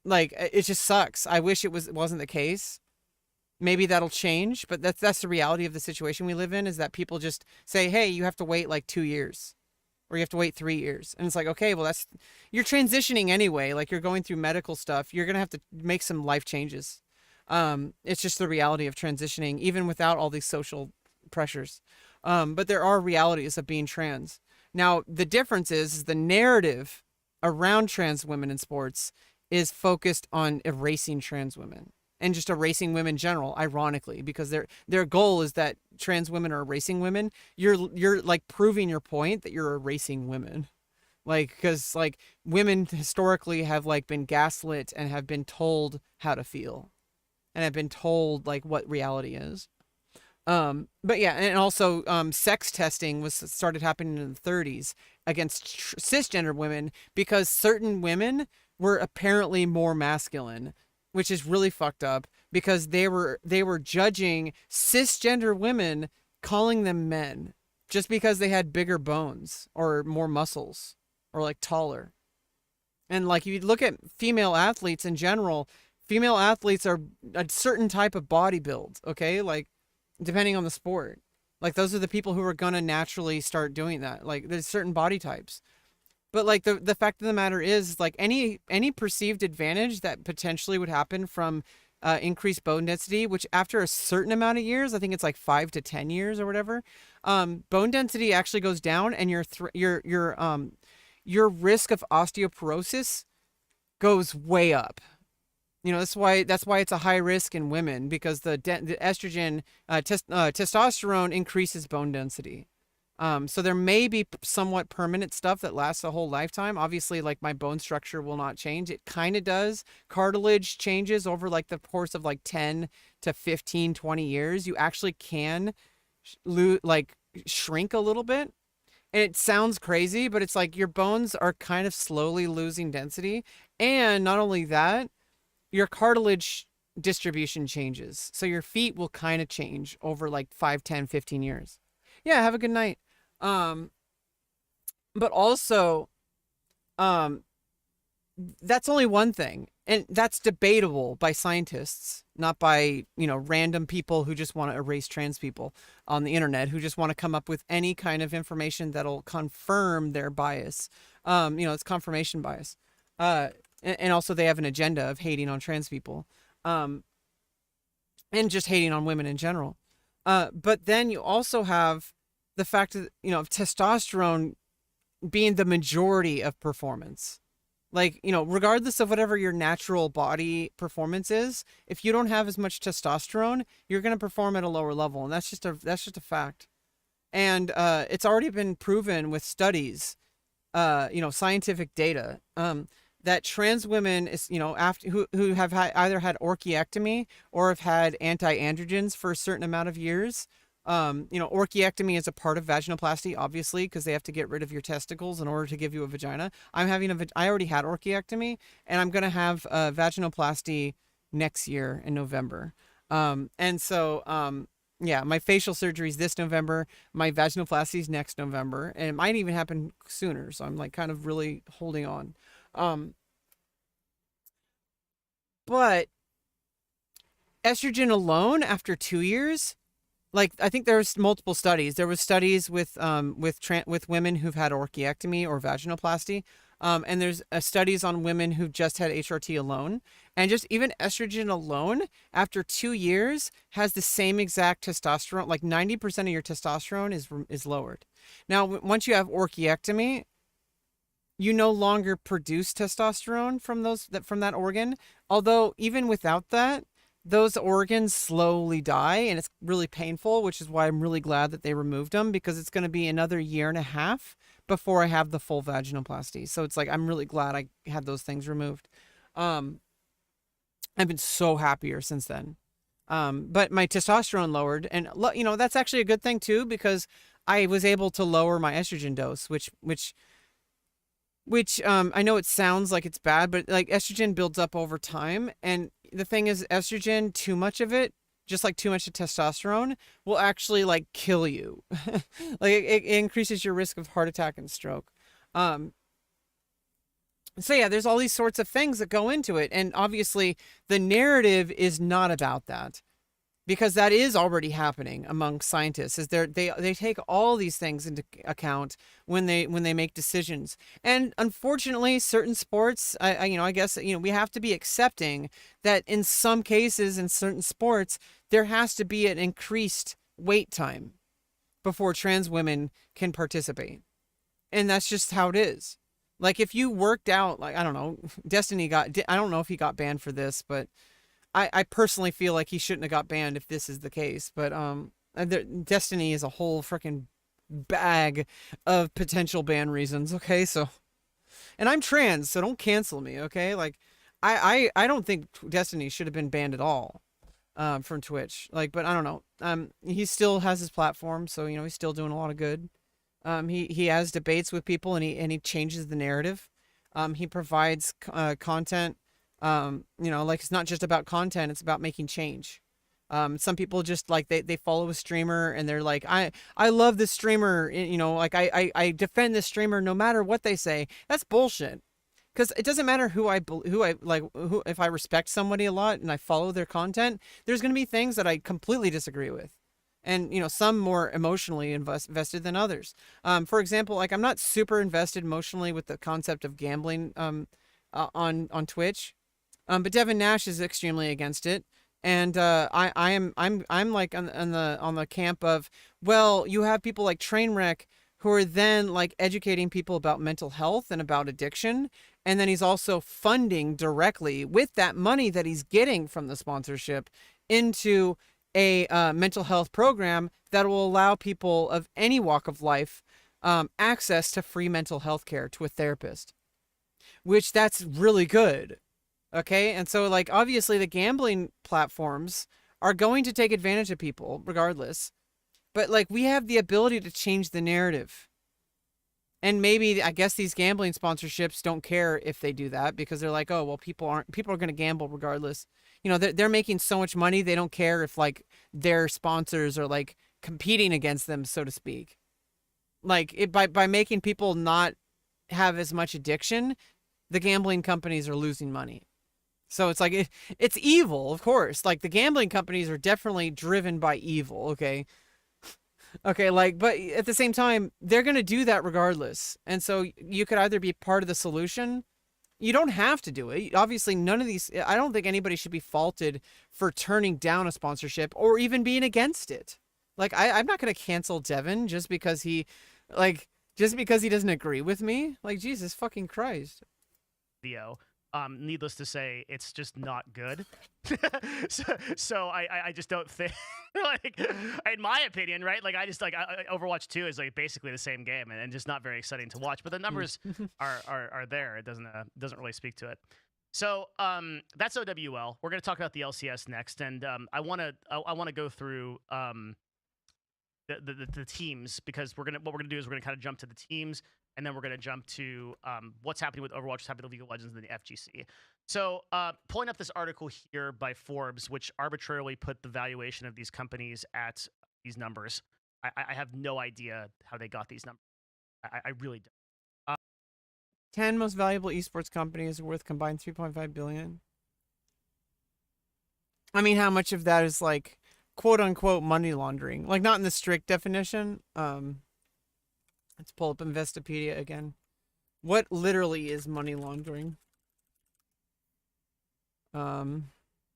Like, it just sucks. I wish it wasn't the case. Maybe that'll change, but that's the reality of the situation we live in, is that people just say, hey, you have to wait like 2 years, or you have to wait 3 years. And it's like, okay, well, you're transitioning anyway. Like, you're going through medical stuff. You're going to have to make some life changes. It's just the reality of transitioning, even without all these social pressures. But there are realities of being trans. Now, the difference is the narrative around trans women in sports is focused on erasing trans women and just erasing women in general, ironically, because their goal is that trans women are erasing women. You're like proving your point that you're erasing women. Like, because like women historically have like been gaslit and have been told how to feel and have been told like what reality is. But yeah, and also sex testing was started happening in the 30s against cisgender women because certain women were apparently more masculine, which is really fucked up because they were judging cisgender women, calling them men just because they had bigger bones or more muscles or like taller. And like, if you look at female athletes in general, female athletes are a certain type of body build, okay? Like, depending on the sport. Like, those are the people who are going to naturally start doing that. Like, there's certain body types. But like the fact of the matter is, like, any perceived advantage that potentially would happen from increased bone density, which after a certain amount of years, I think it's like 5 to 10 years or whatever, bone density actually goes down, and your risk of osteoporosis goes way up. That's why it's a high risk in women, because the estrogen, testosterone increases bone density. So there may be somewhat permanent stuff that lasts a whole lifetime. Obviously, like, my bone structure will not change. It kind of does. Cartilage changes over like the course of like 10 to 15, 20 years. You actually can shrink a little bit. And it sounds crazy, but it's like your bones are kind of slowly losing density. And not only that, your cartilage distribution changes. So your feet will kind of change over like 5, 10, 15 years. Yeah, have a good night. But also, that's only one thing. And that's debatable by scientists, not by, random people who just want to erase trans people on the internet, who just want to come up with any kind of information that'll confirm their bias. It's confirmation bias. And also they have an agenda of hating on trans people, and just hating on women in general. But then you also have the fact that, testosterone being the majority of performance. Like, regardless of whatever your natural body performance is, if you don't have as much testosterone, you're going to perform at a lower level. And that's just a fact. And it's already been proven with studies, scientific data, that trans women after who have either had orchiectomy or have had anti-androgens for a certain amount of years. Orchiectomy is a part of vaginoplasty, obviously, because they have to get rid of your testicles in order to give you a vagina. I already had orchiectomy, and I'm going to have vaginoplasty next year in November. And so, yeah, my facial surgery is this November. My vaginoplasty is next November, and it might even happen sooner. So I'm like kind of really holding on. Um, but estrogen alone after 2 years, like I think there's multiple studies. There was studies with women who've had orchiectomy or vaginoplasty, and there's studies on women who've just had HRT alone, and just even estrogen alone after 2 years has the same exact testosterone. Like 90% of your testosterone is lowered. Now, once you have orchiectomy, you no longer produce testosterone from that organ. Although even without that, those organs slowly die and it's really painful, which is why I'm really glad that they removed them, because it's going to be another year and a half before I have the full vaginoplasty. So it's like I'm really glad I had those things removed. I've been so happier since then. But my testosterone lowered, and that's actually a good thing too, because I was able to lower my estrogen dose, which I know it sounds like it's bad, but like estrogen builds up over time. And the thing is, estrogen, too much of it, just like too much of testosterone, will actually like kill you. Like it increases your risk of heart attack and stroke. So yeah, there's all these sorts of things that go into it. And obviously the narrative is not about that, because that is already happening among scientists. Is they take all these things into account when they make decisions. And unfortunately, certain sports, I guess we have to be accepting that in some cases in certain sports there has to be an increased wait time before trans women can participate, and that's just how it is. Like if you worked out, like I don't know, I don't know if he got banned for this, but I personally feel like he shouldn't have got banned if this is the case. But Destiny is a whole freaking bag of potential ban reasons. Okay, so, and I'm trans, so don't cancel me. Okay, like I don't think Destiny should have been banned at all from Twitch. Like, but I don't know. He still has his platform, so he's still doing a lot of good. He has debates with people, and he changes the narrative. He provides content. Like it's not just about content, it's about making change. Some people just like they follow a streamer and they're like, I love this streamer, like I defend this streamer no matter what they say. That's bullshit. Because it doesn't matter who I like, if I respect somebody a lot and I follow their content, there's going to be things that I completely disagree with. And some more emotionally invested than others. For example, like I'm not super invested emotionally with the concept of gambling on Twitch. But Devin Nash is extremely against it, and I'm like on the camp of, well, you have people like Trainwreck who are then like educating people about mental health and about addiction, and then he's also funding directly with that money that he's getting from the sponsorship into a mental health program that will allow people of any walk of life access to free mental health care to a therapist, which that's really good. Okay. And so, like, obviously, the gambling platforms are going to take advantage of people regardless. But, like, we have the ability to change the narrative. And maybe, I guess, these gambling sponsorships don't care if they do that, because they're like, oh, well, people are going to gamble regardless. They're making so much money. They don't care if, like, their sponsors are, like, competing against them, so to speak. Like, by making people not have as much addiction, the gambling companies are losing money. So it's like it's evil, of course. Like the gambling companies are definitely driven by evil, okay? Okay, like, but at the same time, they're going to do that regardless. And so you could either be part of the solution. You don't have to do it. Obviously, none of these, I don't think anybody should be faulted for turning down a sponsorship or even being against it. Like, I'm not going to cancel Devin just because he doesn't agree with me. Like, Jesus fucking Christ. Video. Needless to say, it's just not good. so I just don't think, like, in my opinion, right? Like, I just like Overwatch 2 is like basically the same game and just not very exciting to watch. But the numbers are there. It doesn't really speak to it. So that's OWL. We're gonna talk about the LCS next, and I wanna go through the teams, because what we're gonna do is we're gonna kind of jump to the teams, and then we're gonna jump to what's happening with Overwatch, what's happening with League of Legends, and then the FGC. So pulling up this article here by Forbes, which arbitrarily put the valuation of these companies at these numbers. I have no idea how they got these numbers. I really don't. 10 most valuable esports companies are worth combined 3.5 billion. I mean, how much of that is like quote unquote money laundering? Like, not in the strict definition. Let's pull up Investopedia again. What literally is money laundering?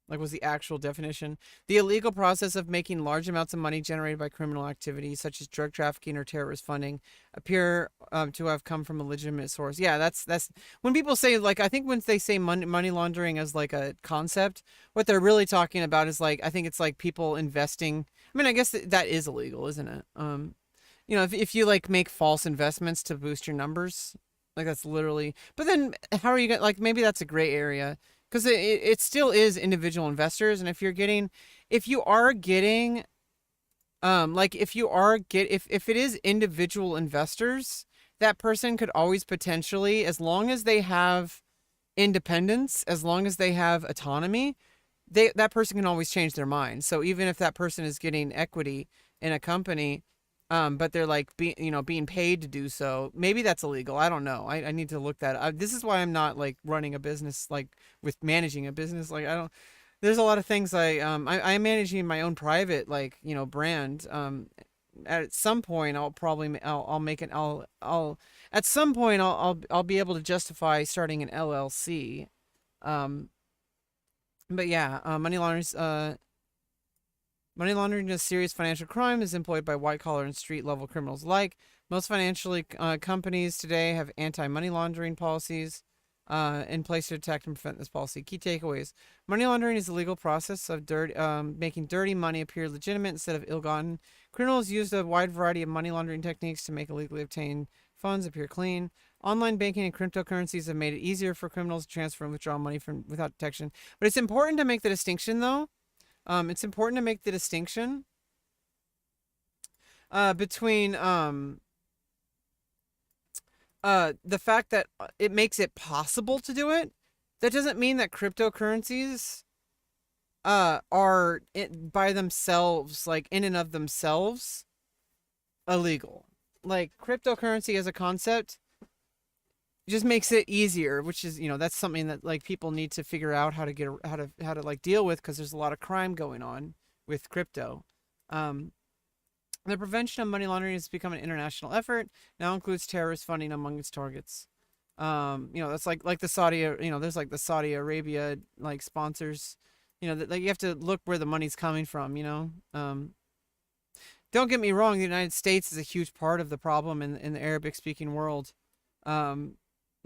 Like, was the actual definition? The illegal process of making large amounts of money generated by criminal activity, such as drug trafficking or terrorist funding, appear to have come from a legitimate source. Yeah, that's when people say, like, I think when they say money laundering as like a concept, what they're really talking about is like, I think it's like people investing. I mean, I guess that is illegal, isn't it? You know, if you like make false investments to boost your numbers, like that's literally. But then how are you gonna, like, maybe that's a gray area. Because it still is individual investors, and if you are getting, if it is individual investors, that person could always potentially, as long as they have independence, as long as they have autonomy, that person can always change their mind. So even if that person is getting equity in a company, but they're like being paid to do so, maybe that's illegal. I don't know. I need to look that up. This is why I'm not like running a business, like with managing a business. Like, I don't. There's a lot of things I'm managing my own private, like, brand. At some point I'll probably at some point I'll be able to justify starting an LLC. But yeah, money laundering is a serious financial crime, is employed by white-collar and street-level criminals alike. Most financial companies today have anti-money laundering policies in place to detect and prevent this policy. Key takeaways. Money laundering is the legal process of making dirty money appear legitimate instead of ill-gotten. Criminals use a wide variety of money laundering techniques to make illegally obtained funds appear clean. Online banking and cryptocurrencies have made it easier for criminals to transfer and withdraw money without detection. But it's important to make the distinction, though. It's important to make the distinction between the fact that it makes it possible to do it. That doesn't mean that cryptocurrencies are by themselves, like in and of themselves, illegal. Like, cryptocurrency as a concept just makes it easier, which is, that's something that like people need to figure out how to like deal with, because there's a lot of crime going on with crypto. The prevention of money laundering has become an international effort. Now includes terrorist funding among its targets. That's like the Saudi, there's like the Saudi Arabia like sponsors. Like, you have to look where the money's coming from. Don't get me wrong, the United States is a huge part of the problem in the Arabic speaking world.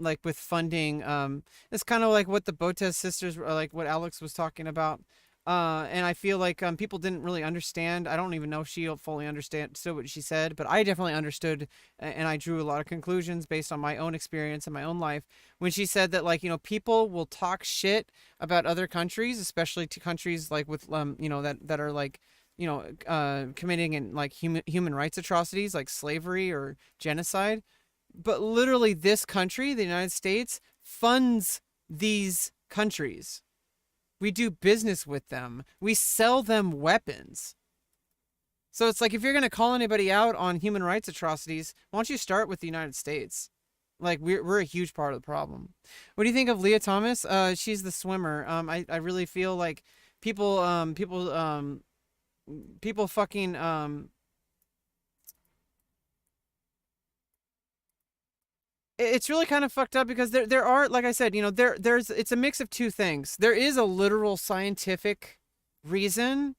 Like with funding, it's kind of like what the Botes sisters, or like what Alex was talking about. And I feel like people didn't really understand. I don't even know if she fully understood what she said, but I definitely understood, and I drew a lot of conclusions based on my own experience and my own life when she said that, like, people will talk shit about other countries, especially to countries like with that are like committing and like human rights atrocities like slavery or genocide. But literally, this country, the United States, funds these countries. We do business with them. We sell them weapons. So it's like, if you're going to call anybody out on human rights atrocities, why don't you start with the United States? Like, we're a huge part of the problem. What do you think of Leah Thomas? She's the swimmer. I really feel like people fucking it's really kind of fucked up, because there are, like I said, it's a mix of two things. There is a literal scientific reason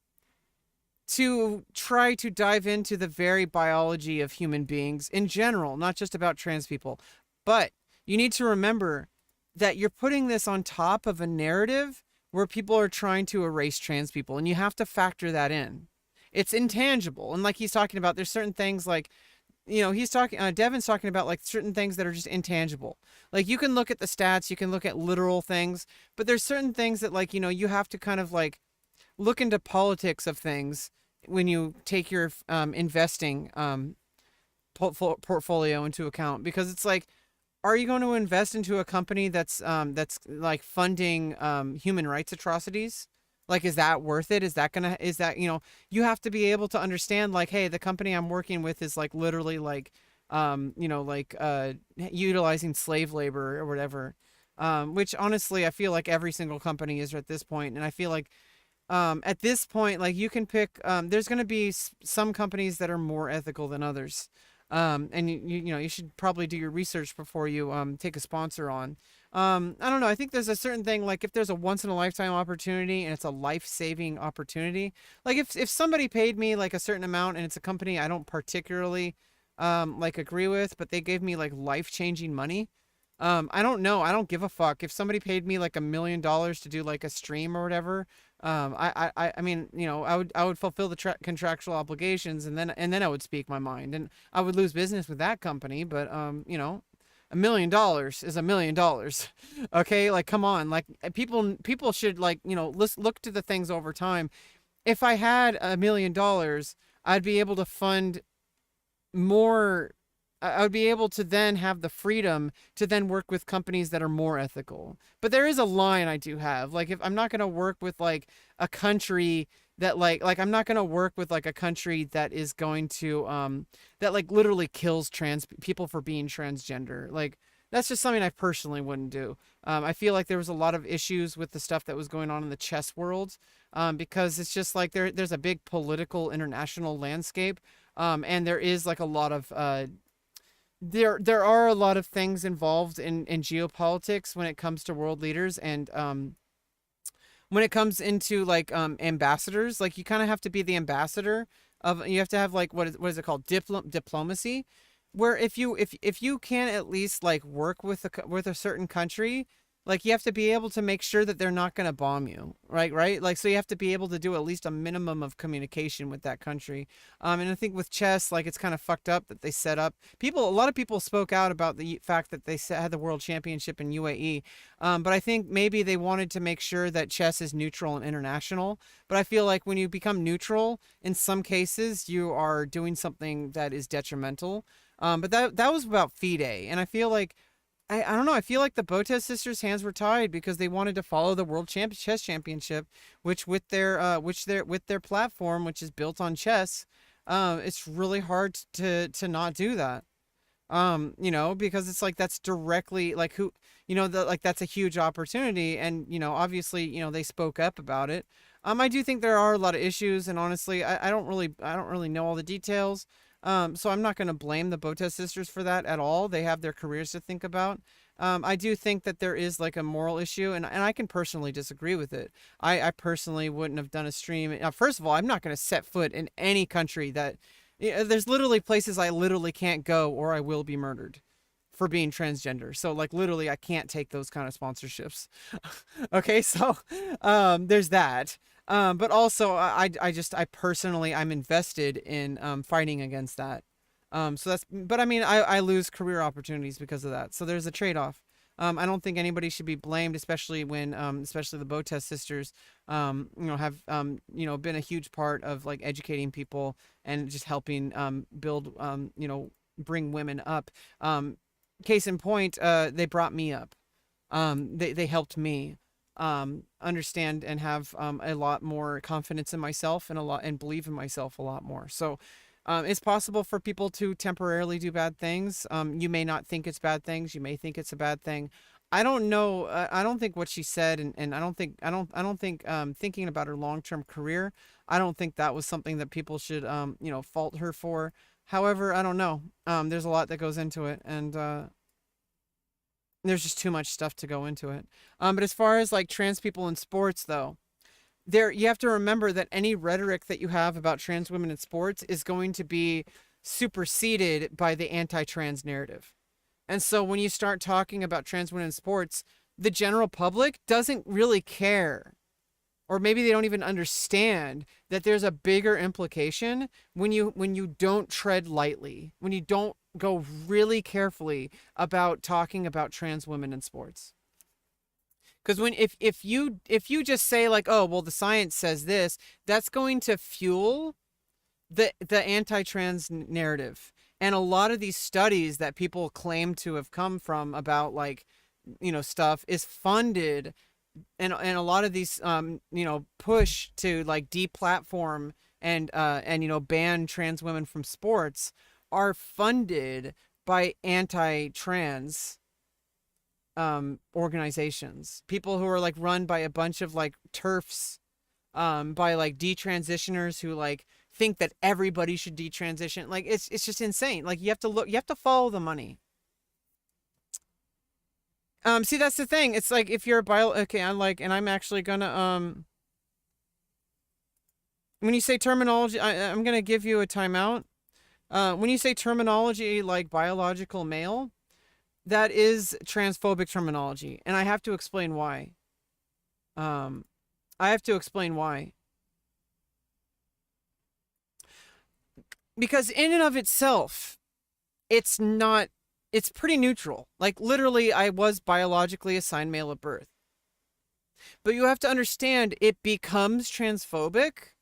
to try to dive into the very biology of human beings in general, not just about trans people. But you need to remember that you're putting this on top of a narrative where people are trying to erase trans people, and you have to factor that in. It's intangible. And like he's talking about, there's certain things like, he's talking, Devin's talking about like certain things that are just intangible. Like, you can look at the stats, you can look at literal things, but there's certain things that, like, you have to kind of like look into politics of things take your investing portfolio into account, because it's like, are you going to invest into a company that's like funding human rights atrocities? Like, is that worth it? Is that, you have to be able to understand, like, hey, the company I'm working with is like literally like utilizing slave labor or whatever. Which honestly I feel like every single company is at this point, and I feel like at this point, like, you can pick, there's going to be some companies that are more ethical than others. And you should probably do your research before you take a sponsor on. I don't know. I think there's a certain thing, like, if there's a once in a lifetime opportunity and it's a life-saving opportunity, like if somebody paid me like a certain amount and it's a company I don't particularly like agree with, but they gave me like life-changing money. I don't know. I don't give a fuck if somebody paid me like $1 million to do like a stream or whatever. I mean, I would fulfill the contractual obligations, and then I would speak my mind, and I would lose business with that company. But $1 million is $1 million. Okay, like, come on, like, people should, like, let's look to the things over time. If I had $1 million, I'd be able to fund more. I would be able to then have the freedom to then work with companies that are more ethical. But there is a line I do have. Like, if I'm not going to work with like a country that like I'm not going to work with like a country that is going to that like literally kills trans people for being transgender. Like, that's just something I personally wouldn't do. I feel like there was a lot of issues with the stuff that was going on in the chess world, because it's just like there's a big political international landscape, and there is like a lot of there are a lot of things involved in geopolitics when it comes to world leaders, and when it comes into like ambassadors, like, you kind of have to be the ambassador of, you have to have like, what is it called, diplomacy, where if you can at least like work with a certain country, like, you have to be able to make sure that they're not going to bomb you, right, like, so you have to be able to do at least a minimum of communication with that country. And I think with chess, like, it's kind of fucked up that they set up a lot of people spoke out about the fact that they had the world championship in UAE. But I think maybe they wanted to make sure that chess is neutral and international. But I feel like when you become neutral, in some cases you are doing something that is detrimental. But that was about FIDE, and I feel like, I don't know. I feel like the Botez sisters' hands were tied because they wanted to follow the World Chess Championship, which with their platform, which is built on chess, it's really hard to not do that. Because it's like, that's directly like, who, like, that's a huge opportunity, and obviously, they spoke up about it. I do think there are a lot of issues, and honestly, I don't really know all the details. So I'm not going to blame the Botez sisters for that at all. They have their careers to think about. I do think that there is like a moral issue, and I can personally disagree with it. I personally wouldn't have done a stream. First of all, I'm not going to set foot in any country that, there's literally places I literally can't go, or I will be murdered for being transgender. So, like, literally I can't take those kind of sponsorships. Okay, so there's that. But also, I personally, I'm invested in fighting against that. But I mean, I lose career opportunities because of that. So there's a trade-off. I don't think anybody should be blamed, especially when, especially the Botez sisters, have, been a huge part of like educating people and just helping build, bring women up. Case in point, they brought me up. They helped me understand and have a lot more confidence in myself, and believe in myself a lot more. So it's possible for people to temporarily do bad things. You may not think it's bad things. You may think it's a bad thing. I don't know. I don't think what she said, and I don't think thinking about her long-term career, I don't think that was something that people should fault her for. However, I don't know. There's a lot that goes into it, and there's just too much stuff to go into it. But as far as like trans people in sports, though, you have to remember that any rhetoric that you have about trans women in sports is going to be superseded by the anti-trans narrative. And so when you start talking about trans women in sports, the general public doesn't really care, or maybe they don't even understand that there's a bigger implication when you don't tread lightly, when you don't go really carefully about talking about trans women in sports. Because if you just say like, oh well, the science says this, that's going to fuel the anti-trans narrative. And a lot of these studies that people claim to have come from about, like, stuff is funded, and a lot of these push to, like, deplatform and ban trans women from sports are funded by anti-trans organizations, people who are, like, run by a bunch of, like, TERFs, by, like, detransitioners who, like, think that everybody should detransition. Like, it's just insane. Like, you have to follow the money. See, that's the thing. It's like, if you're a okay, I'm actually gonna when you say terminology, I'm gonna give you a timeout. When you say terminology like biological male, that is transphobic terminology, and I have to explain why. I have to explain why. Because in and of itself, it's pretty neutral. Like, literally, I was biologically assigned male at birth. But you have to understand, it becomes transphobic.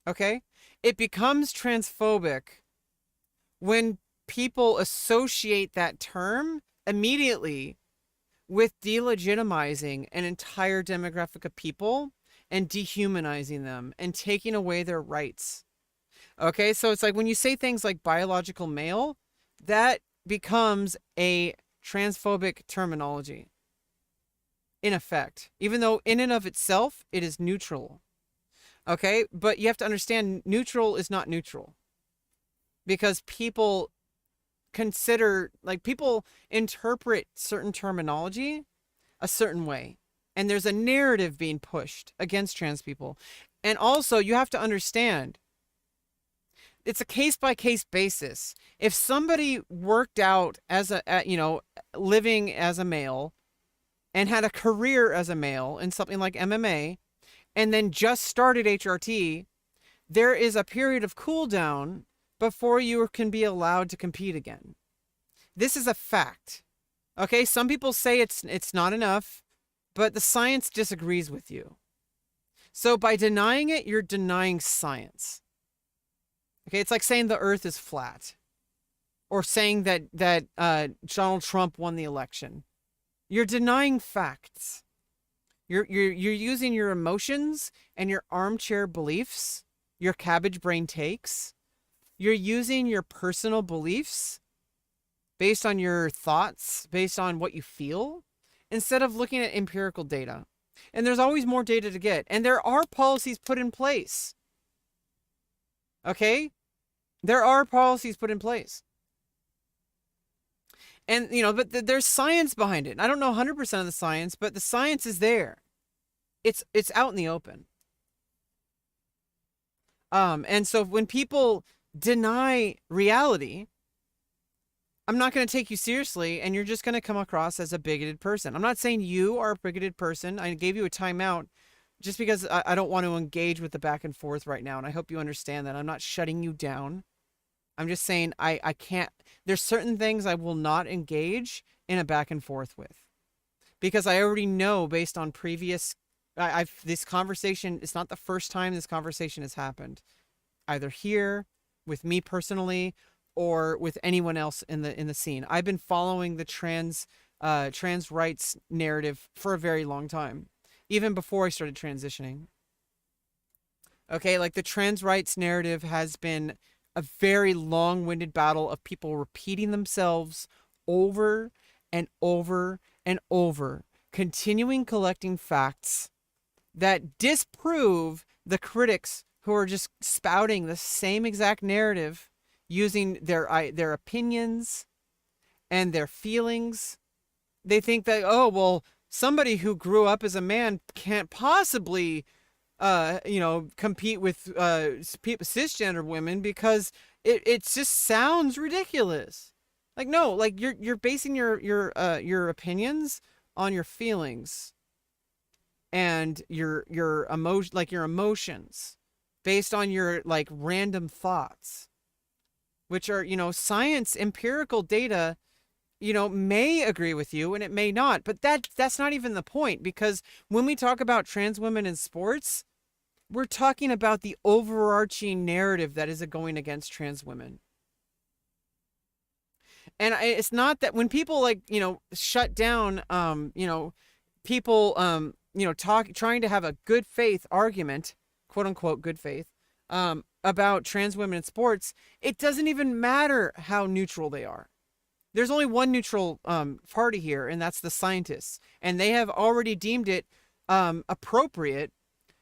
Okay? It becomes transphobic when people associate that term immediately with delegitimizing an entire demographic of people and dehumanizing them and taking away their rights. Okay, so it's like, when you say things like biological male, that becomes a transphobic terminology, in effect, even though in and of itself it is neutral. Okay, but you have to understand, neutral is not neutral, because people people interpret certain terminology a certain way, and there's a narrative being pushed against trans people. And also, you have to understand, it's a case-by-case basis. If somebody worked out as living as a male and had a career as a male in something like MMA, and then just started HRT, there is a period of cool down before you can be allowed to compete again. This is a fact. Okay, some people say it's not enough, but the science disagrees with you. So by denying it, you're denying science. Okay, it's like saying the earth is flat, or saying that Donald Trump won the election. You're denying facts. You're using your emotions and your armchair beliefs, your cabbage brain takes. You're using your personal beliefs based on your thoughts, based on what you feel, instead of looking at empirical data. And there's always more data to get. And there are policies put in place. Okay? There are policies put in place. And, but there's science behind it. I don't know 100% of the science, but the science is there. It's out in the open. And so when people deny reality, I'm not going to take you seriously, and you're just going to come across as a bigoted person. I'm not saying you are a bigoted person. I gave you a timeout just because I don't want to engage with the back and forth right now, and I hope you understand that. I'm not shutting you down. I'm just saying I can't. There's certain things I will not engage in a back and forth with, because I already know, based on previous, this conversation, it's not the first time this conversation has happened, either here with me personally or with anyone else in the scene. I've been following the trans rights narrative for a very long time, even before I started transitioning. Okay, like, the trans rights narrative has been a very long-winded battle of people repeating themselves over and over and over, continuing collecting facts that disprove the critics who are just spouting the same exact narrative, using their opinions and their feelings. They think that, oh, well, somebody who grew up as a man can't possibly compete with cisgender women, because it just sounds ridiculous. Like, no, like, you're basing your opinions on your feelings and your emotions, based on your, like, random thoughts, which are, science, empirical data, may agree with you and it may not. But that's not even the point, because when we talk about trans women in sports, We're talking about the overarching narrative that is going against trans women. And it's not that when people like, shut down, people, trying to have a good faith argument, quote unquote, good faith, about trans women in sports, it doesn't even matter how neutral they are. There's only one neutral party here, and that's the scientists. And they have already deemed it appropriate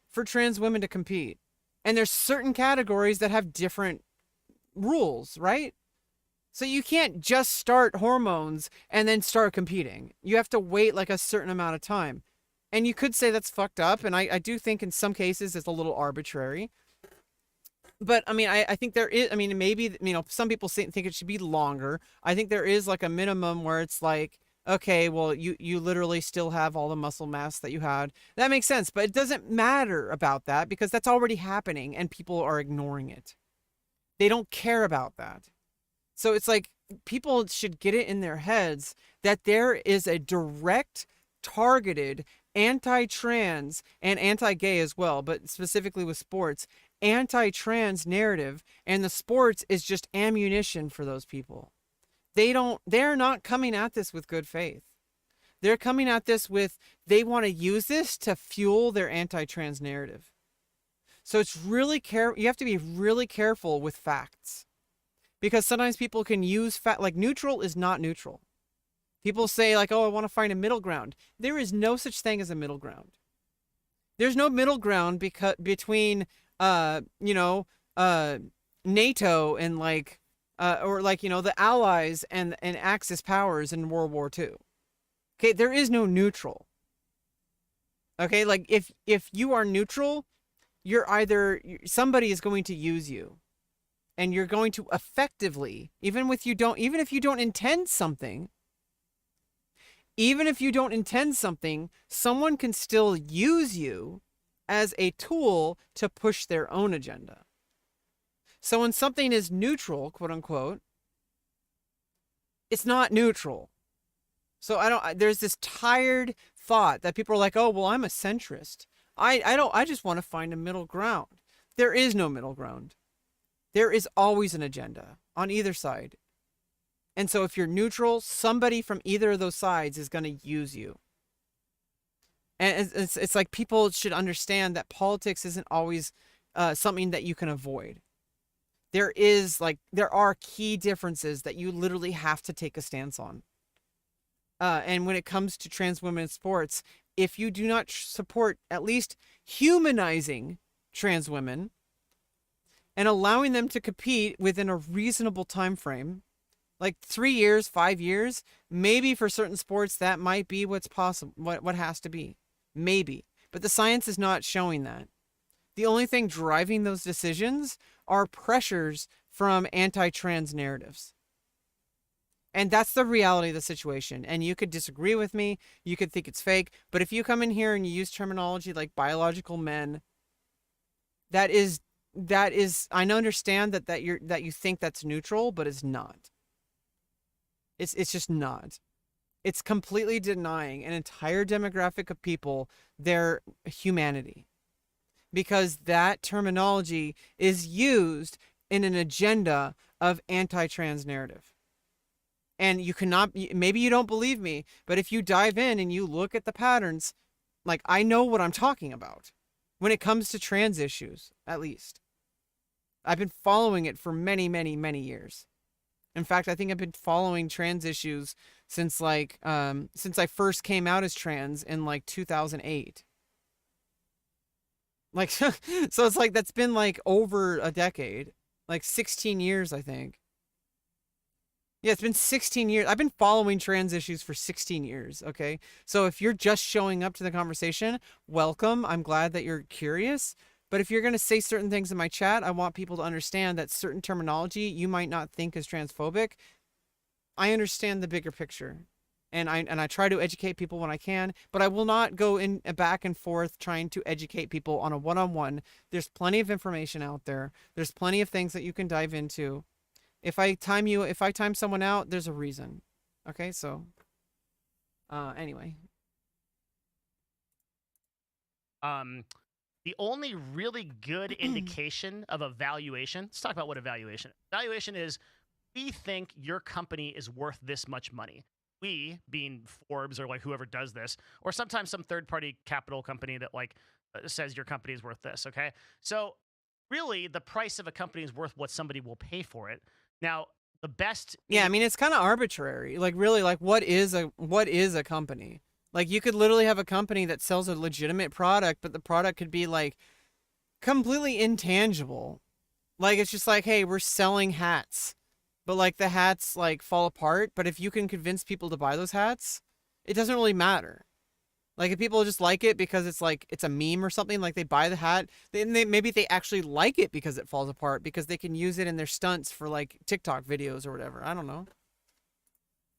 for trans women to compete. And there's certain categories that have different rules, right? So you can't just start hormones and then start competing. You have to wait like a certain amount of time. And you could say that's fucked up. And I do think in some cases it's a little arbitrary. But I mean, I think there is, I mean, maybe, some people think it should be longer. I think there is like a minimum where it's like, okay, well, you literally still have all the muscle mass that you had. That makes sense. But it doesn't matter about that because that's already happening and people are ignoring it. They don't care about that. So it's like people should get it in their heads that there is a direct, targeted, anti-trans and anti-gay as well, but specifically with sports, anti-trans narrative, and the sports is just ammunition for those people. They're not coming at this with good faith. They're coming at this with, they want to use this to fuel their anti-trans narrative. So it's really you have to be really careful with facts. Because sometimes people can use like neutral is not neutral. People say like, oh, I want to find a middle ground. There is no such thing as a middle ground. There's no middle ground between, NATO and like, or like, the Allies and Axis powers in World War II. Okay, there is no neutral. Okay, like if you are neutral, somebody is going to use you. And you're going to effectively, even if you don't intend something, someone can still use you as a tool to push their own agenda. So when something is neutral, quote unquote, it's not neutral. So there's this tired thought that people are like, oh, well, I'm a centrist. I just want to find a middle ground. There is no middle ground. There is always an agenda on either side. And so if you're neutral, somebody from either of those sides is going to use you. And it's like people should understand that politics isn't always something that you can avoid. There are key differences that you literally have to take a stance on. And when it comes to trans women in sports, if you do not support at least humanizing trans women, and allowing them to compete within a reasonable time frame, like 3 years, 5 years, maybe for certain sports that might be what's possible, what has to be, maybe. But the science is not showing that. The only thing driving those decisions are pressures from anti-trans narratives. And that's the reality of the situation. And you could disagree with me, you could think it's fake, but if you come in here and you use terminology like biological men, that is I understand that you think that's neutral, but it's not. It's just not. It's completely denying an entire demographic of people their humanity. Because that terminology is used in an agenda of anti-trans narrative. And you cannot, maybe you don't believe me, but if you dive in and you look at the patterns, like I know what I'm talking about when it comes to trans issues, at least. I've been following it for many, many, many years. In fact, I think I've been following trans issues since since I first came out as trans in like 2008. Like, so it's like, that's been like over a decade, like 16 years, I think. Yeah, it's been 16 years. I've been following trans issues for 16 years, okay? So if you're just showing up to the conversation, welcome. I'm glad that you're curious. But if you're going to say certain things in my chat, I want people to understand that certain terminology you might not think is transphobic. I understand the bigger picture. And I try to educate people when I can, but I will not go in back and forth trying to educate people on a one-on-one. There's plenty of information out there. There's plenty of things that you can dive into. If I time someone out, there's a reason. Okay, so anyway. The only really good indication of a valuation, let's talk about what a valuation is. Valuation is, we think your company is worth this much money. We, being Forbes or like whoever does this, or sometimes some third party capital company that like says your company is worth this. Okay. So really, the price of a company is worth what somebody will pay for it. Now, the best. Yeah, I mean it's kind of arbitrary. Like really, like what is a company? Like you could literally have a company that sells a legitimate product, but the product could be like completely intangible. Like it's just like, hey, we're selling hats. But like the hats like fall apart, but if you can convince people to buy those hats, it doesn't really matter. Like if people just like it because it's like it's a meme or something, like they buy the hat, then maybe they actually like it because it falls apart because they can use it in their stunts for like TikTok videos or whatever. I don't know.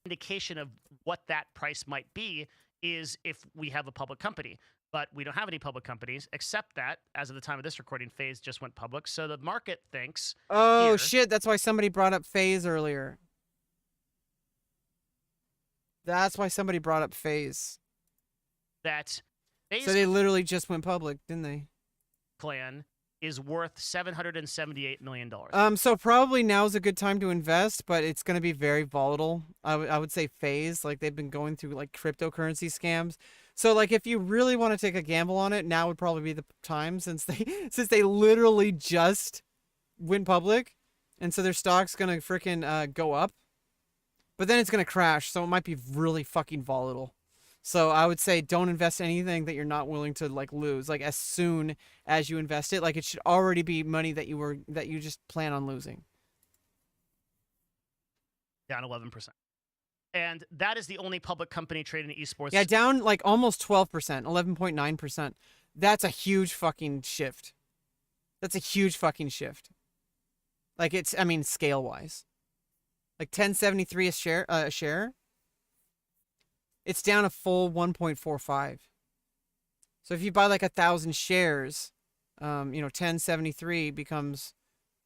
Indication of what that price might be is if we have a public company. But we don't have any public companies, except that, as of the time of this recording, FaZe just went public. So the market thinks. Oh, shit. That's why somebody brought up FaZe earlier. That's why somebody brought up FaZe. That FaZe So they literally just went public, didn't they? Clan is worth $778 million. So probably now's a good time to invest, but it's going to be very volatile. I would say FaZe, like they've been going through like cryptocurrency scams. So like if you really want to take a gamble on it, now would probably be the time since they literally just went public, and so their stock's gonna freaking go up, but then it's gonna crash. So it might be really fucking volatile. So I would say don't invest anything that you're not willing to like lose. Like as soon as you invest it, like it should already be money that you just plan on losing. Down 11%. And that is the only public company trading in esports. Yeah, down like almost 12%, 11.9%. That's a huge fucking shift. That's a huge fucking shift. Like it's, I mean, scale wise, like 1073 a share. It's down a full 1.45. So if you buy like 1,000 shares, 1073 becomes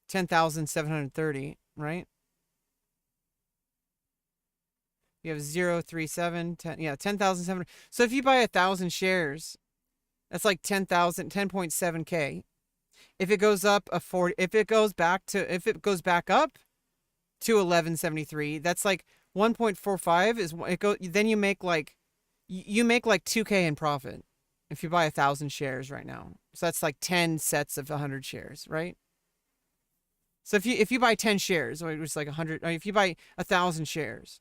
10,730, right? You have 037, 10, yeah, 10,700. So if you buy 1,000 shares, that's like 10.7K. If it goes up if it goes back up to 1173, that's like 1.45 is it go. Then you make like 2K in profit if you buy 1,000 shares right now. So that's like 10 sets of 100 shares, right? So if you buy 10 shares, or it's like 100, or if you buy 1,000 shares.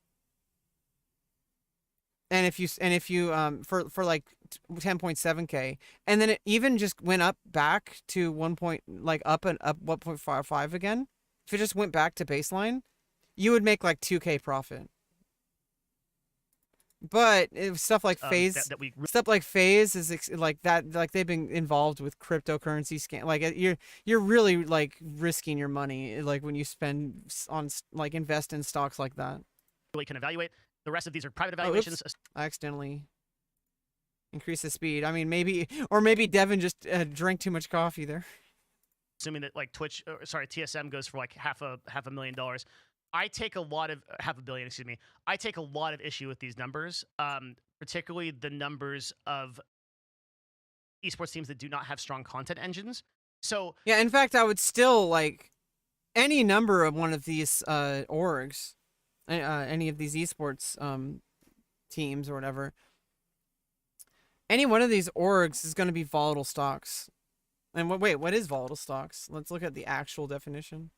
And if you for like 10.7K, and then it even just went up back to 1.55 again. If it just went back to baseline, you would make like 2K profit. But stuff like FaZe, stuff like FaZe is like that. Like they've been involved with cryptocurrency scam. Like you're really like risking your money. Like when you spend on like invest in stocks like that. Really can evaluate. The rest of these are private evaluations. I accidentally increased the speed. I mean, maybe Devin just drank too much coffee there. Assuming that like TSM goes for like half a $1 million. I take a lot of $500 million. Excuse me. I take a lot of issue with these numbers, particularly the numbers of esports teams that do not have strong content engines. So yeah, in fact, I would still like any number of one of these orgs. Any of these esports teams or whatever, any one of these orgs is going to be volatile stocks. And what is volatile stocks? Let's look at the actual definition.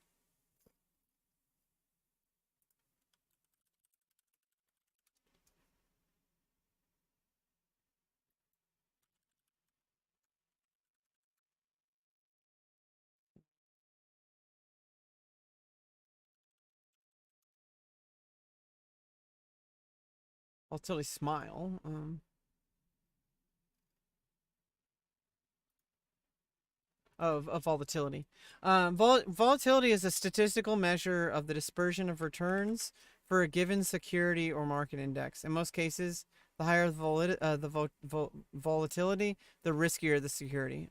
I'll totally smile. Of volatility. Volatility is a statistical measure of the dispersion of returns for a given security or market index. In most cases, the higher the volatility, the riskier the security.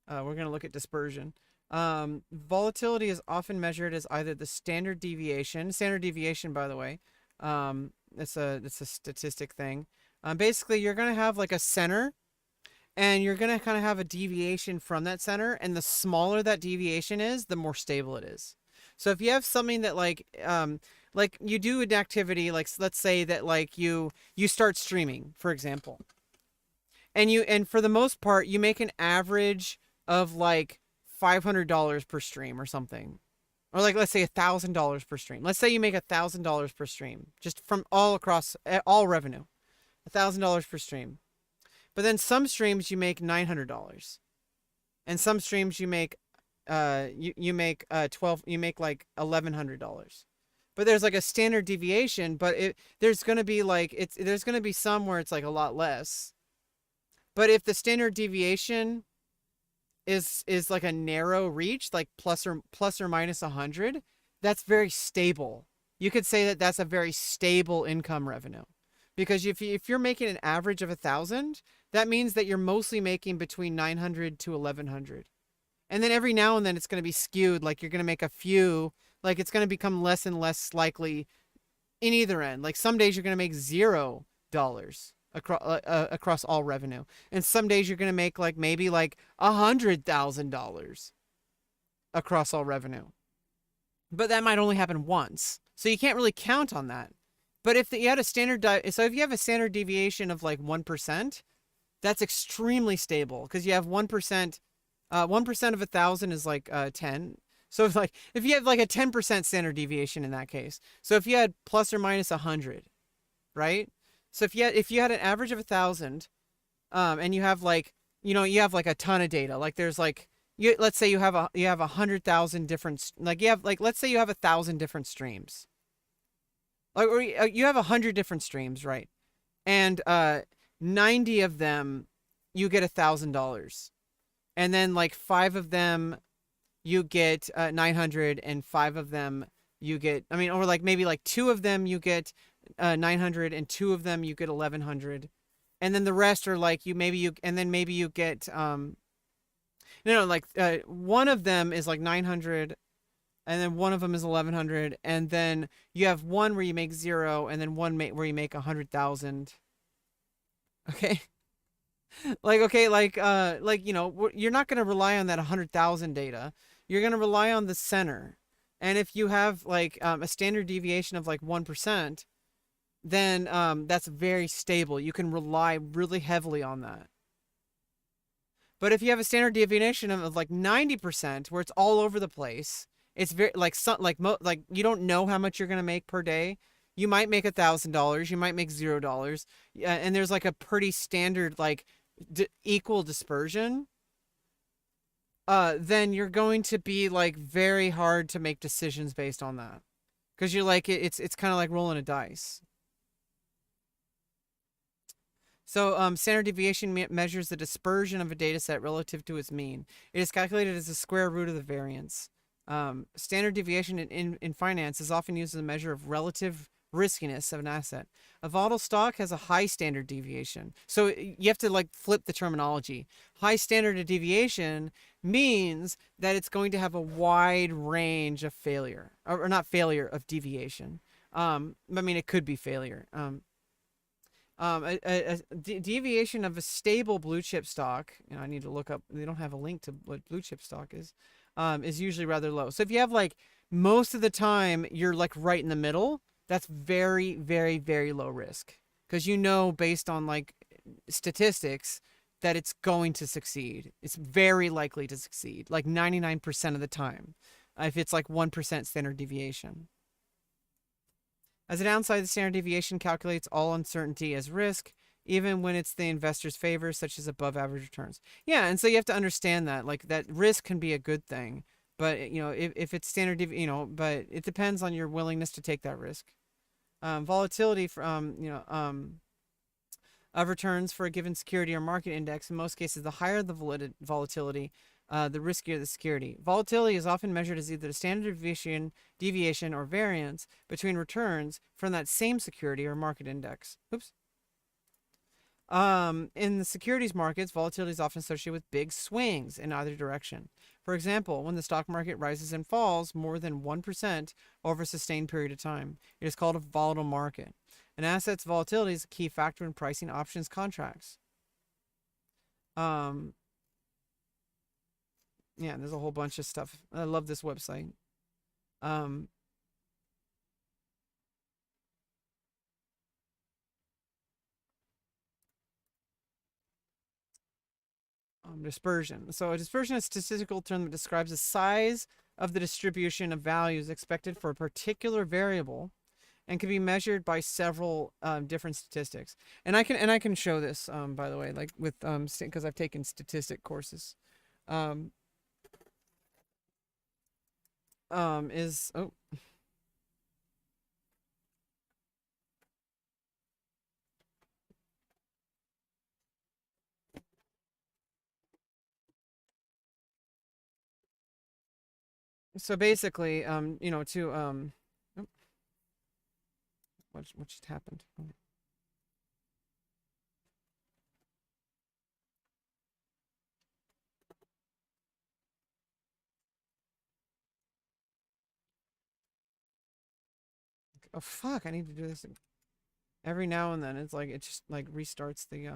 We're going to look at dispersion. Volatility is often measured as either the standard deviation. Standard deviation, by the way, it's a statistic thing. Basically, you're going to have like a center, and you're going to kind of have a deviation from that center, and the smaller that deviation is, the more stable it is. So if you have something that like you do an activity, like let's say that like you start streaming, for example, and for the most part you make an average of like $500 per stream or something, or like let's say $1,000 per stream. Let's say you make $1,000 per stream just from all across all revenue, $1,000 per stream. But then some streams you make $900, and some streams you make you make 12, you make like $1,100. But there's like a standard deviation, but there's going to be like there's going to be some where it's like a lot less. But if the standard deviation is like a narrow reach, like plus or minus 100, that's very stable. You could say that that's a very stable income revenue, because if you're making an average of 1,000, that means that you're mostly making between 900 to 1,100. And then every now and then it's going to be skewed, like you're going to make a few, like it's going to become less and less likely in either end. Like some days you're going to make $0 across all revenue, and some days you're going to make like maybe like $100,000 across all revenue. But that might only happen once, so you can't really count on that. But if you had a standard, so if you have a standard deviation of like 1%, that's extremely stable, because you have 1%. 1% of 1,000 is like 10. So if you have like a 10% standard deviation in that case, so if you had plus or minus 100, right? So if you had an average of 1,000, and you have like, you have like a ton of data, like there's like, let's say you have 100,000 different, like you have like, let's say you have 1,000 different streams, like, or you have 100 different streams, right? And 90 of them you get $1,000, and then like 5 of them you get 900, and 5 of them you get, I mean, or like maybe like 2 of them you get 900, and 2 of them you get 1,100, and then the rest are like maybe you get like 1 of them is like 900, and then 1 of them is 1,100, and then you have 1 where you make 0, and then 1 where you make 100,000. Okay. You're not going to rely on that 100,000 data. You're going to rely on the center. And if you have like a standard deviation of like 1%, then that's very stable. You can rely really heavily on that. But if you have a standard deviation of like 90%, where it's all over the place, it's very like you don't know how much you're going to make per day. You might make $1,000, you might make $0, and there's like a pretty standard like equal dispersion. Then you're going to be like very hard to make decisions based on that, because you're like it's kind of like rolling a dice. So standard deviation measures the dispersion of a data set relative to its mean. It is calculated as the square root of the variance. Standard deviation in finance is often used as a measure of relative riskiness of an asset. A volatile stock has a high standard deviation. So you have to like flip the terminology. High standard deviation means that it's going to have a wide range of failure, or not failure, of deviation. I mean, it could be failure. A deviation of a stable blue chip stock, I need to look up, they don't have a link to what blue chip stock is usually rather low. So if you have like most of the time you're like right in the middle, that's very, very, very low risk, because based on like statistics that it's going to succeed. It's very likely to succeed, like 99% of the time, if it's like 1% standard deviation. As a downside, the standard deviation calculates all uncertainty as risk, even when it's the investor's favor, such as above average returns. Yeah, and so you have to understand that, like, that risk can be a good thing, but if it's standard, but it depends on your willingness to take that risk. Volatility of returns for a given security or market index. In most cases, the higher the volatility, the riskier the security. Volatility is often measured as either the standard deviation or variance between returns from that same security or market index. Oops. In the securities markets, volatility is often associated with big swings in either direction. For example, when the stock market rises and falls more than 1% over a sustained period of time, it is called a volatile market. An asset's volatility is a key factor in pricing options contracts. Um, yeah, there's a whole bunch of stuff. I love this website. Um, Dispersion. So a dispersion is a statistical term that describes the size of the distribution of values expected for a particular variable, and can be measured by several different statistics. And I can show this by the way, like with because I've taken statistic courses. Um, is oh so basically you know to oh, what just happened? Oh fuck! I need to do this every now and then. It's like it just like restarts the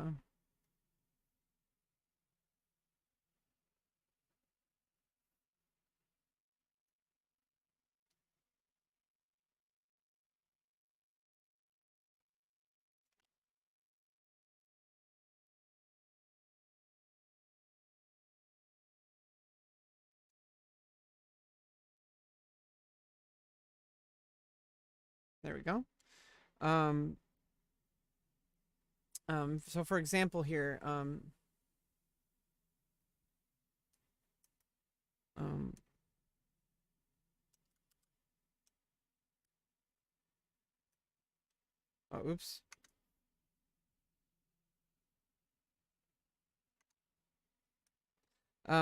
there we go. Um, so for example here, um, oh, oops.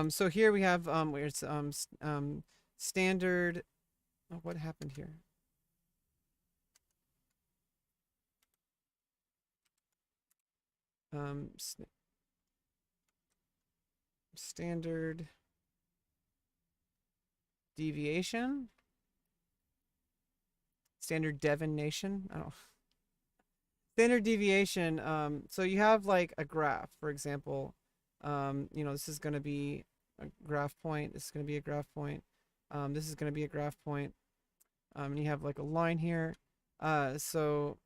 So here we have where it's standard. Oh, what happened here? Um, Standard deviation, standard divination. I don't. Standard deviation. So you have like a graph, for example. You know, this is going to be a graph point. This is going to be a graph point. This is going to be a graph point. And you have like a line here. So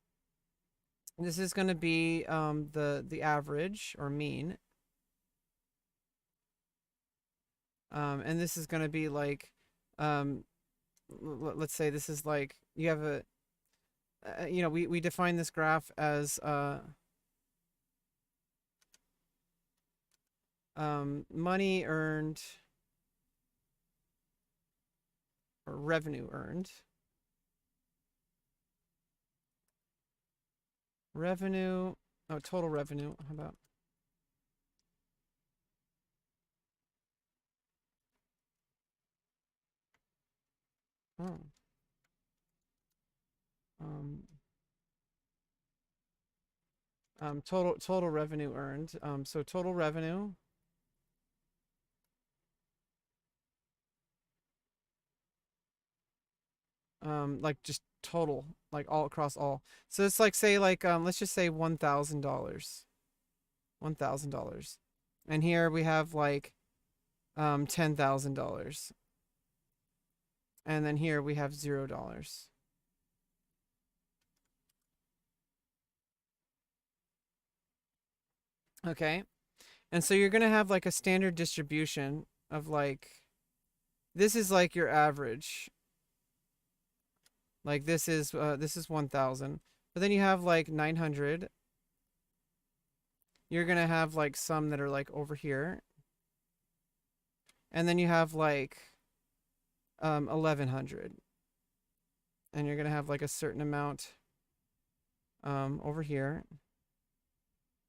this is going to be the average or mean. And this is going to be like, let's say this is like you have a, you know, we define this graph as money earned or revenue earned. Revenue, oh, total revenue. How about oh, um, total revenue earned. So total revenue. Like just total, like all across all. So it's like say like let's just say $1,000. $1,000. And here we have like $10,000. And then here we have $0. Okay. And so you're gonna have like a standard distribution of like this is like your average. Like this is 1,000. But then you have like 900. You're gonna have like some that are like over here. And then you have like 1,100. And you're gonna have like a certain amount over here.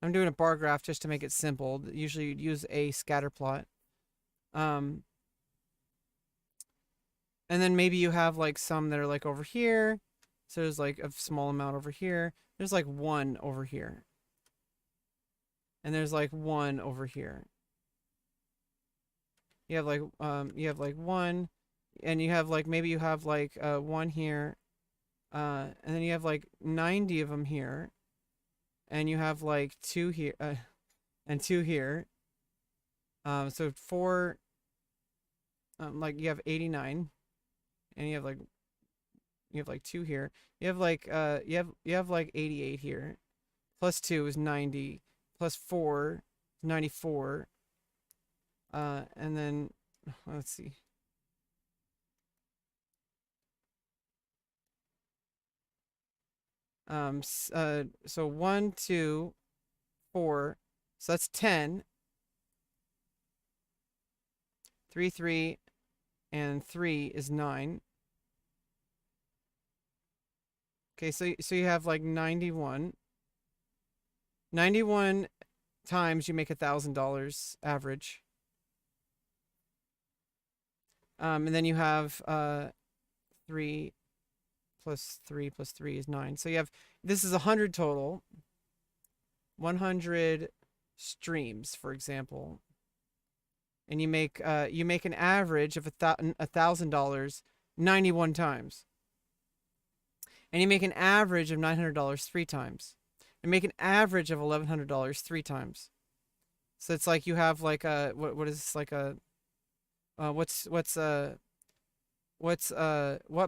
I'm doing a bar graph just to make it simple. Usually you'd use a scatter plot. And then maybe you have like some that are like over here. So there's like a small amount over here. There's like one over here. And there's like one over here. You have like one, and you have like maybe you have like one here. And then you have like 90 of them here. And you have like two here and two here. So 4, like you have 89, and you have like 2 here. You have like you have like 88 here. Plus 2 is 90. Plus 4 is 94. And then let's see. So 1, 2, 4. So that's 10. 3, 3, and 3 is 9. Okay, so you have like 91. 91 times you make $1,000 average. And then you have 3 plus 3 plus 3 is 9. So you have, this is 100 total. 100 streams, for example. And you make an average of $1,000 91 times. And you make an average of $900 3 times. And make an average of $1,100 3 times. So it's like you have like a what is this, like a what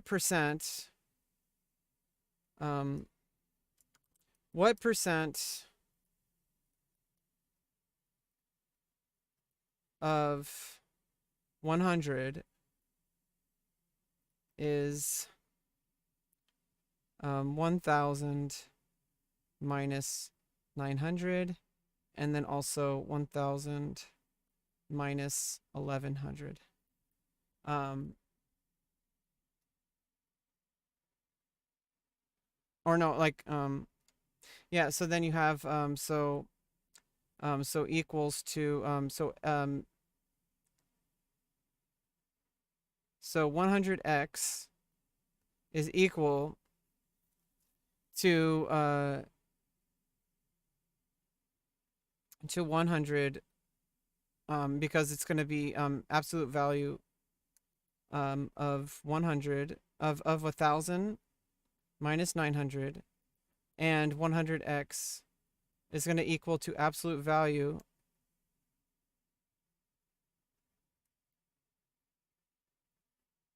percent what percent of 100 is 1,000 minus 900, and then also 1,000 minus 1,100. Or no, like yeah. So then you have so equals to so 100x is equal to 100, because it's going to be absolute value of 100 of 1,000 minus 900, and 100x is going to equal to absolute value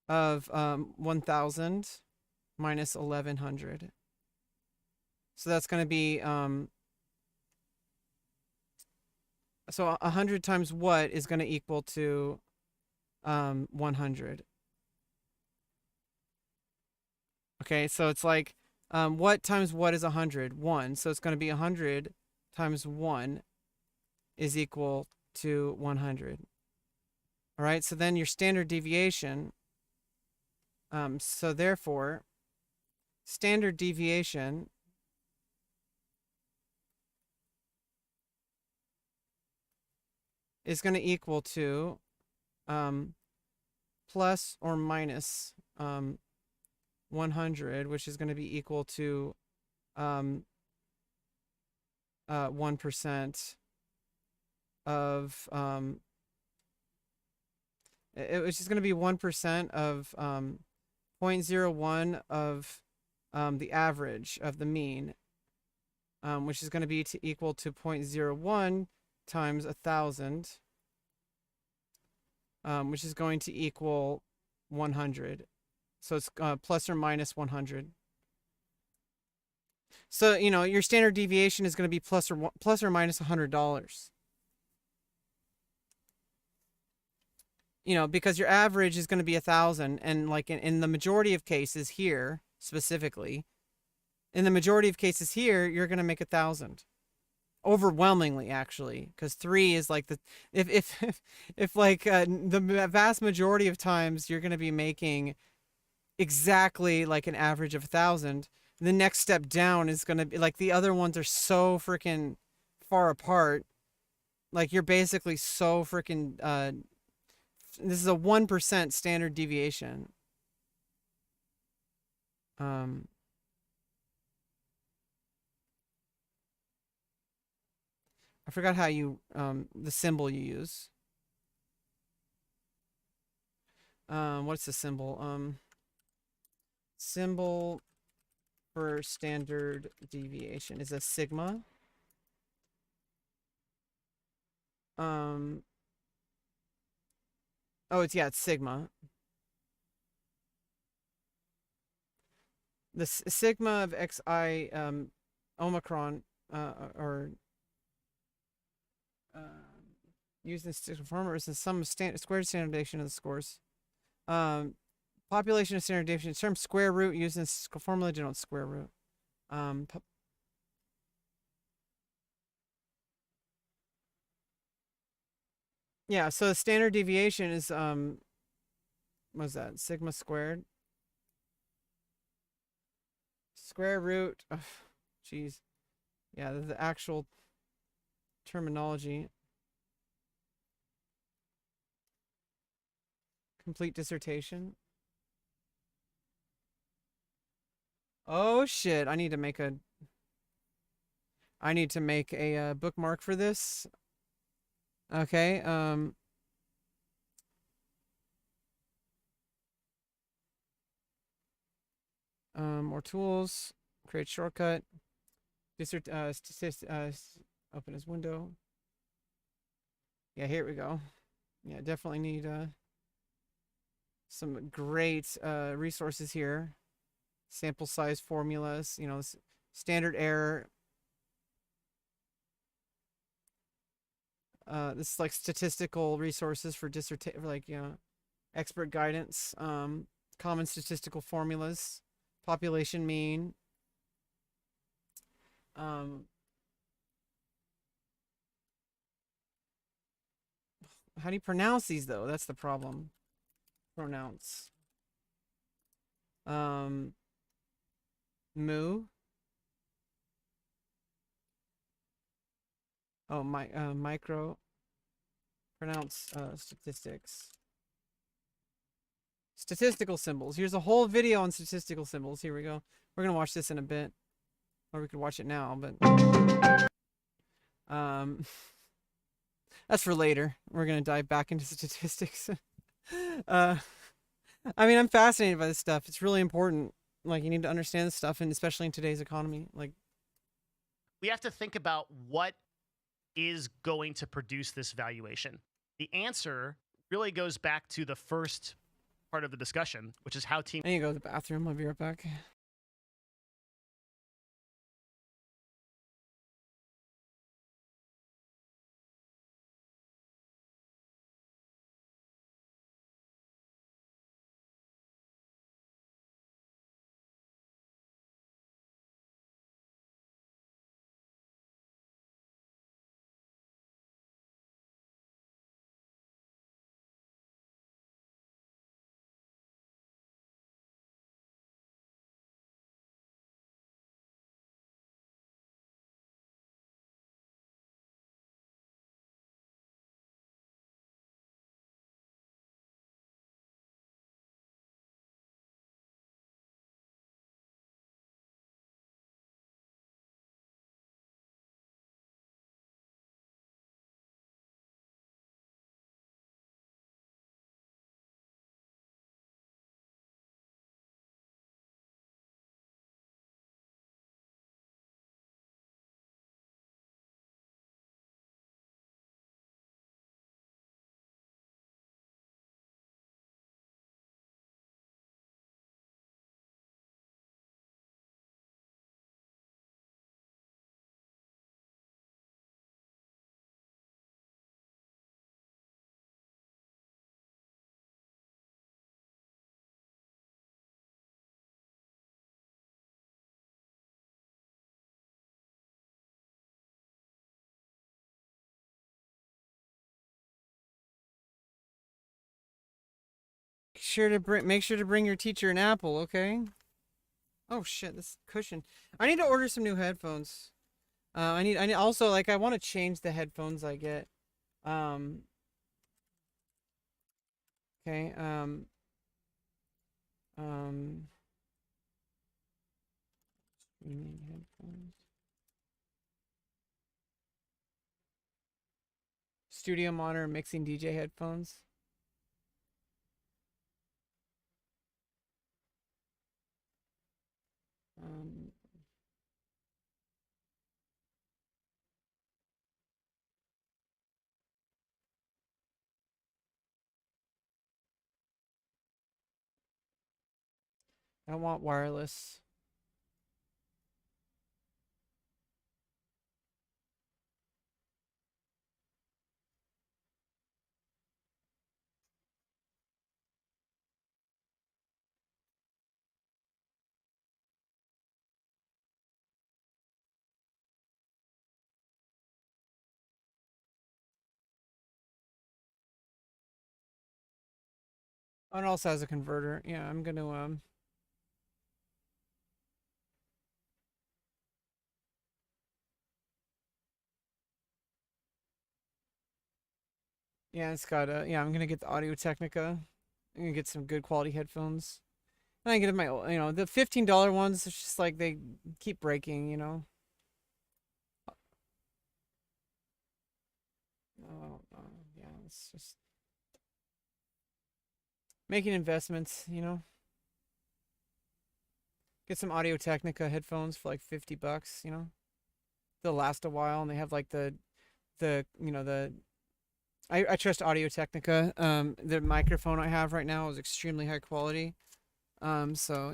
of 1,000 minus 1,100. So that's going to be so 100 times what is going to equal to 100. Okay, so it's like what times what is 100? 1. So it's going to be 100 times 1 is equal to 100. All right, so then your standard deviation, so therefore, standard deviation is going to equal to plus or minus 100, which is going to be equal to 1% of which is going to be 1% of 0.01 of the average of the mean, which is going to be equal to 0.01 times 1,000, which is going to equal 100. So it's plus or minus 100. So, you know, your standard deviation is going to be plus or minus $100. You know, because your average is going to be 1,000, and like in the majority of cases here, specifically, in the majority of cases here, you're going to make 1,000. Overwhelmingly, actually, because 3 is like the if like the vast majority of times you're going to be making exactly like an average of 1,000. The next step down is going to be like the other ones are so freaking far apart. Like you're basically so freaking this is a 1% standard deviation. I forgot how you the symbol you use. What's the symbol? Symbol for standard deviation is a sigma. Oh, it's sigma. The sigma of xi omicron or using statistical formula is some squared standardization of the scores. Population of standardization term square root using statistical formula denotes square root. Yeah, so the standard deviation is what's that? Sigma squared. Square root. Jeez. Yeah, the actual terminology. Complete dissertation. Oh shit! I need to make a bookmark for this. Okay. More tools. Create shortcut. Open his window. Yeah, here we go. Yeah, definitely need some great resources here. Sample size formulas, standard error. This is like statistical resources for expert guidance. Common statistical formulas, population mean. How do you pronounce these though? That's the problem. Pronounce. Mu. Oh, micro. Pronounce statistics. Statistical symbols. Here's a whole video on statistical symbols. Here we go. We're gonna watch this in a bit, or we could watch it now. But that's for later. We're gonna dive back into statistics. I mean, I'm fascinated by this stuff. It's really important. Like, you need to understand this stuff, and especially in today's economy. Like, we have to think about what is going to produce this valuation. The answer really goes back to the first part of the discussion, which is how teams. I need to go to the bathroom. I'll be right back. Make sure to bring your teacher an apple, okay? Oh shit, this cushion. I need to order some new headphones. I need also, like, I want to change the headphones I get. Okay, streaming headphones. Studio monitor mixing DJ headphones. Um, I want wireless. Oh, it also has a converter. Yeah, I'm gonna yeah, it's got a yeah, I'm gonna get the Audio Technica. I'm gonna get some good quality headphones. And I get my the $15 ones, it's just like they keep breaking, you know. Oh, yeah, it's just making investments, you know. Get some Audio Technica headphones for like $50, you know. They'll last a while, and they have like the you know the I trust Audio Technica. The microphone I have right now is extremely high quality. So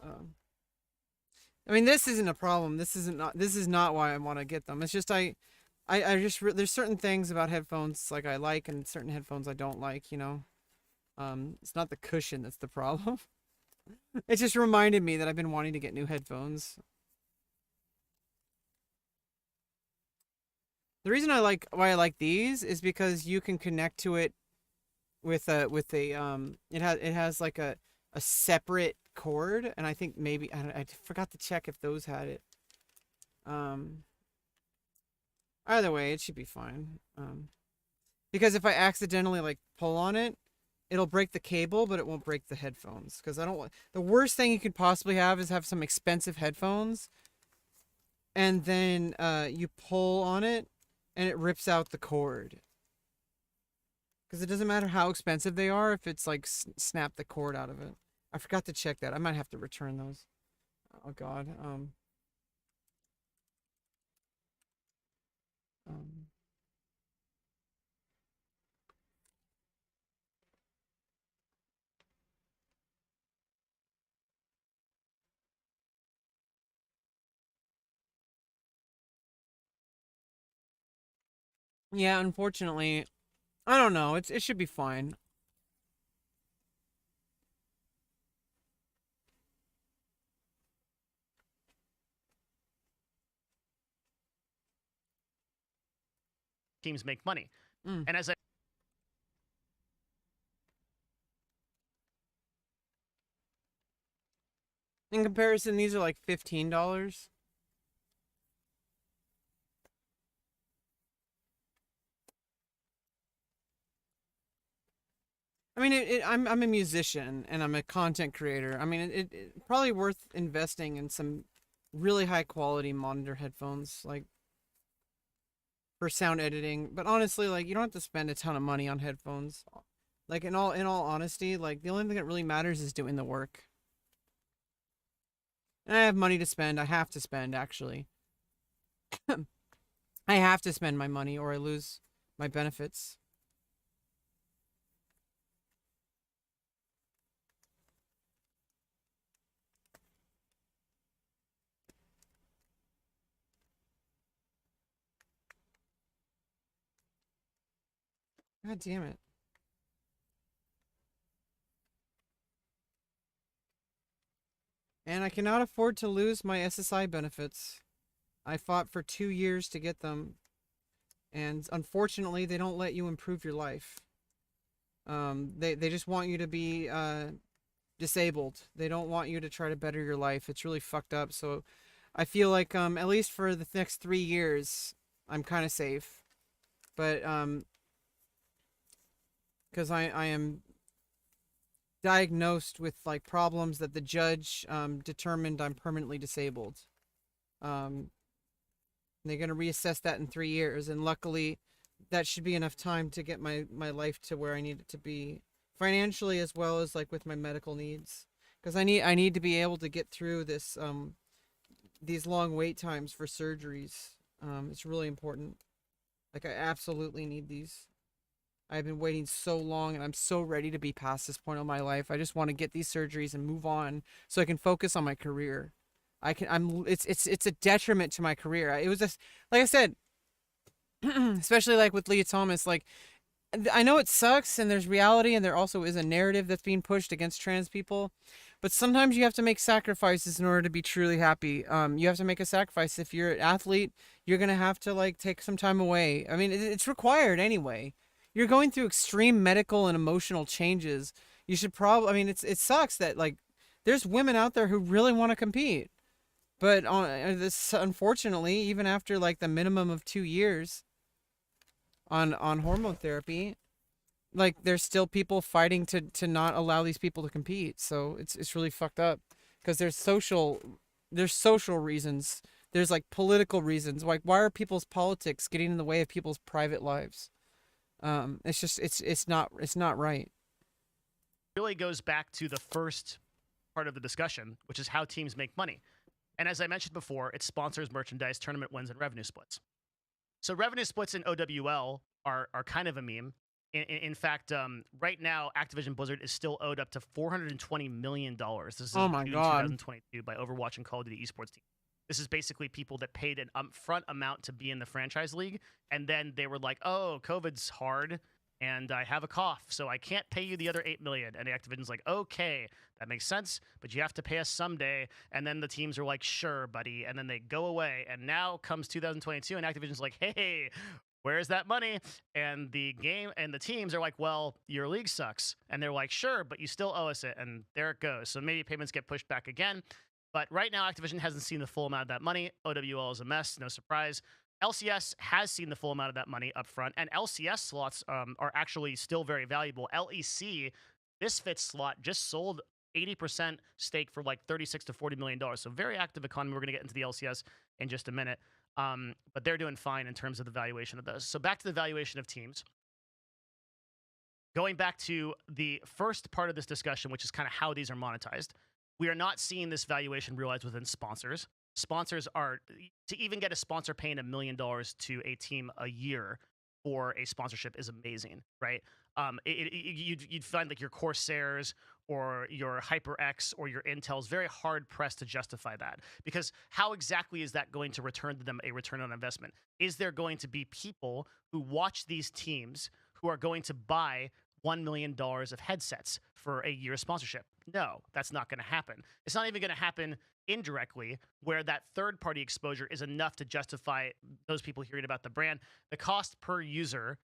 um, I mean, this isn't a problem. This is not why I want to get them. It's just I just there's certain things about headphones like I like, and certain headphones I don't like. You know, it's not the cushion that's the problem. It just reminded me that I've been wanting to get new headphones. The reason why I like these is because you can connect to it with a it has like a separate cord, and I think maybe I forgot to check if those had it. Um, Either way, it should be fine. Because if I accidentally like pull on it, it'll break the cable, but it won't break the headphones. Because I don't want the worst thing you could possibly have is have some expensive headphones, and then you pull on it, and it rips out the cord. Because it doesn't matter how expensive they are if it's like snap the cord out of it. I forgot to check that. I might have to return those. Oh God. Um yeah, unfortunately, I don't know. It should be fine. Teams make money. Mm. And as I In comparison, these are like $15. I mean, I'm a musician and I'm a content creator. I mean, it probably worth investing in some really high quality monitor headphones, like for sound editing. But honestly, like you don't have to spend a ton of money on headphones. Like in all honesty, like the only thing that really matters is doing the work. And I have money to spend. I have to spend actually. I have to spend my money or I lose my benefits. God damn it. And I cannot afford to lose my SSI benefits. I fought for 2 years to get them, and unfortunately, they don't let you improve your life. They just want you to be disabled. They don't want you to try to better your life. It's really fucked up. So, I feel like at least for the next 3 years, I'm kind of safe. But because I am diagnosed with like problems that the judge determined I'm permanently disabled. Um, they're going to reassess that in 3 years, and luckily, that should be enough time to get my life to where I need it to be financially as well as like with my medical needs. Because I need to be able to get through these long wait times for surgeries. It's really important. Like I absolutely need these. I've been waiting so long, and I'm so ready to be past this point of my life. I just want to get these surgeries and move on so I can focus on my career. It's a detriment to my career. It was just, like I said, especially like with Leah Thomas, like, I know it sucks and there's reality and there also is a narrative that's being pushed against trans people, but sometimes you have to make sacrifices in order to be truly happy. You have to make a sacrifice. If you're an athlete, you're going to have to like take some time away. I mean, it's required anyway. You're going through extreme medical and emotional changes. You should probably, I mean, it sucks that like there's women out there who really want to compete. But on this, unfortunately, even after like the minimum of 2 years on hormone therapy, like there's still people fighting to not allow these people to compete. So it's really fucked up because there's social reasons. There's like political reasons. Like, why are people's politics getting in the way of people's private lives? It's just it's not right. Really goes back to the first part of the discussion, which is how teams make money. And as I mentioned before, it's sponsors, merchandise, tournament wins, and revenue splits. So revenue splits in OWL are kind of a meme. In fact, right now, Activision Blizzard is still owed up to $420 million. This is Oh my June God. 2022 by Overwatch and Call of Duty esports team. This is basically people that paid an upfront amount to be in the franchise league, and then they were like, "Oh, COVID's hard, and I have a cough, so I can't pay you the other $8 million." And the Activision's like, "Okay, that makes sense, but you have to pay us someday." And then the teams are like, "Sure, buddy," and then they go away. And now comes 2022, and Activision's like, "Hey, where's that money?" And the game and the teams are like, "Well, your league sucks." And they're like, "Sure, but you still owe us it." And there it goes. So maybe payments get pushed back again. But right now, Activision hasn't seen the full amount of that money. OWL is a mess, no surprise. LCS has seen the full amount of that money up front, and LCS slots are actually still very valuable. LEC, this fits slot, just sold 80% stake for like $36 to $40 million. So very active economy. We're going to get into the LCS in just a minute. But they're doing fine in terms of the valuation of those. So back to the valuation of teams. Going back to the first part of this discussion, which is kind of how these are monetized, we are not seeing this valuation realized within sponsors. Sponsors are, to even get a sponsor paying $1 million to a team a year for a sponsorship is amazing, right? You'd find like your Corsairs or your HyperX or your Intel's very hard pressed to justify that, because how exactly is that going to return to them a return on investment? Is there going to be people who watch these teams who are going to buy $1 million of headsets for a year sponsorship? No, that's not going to happen. It's not even going to happen indirectly, where that third-party exposure is enough to justify those people hearing about the brand. The cost per user,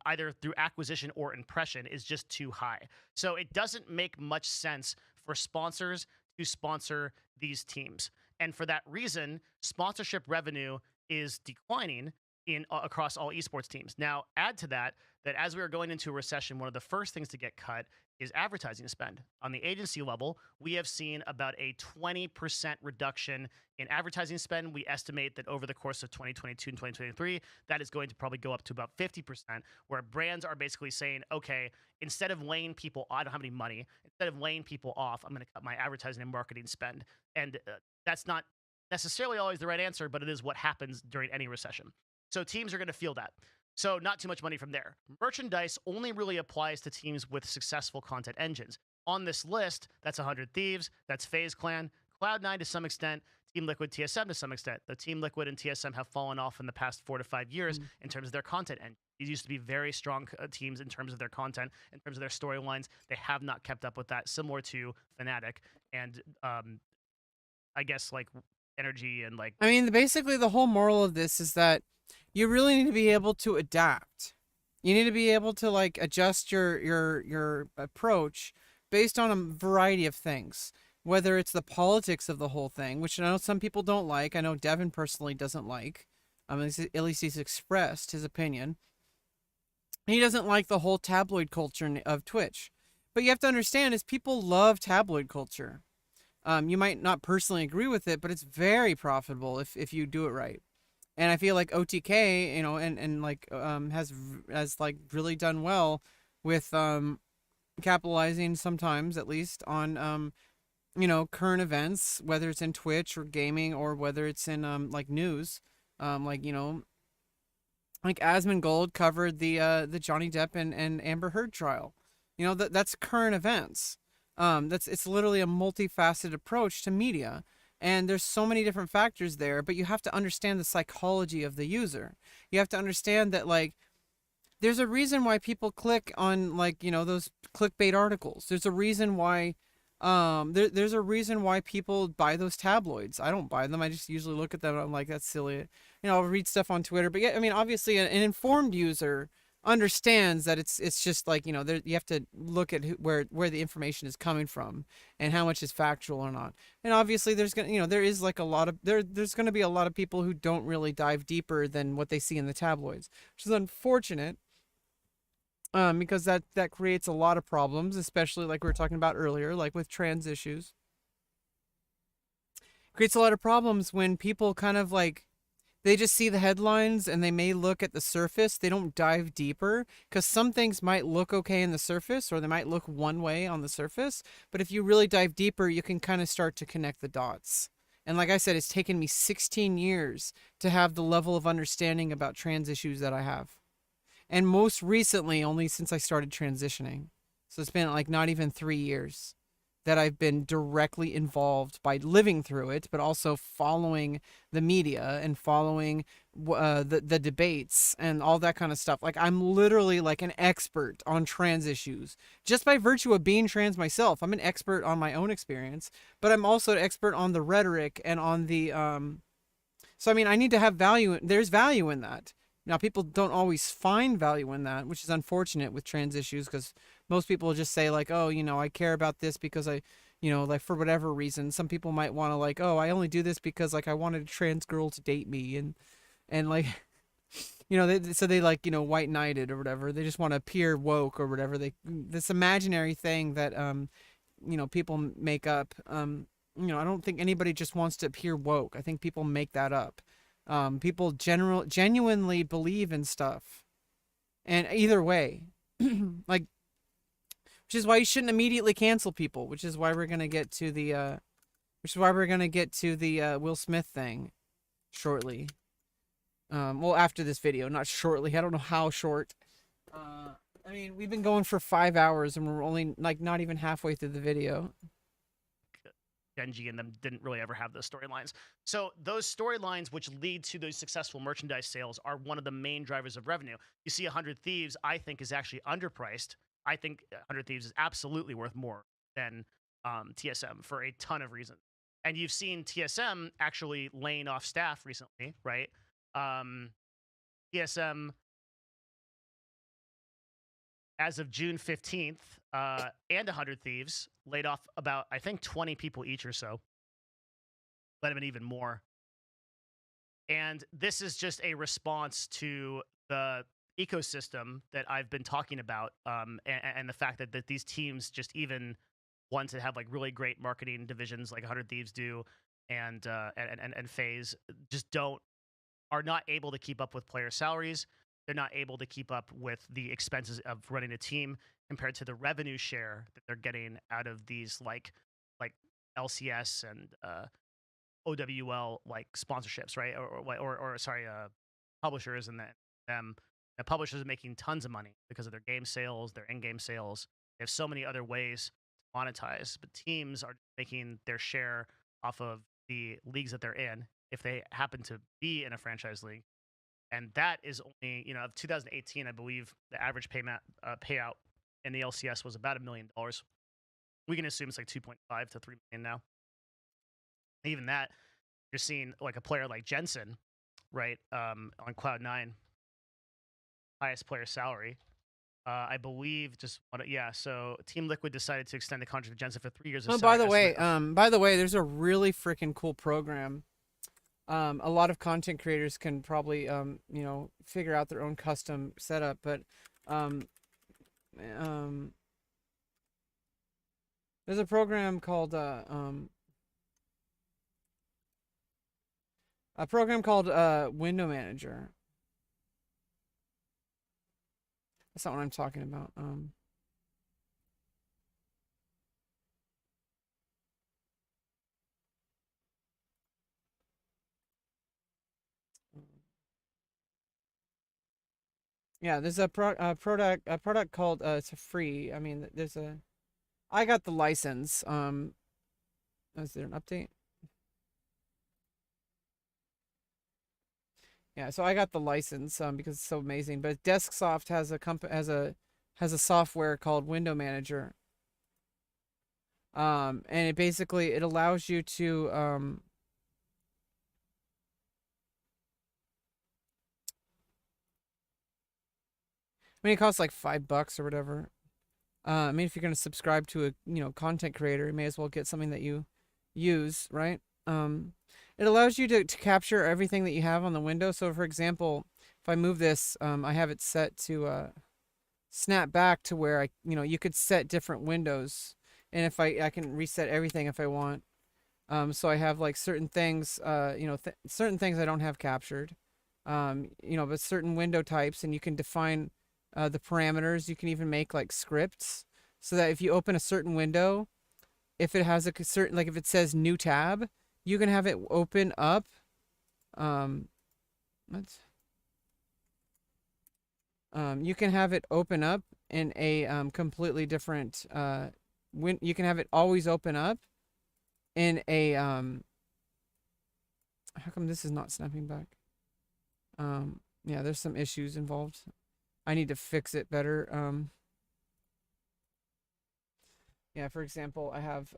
either through acquisition or impression, is just too high. So it doesn't make much sense for sponsors to sponsor these teams. And for that reason, sponsorship revenue is declining across all esports teams. Now, add to that as we are going into a recession, one of the first things to get cut is advertising spend. On the agency level, we have seen about a 20% reduction in advertising spend. We estimate that over the course of 2022 and 2023, that is going to probably go up to about 50%, where brands are basically saying, okay, instead of laying people, I don't have any money, instead of laying people off, I'm going to cut my advertising and marketing spend. And that's not necessarily always the right answer, but it is what happens during any recession. So teams are going to feel that. So not too much money from there. Merchandise only really applies to teams with successful content engines. On this list, that's 100 Thieves, that's FaZe Clan, Cloud9 to some extent, Team Liquid, TSM to some extent. The Team Liquid and TSM have fallen off in the past 4 to 5 years in terms of their content engine. These used to be very strong teams in terms of their content, in terms of their storylines. They have not kept up with that, similar to Fnatic and I guess like Energy and like... I mean, basically the whole moral of this is that you really need to be able to adapt. You need to be able to like adjust your approach based on a variety of things. Whether it's the politics of the whole thing, which I know some people don't like. I know Devin personally doesn't like. At least he's expressed his opinion. He doesn't like the whole tabloid culture of Twitch. But you have to understand is people love tabloid culture. You might not personally agree with it, but it's very profitable if you do it right. And I feel like OTK, you know, and like has like really done well with capitalizing sometimes at least on you know, current events, whether it's in Twitch or gaming or whether it's in like news, like, you know, Like Asmongold covered the Johnny Depp and Amber Heard trial. You know, that's current events. It's literally a multifaceted approach to media. And there's so many different factors there, but you have to understand the psychology of the user. You have to understand that, like, there's a reason why people click on, like, you know, those clickbait articles. There's a reason why there's a reason why people buy those tabloids. I don't buy them. I just usually look at them and I'm like, that's silly. You know, I'll read stuff on Twitter. But yeah, I mean, obviously an informed user understands that it's just like, you know, there, you have to look at where the information is coming from and how much is factual or not. And obviously there's gonna, you know, there is like a lot of there's going to be a lot of people who don't really dive deeper than what they see in the tabloids, which is unfortunate. Because that creates a lot of problems, especially like we were talking about earlier, like with trans issues. Creates a lot of problems when people kind of like they just see the headlines and they may look at the surface. They don't dive deeper because some things might look okay in the surface or they might look one way on the surface. But if you really dive deeper, you can kind of start to connect the dots. And like I said, it's taken me 16 years to have the level of understanding about trans issues that I have. And most recently, only since I started transitioning. So it's been like not even 3 years that I've been directly involved by living through it, but also following the media and following the debates and all that kind of stuff. Like I'm literally like an expert on trans issues just by virtue of being trans myself. I'm an expert on my own experience, but I'm also an expert on the rhetoric and on the so I mean, I need to have value. There's value in that. Now, people don't always find value in that, which is unfortunate with trans issues because most people just say like, oh, you know, I care about this because I, you know, like for whatever reason. Some people might want to like, oh, I only do this because like I wanted a trans girl to date me and like, you know, so they like, you know, white knighted or whatever. They just want to appear woke or whatever. They this imaginary thing that you know, people make up. You know, I don't think anybody just wants to appear woke. I think people make that up. People genuinely believe in stuff, and either way, like, which is why you shouldn't immediately cancel people. Which is why we're gonna get to the, Will Smith thing shortly. Well, after this video, not shortly. I don't know how short. I mean, we've been going for 5 hours, and we're only like not even halfway through the video. Genji and them didn't really ever have those storylines. So those storylines which lead to those successful merchandise sales are one of the main drivers of revenue. You see 100 Thieves, I think, is actually underpriced. I think 100 Thieves is absolutely worth more than TSM for a ton of reasons. And you've seen TSM actually laying off staff recently, right? TSM, as of June 15th, and 100 Thieves laid off about, I think, 20 people each or so. Might have been even more. And this is just a response to the ecosystem that I've been talking about, and the fact that these teams just even want to have like really great marketing divisions like 100 Thieves do, and FaZe just are not able to keep up with player salaries. They're not able to keep up with the expenses of running a team compared to the revenue share that they're getting out of these like LCS and OWL like sponsorships, right? Or sorry, publishers and them. The publishers are making tons of money because of their game sales, their in-game sales. They have so many other ways to monetize, but teams are making their share off of the leagues that they're in if they happen to be in a franchise league. And that is only, you know, of 2018, I believe the average payout in the LCS was about $1 million. We can assume it's like 2.5 to 3 million now. Even that, you're seeing like a player like Jensen, right, on Cloud9, highest player salary. I believe so Team Liquid decided to extend the contract to Jensen for 3 years. Oh, by the way, there's a really freaking cool program. A lot of content creators can probably, you know, figure out their own custom setup, but there's a program called Window Manager. That's not what I'm talking about. Yeah, there's a product called it's a free. I mean, there's a I got the license. Is there an update? Yeah, so I got the license because it's so amazing. But Desksoft has a software called Window Manager. And it basically it allows you to I mean it costs like $5 or whatever. I mean if you're gonna subscribe to a content creator, you may as well get something that you use, right? It allows you to capture everything that you have on the window. So for example, if I move this, I have it set to snap back to where you could set different windows, and if I can reset everything if I want. So I have like certain things, certain things I don't have captured, but certain window types, and you can define the parameters. You can even make like scripts so that if you open a certain window, if it has a certain, like if it says new tab, you can have it open up. Um, let's, you can have it open up in a completely different, you can have it always open up in a, how come this is not snapping back? Yeah, there's some issues involved. I need to fix it better. Yeah, for example, I have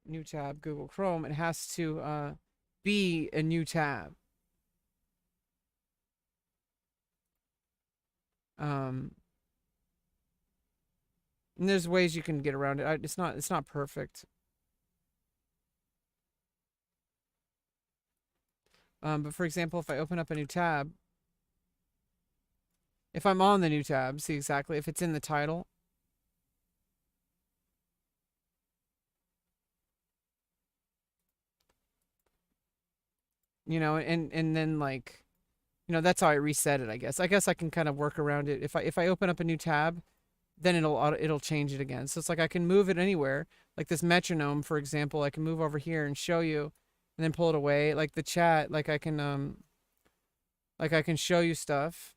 new tab, Google Chrome. It has to be a new tab. And there's ways you can get around it. It's not perfect. But for example, if I open up a new tab, if I'm on the new tab, see exactly if it's in the title. And then like, that's how I reset it, I guess. I guess I can kind of work around it. If I open up a new tab, then it'll change it again. So it's like I can move it anywhere. Like this metronome, for example, I can move over here and show you and then pull it away. Like the chat, like I can show you stuff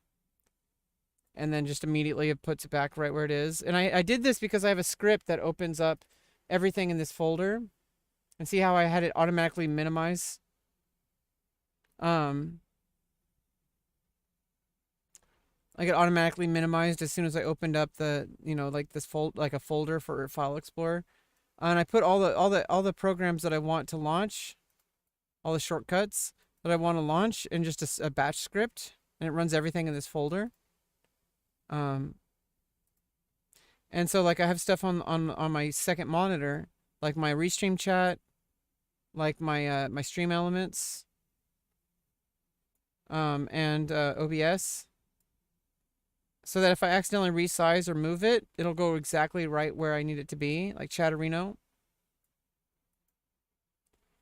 and then just immediately it puts it back right where it is. And I did this because I have a script that opens up everything in this folder. And see how I had it automatically minimize? Like it automatically minimized as soon as I opened up the, like this like a folder for File Explorer. And I put all the programs that I want to launch, all the shortcuts that I want to launch in just a batch script, and it runs everything in this folder. And so like I have stuff on my second monitor, like my Restream chat, like my stream elements, and OBS, so that if I accidentally resize or move it, it'll go exactly right where I need it to be, like Chatterino.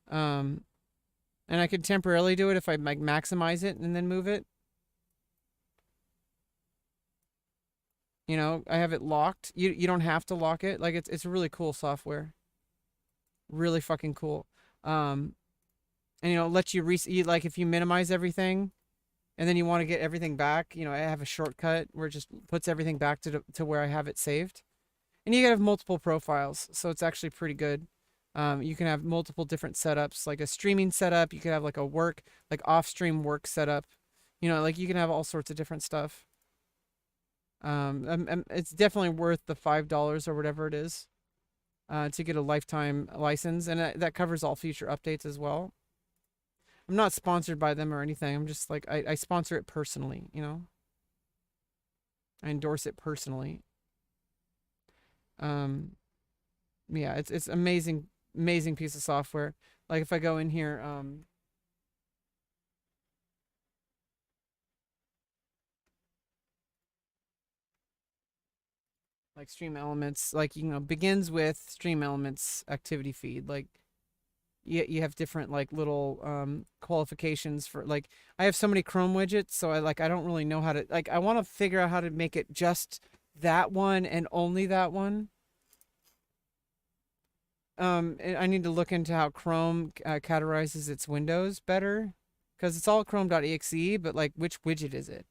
And I could temporarily do it if I like maximize it and then move it. I have it locked. You don't have to lock it. Like it's really cool software. Really fucking cool. And let you like if you minimize everything and then you want to get everything back, I have a shortcut where it just puts everything back to where I have it saved. And you can have multiple profiles, so it's actually pretty good. You can have multiple different setups, like a streaming setup. You could have like a work, like off-stream work setup. Like you can have all sorts of different stuff. It's definitely worth the $5 or whatever it is to get a lifetime license, and that covers all future updates as well. I'm not sponsored by them or anything. I'm just like I sponsor it personally. I endorse it personally. Yeah, it's amazing piece of software. Like if I go in here, like stream elements, like begins with stream elements activity feed. Like you have different like little qualifications for, like I have so many Chrome widgets, so I don't really know how to, like I want to figure out how to make it just that one and only that one. I need to look into how Chrome categorizes its windows better, because it's all Chrome.exe, but like which widget is it?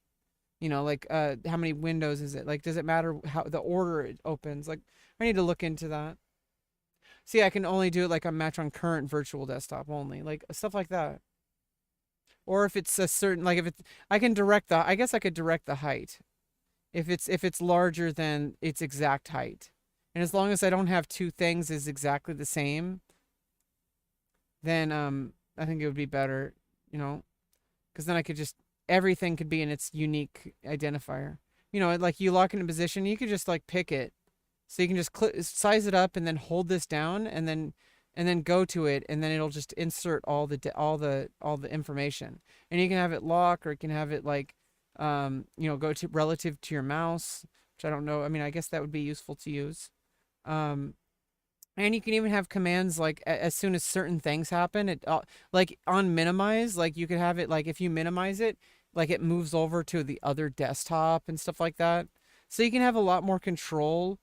You know, like how many windows is it? Like, does it matter how the order it opens? Like, I need to look into that. See, I can only do it like a match on current virtual desktop only, like stuff like that. Or if it's a certain, like if it's, I can direct the, I guess I could direct the height if it's larger than its exact height. And as long as I don't have two things is exactly the same, then I think it would be better, you know, because then I could just everything could be in its unique identifier. You know, like you lock in a position, you could just like pick it, so you can just size it up and then hold this down and then go to it and then it'll just insert all the information. And you can have it lock or you can have it like you know, go to relative to your mouse, which I don't know. I mean, I guess that would be useful to use. Um, and you can even have commands like as soon as certain things happen, it like on minimize, like you could have it like if you minimize it, like it moves over to the other desktop and stuff like that. So you can have a lot more control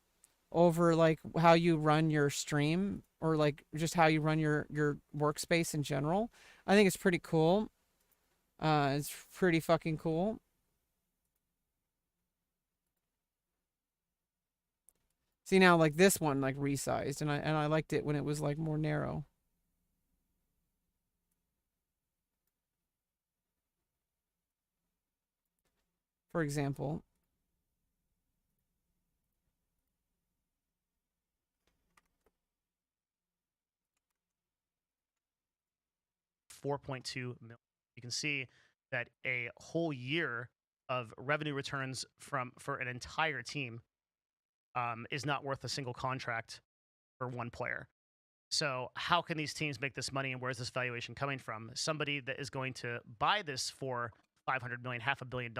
over like how you run your stream or like just how you run your workspace in general. I think it's pretty cool. It's pretty fucking cool. See now like this one like resized and I liked it when it was like more narrow. For example. 4.2 million. You can see that a whole year of revenue returns for an entire team is not worth a single contract for one player. So how can these teams make this money, and where's this valuation coming from? Somebody that is going to buy this for 500 million, $500 million,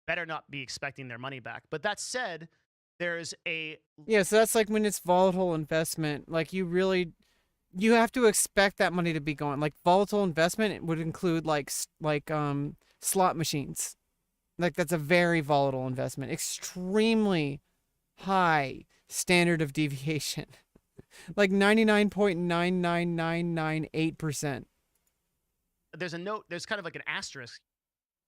better not be expecting their money back. But that said, there's a Yeah, so that's like when it's volatile investment, like you have to expect that money to be going. Like volatile investment it would include like slot machines. Like that's a very volatile investment. Extremely high standard of deviation. Like 99.99998%. there's a note, there's kind of like an asterisk,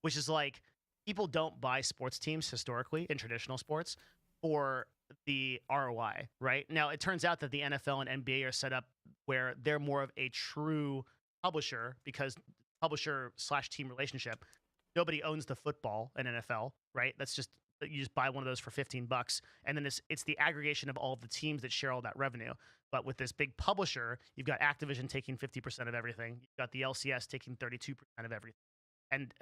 which is like people don't buy sports teams historically in traditional sports for the ROI, right? Now, it turns out that the NFL and NBA are set up where they're more of a true publisher because publisher slash team relationship. Nobody owns the football in NFL, right? That's just you just buy one of those for $15, and then it's the aggregation of all of the teams that share all that revenue. But with this big publisher, you've got Activision taking 50% of everything. You've got the LCS taking 32% of everything. And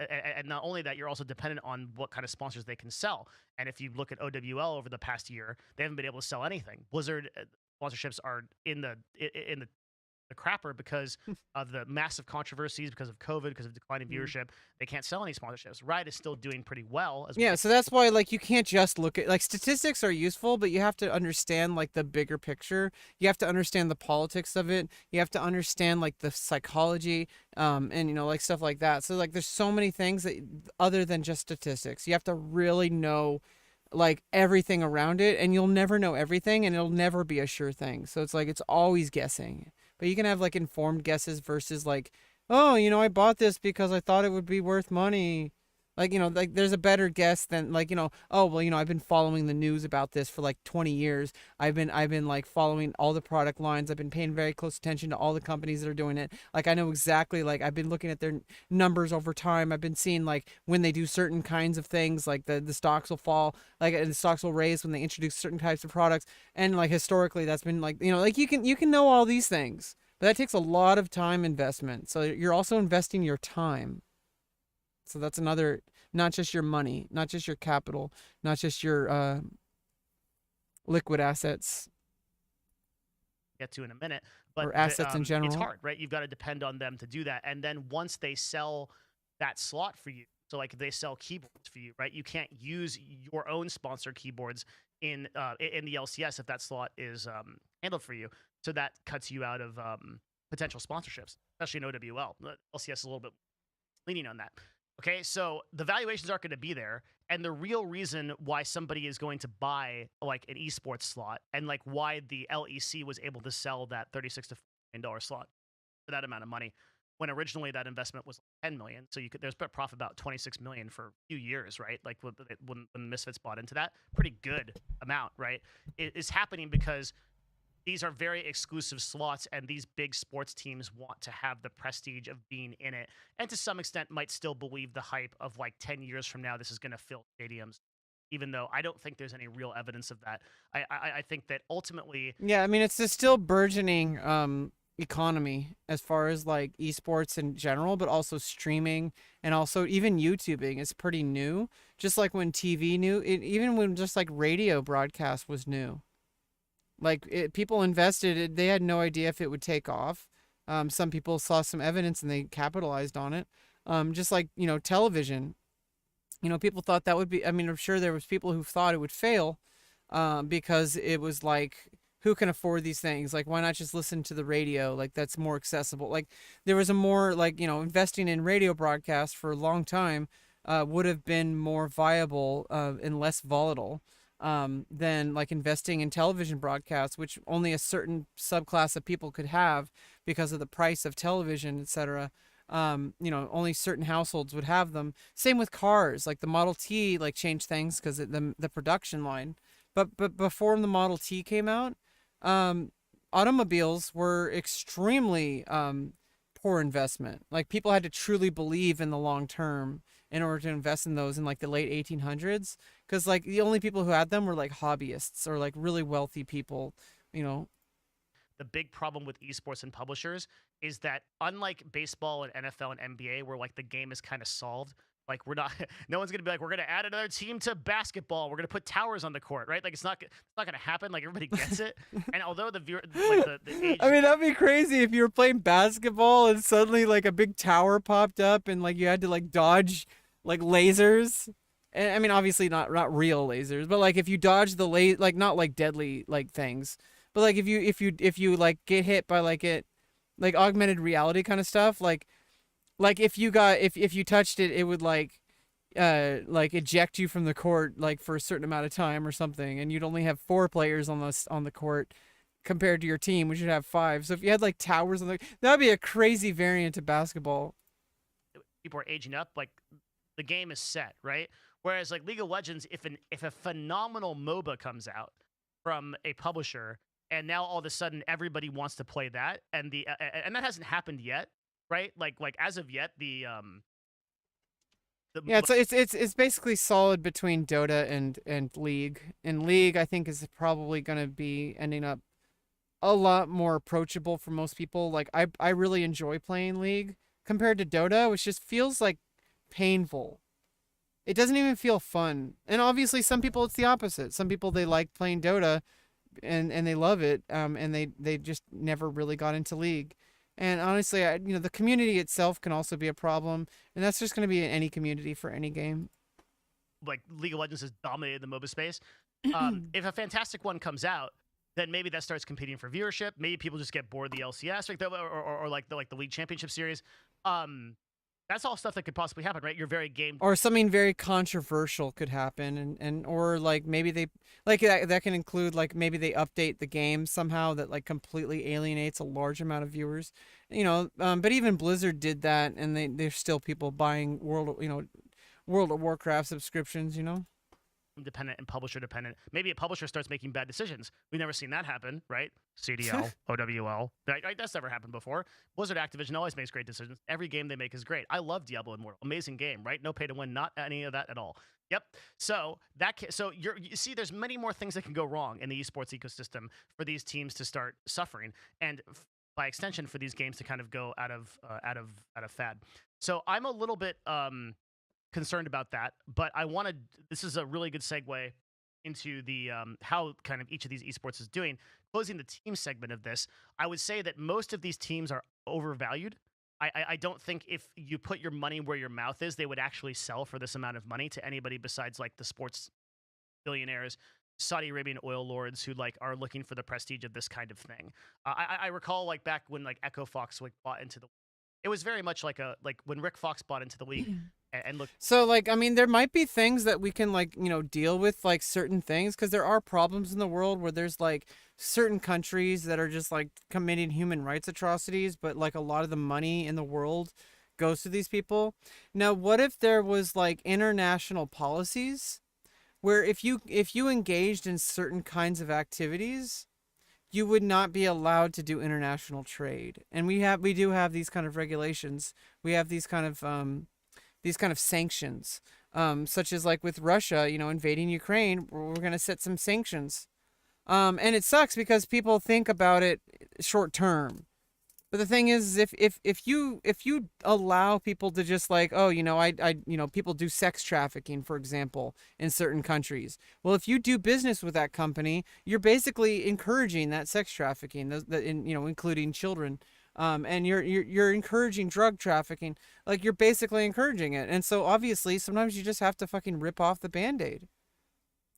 not only that, you're also dependent on what kind of sponsors they can sell. And if you look at OWL over the past year, they haven't been able to sell anything. Blizzard sponsorships are in the crapper because of the massive controversies, because of COVID, because of declining viewership. They can't sell any sponsorships. Riot is still doing pretty well. Yeah, so that's why like you can't just look at like statistics are useful, but you have to understand like the bigger picture. You have to understand the politics of it. You have to understand like the psychology, and you know like stuff like that. So like there's so many things that other than just statistics. You have to really know like everything around it, and you'll never know everything, and it'll never be a sure thing. So it's like it's always guessing. But you can have like informed guesses versus like, oh, you know, I bought this because I thought it would be worth money. Like, you know, like there's a better guess than like, you know, oh, well, you know, I've been following the news about this for like 20 years. I've been like following all the product lines. I've been paying very close attention to all the companies that are doing it. Like I know exactly like I've been looking at their numbers over time. I've been seeing like when they do certain kinds of things, like the stocks will fall, like and the stocks will raise when they introduce certain types of products. And like historically that's been like, you know, like you can know all these things. But that takes a lot of time investment. So you're also investing your time. So that's another, not just your money, not just your capital, not just your liquid assets get to in a minute, but or assets in general. it's hard, right? You've got to depend on them to do that. And then once they sell that slot for you, so like if they sell keyboards for you, right? You can't use your own sponsored keyboards in the LCS if that slot is handled for you. So that cuts you out of potential sponsorships, especially in OWL. LCS is a little bit leaning on that. Okay, so the valuations aren't going to be there, and the real reason why somebody is going to buy like an esports slot, and like why the LEC was able to sell that $36 to $40 million slot for that amount of money, when originally that investment was 10 million. So there's a profit about 26 million for a few years, right? Like when Misfits bought into that, pretty good amount, right? It is happening because these are very exclusive slots, and these big sports teams want to have the prestige of being in it, and to some extent might still believe the hype of like 10 years from now this is going to fill stadiums, even though I don't think there's any real evidence of that. I think that ultimately, Yeah, I mean it's a still burgeoning economy as far as like esports in general, but also streaming and also even YouTubing is pretty new. Just like when TV new, even when just like radio broadcast was new. Like people invested, they had no idea if it would take off. Some people saw some evidence and they capitalized on it. Just like television. People thought that would be. I mean, I'm sure there was people who thought it would fail, because it was like, who can afford these things? Like, why not just listen to the radio? Like, that's more accessible. Like, there was a more like investing in radio broadcast for a long time would have been more viable and less volatile than like investing in television broadcasts, which only a certain subclass of people could have because of the price of television, etc. Only certain households would have them. Same with cars, like the Model T, like changed things because the production line. But before the Model T came out, automobiles were extremely poor investment. Like people had to truly believe in the long term in order to invest in those in like the late 1800s, because like the only people who had them were like hobbyists or like really wealthy people, you know. the big problem with esports and publishers is that unlike baseball and NFL and NBA, where like the game is kind of solved, like we're not, no one's gonna be like, we're gonna add another team to basketball. We're gonna put towers on the court, right? Like it's not gonna happen. Like everybody gets it. And although the viewer, like the age, I mean, that'd be crazy if you were playing basketball and suddenly like a big tower popped up and like you had to like dodge like lasers. And I mean, obviously not real lasers, but like if you dodge the like not like deadly like things, but like if you like get hit by like it like augmented reality kind of stuff, like if you got if you touched it, it would like eject you from the court like for a certain amount of time or something, and you'd only have 4 players on the court compared to your team, which would have 5. So if you had like towers on that'd be a crazy variant of basketball. people are aging up, like the game is set, right? Whereas like League of Legends, if a phenomenal MOBA comes out from a publisher, and now all of a sudden everybody wants to play that, and and that hasn't happened yet, right? Like as of yet, Yeah, it's basically solid between Dota and League. And League, I think, is probably going to be ending up a lot more approachable for most people. Like I really enjoy playing League compared to Dota, which just feels like painful. It doesn't even feel fun. And obviously some people it's the opposite. Some people they like playing Dota and they love it, and they just never really got into League. And honestly, the community itself can also be a problem, and that's just going to be in any community for any game. like League of Legends has dominated the MOBA space. If a fantastic one comes out, then maybe that starts competing for viewership. Maybe people just get bored of the LCS, or like the League Championship Series. That's all stuff that could possibly happen, right? You're very game. Or something very controversial could happen, and or like maybe they like that can include like maybe they update the game somehow that like completely alienates a large amount of viewers, but even Blizzard did that, and there's still people buying World of Warcraft subscriptions. Dependent and publisher dependent. Maybe a publisher starts making bad decisions. We've never seen that happen, right? CDL, OWL. That's never happened before. Blizzard Activision always makes great decisions. Every game they make is great. I love Diablo Immortal. Amazing game, right? No pay to win, not any of that at all. Yep. So you see, there's many more things that can go wrong in the esports ecosystem for these teams to start suffering, and by extension, for these games to kind of go out of fad. So I'm a little bit concerned about that, but this is a really good segue into the how kind of each of these esports is doing. Closing the team segment of this, I would say that most of these teams are overvalued. I don't think if you put your money where your mouth is, they would actually sell for this amount of money to anybody besides like the sports billionaires, Saudi Arabian oil lords who like are looking for the prestige of this kind of thing. I recall like back when like Echo Fox like bought into the, it was very much like when Rick Fox bought into the league. And look, So, like, I mean, there might be things that we can, like, deal with, like, certain things, because there are problems in the world where there's, like, certain countries that are just, like, committing human rights atrocities, but, like, a lot of the money in the world goes to these people. Now, what if there was, like, international policies where if you engaged in certain kinds of activities, you would not be allowed to do international trade? And we do have these kind of regulations. We have these kind of sanctions, such as like with Russia, invading Ukraine. We're going to set some sanctions. And it sucks because people think about it short term. But the thing is, if you allow people to just like, oh, people do sex trafficking, for example, in certain countries. Well, if you do business with that company, you're basically encouraging that sex trafficking, including children. And you're encouraging drug trafficking. Like, you're basically encouraging it. And so obviously, sometimes you just have to fucking rip off the band-aid.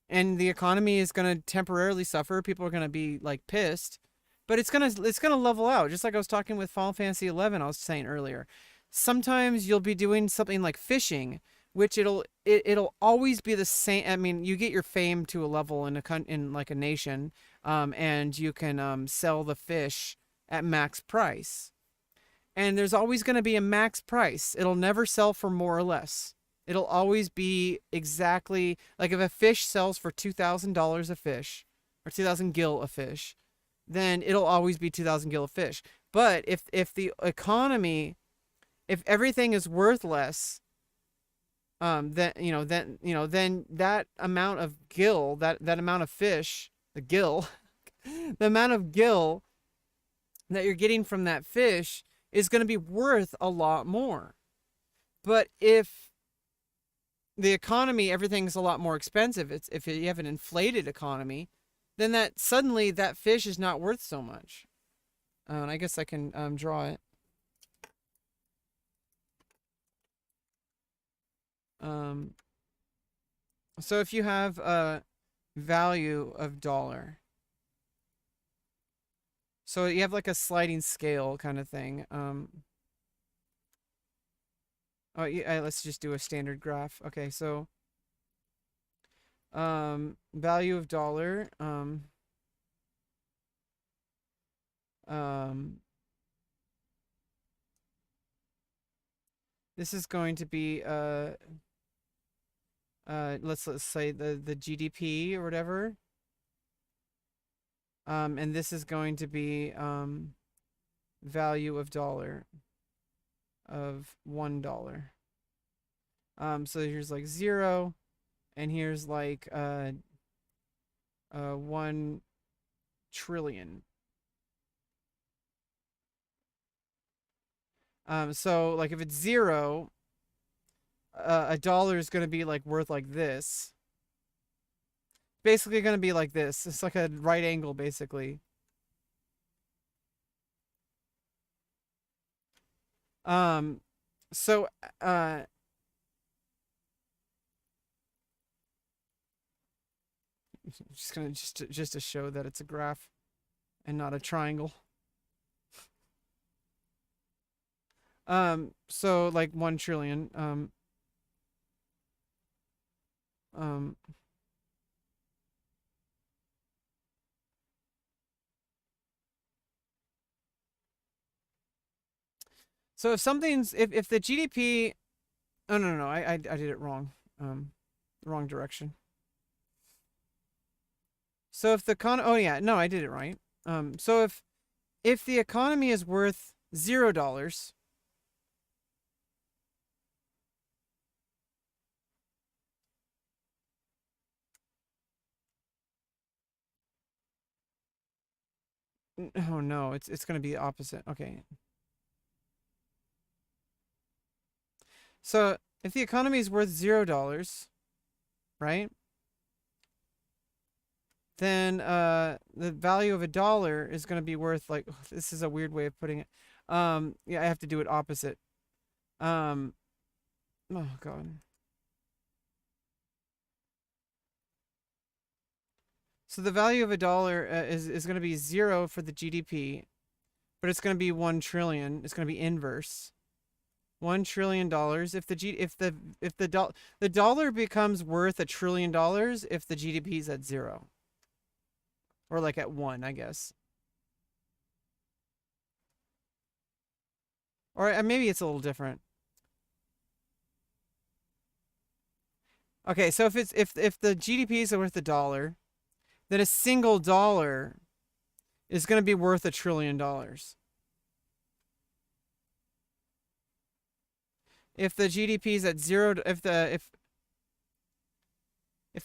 And the economy is going to temporarily suffer. People are going to be like pissed, but it's gonna level out. Just like I was talking with Final Fantasy 11, I was saying earlier. Sometimes you'll be doing something like fishing, which it'll always be the same. I mean, you get your fame to a level in like a nation, and you can sell the fish at max price. And there's always going to be a max price. It'll never sell for more or less. It'll always be exactly like if a fish sells for $2,000 a fish, or 2,000 gil a fish, then it'll always be 2,000 gil a fish. But if the economy, if everything is worth less, then that amount of gil, that amount of fish, the gil, the amount of gil that you're getting from that fish is going to be worth a lot more. But if the economy, everything's a lot more expensive, if you have an inflated economy, then that suddenly that fish is not worth so much. And I guess I can draw it. So if you have a value of dollar, so you have like a sliding scale kind of thing. Oh yeah, let's just do a standard graph. Okay, so value of dollar, this is going to be let's say the GDP or whatever. And this is going to be value of dollar of $1. So here's like 0, and here's like 1 trillion. So like if it's 0, a dollar is going to be like worth like this. Basically going to be like this. It's like a right angle, basically. So just gonna just to show that it's a graph and not a triangle. So like 1 trillion. So if the GDP, oh no, I did it wrong. Wrong direction. So if the oh yeah, no, I did it right. So if the economy is worth $0, oh no, it's gonna be the opposite. Okay. So if the economy is worth $0, right? Then the value of a dollar is going to be worth like, this is a weird way of putting it. Yeah, I have to do it opposite. Oh god. So the value of a dollar is going to be 0 for the GDP, but it's going to be 1 trillion. It's going to be inverse. $1 trillion the dollar becomes worth $1 trillion if the GDP is at 0. Or like at 1, I guess. Or maybe it's a little different. Okay, so if the GDP is worth $1, then a single dollar is going to be worth $1 trillion. If the GDP is at 0, if the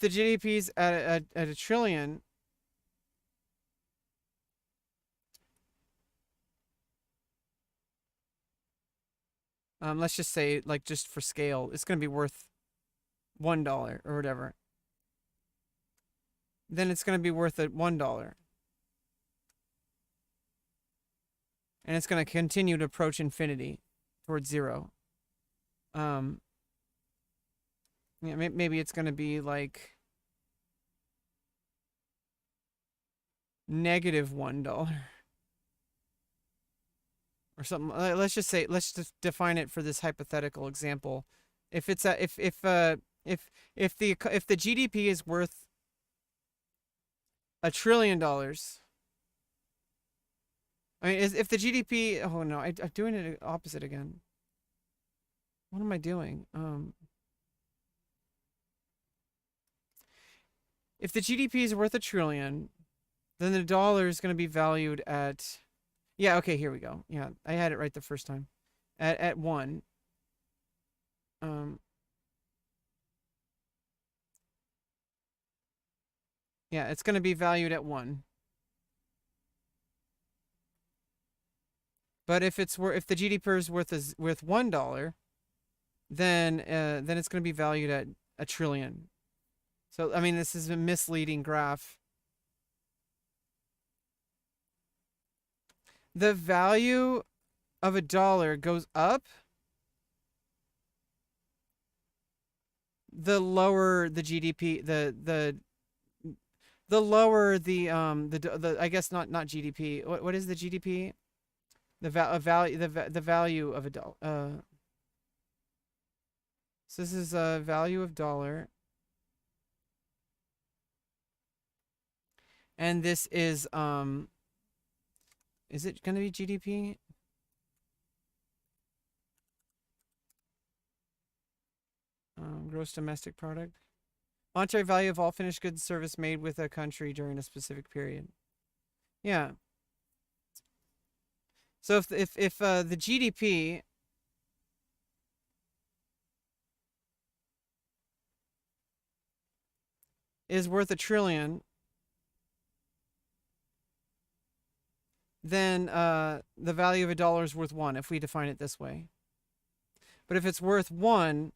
GDP is at $1 trillion, let's just say, like, just for scale, it's going to be worth $1 or whatever. Then it's going to be worth $1. And it's going to continue to approach infinity towards 0. Yeah, maybe it's going to be like -$1 or something. Let's just define it for this hypothetical example. If it's if the GDP is worth $1 trillion, I mean, if the GDP, oh no, I'm doing it opposite again. What am I doing? If the GDP is worth $1 trillion, then the dollar is going to be valued at, yeah, okay, here we go. Yeah, I had it right the first time. At 1. Yeah, it's going to be valued at 1. But if the GDP is worth $1, then it's going to be valued at $1 trillion. So I mean, this is a misleading graph. The value of $1 goes up the lower the GDP, the lower the I guess not GDP. What is the GDP? The value of $1. So this is a value of $1. And this is it going to be GDP? Gross domestic product. Monetary value of all finished goods and service made with a country during a specific period. Yeah. So if the GDP is worth $1 trillion, then the value of $1 is worth 1 if we define it this way. But if it's worth 1,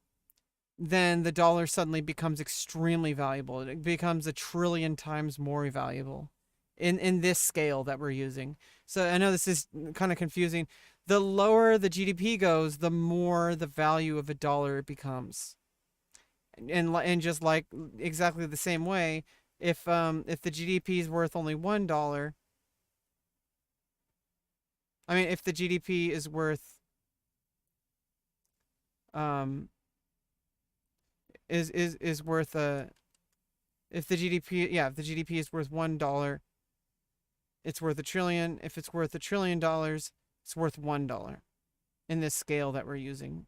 then the dollar suddenly becomes extremely valuable. It becomes 1 trillion times more valuable in this scale that we're using. So I know this is kind of confusing. The lower the GDP goes, the more the value of $1 becomes. And just like exactly the same way, if the GDP is worth only $1, I mean, if the GDP is worth is worth if the GDP is worth $1, it's worth $1 trillion. If it's worth $1 trillion, it's worth $1 in this scale that we're using.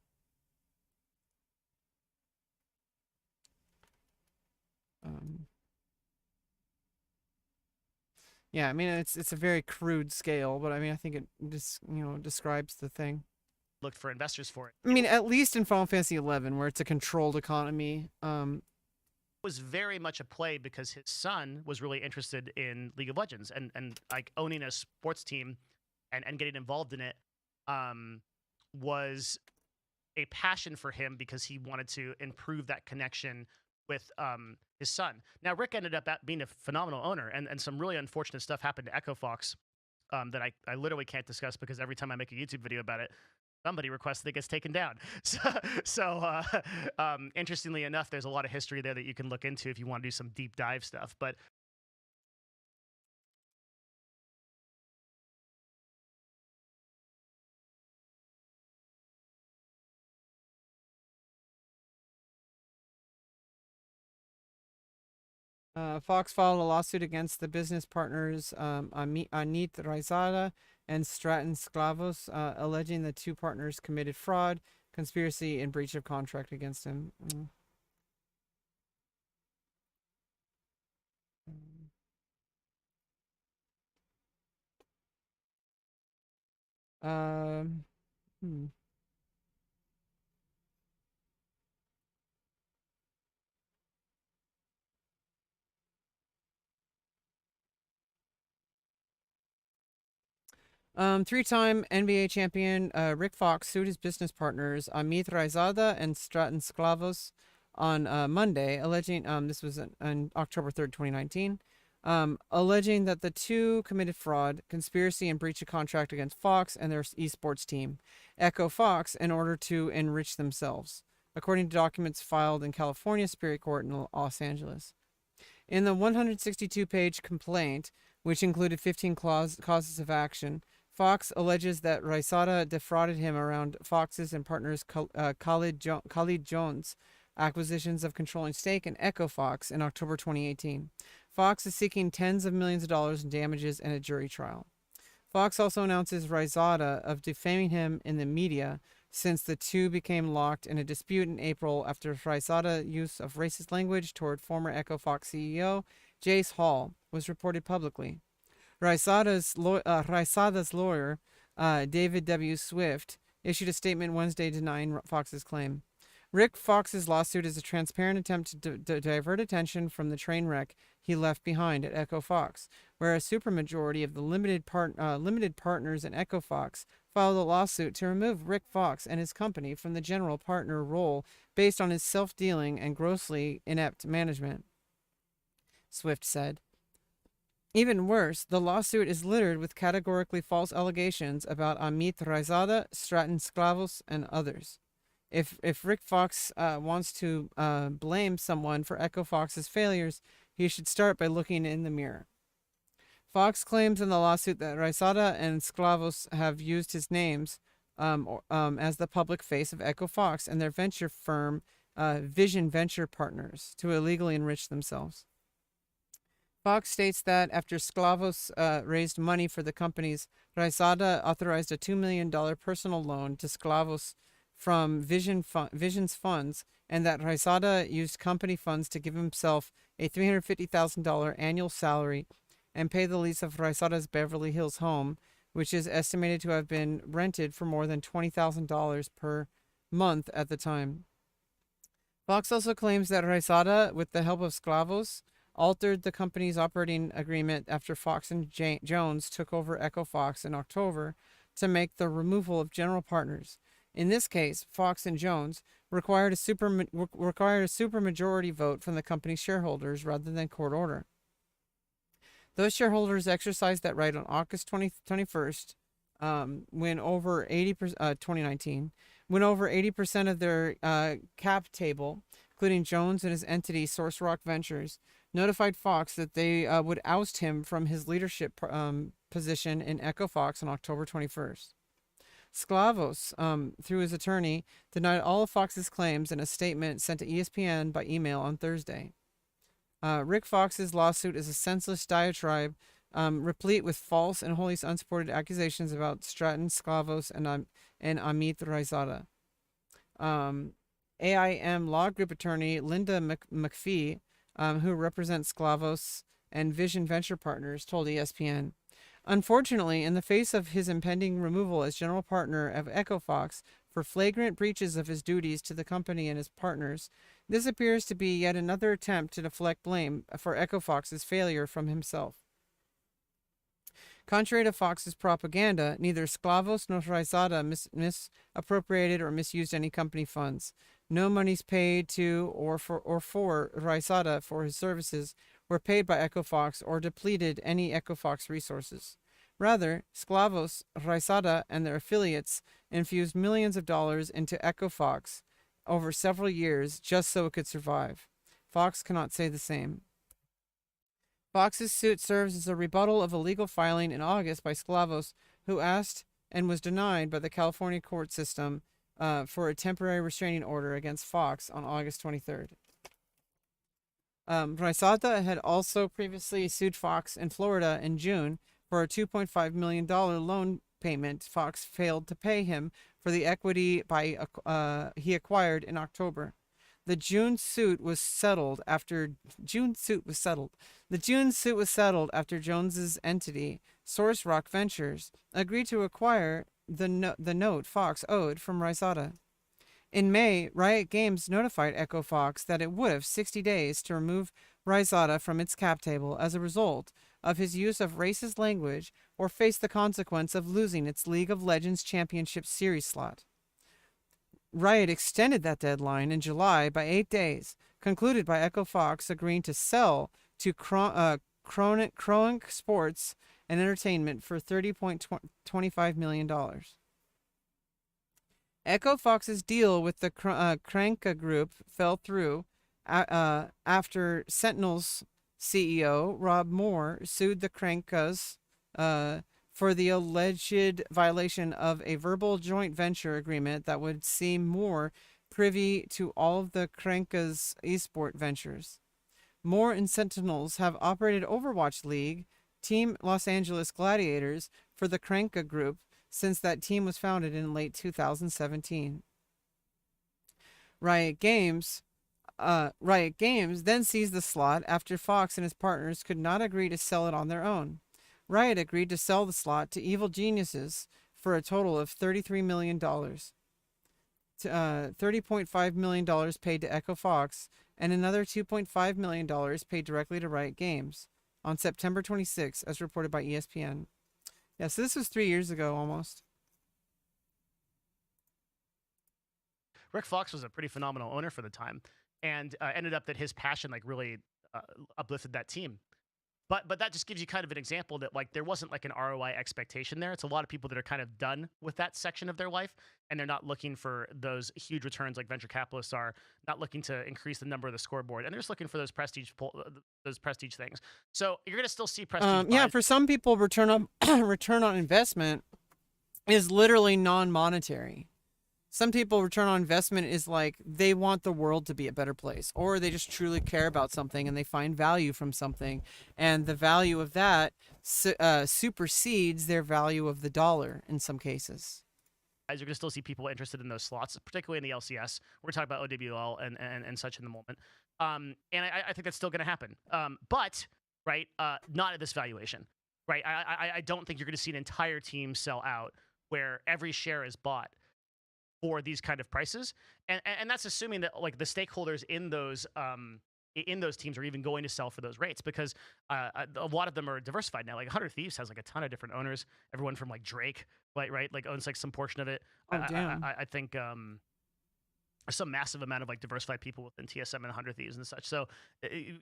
Yeah, I mean, it's a very crude scale, but I mean, I think it just, describes the thing. Looked for investors for it. I mean, at least in Final Fantasy 11, where it's a controlled economy. Was very much a play because his son was really interested in League of Legends and like owning a sports team and getting involved in it was a passion for him because he wanted to improve that connection with his son. Now, Rick ended up being a phenomenal owner, and some really unfortunate stuff happened to Echo Fox that I literally can't discuss because every time I make a YouTube video about it, somebody requests that it gets taken down. So interestingly enough, there's a lot of history there that you can look into if you want to do some deep dive stuff. But Fox filed a lawsuit against the business partners Anit Raizada and Stratton Sklavos, alleging the two partners committed fraud, conspiracy, and breach of contract against him. Um, hmm. 3-time NBA champion Rick Fox sued his business partners Amit Raizada and Stratton Sklavos on Monday, alleging this was on October 3rd, 2019, alleging that the two committed fraud, conspiracy, and breach of contract against Fox and their esports team, Echo Fox, in order to enrich themselves, according to documents filed in California Superior Court in Los Angeles. In the 162-page complaint, which included 15 causes of action, Fox alleges that Raisada defrauded him around Fox's and partners Khalid Jones' acquisitions of controlling stake in Echo Fox in October 2018. Fox is seeking tens of millions of dollars in damages and a jury trial. Fox also announces Raisada of defaming him in the media since the two became locked in a dispute in April after Raisada's use of racist language toward former Echo Fox CEO Jace Hall was reported publicly. Raisada's lawyer, David W. Swift, issued a statement Wednesday denying Fox's claim. Rick Fox's lawsuit is a transparent attempt to divert attention from the train wreck he left behind at Echo Fox, where a supermajority of the limited partners in Echo Fox filed a lawsuit to remove Rick Fox and his company from the general partner role based on his self-dealing and grossly inept management, Swift said. Even worse, the lawsuit is littered with categorically false allegations about Amit Raizada, Stratton Sklavos, and others. If Rick Fox wants to blame someone for Echo Fox's failures, he should start by looking in the mirror. Fox claims in the lawsuit that Raisada and Sklavos have used his names as the public face of Echo Fox and their venture firm Vision Venture Partners to illegally enrich themselves. Fox states that after Sklavos raised money for the companies, Raisada authorized a $2 million personal loan to Sklavos from Vision's funds, and that Raisada used company funds to give himself a $350,000 annual salary and pay the lease of Raisada's Beverly Hills home, which is estimated to have been rented for more than $20,000 per month at the time. Fox also claims that Raisada, with the help of Sklavos, altered the company's operating agreement after Fox and Jones took over Echo Fox in October to make the removal of general partners. In this case, Fox and Jones required a supermajority vote from the company's shareholders rather than court order. Those shareholders exercised that right on August 21st, when over 2019, when over 80% of their cap table, including Jones and his entity Source Rock Ventures, notified Fox that they would oust him from his leadership position in Echo Fox on October 21st. Sklavos, through his attorney, denied all of Fox's claims in a statement sent to ESPN by email on Thursday. Rick Fox's lawsuit is a senseless diatribe replete with false and wholly unsupported accusations about Stratton, Sklavos, and Amit Raizada. AIM Law Group attorney Linda McPhee, who represents Sklavos and Vision Venture Partners, told ESPN. Unfortunately, in the face of his impending removal as general partner of Echo Fox for flagrant breaches of his duties to the company and his partners, this appears to be yet another attempt to deflect blame for Echo Fox's failure from himself. Contrary to Fox's propaganda, neither Sklavos nor Raizada misappropriated or misused any company funds. No monies paid to or for Raizada for his services were paid by Echo Fox or depleted any Echo Fox resources. Rather, Sklavos, Raizada, and their affiliates infused millions of dollars into Echo Fox over several years just so it could survive. Fox cannot say the same. Fox's suit serves as a rebuttal of a legal filing in August by Sklavos, who asked and was denied by the California court system for a temporary restraining order against Fox on August 23rd. Rysata had also previously sued Fox in Florida in June for a $2.5 million loan payment Fox failed to pay him for the equity he acquired in October. The June suit was settled after Jones's entity, Source Rock Ventures, agreed to acquire the note Fox owed from Rysata. In May, Riot Games notified Echo Fox that it would have 60 days to remove Rysata from its cap table as a result of his use of racist language or face the consequence of losing its League of Legends Championship Series slot. Riot extended that deadline in July by 8 days, concluded by Echo Fox agreeing to sell to Kroenk Sports and Entertainment for $30.25 million. Echo Fox's deal with the Kranka Group fell through after Sentinel's CEO, Rob Moore, sued the Krankas for the alleged violation of a verbal joint venture agreement that would seem Moore privy to all of the Kranka's esport ventures. Moore and Sentinels have operated Overwatch League, Team Los Angeles Gladiators, for the Kranka Group since that team was founded in late 2017. Riot Games then seized the slot after Fox and his partners could not agree to sell it on their own. Riot agreed to sell the slot to Evil Geniuses for a total of $33 million. $30.5 million paid to Echo Fox and another $2.5 million paid directly to Riot Games on September 26, as reported by ESPN. Yeah, so this was 3 years ago almost. Rick Fox was a pretty phenomenal owner for the time, and ended up that his passion like really uplifted that team. But that just gives you kind of an example that like there wasn't like an ROI expectation there. It's a lot of people that are kind of done with that section of their life, and they're not looking for those huge returns like venture capitalists are, not looking to increase the number of the scoreboard, and they're just looking for those prestige things. So you're gonna still see prestige. Yeah, for some people, return on investment is literally non-monetary. Some people, return on investment is like they want the world to be a better place, or they just truly care about something and they find value from something, and the value of that supersedes their value of the dollar in some cases. You're going to still see people interested in those slots, particularly in the LCS. We're talking about OWL and such in the moment. And I think that's still going to happen. But, right, not at this valuation. Right, I don't think you're going to see an entire team sell out where every share is bought for these kind of prices, and that's assuming that like the stakeholders in those teams are even going to sell for those rates, because a lot of them are diversified now. Like 100 Thieves has like a ton of different owners, everyone from like Drake, right, like owns like some portion of it. Oh, damn. I think some massive amount of like diversified people within TSM and 100 Thieves and such. So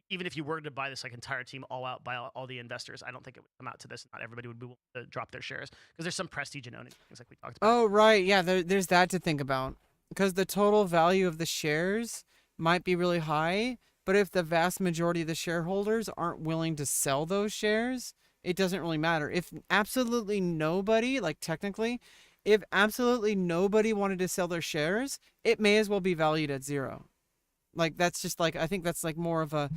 even if you were to buy this like entire team all out by all the investors, I don't think it would come out to this. Not everybody would be willing to drop their shares, because there's some prestige in owning things like we talked about. Oh, right. Yeah, there's that to think about, because the total value of the shares might be really high, but if the vast majority of the shareholders aren't willing to sell those shares, it doesn't really matter. If absolutely nobody, like technically, if absolutely nobody wanted to sell their shares, it may as well be valued at zero. Like, that's just like, I think that's like more of a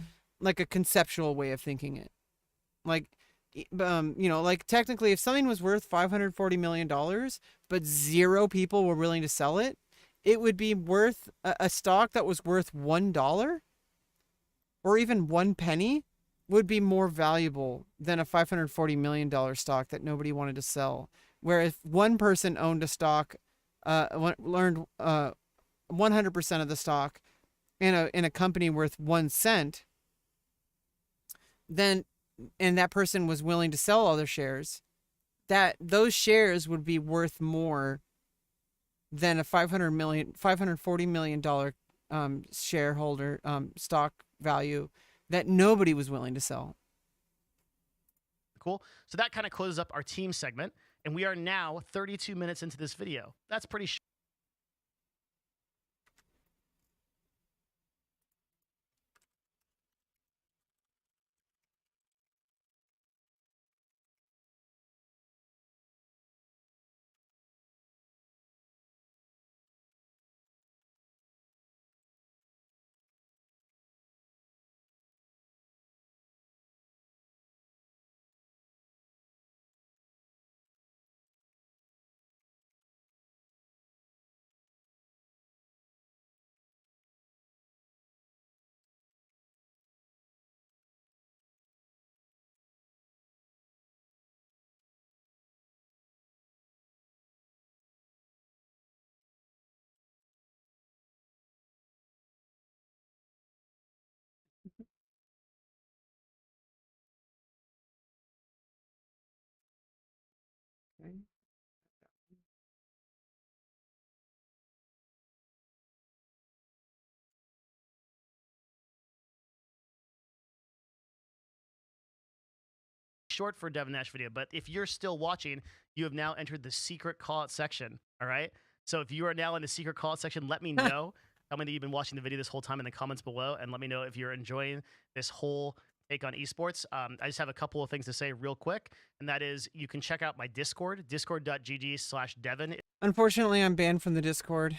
conceptual way of thinking it. Like, like technically if something was worth $540 million, but zero people were willing to sell it, it would be worth a stock that was worth $1 or even 1 penny would be more valuable than a $540 million stock that nobody wanted to sell. Where if one person owned a stock, learned 100% of the stock in a company worth 1 cent, then, and that person was willing to sell all their shares, that those shares would be worth more than a $540 million shareholder stock value that nobody was willing to sell. Cool. So that kind of closes up our team segment. And we are now 32 minutes into this video. That's pretty short for a Devin Nash video, but if you're still watching, you have now entered the secret call out section. All right. So if you are now in the secret call out section, let me know. Tell me that you've been watching the video this whole time in the comments below, and let me know if you're enjoying this whole take on esports. I just have a couple of things to say real quick, and that is you can check out my Discord, discord.gg/Devin. Unfortunately, I'm banned from the Discord.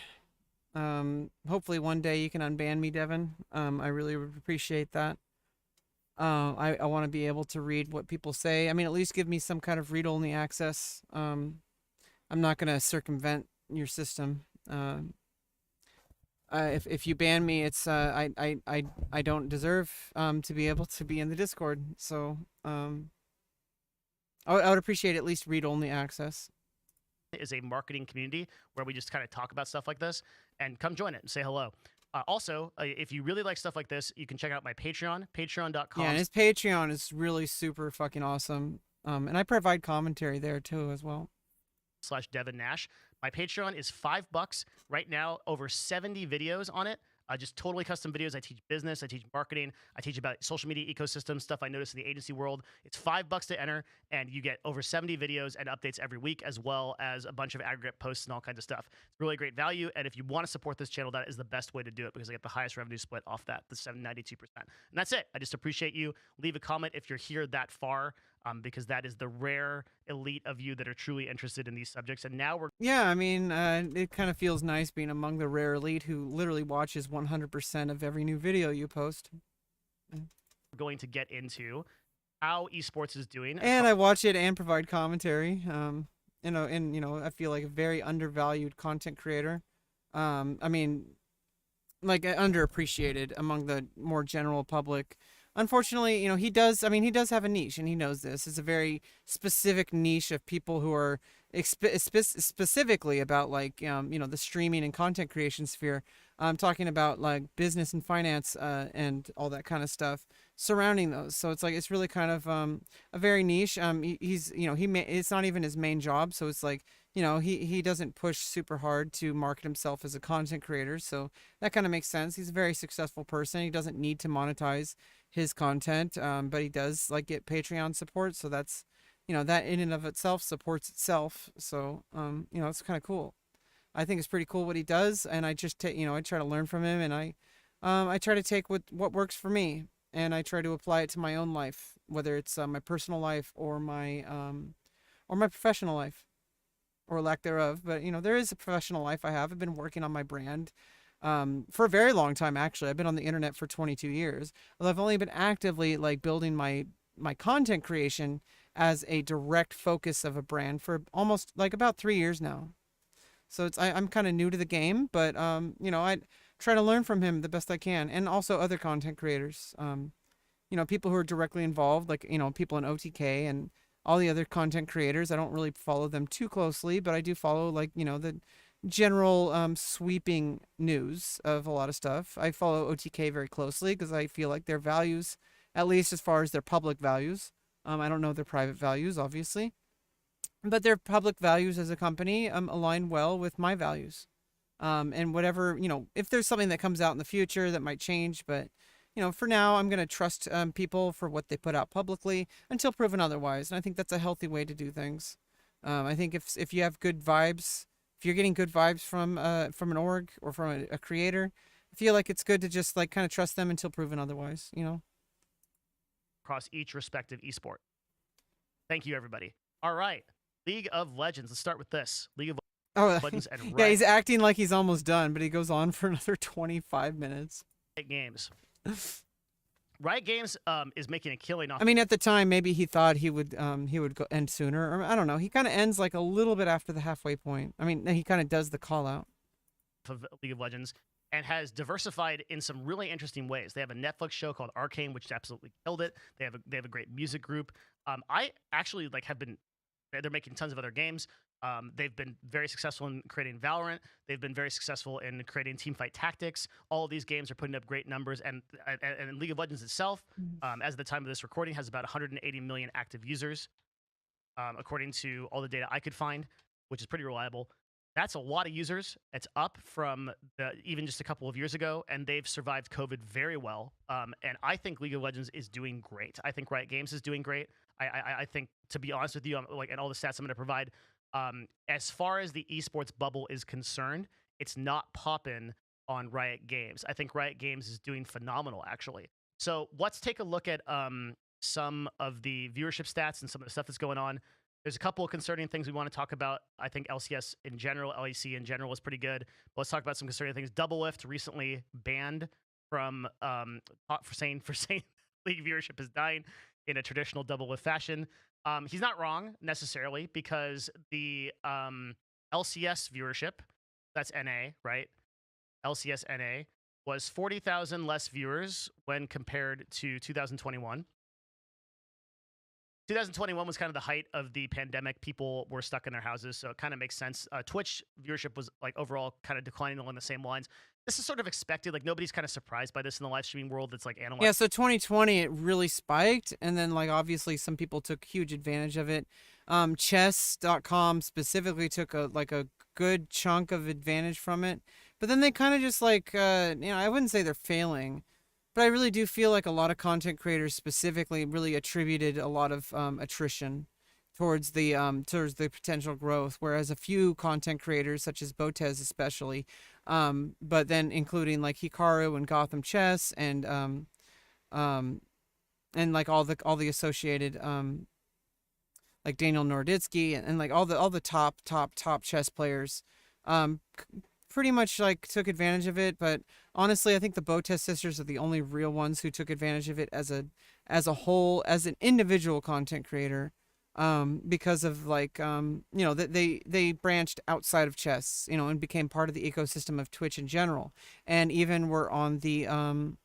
Hopefully one day you can unban me, Devin. I really would appreciate that. I want to be able to read what people say. I mean, at least give me some kind of read-only access. I'm not going to circumvent your system. If you ban me, it's I don't deserve to be able to be in the Discord. So I would appreciate at least read-only access. Is a marketing community where we just kind of talk about stuff like this, and come join it and say hello. Also, if you really like stuff like this, you can check out my Patreon, patreon.com. Yeah, and his Patreon is really super fucking awesome. And I provide commentary there too as well. /Devin Nash. My Patreon is $5 right now, over 70 videos on it. Just totally custom videos. I teach business, I teach marketing, I teach about social media ecosystem stuff I notice in the agency world. It's $5 to enter, and you get over 70 videos and updates every week, as well as a bunch of aggregate posts and all kinds of stuff. It's really great value, and if you want to support this channel, that is the best way to do it, because I get the highest revenue split off that, the 92%. And that's it. I just appreciate you. Leave a comment if you're here that far, because that is the rare elite of you that are truly interested in these subjects. And now we're I mean, it kind of feels nice being among the rare elite who literally watches 100% of every new video you post. going to get into how esports is doing. And I watch it and provide commentary. I feel like a very undervalued content creator. I mean, like underappreciated among the more general public. Unfortunately, he does have a niche, and he knows this. It's a very specific niche of people who are specifically about the streaming and content creation sphere. I'm talking about like business and finance and all that kind of stuff surrounding those. So it's really kind of a very niche. It's not even his main job, so it's like he doesn't push super hard to market himself as a content creator. So that kind of makes sense. He's a very successful person. He doesn't need to monetize his content, but he does get Patreon support. So that's that in and of itself supports itself. So it's kind of cool. I think it's pretty cool what he does, and I just I try to learn from him, and I try to take what works for me, and I try to apply it to my own life, whether it's my personal life or my professional life, or lack thereof. But there is a professional life I have. I've been working on my brand for a very long time. Actually, I've been on the internet for 22 years. Although I've only been actively building my content creation as a direct focus of a brand for almost about 3 years now. So I'm kind of new to the game, but I try to learn from him the best I can, and also other content creators. People who are directly involved, people in OTK and all the other content creators. I don't really follow them too closely, but I do follow the general sweeping news of a lot of stuff. I follow OTK very closely because I feel like their values, at least as far as their public values, I don't know their private values, obviously, but their public values as a company align well with my values. And whatever, if there's something that comes out in the future that might change, but for now, I'm going to trust people for what they put out publicly until proven otherwise. And I think that's a healthy way to do things. I think if you have good vibes, if you're getting good vibes from an org or from a creator, I feel like it's good to just kind of trust them until proven otherwise, across each respective esport. Thank you, everybody. All right. League of Legends. Let's start with this. League of Legends and yeah, he's acting like he's almost done, but he goes on for another 25 minutes. Games. Riot Games is making a killing off. I mean, at the time, maybe he thought he would go end sooner, or I don't know. He kind of ends a little bit after the halfway point. I mean, he kind of does the call out of League of Legends, and has diversified in some really interesting ways. They have a Netflix show called Arcane, which absolutely killed it. They have a great music group. I actually have been. They're making tons of other games. They've been very successful in creating Valorant. They've been very successful in creating Teamfight Tactics. All of these games are putting up great numbers, and League of Legends itself, as of the time of this recording, has about 180 million active users, according to all the data I could find, which is pretty reliable. That's a lot of users. It's up from even just a couple of years ago, and they've survived COVID very well. And I think League of Legends is doing great. I think Riot Games is doing great. I think, to be honest with you, and all the stats I'm going to provide, as far as the esports bubble is concerned, it's not popping on Riot Games. I think Riot Games is doing phenomenal, actually. So let's take a look at some of the viewership stats and some of the stuff that's going on. There's a couple of concerning things we want to talk about. I think LCS in general, LEC in general is pretty good. But let's talk about some concerning things. Doublelift recently banned from for saying league viewership is dying in a traditional Doublelift fashion. He's not wrong necessarily, because the LCS viewership, that's NA, right? LCS NA was 40,000 less viewers when compared to 2021. 2021 was kind of the height of the pandemic. People were stuck in their houses, so it kind of makes sense. Twitch viewership was like overall kind of declining along the same lines. This is sort of expected. Like, nobody's kind of surprised by this in the live streaming world. That's like analyzed. Yeah, so 2020 it really spiked, and then like obviously some people took huge advantage of it. Chess.com specifically took a good chunk of advantage from it, but then they kind of just like I wouldn't say they're failing. But I really do feel like a lot of content creators specifically really attributed a lot of attrition towards the potential growth, whereas a few content creators, such as Botez especially, but then including like Hikaru and Gotham Chess and like all the associated like Daniel Norditsky and like all the top chess players, pretty much like took advantage of it. But honestly, I think the Botez sisters are the only real ones who took advantage of it as a whole, as an individual content creator, because of like they branched outside of chess, and became part of the ecosystem of Twitch in general, and even were on the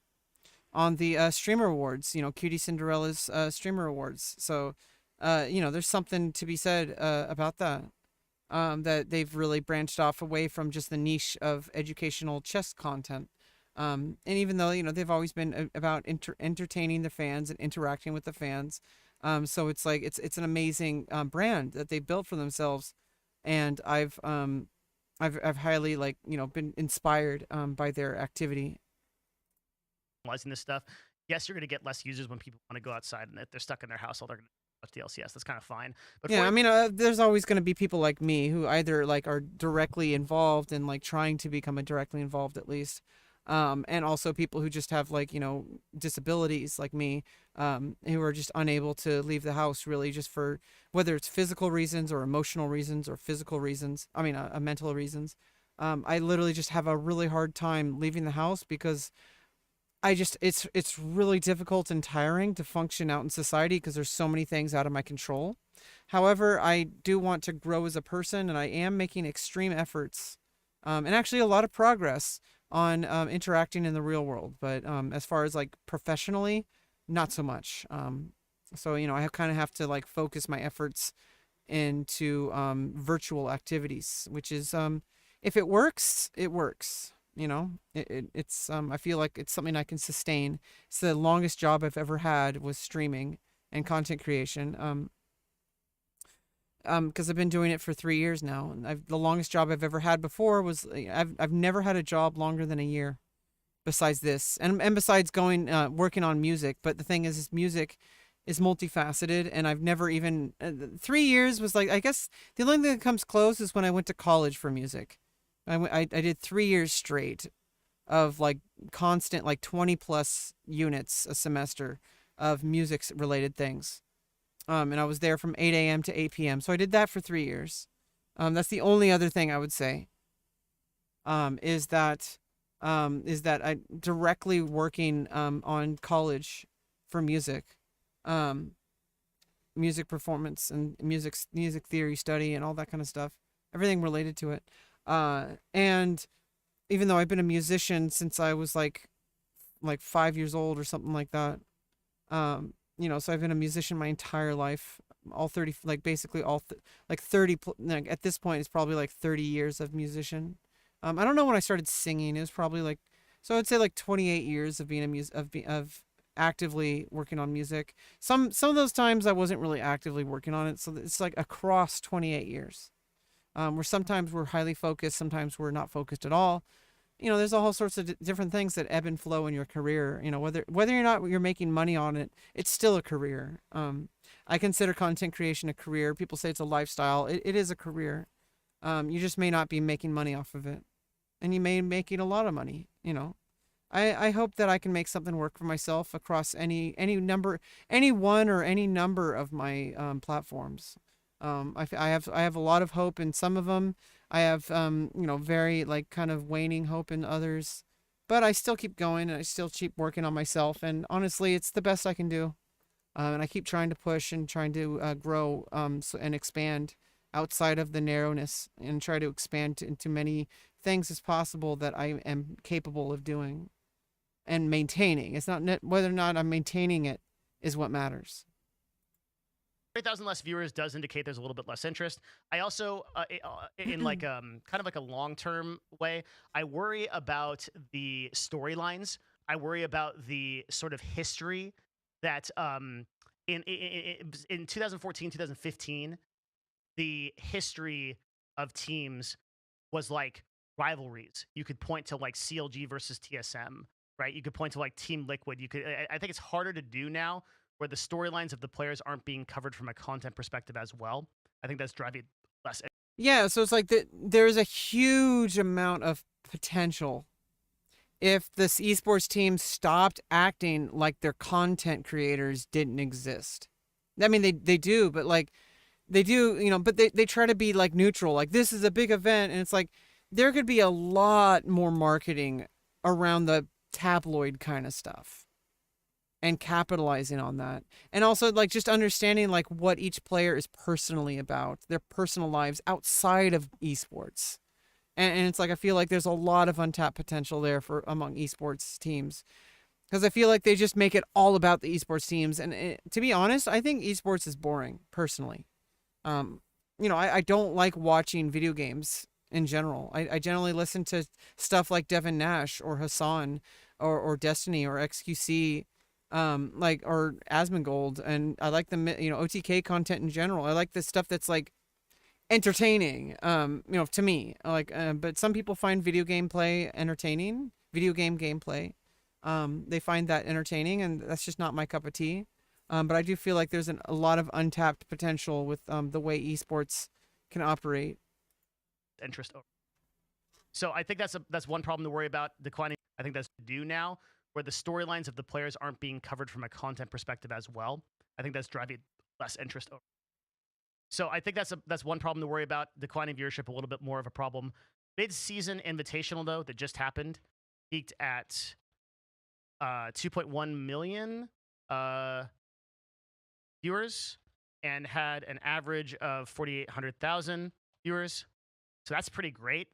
streamer awards, Cutie Cinderella's streamer awards. So there's something to be said about that. That they've really branched off away from just the niche of educational chess content. And even though, they've always been about entertaining the fans and interacting with the fans. So it's like, it's an amazing brand that they built for themselves. And I've highly been inspired by their activity. Analyzing this stuff. Yes, you're going to get less users when people want to go outside, and if they're stuck in their house, all they're going to watch the LCS. That's kind of fine. But yeah, I mean, there's always going to be people like me who either like are directly involved and like trying to become directly involved at least, and also people who just have like disabilities like me, who are just unable to leave the house really, just for whether it's physical reasons or emotional reasons or physical reasons. I mean, mental reasons. I literally just have a really hard time leaving the house because it's really difficult and tiring to function out in society because there's so many things out of my control. However, I do want to grow as a person, and I am making extreme efforts, and actually a lot of progress on interacting in the real world. But as far as like professionally, not so much. So I kind of have to like focus my efforts into virtual activities, which is if it works, it works. It's I feel like it's something I can sustain. It's the longest job I've ever had was streaming and content creation. Because I've been doing it for 3 years now, and the longest job I've ever had before was I've never had a job longer than a year, besides this, and besides working on music. But the thing is music is multifaceted, and I've never even 3 years was like, I guess the only thing that comes close is when I went to college for music. I did 3 years straight of like constant like 20 plus units a semester of music related things. And I was there from 8 a.m. to 8 p.m. So I did that for 3 years. That's the only other thing I would say. Is that I directly working on college for music, music performance and music theory study and all that kind of stuff. Everything related to it. And even though I've been a musician since I was like 5 years old or something like that, so I've been a musician my entire life, all 30, like basically all 30, like at this point it's probably like 30 years of musician. I don't know when I started singing. It was probably so I'd say like 28 years of being of actively working on music. Some of those times I wasn't really actively working on it. So it's like across 28 years. Where sometimes we're highly focused, sometimes we're not focused at all. There's all sorts of different things that ebb and flow in your career. Whether or not you're making money on it, it's still a career. I consider content creation a career. People say it's a lifestyle. It is a career. You just may not be making money off of it, and you may be making a lot of money. I hope that I can make something work for myself across any one or any number of my platforms. I have a lot of hope in some of them. I have very like kind of waning hope in others, but I still keep going and I still keep working on myself. And honestly, it's the best I can do. And I keep trying to push and trying to grow and expand outside of the narrowness and try to expand into many things as possible that I am capable of doing and maintaining. It's not whether or not I'm maintaining it is what matters. 30,000 less viewers does indicate there's a little bit less interest. I also, in like kind of like a long-term way, I worry about the storylines. I worry about the sort of history that in 2014, 2015, the history of teams was like rivalries. You could point to like CLG versus TSM, right? You could point to like Team Liquid. I think it's harder to do now where the storylines of the players aren't being covered from a content perspective as well. I think that's driving less. Yeah, so it's like there's a huge amount of potential if this esports team stopped acting like their content creators didn't exist. I mean, they do, but like they do, but they try to be like neutral. Like this is a big event, and it's like there could be a lot more marketing around the tabloid kind of stuff and capitalizing on that, and also like just understanding like what each player is personally about, their personal lives outside of esports. And it's like I feel like there's a lot of untapped potential there for among esports teams, because I feel like they just make it all about the esports teams. And to be honest, I think esports is boring personally. I don't like watching video games in general. I generally listen to stuff like Devin Nash or Hassan or Destiny or XQC, or Asmongold, and I like the OTK content in general. I like the stuff that's like entertaining. To me, like, but some people find video game gameplay entertaining. They find that entertaining, and that's just not my cup of tea. But I do feel like there's a lot of untapped potential with the way esports can operate. Interest over. So I think that's one problem to worry about declining. I think that's due now, where the storylines of the players aren't being covered from a content perspective as well. I think that's driving less interest over. So I think that's one problem to worry about. Declining viewership, a little bit more of a problem. Mid-season invitational though that just happened peaked at 2.1 million viewers and had an average of 4,800,000 viewers. So that's pretty great.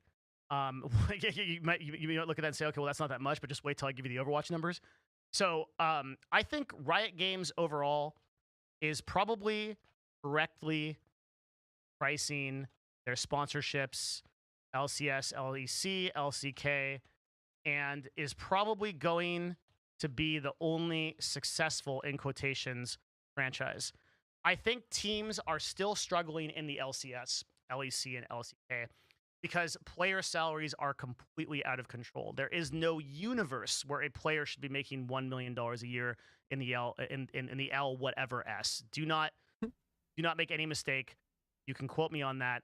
You might look at that and say, okay, well, that's not that much, but just wait till I give you the Overwatch numbers. So I think Riot Games overall is probably correctly pricing their sponsorships, LCS, LEC, LCK, and is probably going to be the only successful, in quotations, franchise. I think teams are still struggling in the LCS, LEC, and LCK because player salaries are completely out of control. There is no universe where a player should be making $1 million a year in the L whatever S. Do not make any mistake. You can quote me on that.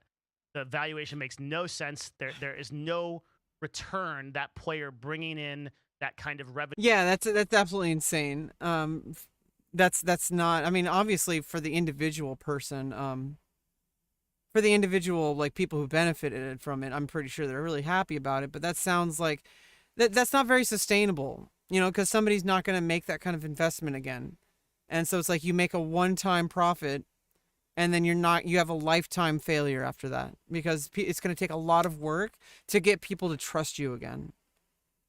The valuation makes no sense. There is no return that player bringing in that kind of revenue. Yeah, that's absolutely insane. That's not. I mean, obviously for the individual person, for the individual like people who benefited from it, I'm pretty sure they're really happy about it. But that sounds like that's not very sustainable. Because somebody's not going to make that kind of investment again, and so it's like you make a one-time profit. And then you have a lifetime failure after that because it's going to take a lot of work to get people to trust you again.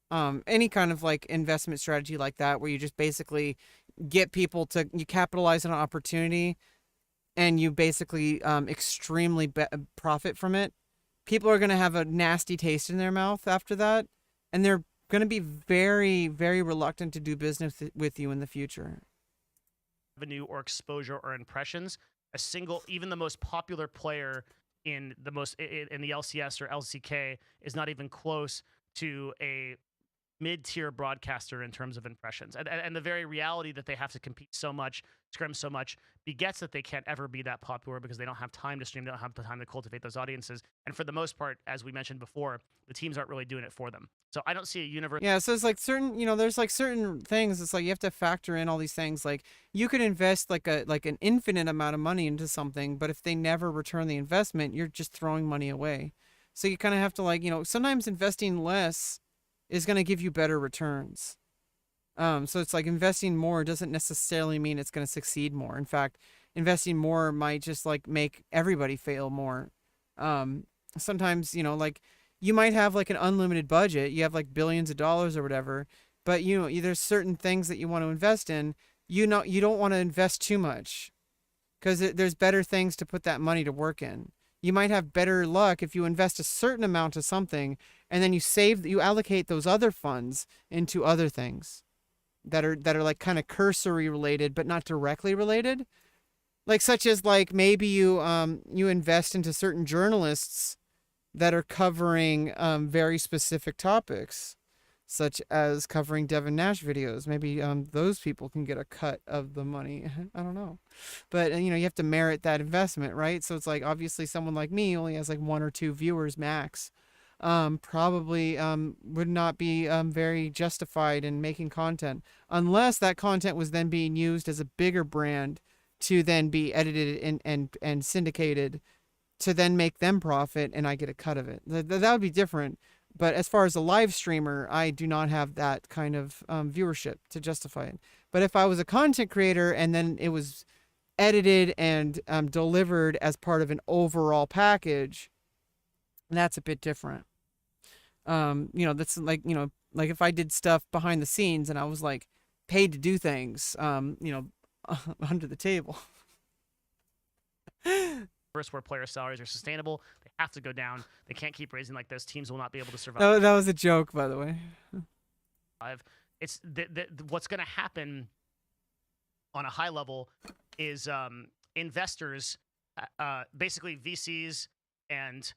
Any kind of like investment strategy like that, where you just basically get people you capitalize on an opportunity and you basically extremely profit from it. People are going to have a nasty taste in their mouth after that. And they're going to be very, very reluctant to do business with you in the future. Revenue or exposure or impressions. Even the most popular player in the LCS or LCK is not even close to a mid-tier broadcaster in terms of impressions. And the very reality that they have to compete so much, scrim so much, begets that they can't ever be that popular because they don't have time to stream, they don't have the time to cultivate those audiences. And for the most part, as we mentioned before, the teams aren't really doing it for them. So I don't see a universe. Yeah, so it's like certain, there's like certain things. It's like you have to factor in all these things. Like you could invest like an infinite amount of money into something, but if they never return the investment, you're just throwing money away. So you kind of have to like, sometimes investing less is going to give you better returns. So it's like investing more doesn't necessarily mean it's going to succeed more. In fact, investing more might just like make everybody fail more. Sometimes, like you might have like an unlimited budget. You have like billions of dollars or whatever, but there's certain things that you want to invest in. You don't want to invest too much because there's better things to put that money to work in. You might have better luck if you invest a certain amount of something and then you allocate those other funds into other things that are like kind of cursory related but not directly related, like such as like maybe you invest into certain journalists that are covering very specific topics, such as covering Devin Nash videos. Maybe those people can get a cut of the money. I don't know, but you have to merit that investment, right? So it's like obviously someone like me only has like 1 or 2 viewers max. Probably would not be very justified in making content unless that content was then being used as a bigger brand to then be edited and syndicated to then make them profit and I get a cut of it. That would be different. But as far as a live streamer, I do not have that kind of viewership to justify it. But if I was a content creator and then it was edited and delivered as part of an overall package, that's a bit different. That's like, like if I did stuff behind the scenes and I was like paid to do things, under the table. Where player salaries are sustainable, they have to go down. They can't keep raising like this. Teams will not be able to survive. That was a joke, by the way. It's what's going to happen on a high level is investors, basically VCs and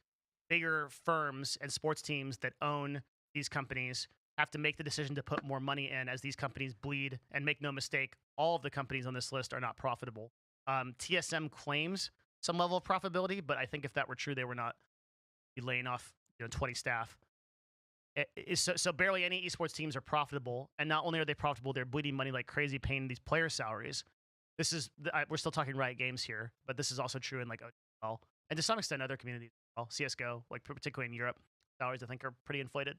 bigger firms and sports teams that own these companies have to make the decision to put more money in as these companies bleed. And make no mistake, all of the companies on this list are not profitable. TSM claims some level of profitability, but I think if that were true, they were not be laying off 20 staff. So barely any esports teams are profitable, and not only are they profitable, they're bleeding money like crazy, paying these player salaries. This is we're still talking Riot Games here, but this is also true in like OGL and to some extent other communities. Well, CS:GO, like particularly in Europe, salaries I think are pretty inflated.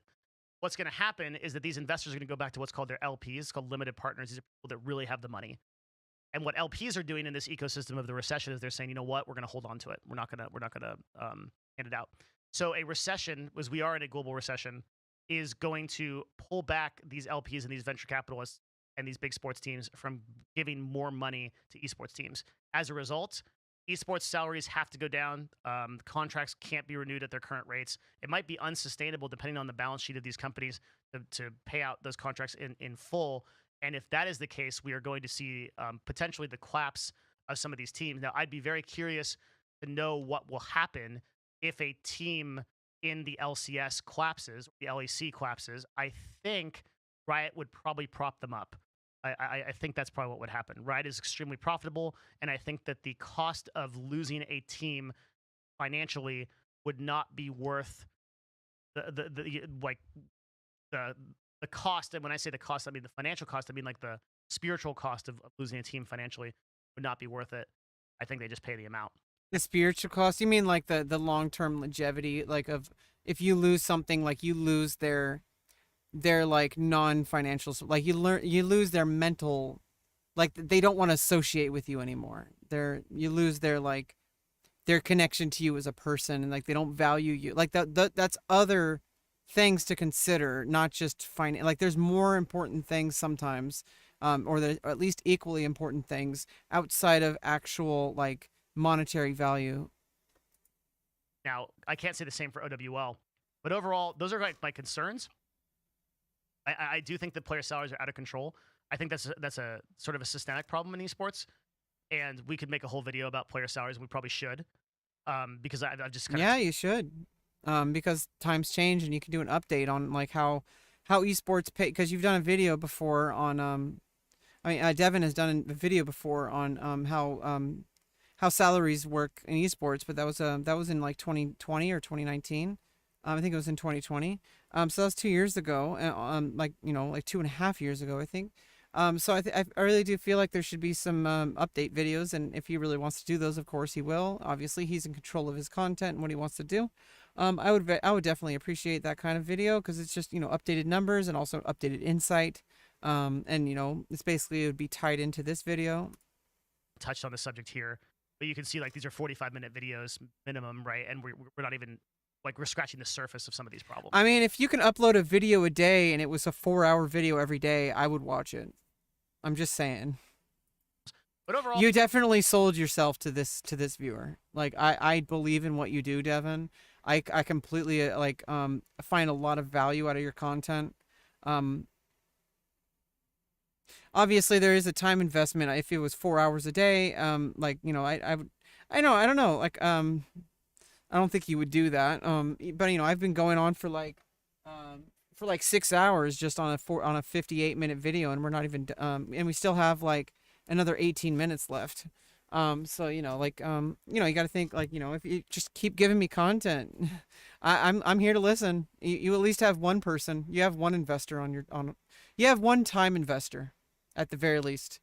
What's going to happen is that these investors are going to go back to what's called their LPs, it's called limited partners. These are people that really have the money. And what LPs are doing in this ecosystem of the recession is they're saying, you know what, we're going to hold on to it. We're not going to hand it out. So a recession, as we are in a global recession, is going to pull back these LPs and these venture capitalists and these big sports teams from giving more money to esports teams. As a result, esports salaries have to go down. Contracts can't be renewed at their current rates. It might be unsustainable depending on the balance sheet of these companies to pay out those contracts in full. And if that is the case, we are going to see potentially the collapse of some of these teams. Now, I'd be very curious to know what will happen if a team in the LCS collapses, the LEC collapses. I think Riot would probably prop them up. I think that's probably what would happen. Riot is extremely profitable, and I think that the cost of losing a team financially would not be worth the cost. And when I say the cost, I mean the financial cost. I mean like the spiritual cost of losing a team financially would not be worth it. I think they just pay the amount. The spiritual cost? You mean like the long-term longevity, like of if you lose something, like you lose their like non-financial, like you lose their mental, like they don't want to associate with you anymore. You lose their like their connection to you as a person, and like they don't value you. Like that's other things to consider, not just like there's more important things sometimes, or at least equally important things outside of actual like monetary value. Now, I can't say the same for OWL, but overall, those are my concerns. I do think that player salaries are out of control. I think that's a sort of a systemic problem in esports, and we could make a whole video about player salaries, and we probably should. because I've just kind of Yeah, you should. Because times change and you can do an update on like how esports pay, because you've done a video before on I mean, Devin has done a video before on how salaries work in esports, but that was in like 2020 or 2019. I think it was in 2020. So that was 2 years ago, like like 2.5 years ago, I think. So I really do feel like there should be some update videos, and if he really wants to do those, of course he will. Obviously, he's in control of his content and what he wants to do. I would definitely appreciate that kind of video because it's just updated numbers and also updated insight. And it's basically it would be tied into this video. touched on the subject here, but you can see like these are 45-minute videos minimum, right? And we're not even like we're scratching the surface of some of these problems. I mean, if you can upload a video a day and it was a 4-hour video every day, I would watch it. I'm just saying. But overall, You definitely sold yourself to this viewer. Like I believe in what you do, Devin. I completely find a lot of value out of your content. Obviously there is a time investment. If it was 4 hours a day, I don't know, like I don't think you would do that. But I've been going on for like 6 hours just on a 58-minute video, and we're not even and we still have like another 18 minutes left. So you got to think like if you just keep giving me content, I'm here to listen. You at least have one person. You have one investor you have one time investor at the very least.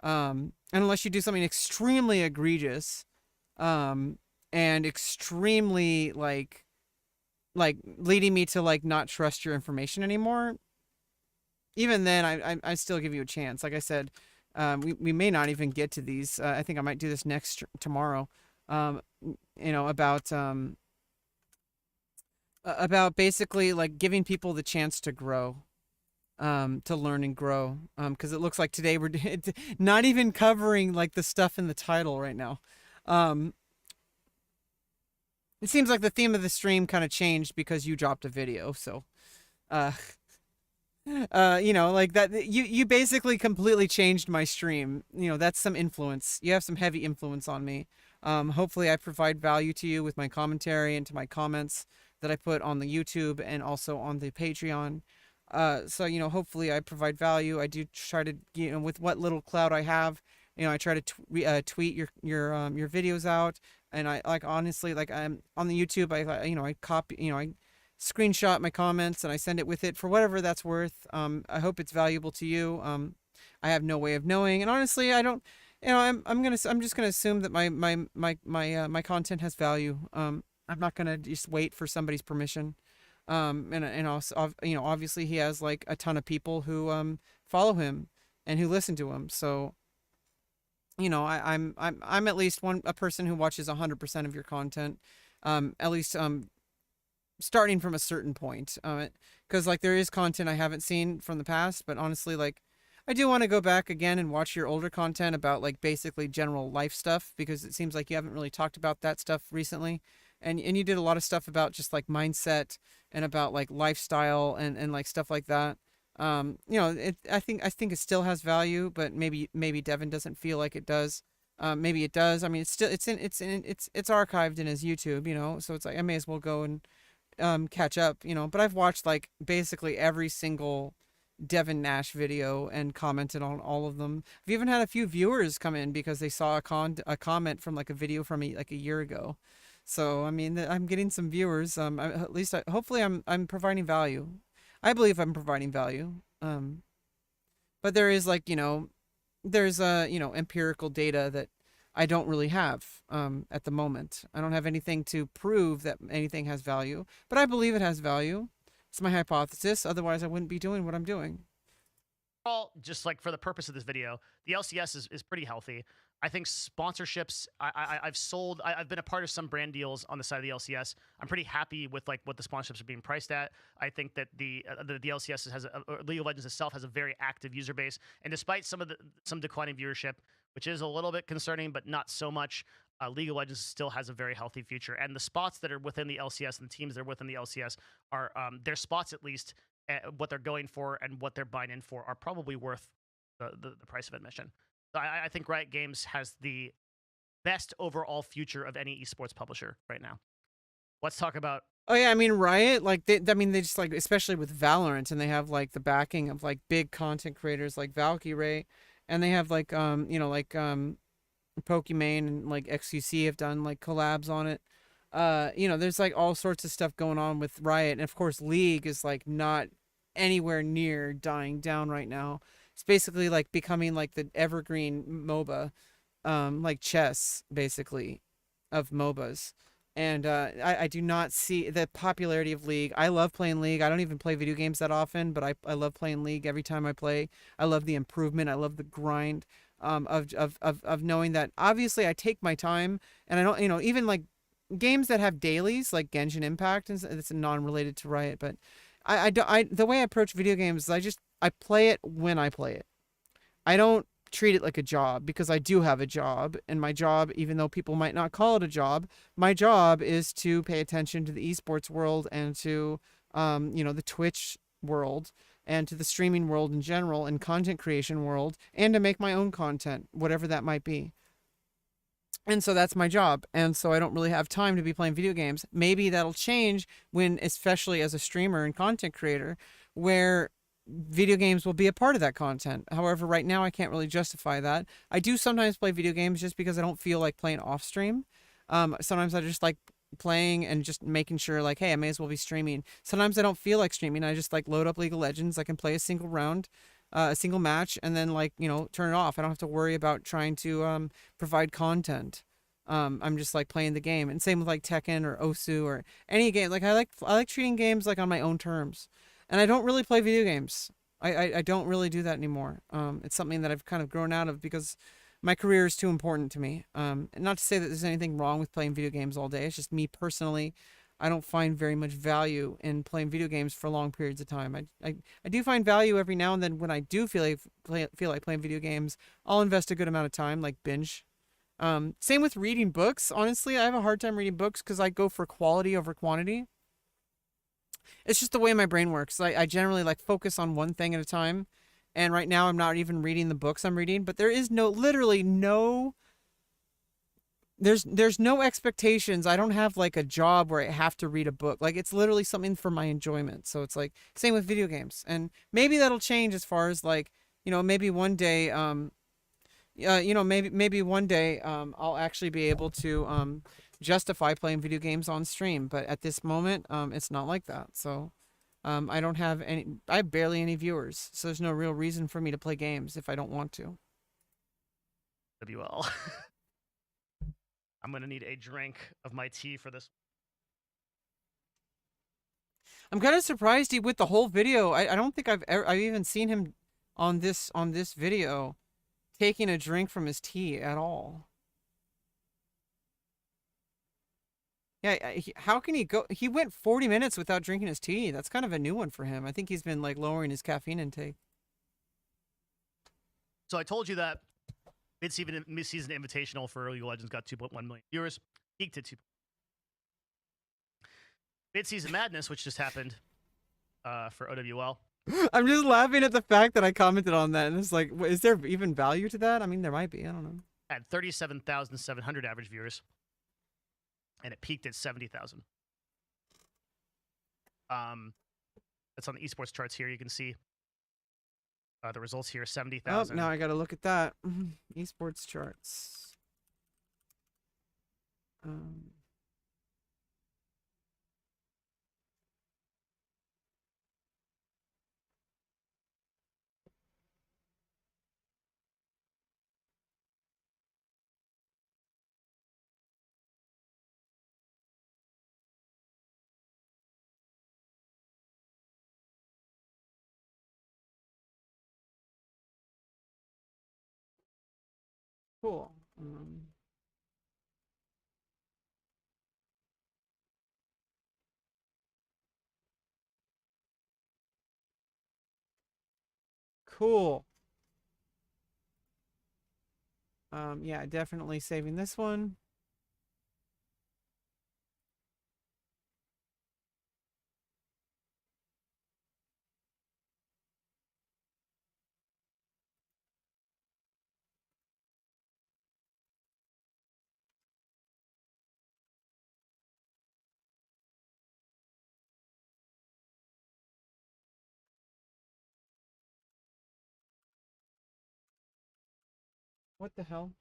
And unless you do something extremely egregious, and extremely like leading me to like not trust your information anymore, even then I still give you a chance. Like I said, we may not even get to these. I think I might do this tomorrow. About basically like giving people the chance to grow, to learn and grow. Because it looks like today we're not even covering like the stuff in the title right now. It seems like the theme of the stream kind of changed because you dropped a video. So, like that, you basically completely changed my stream. That's some influence. You have some heavy influence on me. Hopefully I provide value to you with my commentary and to my comments that I put on the YouTube and also on the Patreon. So hopefully I provide value. I do try to, with what little clout I have, I try to tweet your videos out. And I like, honestly, like I'm on the YouTube, I copy, I screenshot my comments and I send it with it for whatever that's worth. I hope it's valuable to you. I have no way of knowing, and honestly, I don't. I'm just gonna assume that my content has value. I'm not gonna just wait for somebody's permission. And also, obviously he has like a ton of people who follow him and who listen to him. So, I'm at least a person who watches 100% of your content, at least starting from a certain point. Because like there is content I haven't seen from the past, but honestly, like I do want to go back again and watch your older content about like basically general life stuff, because it seems like you haven't really talked about that stuff recently. And you did a lot of stuff about just like mindset and about like lifestyle and like stuff like that. I think it still has value, but maybe Devin doesn't feel like it does. Maybe it does. I mean, it's archived in his YouTube, so it's like I may as well go and catch up, but I've watched like basically every single Devin Nash video and commented on all of them. I've even had a few viewers come in because they saw a comment from like a video from like a year ago. So I mean, I'm getting some viewers. At least hopefully I'm providing value. I believe I'm providing value. But there is like there's empirical data that I don't really have at the moment. I don't have anything to prove that anything has value, but I believe it has value. It's my hypothesis. Otherwise, I wouldn't be doing what I'm doing. Overall, just like for the purpose of this video, the LCS is pretty healthy. I think sponsorships, I've been a part of some brand deals on the side of the LCS. I'm pretty happy with like what the sponsorships are being priced at. I think that the LCS League of Legends itself has a very active user base, and despite some declining viewership, which is a little bit concerning, but not so much, League of Legends still has a very healthy future. And the spots that are within the LCS and the teams that are within the LCS are their spots, at least what they're going for and what they're buying in for, are probably worth the price of admission. So I think Riot Games has the best overall future of any esports publisher right now. Let's talk about. Oh yeah, I mean Riot, like I mean they just like, especially with Valorant, and they have like the backing of like big content creators like Valkyrie, and they have like Pokimane and like XQC have done like collabs on it. There's like all sorts of stuff going on with Riot, and of course League is like not anywhere near dying down right now. It's basically like becoming like the evergreen MOBA, like chess basically, of MOBAs. And I do not see the popularity of League. I love playing League. I don't even play video games that often, but I love playing League every time I play. I love the improvement. I love the grind, of knowing that obviously I take my time, and I don't, even like games that have dailies like Genshin Impact, and it's non-related to Riot, but the way I approach video games is I play it when I play it. I don't treat it like a job, because I do have a job, and my job, even though people might not call it a job, my job is to pay attention to the esports world, and to the Twitch world, and to the streaming world in general, and content creation world, and to make my own content, whatever that might be. And so that's my job. And so I don't really have time to be playing video games. Maybe that'll change when, especially as a streamer and content creator, where video games will be a part of that content. However, right now I can't really justify that. I do sometimes play video games just because I don't feel like playing off stream. Sometimes I just like playing and just making sure like, hey, I may as well be streaming. Sometimes I don't feel like streaming. I just like load up League of Legends. I can play a single round, a single match, and then like, turn it off. I don't have to worry about trying to provide content. I'm just like playing the game. And same with like Tekken or Osu or any game. Like I like treating games like on my own terms. And I don't really play video games. I don't really do that anymore. It's something that I've kind of grown out of, because my career is too important to me. And not to say that there's anything wrong with playing video games all day. It's just me personally, I don't find very much value in playing video games for long periods of time. I do find value every now and then when I do feel like playing video games. I'll invest a good amount of time, like binge. Same with reading books. Honestly, I have a hard time reading books because I go for quality over quantity. It's just the way my brain works. I generally like focus on one thing at a time. And right now I'm not even reading the books I'm reading, but there is literally no, there's no expectations. I don't have like a job where I have to read a book. Like it's literally something for my enjoyment. So it's like same with video games. And maybe that'll change as far as like, maybe one day, maybe one day, I'll actually be able to justify playing video games on stream. But at this moment, it's not like that. So I have barely any viewers. So there's no real reason for me to play games if I don't want to. WL. I'm gonna need a drink of my tea for this. I'm kind of surprised he with the whole video. I don't think I've even seen him on this video taking a drink from his tea at all. Yeah, how can he go? He went 40 minutes without drinking his tea. That's kind of a new one for him. I think he's been like lowering his caffeine intake. So I told you that mid-season invitational for League of Legends got 2.1 million viewers. Peaked at 2. Mid-season madness, which just happened for OWL. I'm just laughing at the fact that I commented on that, and it's like, is there even value to that? I mean, there might be. I don't know. Had 37,700 average viewers, and it peaked at 70,000. That's on the esports charts here. You can see the results here: 70,000. Oh, now I got to look at that. Esports charts. Cool. Cool. Yeah, definitely saving this one. What the hell?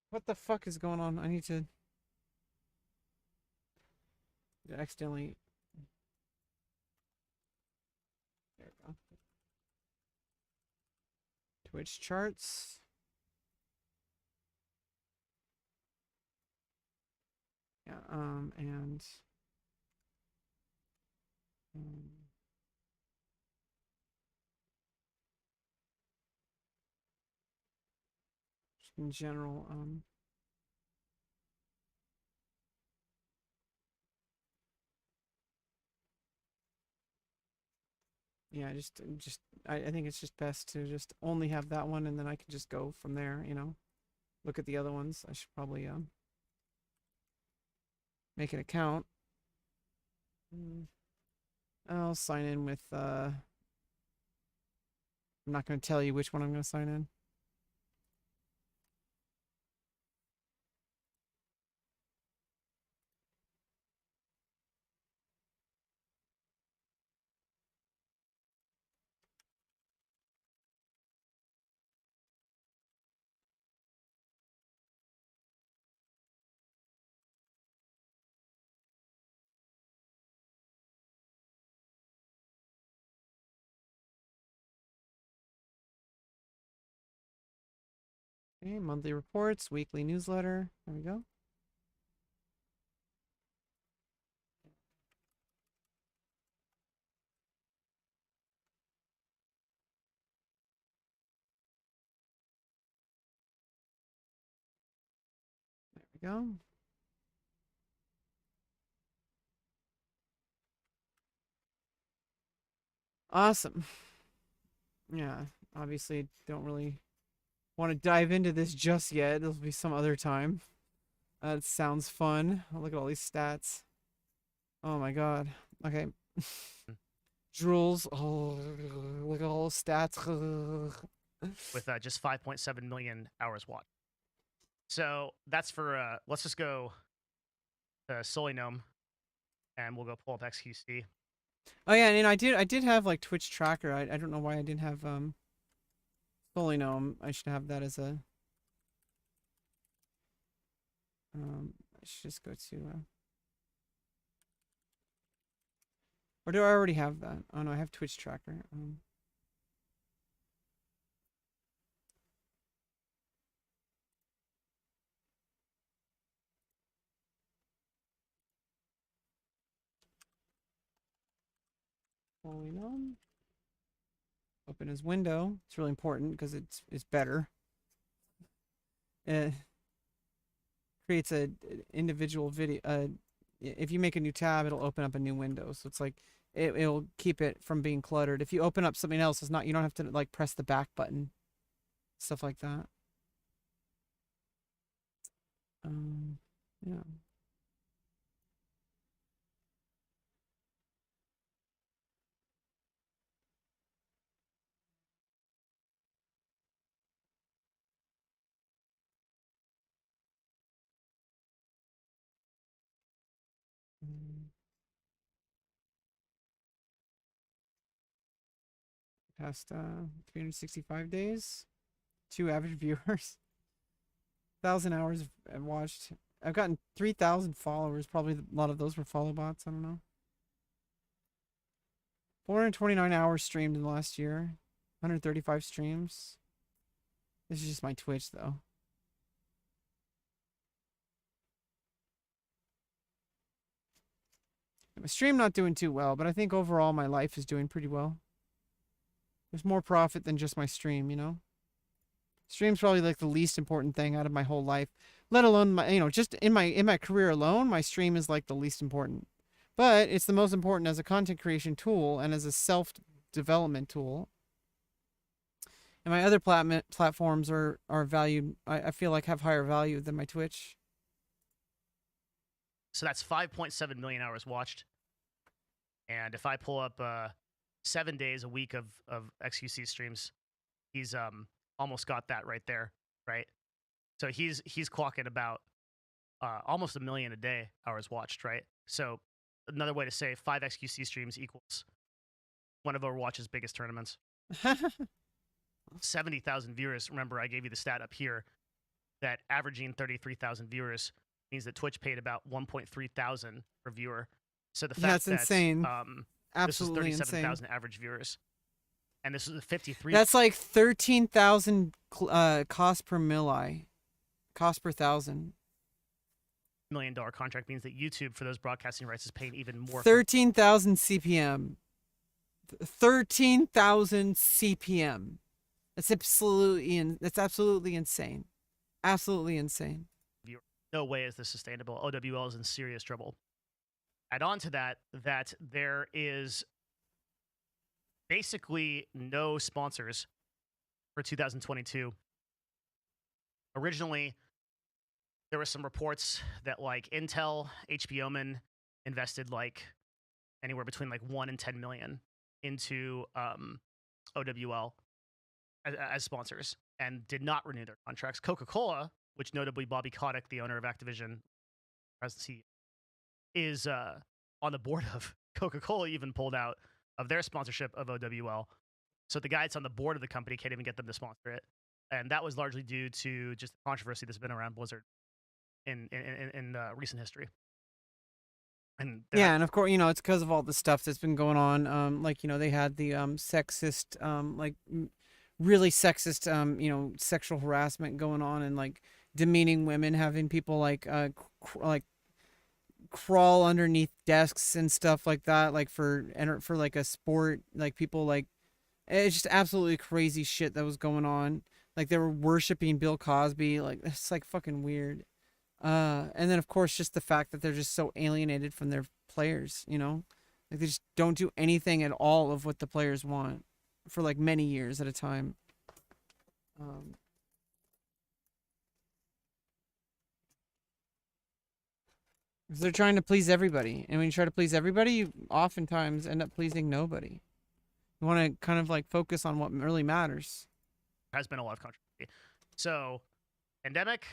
What the fuck is going on? I need to accidentally. There we go. Twitch charts. Yeah, and um, just in general, yeah, I think it's just best to just only have that one, and then I can just go from there. Look at the other ones. I should probably make an account. I'll sign in with I'm not going to tell you which one I'm going to sign in. Okay, monthly reports, weekly newsletter. There we go. There we go. Awesome. Yeah, obviously don't really want to dive into this just yet. There'll be some other time. It sounds fun. Look at all these stats. Oh my god. Okay. Drools. Oh, look at all the stats. With just 5.7 million hours watched. So that's for, let's just go to Solinome and we'll go pull up XQC. Oh yeah, and I did have like Twitch tracker. I don't know why I didn't have Fully Gnome. I should have that as a I should just go to or do I already have that? Oh no, I have Twitch tracker. Fully Gnome. Open his window. It's really important because it's better. It creates a individual video. If you make a new tab, it'll open up a new window. So it's like it'll keep it from being cluttered. If you open up something else, it's not. You don't have to like press the back button. Stuff like that. Yeah. Past 365 days, 2 average viewers, 1,000 hours watched. I've gotten 3,000 followers. Probably a lot of those were follow bots. I don't know. 429 hours streamed in the last year. 135 streams. This is just my Twitch though. My stream not doing too well, but I think overall my life is doing pretty well. There's more profit than just my stream. Stream's probably like the least important thing out of my whole life, let alone my, just in my career alone, my stream is like the least important. But it's the most important as a content creation tool and as a self-development tool. And my other platforms are valued, I feel like have higher value than my Twitch. So that's 5.7 million hours watched. And if I pull up 7 days a week of XQC streams, he's almost got that right there, right? So he's clocking about almost 1 million a day hours watched, right? So another way to say 5 XQC streams equals one of Overwatch's biggest tournaments. 70,000 viewers. Remember, I gave you the stat up here that averaging 33,000 viewers means that Twitch paid about 1.3 thousand per viewer. So the fact That's that insane. this is Absolutely insane. 37,000 average viewers, and this is a 53. That's like 13,000 cost per milli, cost per thousand. $1 million contract means that YouTube for those broadcasting rights is paying even more. 13,000 CPM. 13,000 CPM. That's absolutely insane. Absolutely insane. No way is this sustainable. OWL is in serious trouble. Add on to that there is basically no sponsors for 2022. Originally, there were some reports that like Intel, HBO Man invested like anywhere between like 1 and 10 million into OWL as sponsors and did not renew their contracts. Coca-Cola, which notably Bobby Kotick, the owner of Activision, presidency, is on the board of Coca-Cola, even pulled out of their sponsorship of OWL. So the guy that's on the board of the company can't even get them to sponsor it. And that was largely due to just the controversy that's been around Blizzard in recent history. And yeah, and of course, you know, it's because of all the stuff that's been going on. Like, you know, they had the sexist, really sexist, you know, sexual harassment going on, and like demeaning women, having people like crawl underneath desks and stuff like that, like for like a sport, like people like, it's just absolutely crazy shit that was going on. Like they were worshiping Bill Cosby, like it's like fucking weird. And then of course just the fact that they're just so alienated from their players, you know, like they just don't do anything at all of what the players want for like many years at a time. Because they're trying to please everybody, and when you try to please everybody, you oftentimes end up pleasing nobody. You want to kind of like focus on what really matters. has been a lot of controversy. So, pandemic,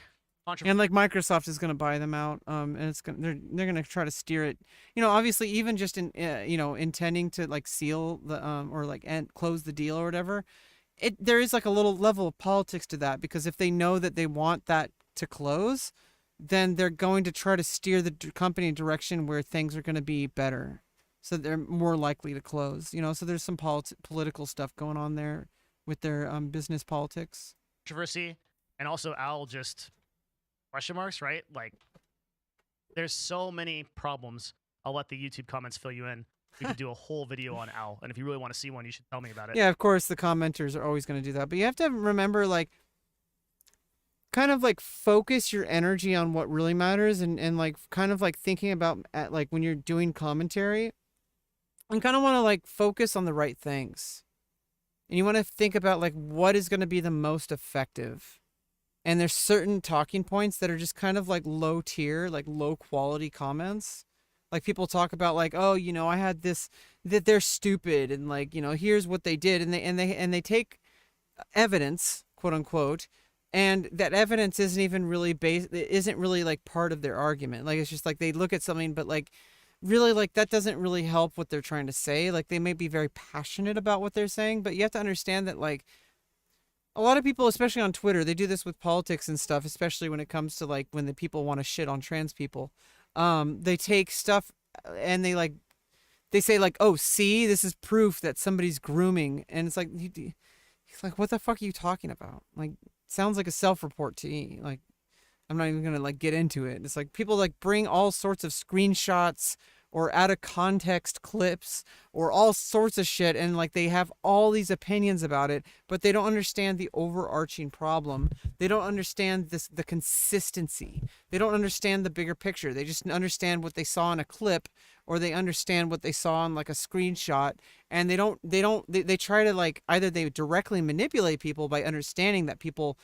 controversy. And like Microsoft is going to buy them out, and it's going they're going to try to steer it. You know, obviously, even just in you know, intending to like seal the or like close the deal or whatever, there is like a little level of politics to that, because if they know that they want that to close, then they're going to try to steer the company in a direction where things are going to be better, so they're more likely to close. You know, so there's some political stuff going on there with their business politics. Controversy, and also Al just question marks, right? Like, there's so many problems. I'll let the YouTube comments fill you in. We could do a whole video on Al, and if you really want to see one, you should tell me about it. Yeah, of course, the commenters are always going to do that, but you have to remember, like, kind of like focus your energy on what really matters, and like kind of like thinking about like when you're doing commentary, and kind of want to like focus on the right things, and you want to think about like what is going to be the most effective. And there's certain talking points that are just kind of like low tier, like low quality comments. Like people talk about like, oh, you know, I had this, that they're stupid, and like, you know, here's what they did, and they take evidence, quote unquote, and that evidence isn't even really isn't really like part of their argument. Like it's just like they look at something, but like really like that doesn't really help what they're trying to say. Like they may be very passionate about what they're saying, but you have to understand that like a lot of people, especially on Twitter, they do this with politics and stuff, especially when it comes to like when the people want to shit on trans people. They take stuff and they say like, oh, see, this is proof that somebody's grooming. And it's like, what the fuck are you talking about? Like, sounds like a self-report to me. Like, I'm not even going to like get into it. It's like people like bring all sorts of screenshots or out of context clips or all sorts of shit, and like they have all these opinions about it, but they don't understand the overarching problem. They don't understand the consistency. They don't understand the bigger picture. They just understand what they saw in a clip, or they understand what they saw in like a screenshot, and they try to like either they directly manipulate people by understanding that people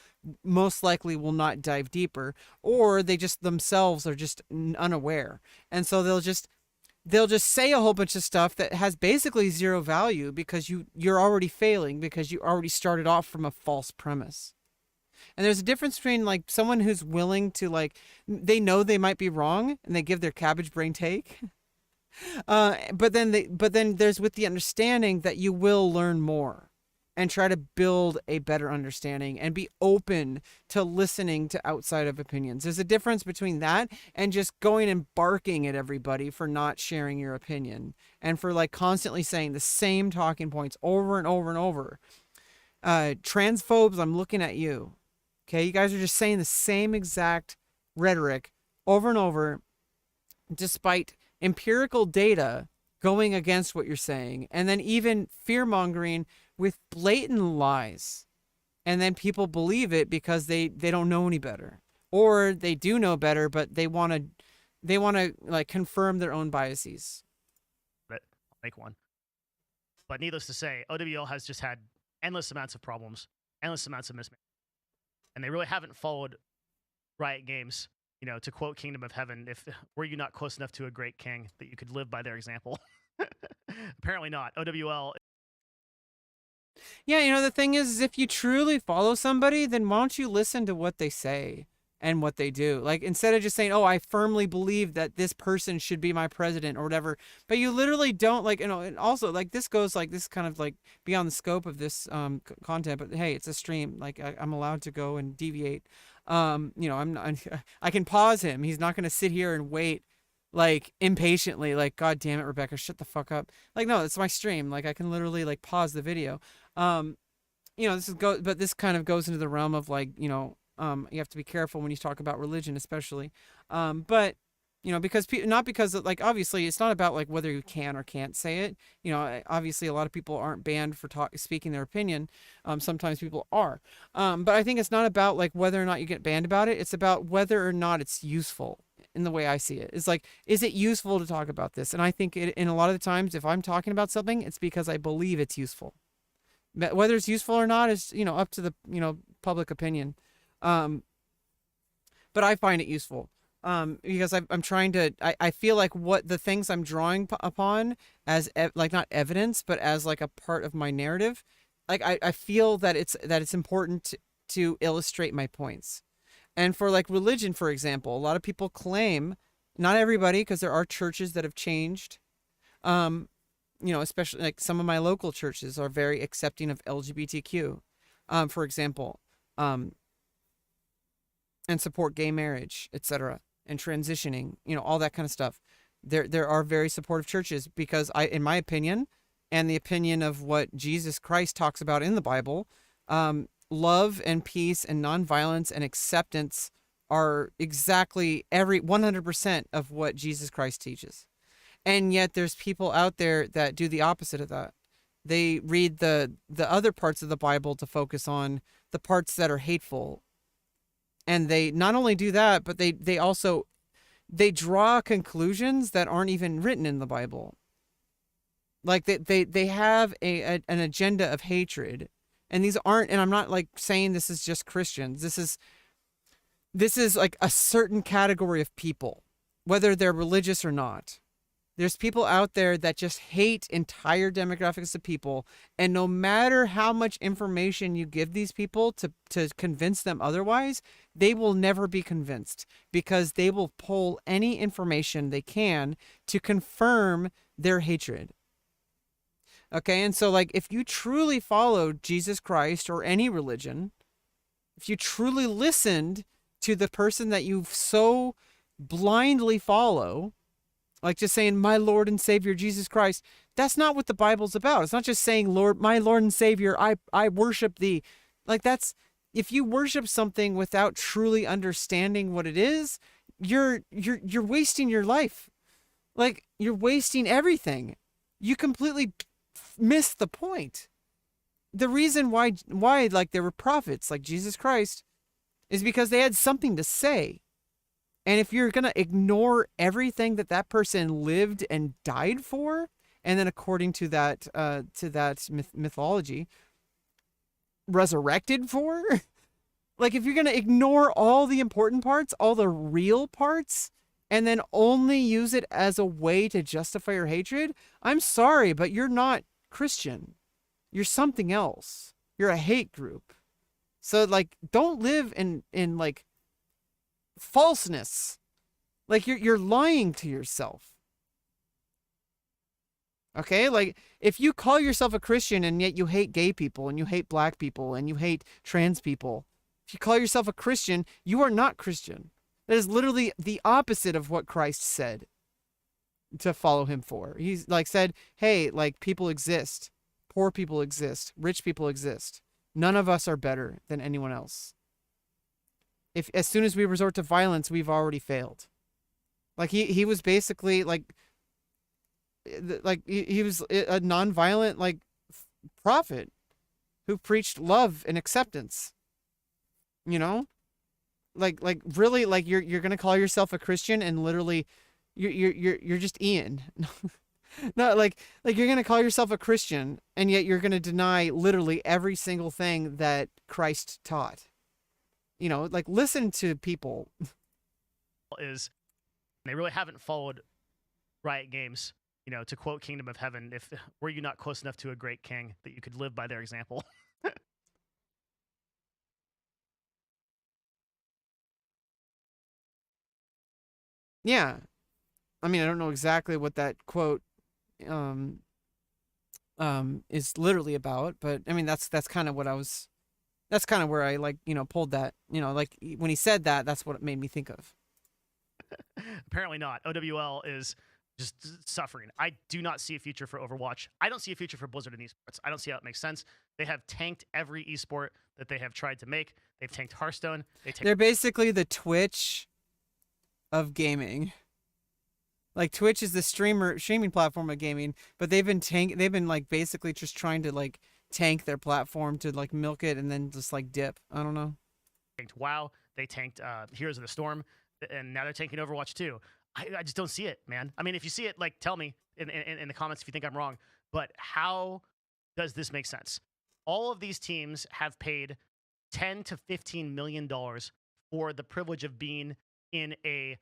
most likely will not dive deeper, or they just themselves are just unaware, and so they'll just say a whole bunch of stuff that has basically zero value because you're already failing, because you already started off from a false premise. And there's a difference between like someone who's willing to like, they know they might be wrong and they give their cabbage brain take. But then there's with the understanding that you will learn more and try to build a better understanding and be open to listening to outside of opinions. There's a difference between that and just going and barking at everybody for not sharing your opinion and for like constantly saying the same talking points over and over and over. Transphobes, I'm looking at you. Okay, you guys are just saying the same exact rhetoric over and over, despite empirical data going against what you're saying, and then even fear-mongering with blatant lies. And then people believe it because they don't know any better. Or they do know better, but they want to like confirm their own biases. But I'll make one. But needless to say, OWL has just had endless amounts of problems, endless amounts of mismanagement. And they really haven't followed Riot Games, you know, to quote Kingdom of Heaven, if were you not close enough to a great king that you could live by their example? Apparently not. OWL. Yeah, you know, the thing is if you truly follow somebody, then why don't you listen to what they say and what they do? Like, instead of just saying, oh, I firmly believe that this person should be my president or whatever, but you literally don't, like, you know, and also, like, this goes, like, this kind of, like, beyond the scope of this content, but hey, it's a stream. Like, I'm allowed to go and deviate. You know, I'm not, I can pause him. He's not going to sit here and wait, like, impatiently, like, God damn it, Rebecca, shut the fuck up. Like, no, it's my stream. Like, I can literally, like, pause the video. You know, but this kind of goes into the realm of, like, you know, you have to be careful when you talk about religion, especially. But, you know, not because, like, obviously it's not about, like, whether you can or can't say it. You know, obviously a lot of people aren't banned for speaking their opinion. Sometimes people are. But I think it's not about, like, whether or not you get banned about it. It's about whether or not it's useful in the way I see it. It's like, is it useful to talk about this? And I think in a lot of the times, if I'm talking about something, it's because I believe it's useful. Whether it's useful or not is, you know, up to the, you know, public opinion. But I find it useful because I'm trying to, I feel like what the things I'm drawing upon as like not evidence, but as like a part of my narrative, like I feel that it's important to illustrate my points. And for like religion, for example, a lot of people claim, not everybody, because there are churches that have changed. You know, especially like some of my local churches are very accepting of LGBTQ, for example, and support gay marriage, etc., and transitioning, you know, all that kind of stuff. There are very supportive churches because in my opinion, and the opinion of what Jesus Christ talks about in the Bible, love and peace and nonviolence and acceptance are exactly 100% of what Jesus Christ teaches. And yet there's people out there that do the opposite of that. They read the other parts of the Bible to focus on the parts that are hateful. And they not only do that, but they also draw conclusions that aren't even written in the Bible. Like they have an agenda of hatred. And these aren't, and I'm not like saying this is just Christians. This is like a certain category of people, whether they're religious or not. There's people out there that just hate entire demographics of people. And no matter how much information you give these people to convince them otherwise, they will never be convinced because they will pull any information they can to confirm their hatred. Okay, and so like if you truly followed Jesus Christ or any religion, if you truly listened to the person that you so blindly follow, like just saying, my Lord and Savior, Jesus Christ, that's not what the Bible's about. It's not just saying, Lord, my Lord and Savior, I worship thee. Like that's, if you worship something without truly understanding what it is, you're wasting your life. Like you're wasting everything. You completely miss the point. The reason why like there were prophets like Jesus Christ is because they had something to say. And if you're going to ignore everything that person lived and died for, and then according to that mythology, resurrected for, like if you're going to ignore all the important parts, all the real parts, and then only use it as a way to justify your hatred, I'm sorry, but you're not Christian. You're something else. You're a hate group. So like, don't live in like falseness. Like you're lying to yourself. Okay? Like if you call yourself a Christian and yet you hate gay people and you hate black people and you hate trans people, if you call yourself a Christian, you are not Christian. That is literally the opposite of what Christ said to follow him for. He's like said, "Hey, like people exist. Poor people exist. Rich people exist. None of us are better than anyone else. If as soon as we resort to violence, we've already failed." Like he was basically like he was a nonviolent like prophet who preached love and acceptance. You know? Like really like you're going to call yourself a Christian and literally you're just Ian. No, like you're going to call yourself a Christian and yet you're going to deny literally every single thing that Christ taught. You know, like listen to people. Is they really haven't followed Riot Games, you know, to quote Kingdom of Heaven, if were you not close enough to a great king that you could live by their example. Yeah. I mean, I don't know exactly what that quote um is literally about, but I mean that's kind of what I was that's kind of where I like, you know, pulled that, you know, like when he said that, that's what it made me think of. Apparently not. OWL is just suffering. I do not see a future for Overwatch. I don't see a future for Blizzard in esports. I don't see how it makes sense. They have tanked every esport that they have tried to make. They've tanked Hearthstone. They're basically the Twitch of gaming. Like Twitch is the streaming platform of gaming, but they've been like basically just trying to like tank their platform to like milk it and then just like dip. I don't know. Tanked WoW. They tanked Heroes of the Storm, and now they're tanking Overwatch too. I just don't see it, man. I mean, if you see it, like, tell me in the comments if you think I'm wrong. But how does this make sense? All of these teams have paid $10 to $15 million for the privilege of being in a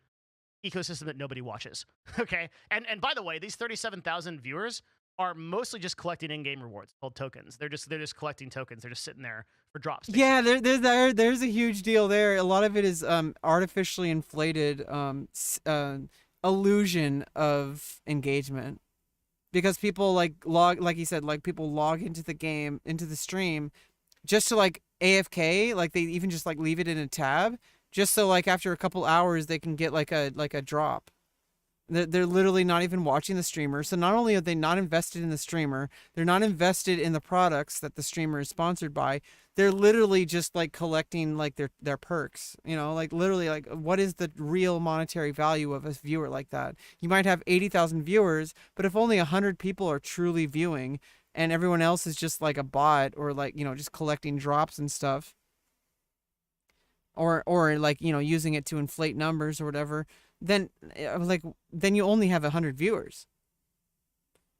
ecosystem that nobody watches. Okay, and by the way, these 37,000 viewers are mostly just collecting in-game rewards called tokens. They're just collecting tokens. They're just sitting there for drops. Basically. Yeah, there's a huge deal there. A lot of it is artificially inflated illusion of engagement, because people like you said, like people log into the game, into the stream, just to like AFK, like they even just like leave it in a tab, just so like after a couple hours they can get like a drop. They're literally not even watching the streamer. So not only are they not invested in the streamer, they're not invested in the products that the streamer is sponsored by. They're literally just like collecting like their perks, you know, like literally like what is the real monetary value of a viewer like that? You might have 80,000 viewers, but if only 100 people are truly viewing and everyone else is just like a bot or like, you know, just collecting drops and stuff, or like, you know, using it to inflate numbers or whatever, then then you only have 100 viewers.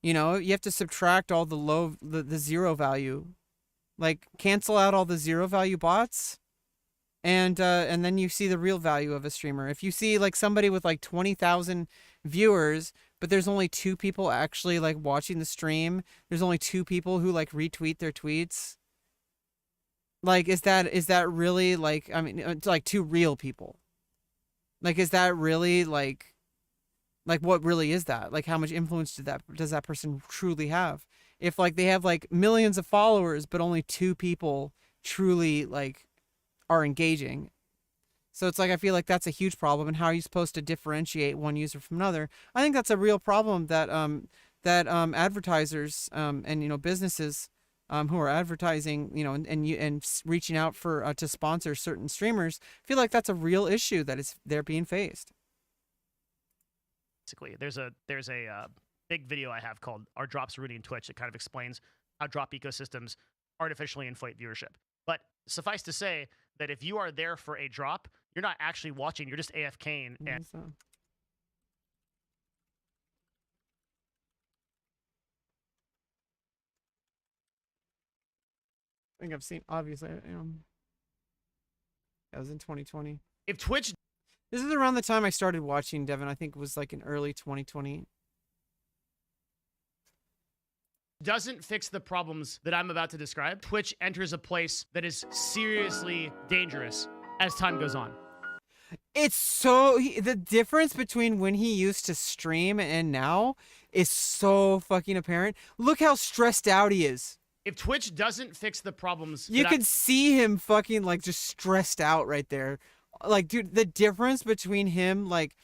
You know, you have to subtract all the zero value, like cancel out all the zero value bots, and then you see the real value of a streamer. If you see like somebody with like 20,000 viewers, but there's only 2 people actually like watching the stream, there's only 2 people who like retweet their tweets. Like, is that really like, I mean, it's like 2 real people. Like, is that really like what really is that? Like, how much influence does that person truly have? If like they have like millions of followers, but only 2 people truly like are engaging. So it's like, I feel like that's a huge problem. And how are you supposed to differentiate one user from another? I think that's a real problem that advertisers and, you know, businesses who are advertising, you know, and reaching out for to sponsor certain streamers, feel like that's a real issue that they're being faced. Basically, there's a big video I have called "Are Drops Ruining Twitch?" that kind of explains how drop ecosystems artificially inflate viewership. But suffice to say that if you are there for a drop, you're not actually watching; you're just AFKing. And I think I've seen, obviously, that was in 2020. If Twitch, this is around the time I started watching, Devin. I think it was like in early 2020. doesn't fix the problems that I'm about to describe, Twitch enters a place that is seriously dangerous as time goes on. It's so the difference between when he used to stream and now is so fucking apparent. Look how stressed out he is. If Twitch doesn't fix the problems, You can see him fucking like just stressed out right there. Like, dude, the difference between him like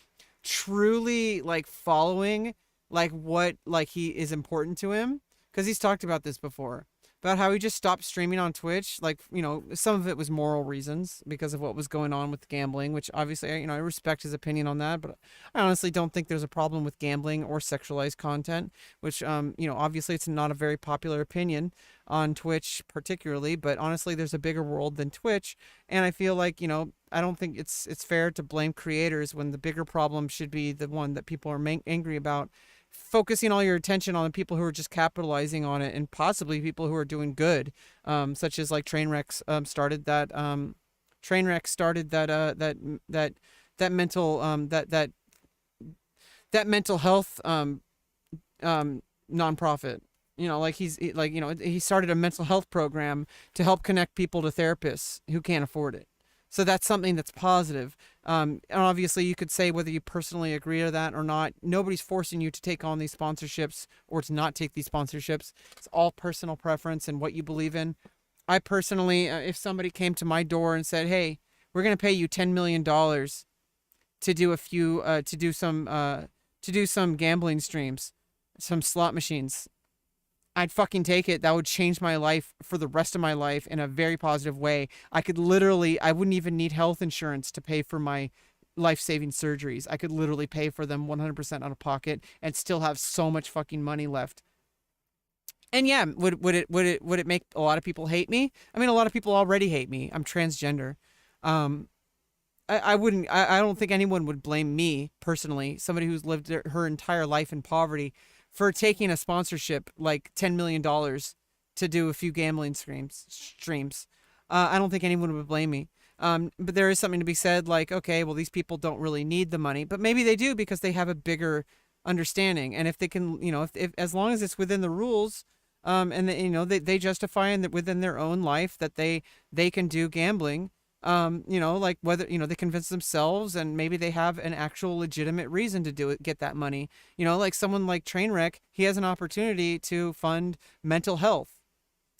truly like following like what like he is important to him, because he's talked about this before, about how he just stopped streaming on Twitch. Like, you know, some of it was moral reasons because of what was going on with gambling, which obviously, you know, I respect his opinion on that, but I honestly don't think there's a problem with gambling or sexualized content, which, you know, obviously it's not a very popular opinion on Twitch particularly, but honestly, there's a bigger world than Twitch. And I feel like, you know, I don't think it's fair to blame creators when the bigger problem should be the one that people are angry about. Focusing all your attention on the people who are just capitalizing on it, and possibly people who are doing good, such as like Trainwreck started that that mental that mental health nonprofit. You know, like you know, he started a mental health program to help connect people to therapists who can't afford it. So that's something that's positive. And obviously, you could say whether you personally agree to that or not. Nobody's forcing you to take on these sponsorships or to not take these sponsorships. It's all personal preference and what you believe in. I personally, if somebody came to my door and said, "Hey, we're going to pay you $10 million to do a few, to do some gambling streams, some slot machines," I'd fucking take it. That would change my life for the rest of my life in a very positive way. I wouldn't even need health insurance to pay for my life-saving surgeries. I could literally pay for them 100% out of pocket and still have so much fucking money left. And yeah, would it make a lot of people hate me? I mean, a lot of people already hate me. I'm transgender. I don't think anyone would blame me personally, somebody who's lived her entire life in poverty, for taking a sponsorship like $10 million to do a few gambling streams. I don't think anyone would blame me. But there is something to be said, like, okay, well, these people don't really need the money, but maybe they do because they have a bigger understanding. And if they can, you know, if as long as it's within the rules, and they, you know, they justify in that within their own life that they can do gambling. You know, like whether, you know, they convince themselves and maybe they have an actual legitimate reason to do it, get that money. You know, like someone like Trainwreck, he has an opportunity to fund mental health,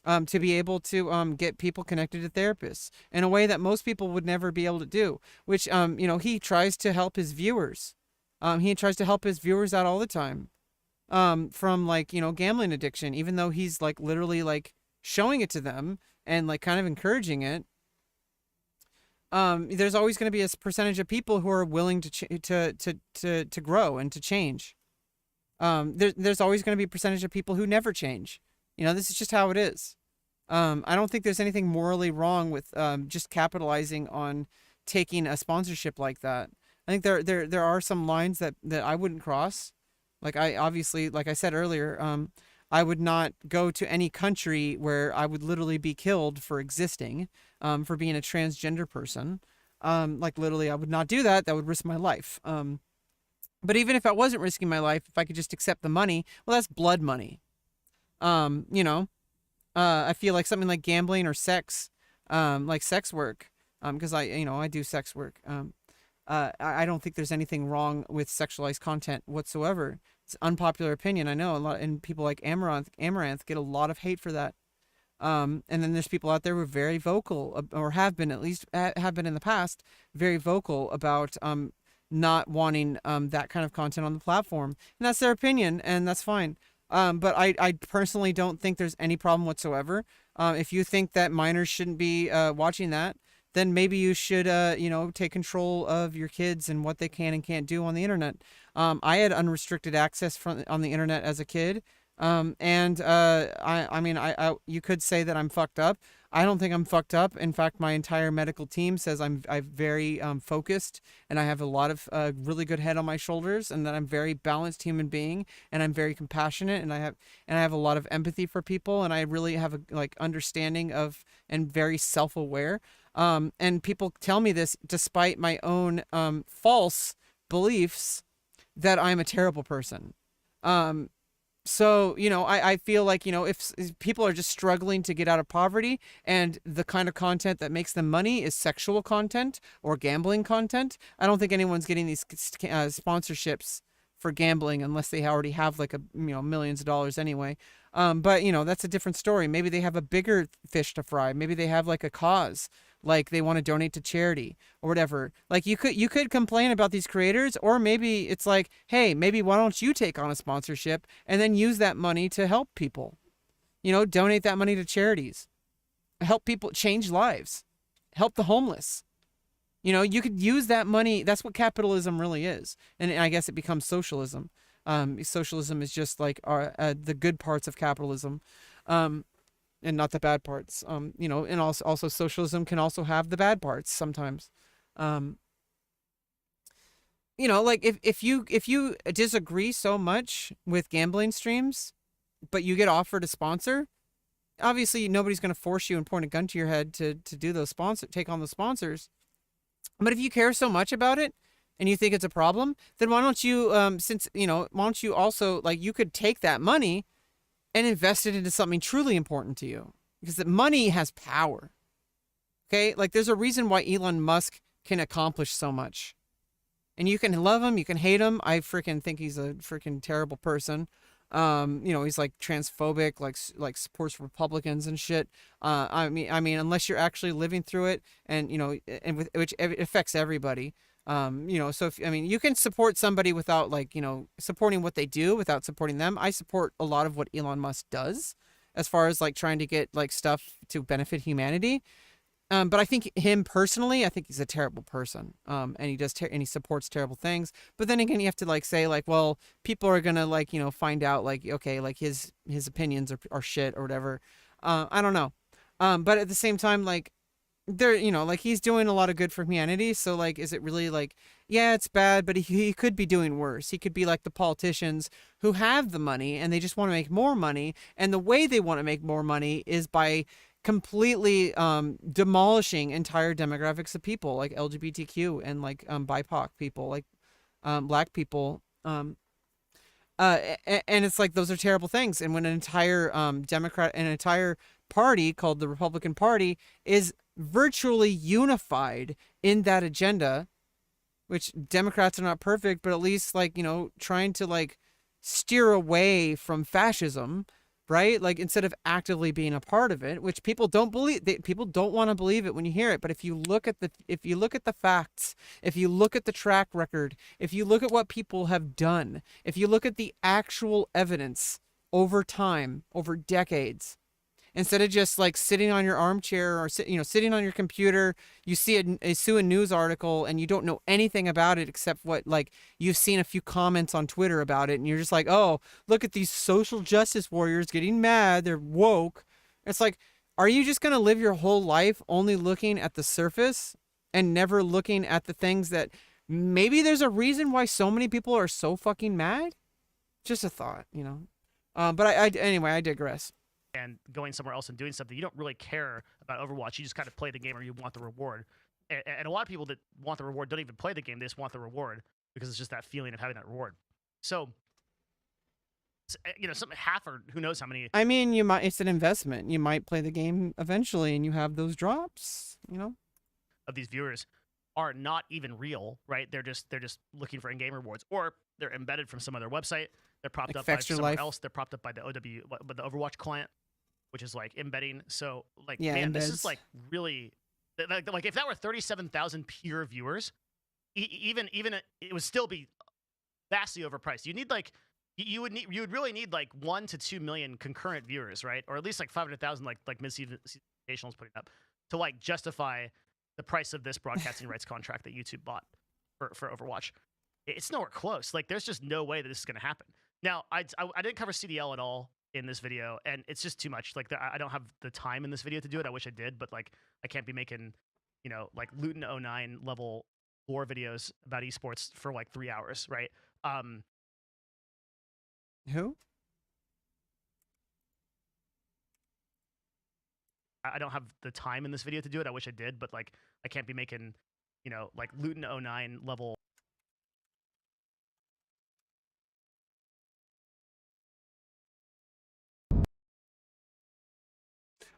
to be able to get people connected to therapists in a way that most people would never be able to do, which, you know, he tries to help his viewers. He tries to help his viewers out all the time, from like, you know, gambling addiction, even though he's like literally like showing it to them and like kind of encouraging it. There's always going to be a percentage of people who are willing to grow and to change. There's always going to be a percentage of people who never change. You know, this is just how it is. I don't think there's anything morally wrong with just capitalizing on taking a sponsorship like that. I think there are some lines that I wouldn't cross. Like, I obviously, like I said earlier, I would not go to any country where I would literally be killed for existing, for being a transgender person. Like literally, I would not do that. That would risk my life. But even if I wasn't risking my life, if I could just accept the money, well, that's blood money. You know, I feel like something like gambling or sex, like sex work, because I do sex work. I don't think there's anything wrong with sexualized content whatsoever. It's unpopular opinion, I know a lot, and people like Amaranth get a lot of hate for that. And then there's people out there who are very vocal, or have been, at least have been in the past, very vocal about not wanting that kind of content on the platform, and that's their opinion, and that's fine. But I personally don't think there's any problem whatsoever. If you think that minors shouldn't be watching that, then maybe you should, you know, take control of your kids and what they can and can't do on the internet. I had unrestricted access on the internet as a kid. And I mean, you could say that I'm fucked up. I don't think I'm fucked up. In fact, my entire medical team says I'm very focused, and I have a lot of really good head on my shoulders, and that I'm very balanced human being, and I'm very compassionate, and I have a lot of empathy for people, and I really have a like understanding of, and very self-aware. And people tell me this despite my own false beliefs that I'm a terrible person. So, I feel like, if people are just struggling to get out of poverty and the kind of content that makes them money is sexual content or gambling content, I don't think anyone's getting these sponsorships for gambling unless they already have like millions of dollars anyway. But, that's a different story. Maybe they have a bigger fish to fry. Maybe they have like a cause, like they want to donate to charity or whatever. Like you could complain about these creators, or maybe it's like, hey, maybe why don't you take on a sponsorship and then use that money to help people? Donate that money to charities, help people, change lives, help the homeless. You could use that money. That's what capitalism really is, and I guess it becomes socialism. Socialism is just like the good parts of capitalism. And not the bad parts. And also socialism can also have the bad parts sometimes. Like if you disagree so much with gambling streams, but you get offered a sponsor, obviously nobody's going to force you and point a gun to your head to do those take on the sponsors. But if you care so much about it and you think it's a problem, then why don't you why don't you also, like, you could take that money and invest it into something truly important to you, because the money has power. Okay, like there's a reason why Elon Musk can accomplish so much, and you can love him, you can hate him. I freaking think he's a freaking terrible person. He's like transphobic, like supports Republicans and shit. I mean, unless you're actually living through it, and which it affects everybody. So you can support somebody without, like, supporting what they do without supporting them. I support a lot of what Elon Musk does as far as like trying to get like stuff to benefit humanity. But I think him personally, I think he's a terrible person. And he does and he supports terrible things. But then again, you have to like say like, well, people are gonna like find out like, okay, like his opinions are shit or whatever. I don't know. But at the same time, like, there, like, he's doing a lot of good for humanity. So like, is it really like, yeah, it's bad, but he could be doing worse. He could be like the politicians who have the money and they just want to make more money, and the way they want to make more money is by completely demolishing entire demographics of people like LGBTQ and like BIPOC people, like black people. And it's like, those are terrible things. And when an entire an entire party called the Republican Party is virtually unified in that agenda, which Democrats are not perfect, but at least, like, trying to like steer away from fascism, right? Like, instead of actively being a part of it, which people don't believe. People don't want to believe it when you hear it. But if you look at the facts, if you look at the track record, if you look at what people have done, if you look at the actual evidence over time, over decades, instead of just like sitting on your armchair or sitting on your computer, you see a news article and you don't know anything about it except what, like, you've seen a few comments on Twitter about it, and you're just like, oh, look at these social justice warriors getting mad, they're woke. It's like, are you just going to live your whole life only looking at the surface and never looking at the things that maybe there's a reason why so many people are so fucking mad? Just a thought. But anyway, I digress. And going somewhere else and doing something, you don't really care about Overwatch. You just kind of play the game, or you want the reward. And a lot of people that want the reward don't even play the game. They just want the reward because it's just that feeling of having that reward. So, something half, or who knows how many. I mean, it's an investment. You might play the game eventually and you have those drops, Of these viewers are not even real, right? They're just looking for in-game rewards, or they're embedded from some other website. They're propped up by somewhere else. They're propped up by the the Overwatch client, which is like embedding. So, like, yeah, man, this is like really like if that were 37,000 pure viewers, even it would still be vastly overpriced. You need like you would really need like 1 to 2 million concurrent viewers, right? Or at least like 500,000, like mid-season is putting up, to like justify the price of this broadcasting rights contract that YouTube bought for Overwatch. It's nowhere close. Like, there's just no way that this is going to happen. Now, I didn't cover CDL at all in this video, and it's just too much. Like, I don't have the time in this video to do it. I wish I did, but like, I can't be making, like Luton 09 level lore videos about esports for like 3 hours, right? Who? I don't have the time in this video to do it. I wish I did, but like, I can't be making, like Luton 09 level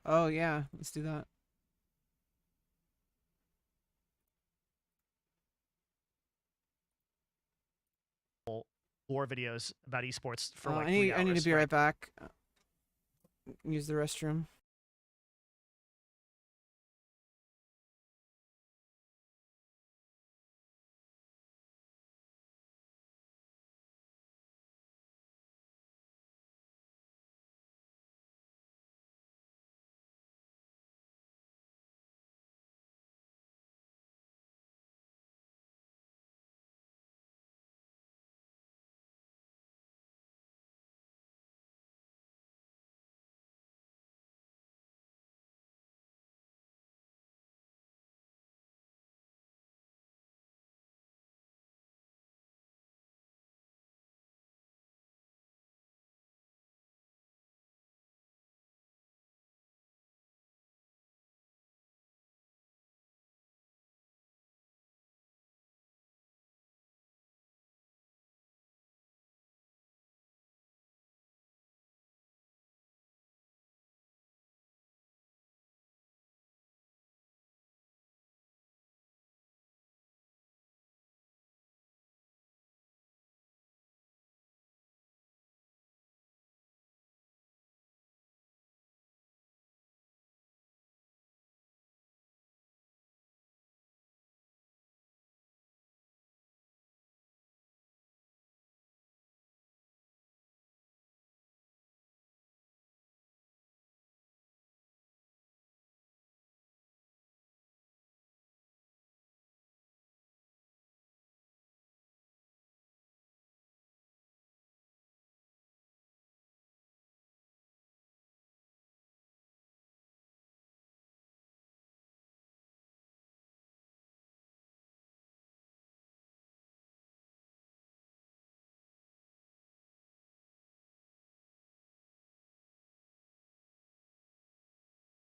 Oh yeah, let's do that. Lore videos about esports for like I 3 need to hours, be right? right back. Use the restroom.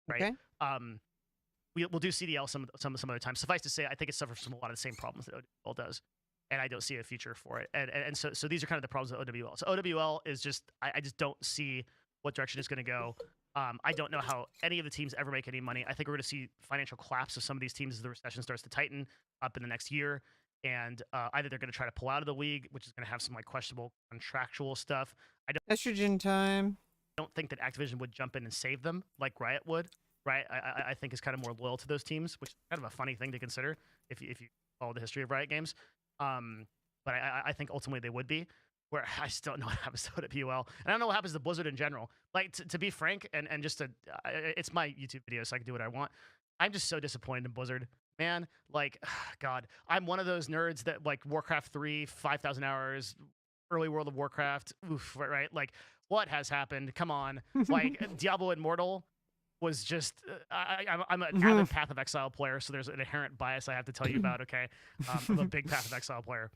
Right. Okay. We'll do CDL some other time. Suffice to say, I think it suffers from a lot of the same problems that OWL does, and I don't see a future for it. And so these are kind of the problems with OWL. So OWL is just I just don't see what direction it's going to go. I don't know how any of the teams ever make any money. I think we're going to see financial collapse of some of these teams as the recession starts to tighten up in the next year. And either they're going to try to pull out of the league, which is going to have some like questionable contractual stuff. I Estrogen time. don't think that Activision would jump in and save them like Riot would. Right, I think is kind of more loyal to those teams, which is kind of a funny thing to consider if you follow the history of Riot Games. But I think ultimately they would be. Where I just don't know what happens to OWL, and I don't know what happens to Blizzard in general. Like to be frank, and just to, it's my YouTube video, so I can do what I want. I'm just so disappointed in Blizzard, man. Like, God, I'm one of those nerds that like Warcraft 3, 5,000 hours, early World of Warcraft. Oof, right? Like, what has happened? Come on, like Diablo Immortal was just I'm an avid Path of Exile player, so there's an inherent bias I have to tell you about. Okay, I'm a big Path of Exile player,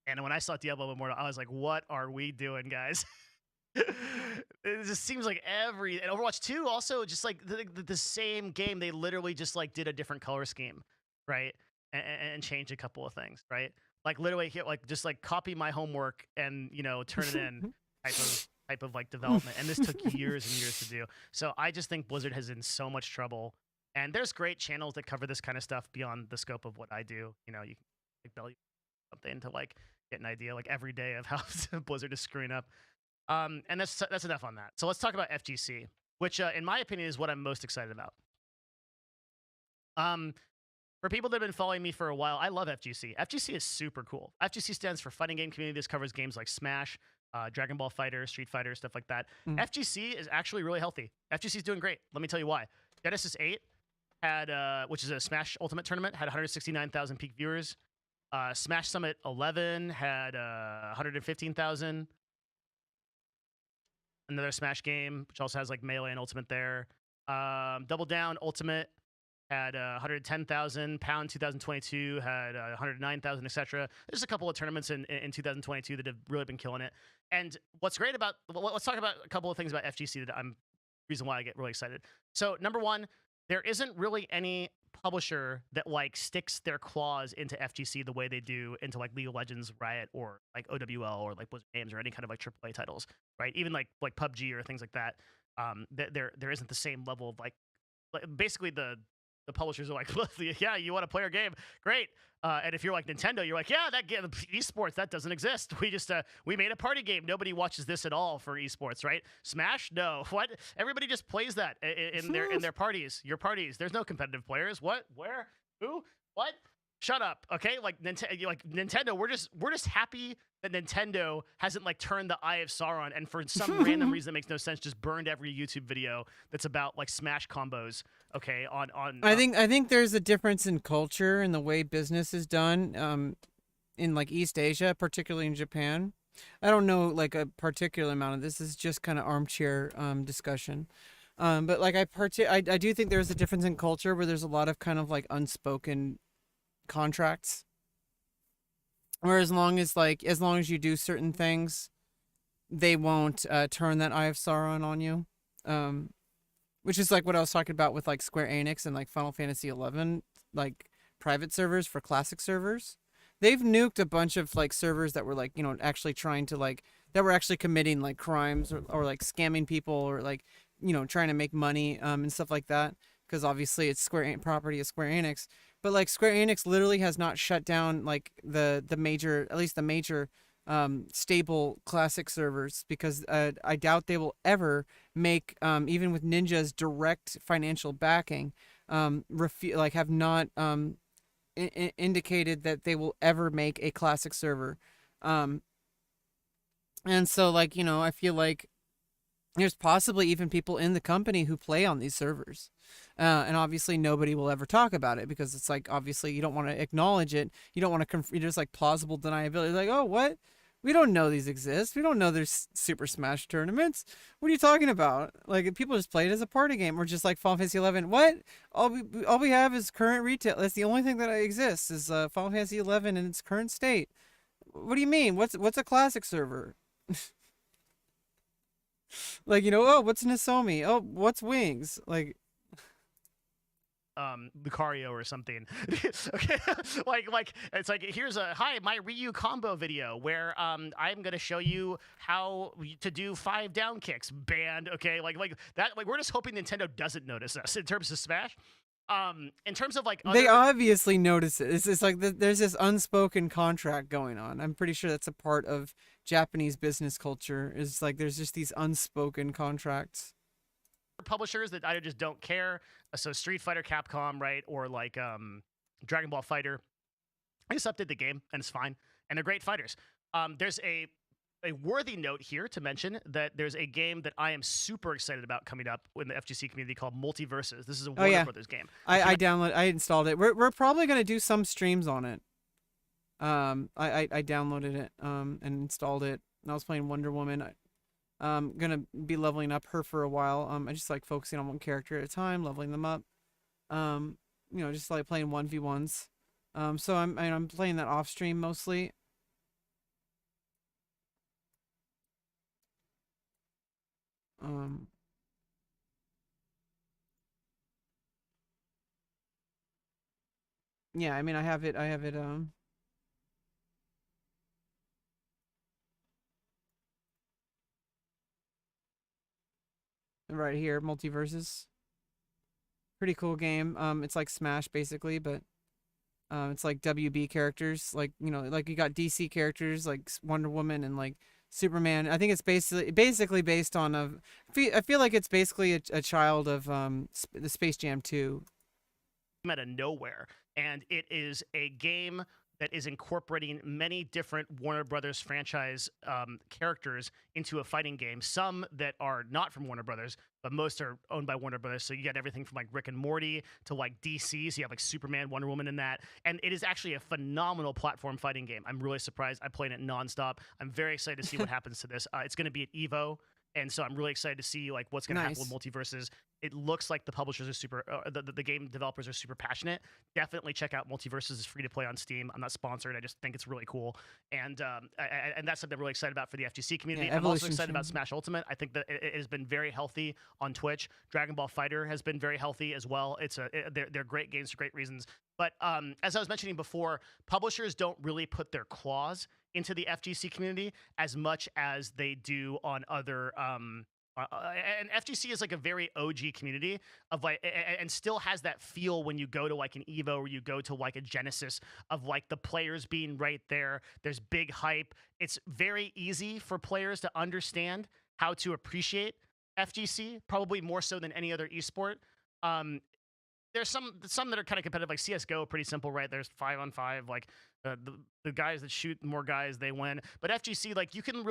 and when I saw Diablo Immortal, I was like, "What are we doing, guys?" It just seems like and Overwatch 2 also just like the same game. They literally just like did a different color scheme, right, and changed a couple of things, right? Like literally, like just like copy my homework and turn it in type of like development, and this took years and years to do. So I just think Blizzard has in so much trouble, and there's great channels that cover this kind of stuff beyond the scope of what I do. You can like Belly something to like get an idea like every day of how Blizzard is screwing up. And that's enough on that. So let's talk about FGC, which in my opinion is what I'm most excited about. For people that have been following me for a while, I love FGC. FGC is super cool. FGC stands for Fighting Game Community. This covers games like Smash, Dragon Ball Fighter, Street Fighter, stuff like that. FGC is actually really healthy. FGC is doing great. Let me tell you why. Genesis 8 had, which is a Smash Ultimate Tournament, had 169,000 peak viewers. Smash Summit 11 had 115,000. Another Smash game, which also has like Melee and Ultimate there. Double Down Ultimate had 110,000. Pound 2022 had 109,000, etc. There's a couple of tournaments in 2022 that have really been killing it. And what's great about, let's talk about a couple of things about FGC that I'm, reason why I get really excited. So number one, there isn't really any publisher that like sticks their claws into FGC the way they do into like League of Legends, Riot, or like OWL or like Blizzard Games or any kind of like AAA titles, right? Even like PUBG or things like that. there isn't the same level of like basically the publishers are like, yeah, you want to play our game, great. And if you're like Nintendo, you're like, yeah, that game, esports, that doesn't exist. We just we made a party game. Nobody watches this at all for esports, right? Smash, no. What? Everybody just plays that in their parties. Your parties. There's no competitive players. What? Where? Who? What? Shut up, okay? Like Nintendo, we're just happy that Nintendo hasn't like turned the Eye of Sauron and for some random reason that makes no sense just burned every YouTube video that's about like Smash combos. Okay, on I think there's a difference in culture and the way business is done in like East Asia, particularly in Japan. I don't know like a particular amount of this. Is just kind of armchair discussion. But like I do think there's a difference in culture where there's a lot of kind of like unspoken contracts. Or as long as you do certain things, they won't turn that Eye of Sauron on you. Which is like what I was talking about with like Square Enix and like Final Fantasy 11, like private servers for classic servers. They've nuked a bunch of like servers that were like, actually trying to like, that were actually committing like crimes or like scamming people or like, trying to make money and stuff like that. Because obviously it's property of Square Enix. But like Square Enix literally has not shut down like the major, at least the major stable classic servers, because I doubt they will ever make even with Ninja's direct financial backing have not indicated that they will ever make a classic server. And so like I feel like there's possibly even people in the company who play on these servers. And obviously nobody will ever talk about it because it's like, obviously you don't want to acknowledge it. You don't want to, there's like plausible deniability. Like, oh, what? We don't know these exist. We don't know there's Super Smash tournaments. What are you talking about? Like, people just play it as a party game or just like Final Fantasy 11. What? All we have is current retail. That's the only thing that exists is Final Fantasy 11 in its current state. What do you mean? What's a classic server? Like, oh, what's Nasomi? Oh, what's Wings? Like, Lucario or something. Okay, like it's like, here's a my Ryu combo video where I'm gonna show you how to do 5 down kicks. Banned. Okay, like that. Like, we're just hoping Nintendo doesn't notice us in terms of Smash. In terms of like they obviously notice it. It's like there's this unspoken contract going on. I'm pretty sure that's a part of Japanese business culture. Is like there's just these unspoken contracts. Publishers that either just don't care. So Street Fighter, Capcom, right, or like Dragon Ball Fighter. I just update the game and it's fine, and they're great fighters. There's a worthy note here to mention that there's a game that I am super excited about coming up in the FGC community called Multiverses. This is a Warner Brothers game. I installed it. We're probably gonna do some streams on it. I downloaded it and installed it. And I was playing Wonder Woman. Gonna be leveling up her for a while. I just like focusing on one character at a time, leveling them up. Just like playing 1v1s. So I'm playing that off stream mostly. Yeah, I mean I have it right here, Multiverses. Pretty cool game. It's like Smash basically, but it's like WB characters, like like you got DC characters like Wonder Woman and like Superman. I think it's basically based on I feel like it's basically a child of the Space Jam 2. Out of nowhere, and it is a game that is incorporating many different Warner Brothers franchise characters into a fighting game. Some that are not from Warner Brothers, but most are owned by Warner Brothers. So you got everything from like Rick and Morty to like DC. So you have like Superman, Wonder Woman in that. And it is actually a phenomenal platform fighting game. I'm really surprised. I played it nonstop. I'm very excited to see what happens to this. It's going to be at EVO. And so I'm really excited to see like what's going to happen with Multiverses. It looks like the publishers are super, the game developers are super passionate. Definitely check out Multiverses. It's free to play on Steam. I'm not sponsored. I just think it's really cool. And that's something I'm really excited about for the FGC community. Yeah, I'm also excited about Smash Ultimate. I think that it has been very healthy on Twitch. Dragon Ball Fighter has been very healthy as well. They're great games for great reasons. But as I was mentioning before, publishers don't really put their claws into the FGC community as much as they do on other And FGC is like a very OG community of like, and still has that feel when you go to like an Evo or you go to like a Genesis of like the players being right there. There's big hype. It's very easy for players to understand how to appreciate FGC, probably more so than any other esport. Um, there's some that are kind of competitive, like CS:GO, pretty simple, right? There's 5-on-5, like the guys that shoot more guys, they win. But FGC, like you can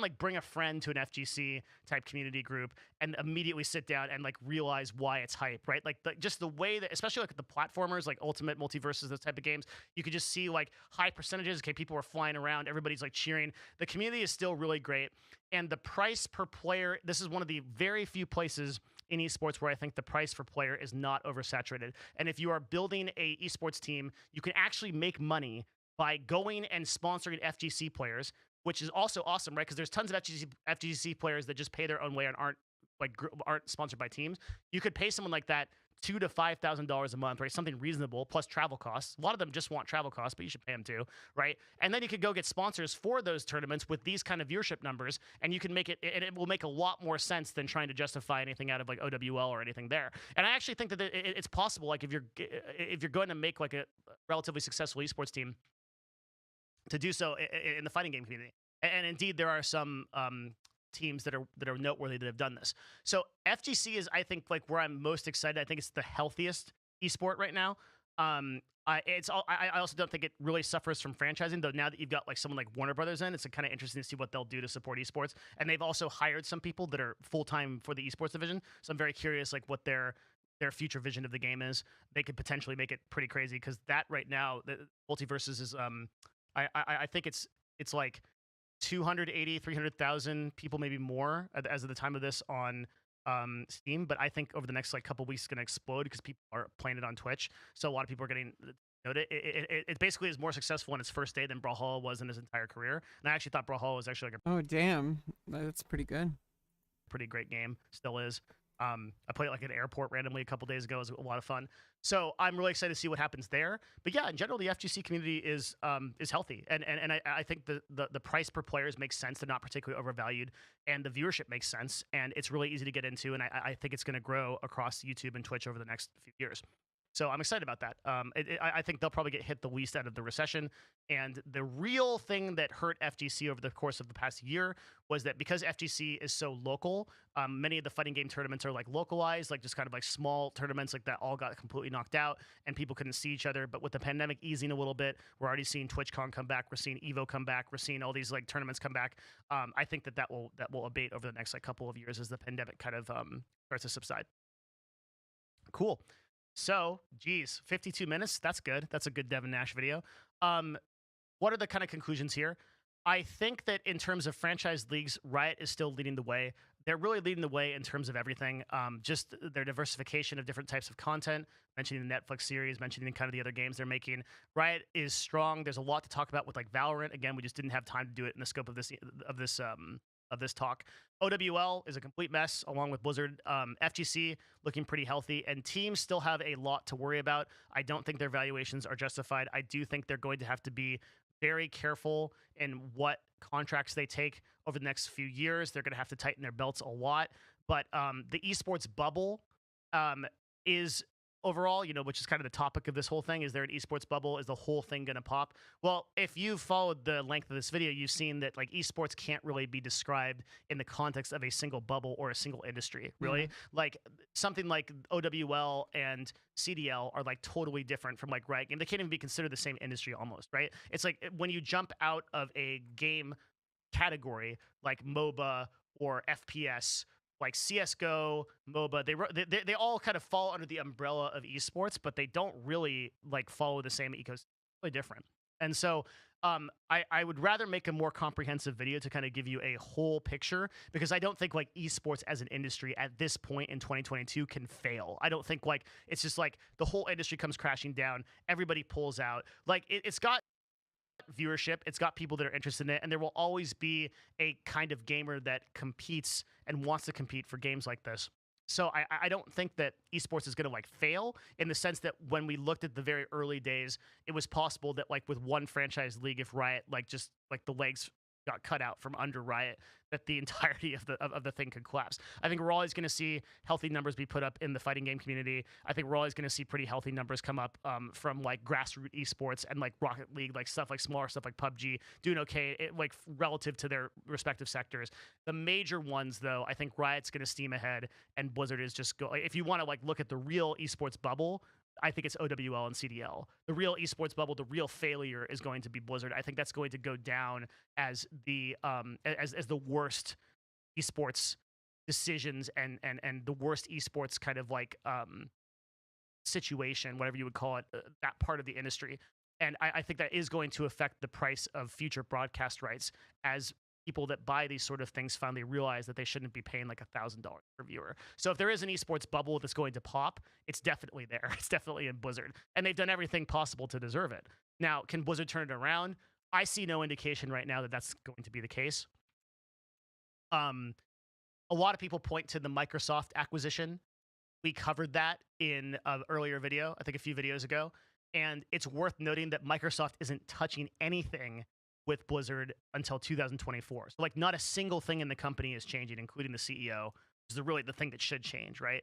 like bring a friend to an FGC type community group and immediately sit down and like realize why it's hype, right? Like just the way that, especially like the platformers, like Ultimate, Multiverses, those type of games, you could just see like high percentages. Okay, people are flying around, everybody's like cheering. The community is still really great, and the price per player. This is one of the very few places in esports where I think the price for player is not oversaturated. And if you are building a esports team, you can actually make money by going and sponsoring FGC players, which is also awesome, right? Because there's tons of FGC players that just pay their own way and aren't sponsored by teams. You could pay someone like that $2,000 to $5,000 a month, right? Something reasonable plus travel costs. A lot of them just want travel costs, but you should pay them too, right? And then you could go get sponsors for those tournaments with these kind of viewership numbers, and you can make it, and it will make a lot more sense than trying to justify anything out of like OWL or anything there. And I actually think that it's possible, like if you're going to make like a relatively successful esports team, to do so in the fighting game community. And indeed, there are some teams that are noteworthy that have done this. So FGC is, I think, like where I'm most excited. I think it's the healthiest esport right now. I also don't think it really suffers from franchising, though. Now that you've got like someone like Warner Brothers in, it's kind of interesting to see what they'll do to support esports. And they've also hired some people that are full time for the esports division. So I'm very curious, like what their future vision of the game is. They could potentially make it pretty crazy, because that right now, the Multiverses is I think it's like 280, 300,000 people, maybe more, as of the time of this on Steam. But I think over the next like couple weeks, it's going to explode because people are playing it on Twitch. So a lot of people are getting noted. It basically is more successful on its first day than Brawlhalla was in his entire career. And I actually thought Brawlhalla was actually like Oh damn, that's pretty good. pretty great game. Still is. I played it like at an airport randomly a couple days ago. It was a lot of fun. So I'm really excited to see what happens there. But yeah, in general, the FGC community is healthy, and I think the price per players makes sense. They're not particularly overvalued, and the viewership makes sense, and it's really easy to get into. And I think it's going to grow across YouTube and Twitch over the next few years. So I'm excited about that. I think they'll probably get hit the least out of the recession. And the real thing that hurt FGC over the course of the past year was that because FGC is so local, many of the fighting game tournaments are like localized, like just kind of like small tournaments like that all got completely knocked out and people couldn't see each other. But with the pandemic easing a little bit, we're already seeing TwitchCon come back. We're seeing Evo come back. We're seeing all these like tournaments come back. I think that will abate over the next like couple of years as the pandemic kind of starts to subside. Cool. So, geez, 52 minutes. That's good. That's a good Devin Nash video. What are the kind of conclusions here? I think that in terms of franchise leagues, Riot is still leading the way. They're really leading the way in terms of everything. Just their diversification of different types of content, mentioning the Netflix series, mentioning kind of the other games they're making. Riot is strong. There's a lot to talk about with like Valorant. Again, we just didn't have time to do it in the scope of this talk. OWL is a complete mess, along with Blizzard. FGC looking pretty healthy, and teams still have a lot to worry about. I don't think their valuations are justified. I do think they're going to have to be very careful in what contracts they take over the next few years. They're going to have to tighten their belts a lot. But the esports bubble is overall, which is kind of the topic of this whole thing. Is there an esports bubble? Is the whole thing going to pop? Well, if you've followed the length of this video, you've seen that like esports can't really be described in the context of a single bubble or a single industry, really. Mm-hmm. Like something like OWL and CDL are like totally different from like Riot Games. They can't even be considered the same industry almost, right? It's like when you jump out of a game category like MOBA or FPS, like CS:GO, MOBA, they all kind of fall under the umbrella of esports, but they don't really like follow the same ecosystem. Really different. And so I would rather make a more comprehensive video to kind of give you a whole picture, because I don't think like esports as an industry at this point in 2022 can fail. I don't think like it's just like the whole industry comes crashing down, everybody pulls out. Like it's got viewership, it's got people that are interested in it, and there will always be a kind of gamer that competes and wants to compete for games like this. So I don't think that esports is going to like fail, in the sense that when we looked at the very early days, it was possible that like with one franchise league, if Riot like just like the legs got cut out from under Riot that the entirety of the thing could collapse. I think we're always going to see healthy numbers be put up in the fighting game community. I think we're always going to see pretty healthy numbers come up from like grassroots esports and like Rocket League, like stuff like smaller stuff like PUBG doing okay, like relative to their respective sectors. The major ones, though, I think Riot's going to steam ahead, and Blizzard is just go. If you want to like look at the real esports bubble, I think it's OWL and CDL. The real esports bubble, the real failure is going to be Blizzard. I think that's going to go down as the worst esports decisions and the worst esports kind of like situation, whatever you would call it, that part of the industry. And I think that is going to affect the price of future broadcast rights as people that buy these sort of things finally realize that they shouldn't be paying like $1,000 per viewer. So if there is an esports bubble that's going to pop, it's definitely there. It's definitely in Blizzard. And they've done everything possible to deserve it. Now, can Blizzard turn it around? I see no indication right now that that's going to be the case. A lot of people point to the Microsoft acquisition. We covered that in an earlier video, I think a few videos ago. And it's worth noting that Microsoft isn't touching anything with Blizzard until 2024. So like not a single thing in the company is changing, including the CEO, which is really the thing that should change, right?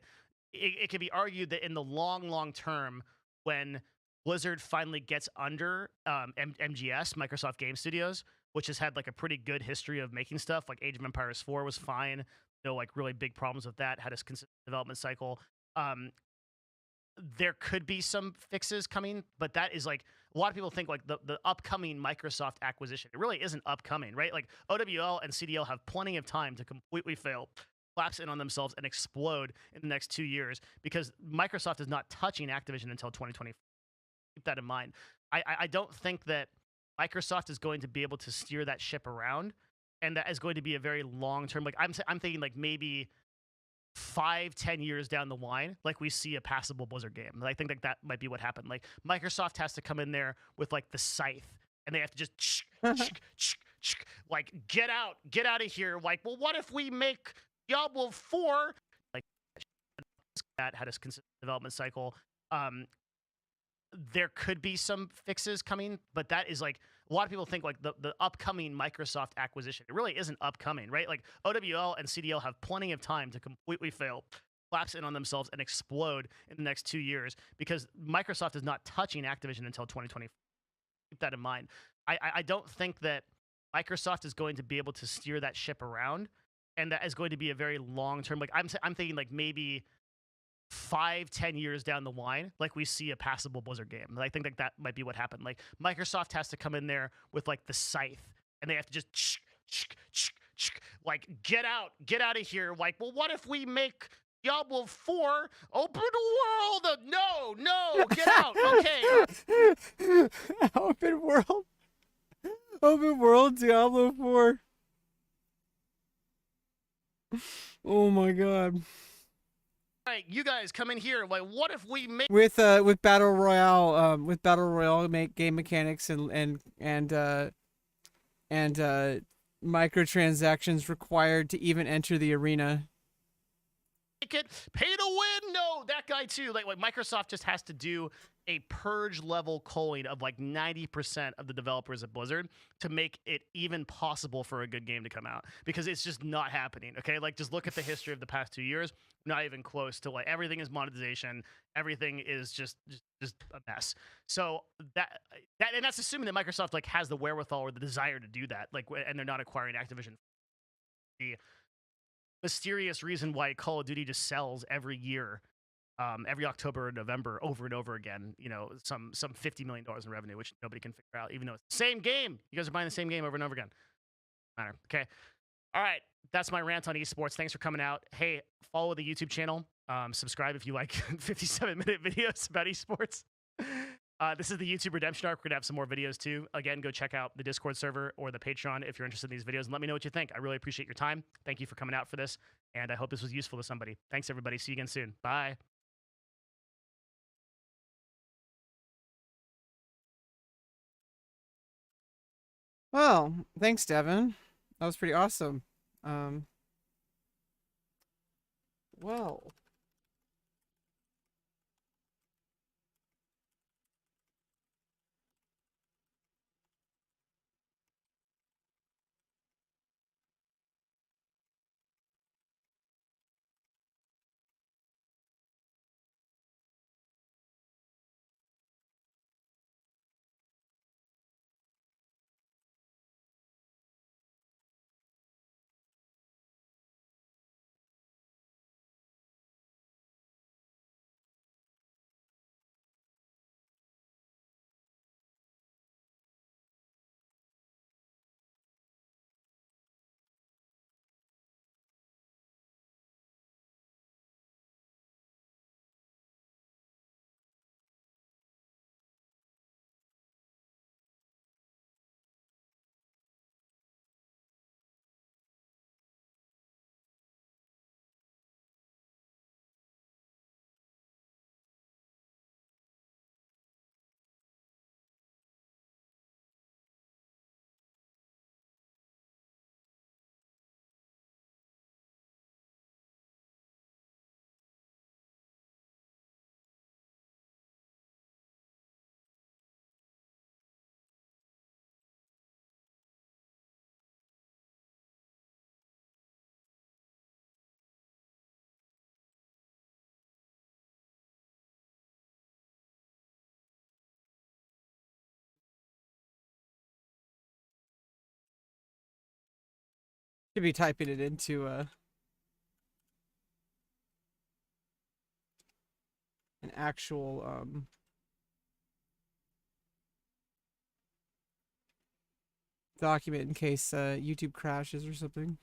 It can be argued that in the long term, when Blizzard finally gets under MGS, Microsoft Game Studios, which has had like a pretty good history of making stuff, like Age of Empires 4 was fine. No like really big problems with that, had a consistent development cycle. There could be some fixes coming, but that is like a lot of people think like the upcoming Microsoft acquisition. It really isn't upcoming, right? Like OWL and CDL have plenty of time to completely fail, collapse in on themselves, and explode in the next 2 years because Microsoft is not touching Activision until 2024. Keep that in mind. I don't think that Microsoft is going to be able to steer that ship around, and that is going to be a very long term. Like I'm thinking like maybe 5-10 years down the line, like we see a passable Blizzard game. I think like that might be what happened. Like Microsoft has to come in there with like the scythe, and they have to just like get out of here. Like, well, what if we make Diablo 4? Like that had a consistent development cycle. There could be some fixes coming, but that is like a lot of people think like the upcoming Microsoft acquisition. It really isn't upcoming, right? Like OWL and CDL have plenty of time to completely fail, collapse in on themselves, and explode in the next 2 years because Microsoft is not touching Activision until 2024. Keep that in mind. I don't think that Microsoft is going to be able to steer that ship around, and that is going to be a very long term. Like I'm thinking like maybe 5-10 years down the line, like we see a passable Blizzard game. I think like that might be what happened. Like Microsoft has to come in there with like the scythe, and they have to just like get out of here. Like, well, what if we make Diablo 4 open world? No, get out. Okay. Open world Diablo 4. Oh my god. All right, you guys come in here. Like, what if we make With battle royale make game mechanics and microtransactions required to even enter the arena. it pay to win? No, that guy too. Like Microsoft just has to do a purge level culling of like 90% of the developers at Blizzard to make it even possible for a good game to come out, because it's just not happening. Okay, like just look at the history of the past 2 years. Not even close to like everything is monetization. Everything is just a mess. So and that's assuming that Microsoft like has the wherewithal or the desire to do that. Like, and they're not acquiring Activision. The mysterious reason why Call of Duty just sells every year, every October and November over and over again, you know, some $50 million in revenue, which nobody can figure out, even though it's the same game. You guys are buying the same game over and over again. Matter. Okay. All right. That's my rant on esports. Thanks for coming out. Hey, follow the YouTube channel. Subscribe if you like 57-minute videos about esports. This is the YouTube Redemption Arc. We're going to have some more videos too. Again, go check out the Discord server or the Patreon if you're interested in these videos, and let me know what you think. I really appreciate your time. Thank you for coming out for this, and I hope this was useful to somebody. Thanks, everybody. See you again soon. Bye. Well, thanks, Devin. That was pretty awesome. Well. Should be typing it into an actual document in case YouTube crashes or something.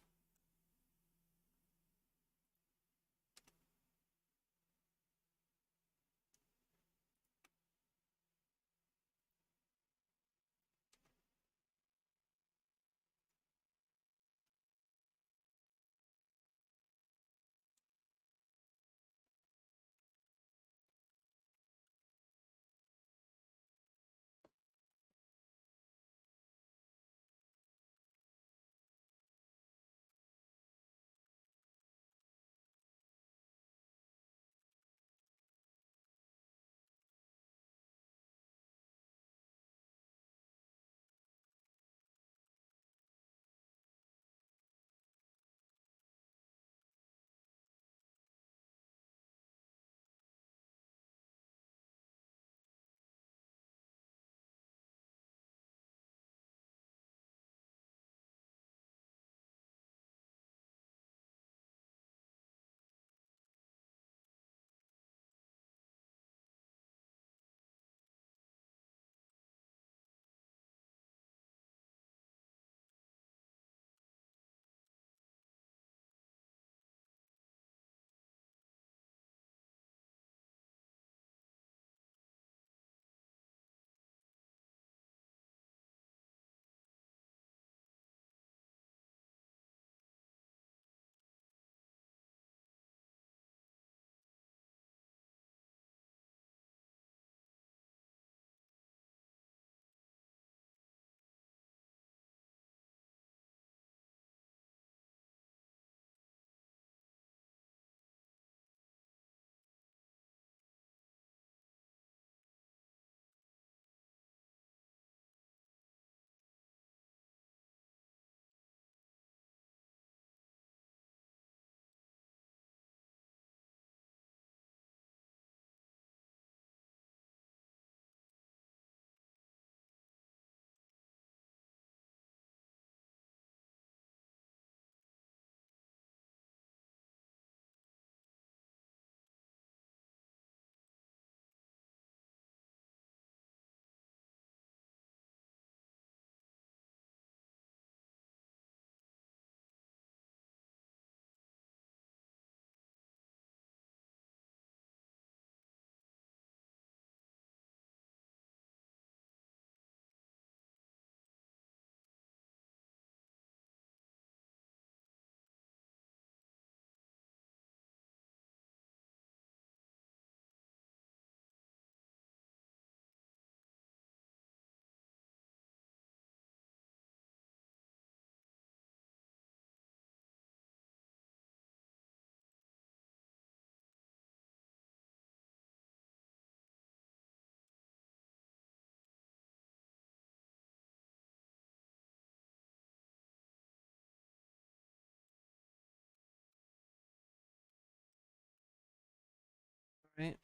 Right.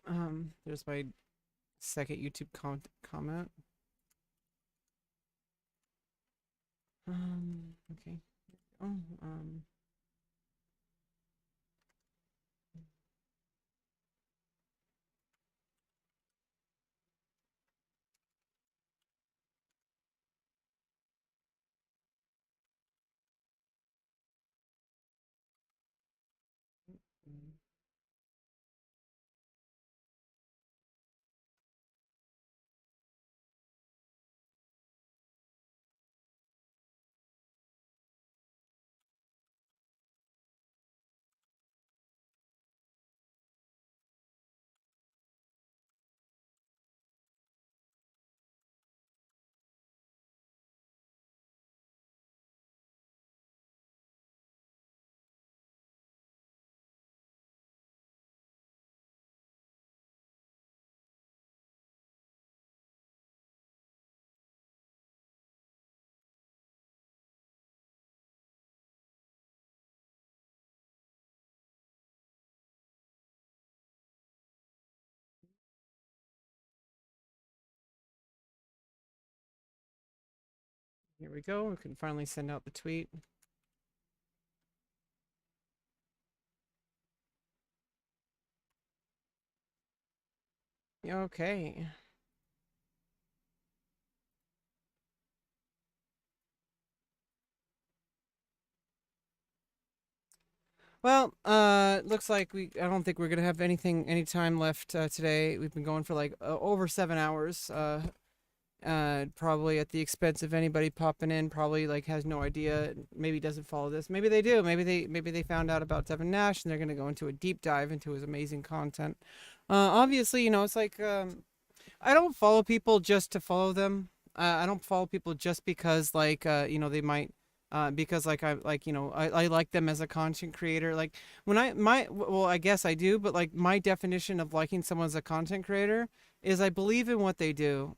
There's my second YouTube comment. Okay. Oh, here we go. We can finally send out the tweet. Okay. Well, looks like I don't think we're gonna have any time left today. We've been going for like over 7 hours. Probably at the expense of anybody popping in. Probably like has no idea. Maybe doesn't follow this. Maybe they do. Maybe they found out about Devin Nash and they're gonna go into a deep dive into his amazing content. Obviously, it's like I don't follow people just to follow them. I don't follow people just because like they might because like I like them as a content creator. Like when I guess I do, but like my definition of liking someone as a content creator is I believe in what they do,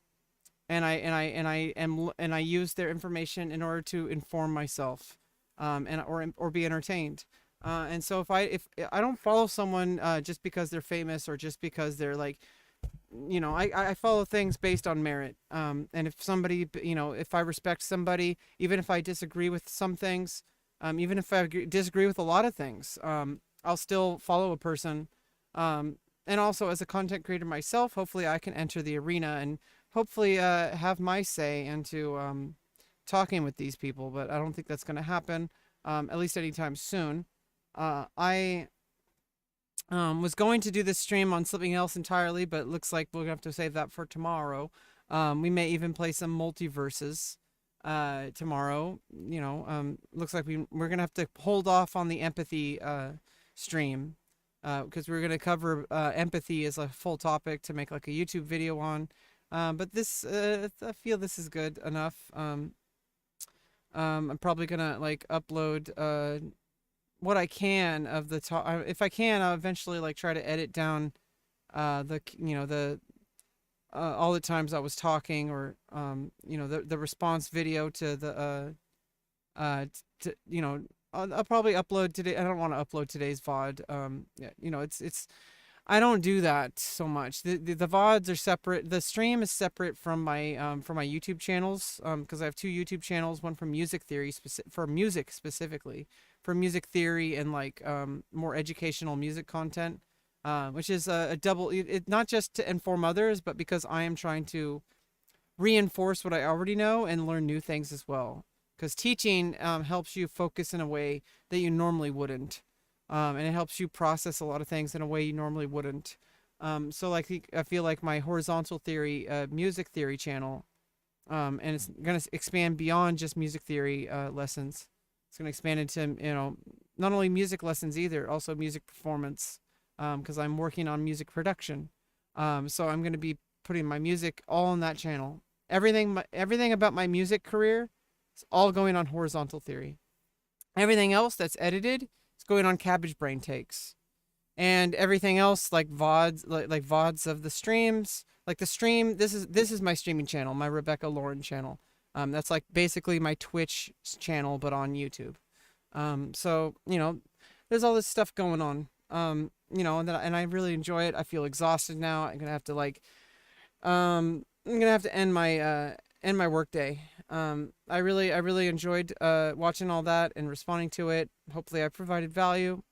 and I use their information in order to inform myself, or be entertained. And so if I don't follow someone just because they're famous or just because they're like I follow things based on merit. And if somebody, if I respect somebody, even if I disagree with some things, even if I disagree with a lot of things, I'll still follow a person. And also as a content creator myself, hopefully I can enter the arena and hopefully have my say into talking with these people. But I don't think that's going to happen, at least anytime soon. I was going to do this stream on something else entirely, but it looks like we're gonna have to save that for tomorrow. We may even play some multiverses tomorrow. Looks like we're gonna have to hold off on the empathy stream because we're gonna cover empathy as a full topic to make like a YouTube video on. But this, I feel this is good enough. I'm probably gonna like upload what I can of the talk. If I can, I'll eventually like try to edit down the all the times I was talking, or the response video to the I'll probably upload today. I don't want to upload today's VOD. Yeah, it's I don't do that so much. The VODs are separate. The stream is separate from my YouTube channels, because I have two YouTube channels, one for music theory for music specifically, for music theory and like more educational music content, which is a double not just to inform others, but because I am trying to reinforce what I already know and learn new things as well. Because teaching helps you focus in a way that you normally wouldn't. And it helps you process a lot of things in a way you normally wouldn't. So like I feel like my horizontal theory, music theory channel, and it's gonna expand beyond just music theory lessons. It's gonna expand into not only music lessons either, also music performance, because I'm working on music production. So I'm gonna be putting my music all on that channel. Everything about my music career is all going on horizontal theory. Everything else that's edited is going on Cabbage Brain Takes. And everything else like VODs, like VODs of the streams, like the stream. This is my streaming channel, my Rebecca Lauren channel. That's like basically my Twitch channel, but on YouTube. So there's all this stuff going on. And I really enjoy it. I feel exhausted now. I'm gonna have to end my workday. I really enjoyed watching all that and responding to it. Hopefully, I provided value.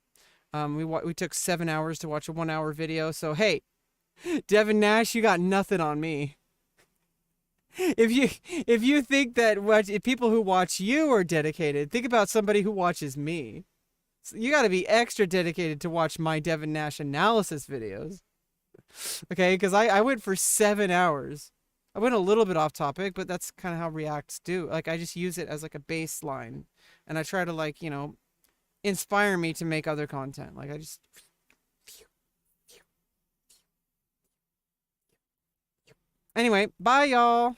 We took 7 hours to watch a 1 hour video. So hey, Devin Nash, you got nothing on me. If you think that if people who watch you are dedicated, think about somebody who watches me. So you got to be extra dedicated to watch my Devin Nash analysis videos. Okay, because I went for 7 hours. I went a little bit off topic, but that's kind of how reacts do. Like I just use it as like a baseline, and I try to inspire me to make other content. Like I just. Anyway, bye y'all.